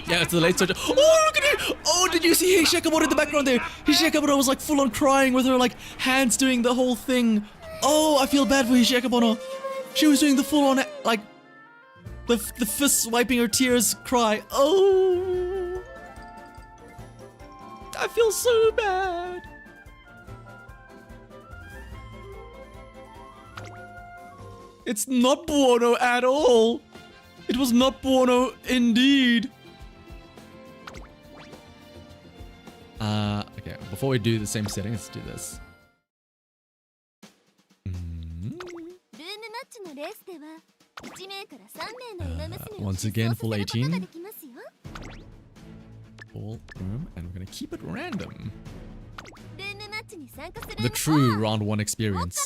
Yeah, it's the late surge. Oh, look at it! Oh, did you see Hishiaka Bono in the background there? Hishiaka Bono was like full on crying with her like hands doing the whole thing. Oh, I feel bad for Hishiaka Bono. She was doing the full on like the fists wiping her tears cry. Oh, I feel so bad. It's not Buono at all. It was not Buono indeed. Okay, before we do the same setting, let's do this. Once again, full 18. Full room, and we're gonna keep it random. The true round 1 experience.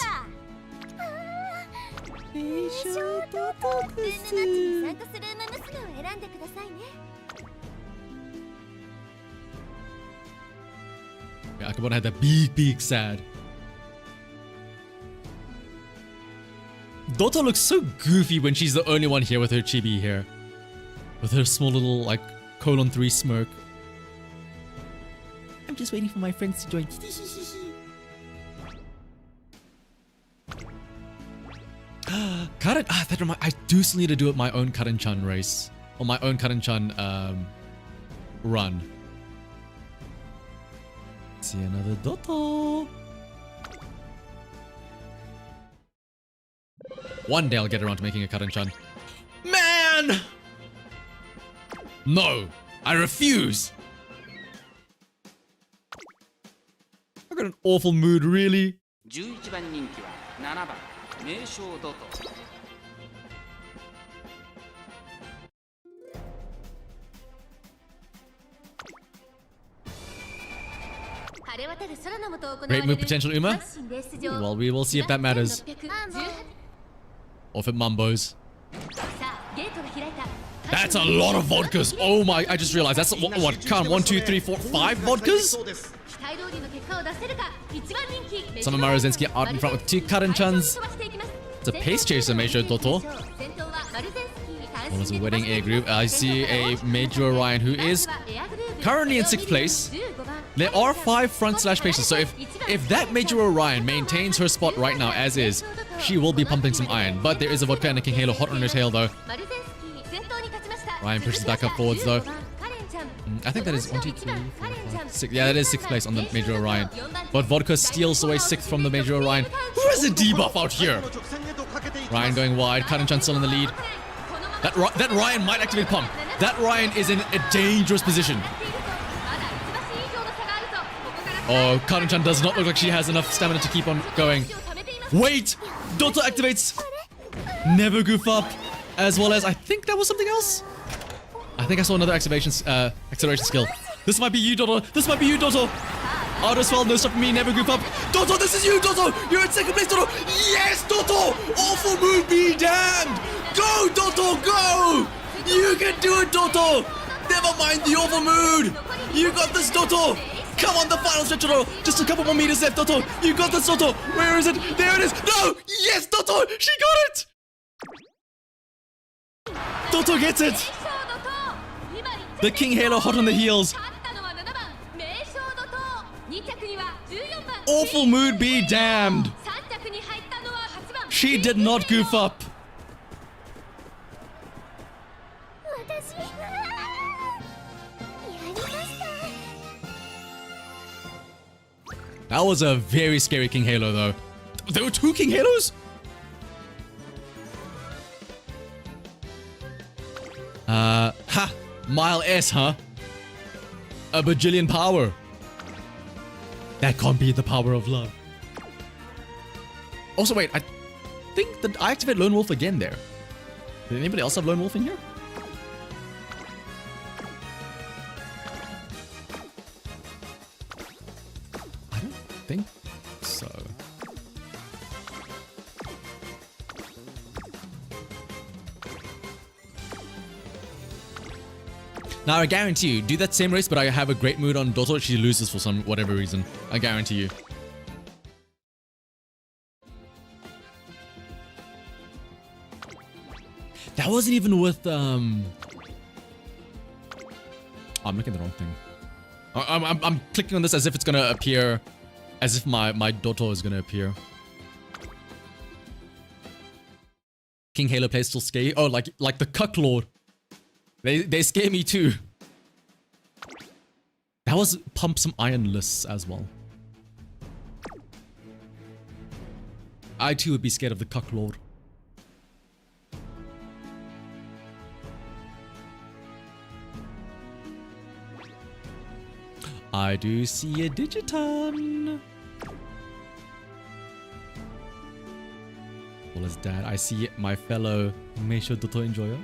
Yeah, Akabona had that big sad. Dota looks so goofy when she's the only one here with her chibi hair. With her small little, like, :3 smirk. I'm just waiting for my friends to join. Karan, that reminds, I do still need to do my own Karan-chan race. Or my own Karan-chan, run. Let's see another Dota. One day I'll get around to making a Karan-chan. Man! No! I refuse! I got an awful mood, really. 11番人気は7番名称ドト。Great move potential, Uma. Well, we will see if that matters. Or if it mumbos. That's a lot of vodkas. Oh my, I just realized that's what count 1, 2, 3, 4, 5 vodkas? 期待通りの結果を出せるか。一番人気 Some of Maruzensky out in front with 2 Karin-chans. It's a pace chaser, Meisho Doto. 先頭はマルゼンスキー。 Well, it's a wedding A group. I see a Major Orion who is currently in 6th place. There are 5 front slash paces, so if that Major Orion maintains her spot right now as is, she will be pumping some iron. But there is a vodka and a King Halo hot on her tail though. Ryan pushes back up forwards though. I think that is 1, 2, 3, 4, 5, 6. Yeah, that is 6th place on the Major Orion. But Vodka steals away 6th from the Major Orion. Who has a debuff out here? Ryan going wide. Karin-chan still in the lead. That Ryan might activate pump. That Ryan is in a dangerous position. Oh, Karin-chan does not look like she has enough stamina to keep on going. Wait! Doto activates Never Goof Up, as well as I think that was something else. I think I saw another acceleration skill. This might be you, Doto. This might be you, Doto. Auto swell, no stop me, Never Goof Up. Doto, this is you, Doto. You're in 2nd place, Doto. Yes, Doto. Awful mood be damned. Go, Doto, go. You can do it, Doto. Never mind the awful mood. You got this, Doto. Come on, the final stretch, Doto. Just a couple more meters left, Doto. You got this, Doto. Where is it? There it is. No. Yes, Doto. She got it. Doto gets it. The King Halo hot on the heels. Awful mood be damned. She did not goof up. That was a very scary King Halo though. There were 2 King Halos? Ha! Mile S, huh? A bajillion power. That can't be the power of love. Also, wait, I think that I activate Lone Wolf again there. Did anybody else have Lone Wolf in here? I don't think so. Now, I guarantee you, do that same race, but I have a great mood on Doto, she loses for some whatever reason. I guarantee you. That wasn't even with, I'm looking at the wrong thing. I'm clicking on this as if it's gonna appear, as if my Doto is gonna appear. King Halo plays still scary. Oh, like the Cuck Lord. They scare me too. That was pump some iron lists as well. I too would be scared of the Cuck Lord. I do see a Digiton. Well as dad, I see my fellow Meisho Doto enjoyer.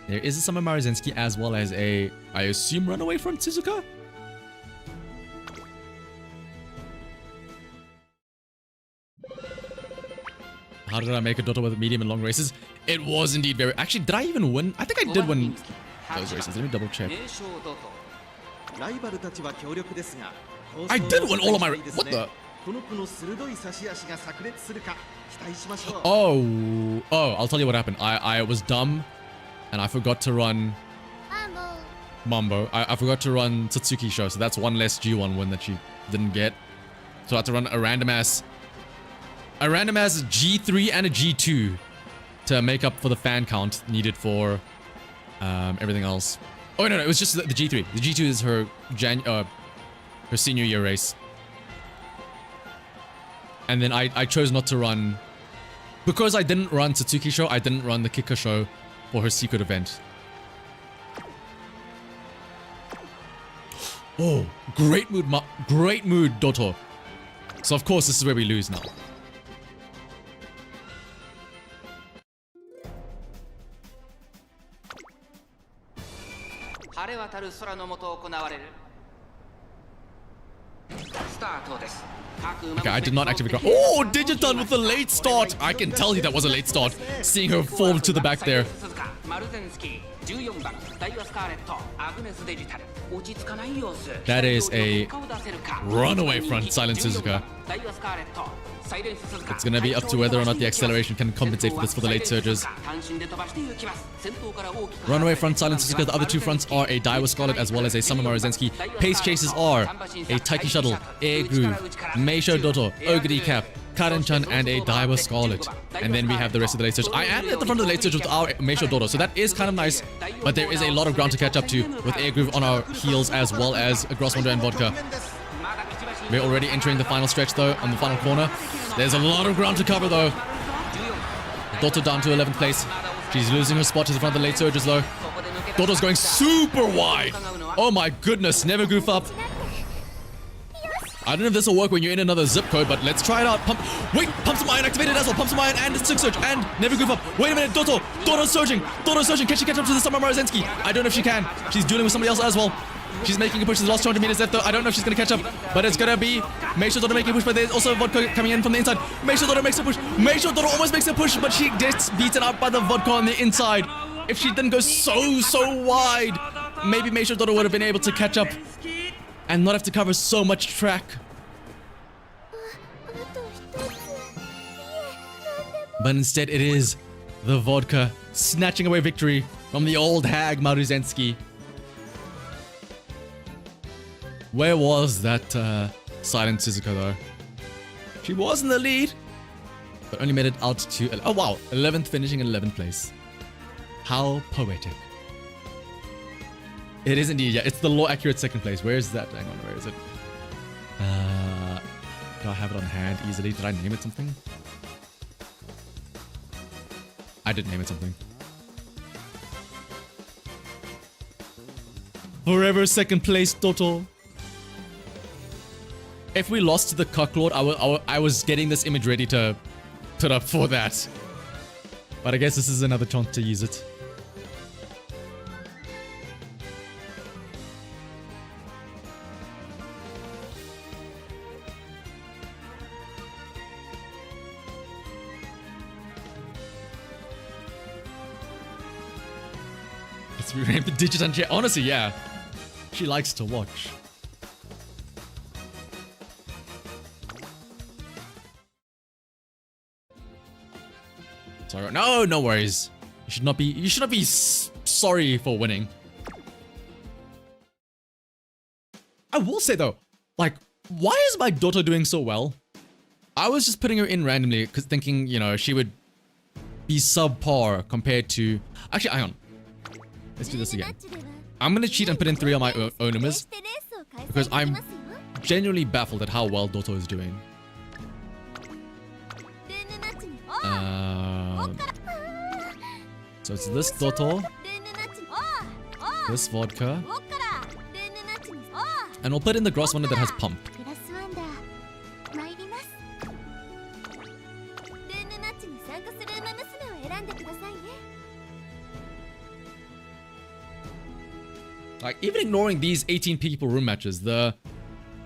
There is a Summer Maruzensky as well as a, I assume, runaway from Tsuzuka? How did I make a Doto with medium and long races? It was indeed very... Actually, did I even win? I think I did win those races. Let me double check. I did win all of my... What the? Oh, I'll tell you what happened. I was dumb and I forgot to run Mambo. I forgot to run Satsuki Show, so that's one less G1 win that she didn't get. So I had to run a random ass G3 and a G2 to make up for the fan count needed for everything else. Oh no, it was just the G3. The G2 is her her senior year race. And then I chose not to run, because I didn't run Satsuki Show, I didn't run the Kika Show for her secret event. Oh, great mood, Doto. So of course this is where we lose now. Okay, I did not activate ground. Oh, Digiton with a late start. I can tell you that was a late start. Seeing her fall to the back there. マルゼンスキー14番ダイワスカーレットアグネスデジタル落ち着かない様子 That is a runaway front Silent Suzuka. It's gonna be up to whether or not the acceleration can compensate for this for the late surges. Runaway front Silent Suzuka. The other two fronts are a Daiwa Scarlet as well as a Summer Maruzensky. Pace chases are a Taiki Shuttle, Air Groove, Meisho Doto, Ogre Cap, Karen-chan, and a Daiwa Scarlet. And then we have the rest of the late surge. I am at the front of the late surge with our Meisho Doto, so that is kind of nice. But there is a lot of ground to catch up to with Air Groove on our heels as well as Gross Wonder and Vodka. We're already entering the final stretch though, on the final corner. There's a lot of ground to cover though. Doto down to 11th place. She's losing her spot to the front of the late surges though. Doto's going super wide. Oh my goodness, never goof up. I don't know if this will work when you're in another zip code, but let's try it out. Pump. Wait, Pump Some Iron activated as well. Pump Some Iron and Six Surge and never goof up. Wait a minute, Doto. Doto's surging. Doto's surging. Can she catch up to the Summer Maruzensky? I don't know if she can. She's dealing with somebody else as well. She's making a push to the last 200 meters left though. I don't know if she's going to catch up, but it's going to be Meisho Doto making a push, but there's also Vodka coming in from the inside. Meisho Doto makes a push. Meisho Doto almost makes a push, but she gets beaten out by the Vodka on the inside. If she didn't go so wide, maybe Meisho Doto would have been able to catch up and not have to cover so much track. But instead it is the Vodka snatching away victory from the old hag Maruzensky. Where was that Silent Suzuka though? She was in the lead, but only made it out to, oh wow, 11th, finishing in 11th place. How poetic. It is indeed, yeah, it's the law accurate second place. Where is that? Hang on, where is it? Do I have it on hand easily? Did I name it something? I did name it something. Forever second place, Doto. If we lost to the Cocklord, I was getting this image ready to put up for that. But I guess this is another chance to use it. Let's rename the Digitan chair. Honestly, yeah. She likes to watch. Sorry. No worries. You should not be sorry for winning. I will say though, like, why is my Doto doing so well? I was just putting her in randomly because thinking, you know, she would be subpar compared to. Actually, hang on. Let's do this again. I'm gonna cheat and put in 3 on my own numbers because I'm genuinely baffled at how well Doto is doing. So it's this Doto, this Vodka, and we'll put in the Gross Wonder that has Pump. Like, even ignoring these 18 people room matches, even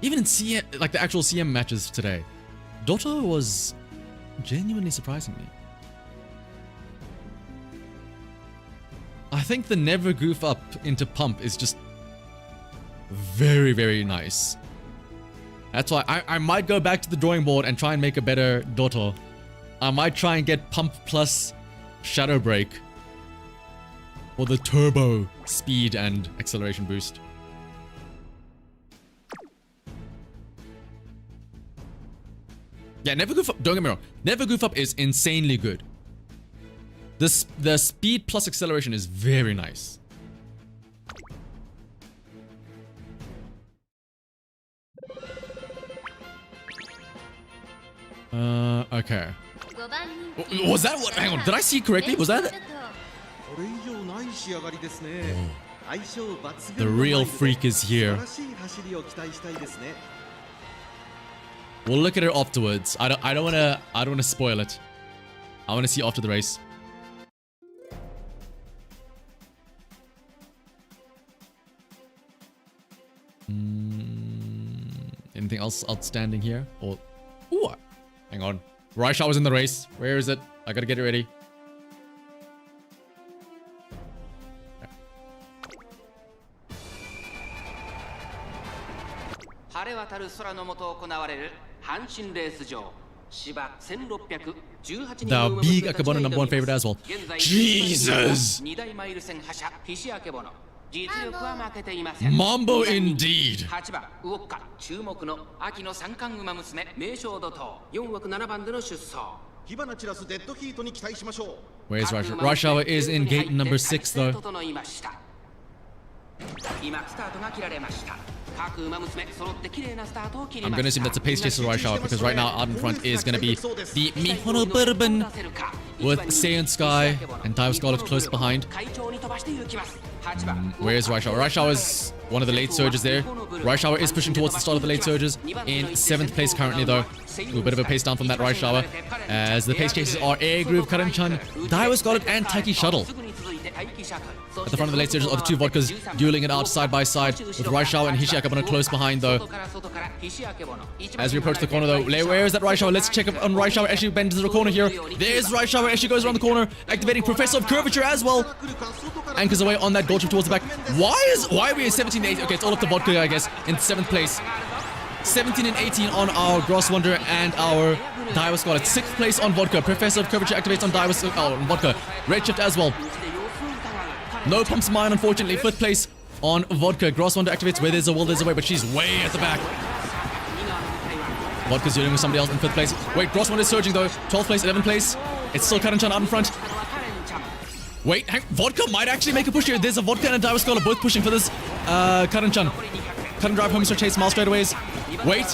in CM, like the actual CM matches today, Doto was genuinely surprising me. I think the never goof up into Pump is just very nice. That's why I might go back to the drawing board and try and make a better Doto. I might try and get Pump plus Shadow Break for the turbo speed and acceleration boost. Yeah, never goof up, don't get me wrong. Never goof up is insanely good. The speed plus acceleration is very nice. Okay. Was that what? Hang on, did I see correctly? Was that? The real freak is here. We'll look at it afterwards. I don't wanna spoil it. I wanna see after the race. Anything else outstanding here? Or ooh, hang on. Raisha was in the race. Where is it? I gotta get it ready. 晴れ渡る空の下行われる阪神レース場芝1618人 The big Akebono #1 favorite as well. Jesus! 2大マイル戦覇者菱明ボノ実力は負けていません Mambo indeed! 8番ウォッカ注目の秋の三冠馬娘名将怒涛4枠7番での出走火花散らすデッドヒートに期待しましょう Where's Rush? Rush Hour is in gate number 6 though. 整いました今スタートが切られました各馬娘揃って綺麗なスタートを切り I'm ま gonna し assume た that's a pace chaser Rush Hour because right now out in front is gonna be the Mihono Bourbon with Saiyan Sky and Dive Scarlet close behind. 快調に飛ばして行きます8番 Where's Rush Hour? Rush Hour is one of the late surges there. Rush Hour is pushing towards the start of the late surges in 7th place currently though. A bit of a pace down from that Rush Hour as the pace chasers are Air Groove, Karan-chan, Dive Scarlet and Taiki Shuttle. At the front of the late surges are the two vodkas dueling it out side by side with Rush Hour and Hishiakabono close behind though. As we approach the corner though, where is that Rush Hour? Let's check up on Rush Hour as she bends to the corner here. There's Rush Hour as she goes around the corner, activating Professor of Curvature as well. Anchors away on that gold trip towards the back. Why are we at 17 and 18? Okay, it's all up to vodka I guess in 7th place. 17 and 18 on our Gross Wonder and our Daiwa Scarlet. 6th place on vodka. Professor of Curvature activates on on vodka. Redshift as well. No Pumps Mine, unfortunately. 5th place on vodka. Gross Wonder activates where there's a will, there's a way, but she's way at the back. Vodka's dealing with somebody else in 5th place. Wait, Gross Wonder is surging though. 12th place, 11th place. It's still Karan-chan out in front. Wait, vodka might actually make a push here. There's a vodka and a Daiwa Scarlet both pushing for this Karan-chan. Karan drive home, chase mile straightaways. Wait.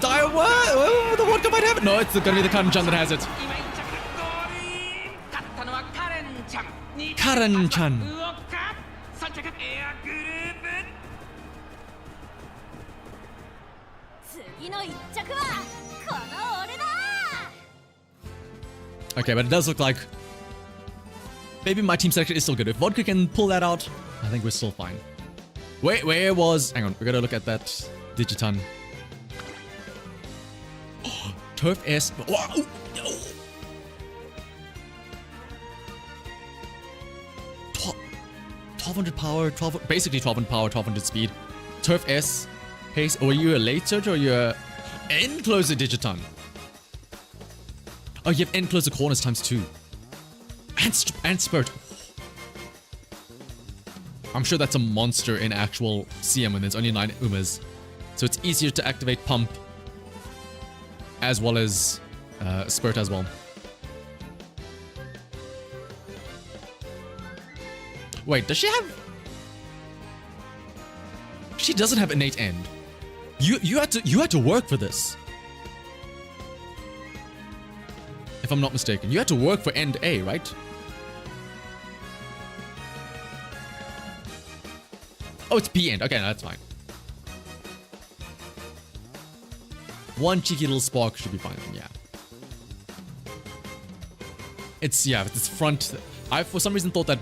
Daiwa. The vodka might have it. No, it's gonna be the Karan-chan that has it. Karan-chan. 次の一着はこの俺だ Okay, but it does look like maybe my team selection is still good. If vodka can pull that out, I think we're still fine. Where was... Hang on, we gotta look at that Digiton. Oh, Turf S... Wow. 1200 power, basically 1200 power, 1200 speed. Turf S, pace. Oh, are you a late surge or you're a end closer Digiton? Oh, you have end closer corners times 2. And Spurt. I'm sure that's a monster in actual CM when there's only 9 Umas. So it's easier to activate Pump as well as Spurt as well. Wait, does she have... She doesn't have innate end. You had to work for this. If I'm not mistaken. You had to work for end A, right? Oh, it's B end. Okay, no, that's fine. One cheeky little spark should be fine, yeah. It's front. I, for some reason, thought that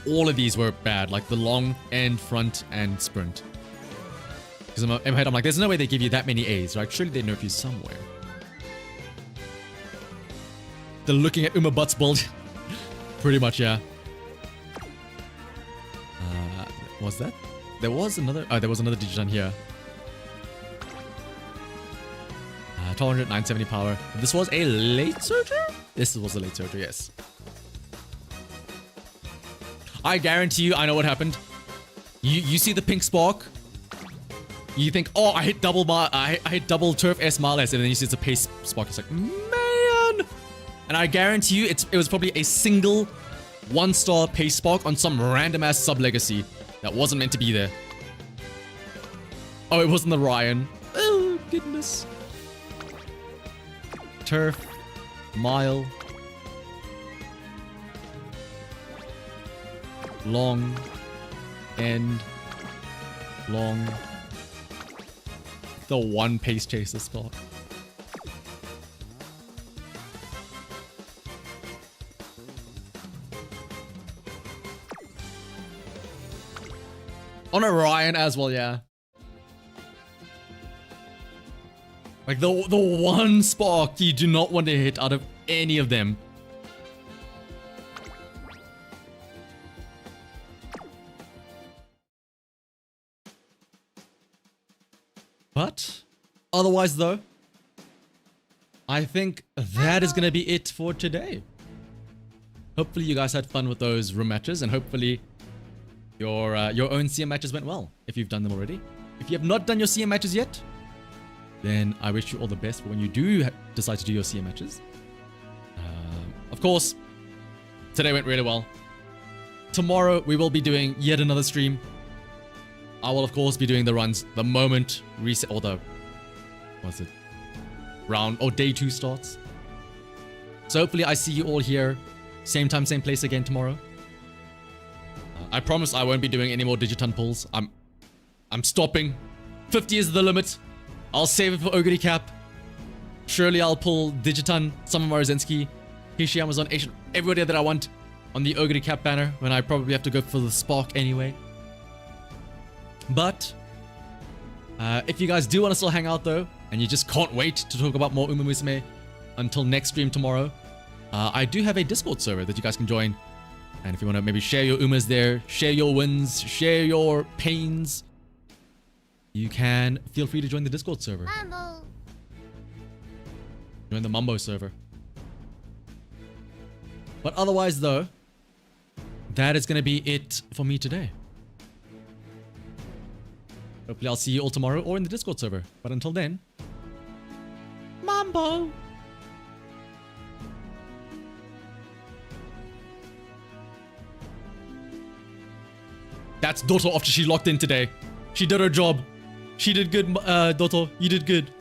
all of these were bad, like the long, end, front, and sprint. Because in my head, I'm like, there's no way they give you that many A's, right? Surely they nerf you somewhere. They're looking at Uma Butt's build. Pretty much, yeah. Was that? There was another... Oh, there was another Digiton here. 1200, 970 power. This was a late surger? This was a late surger, yes. I guarantee you, I know what happened. You see the pink spark. You think, oh, I hit double Turf S Miles, and then you see it's a pace spark. It's like, man. And I guarantee you, it was probably a single 1-star pace spark on some random ass sub legacy that wasn't meant to be there. Oh, it wasn't the Ryan. Oh goodness. Turf, mile, long, end, long. The one pace chaser spot. On Orion as well, yeah. Like the one spark you do not want to hit out of any of them. But otherwise though, I think that is going to be it for today. Hopefully you guys had fun with those room matches, and hopefully your own CM matches went well if you've done them already. If you have not done your CM matches yet, then I wish you all the best for when you do decide to do your CM matches. Of course, today went really well. Tomorrow we will be doing yet another stream. I will of course be doing the runs the moment reset, or the, what's it, round or day 2 starts. So hopefully I see you all here, same time, same place again tomorrow. I promise I won't be doing any more Digiton pulls. I'm stopping. 50 is the limit. I'll save it for Ogre Cap. Surely I'll pull Digiton, Summon Maruzenski, Hishi Amazon, Asian, everybody that I want on the Ogre Cap banner, when I probably have to go for the Spark anyway. But if you guys do want to still hang out though, and you just can't wait to talk about more Musume until next stream tomorrow, I do have a Discord server that you guys can join. And if you want to maybe share your Umas there, share your wins, share your pains, you can feel free to join the Discord server. Mambo. Join the Mumbo server. But otherwise though, that is going to be it for me today. Hopefully I'll see you all tomorrow or in the Discord server. But until then, Mambo! That's Doto after she locked in today. She did her job. She did good, Doto. You did good.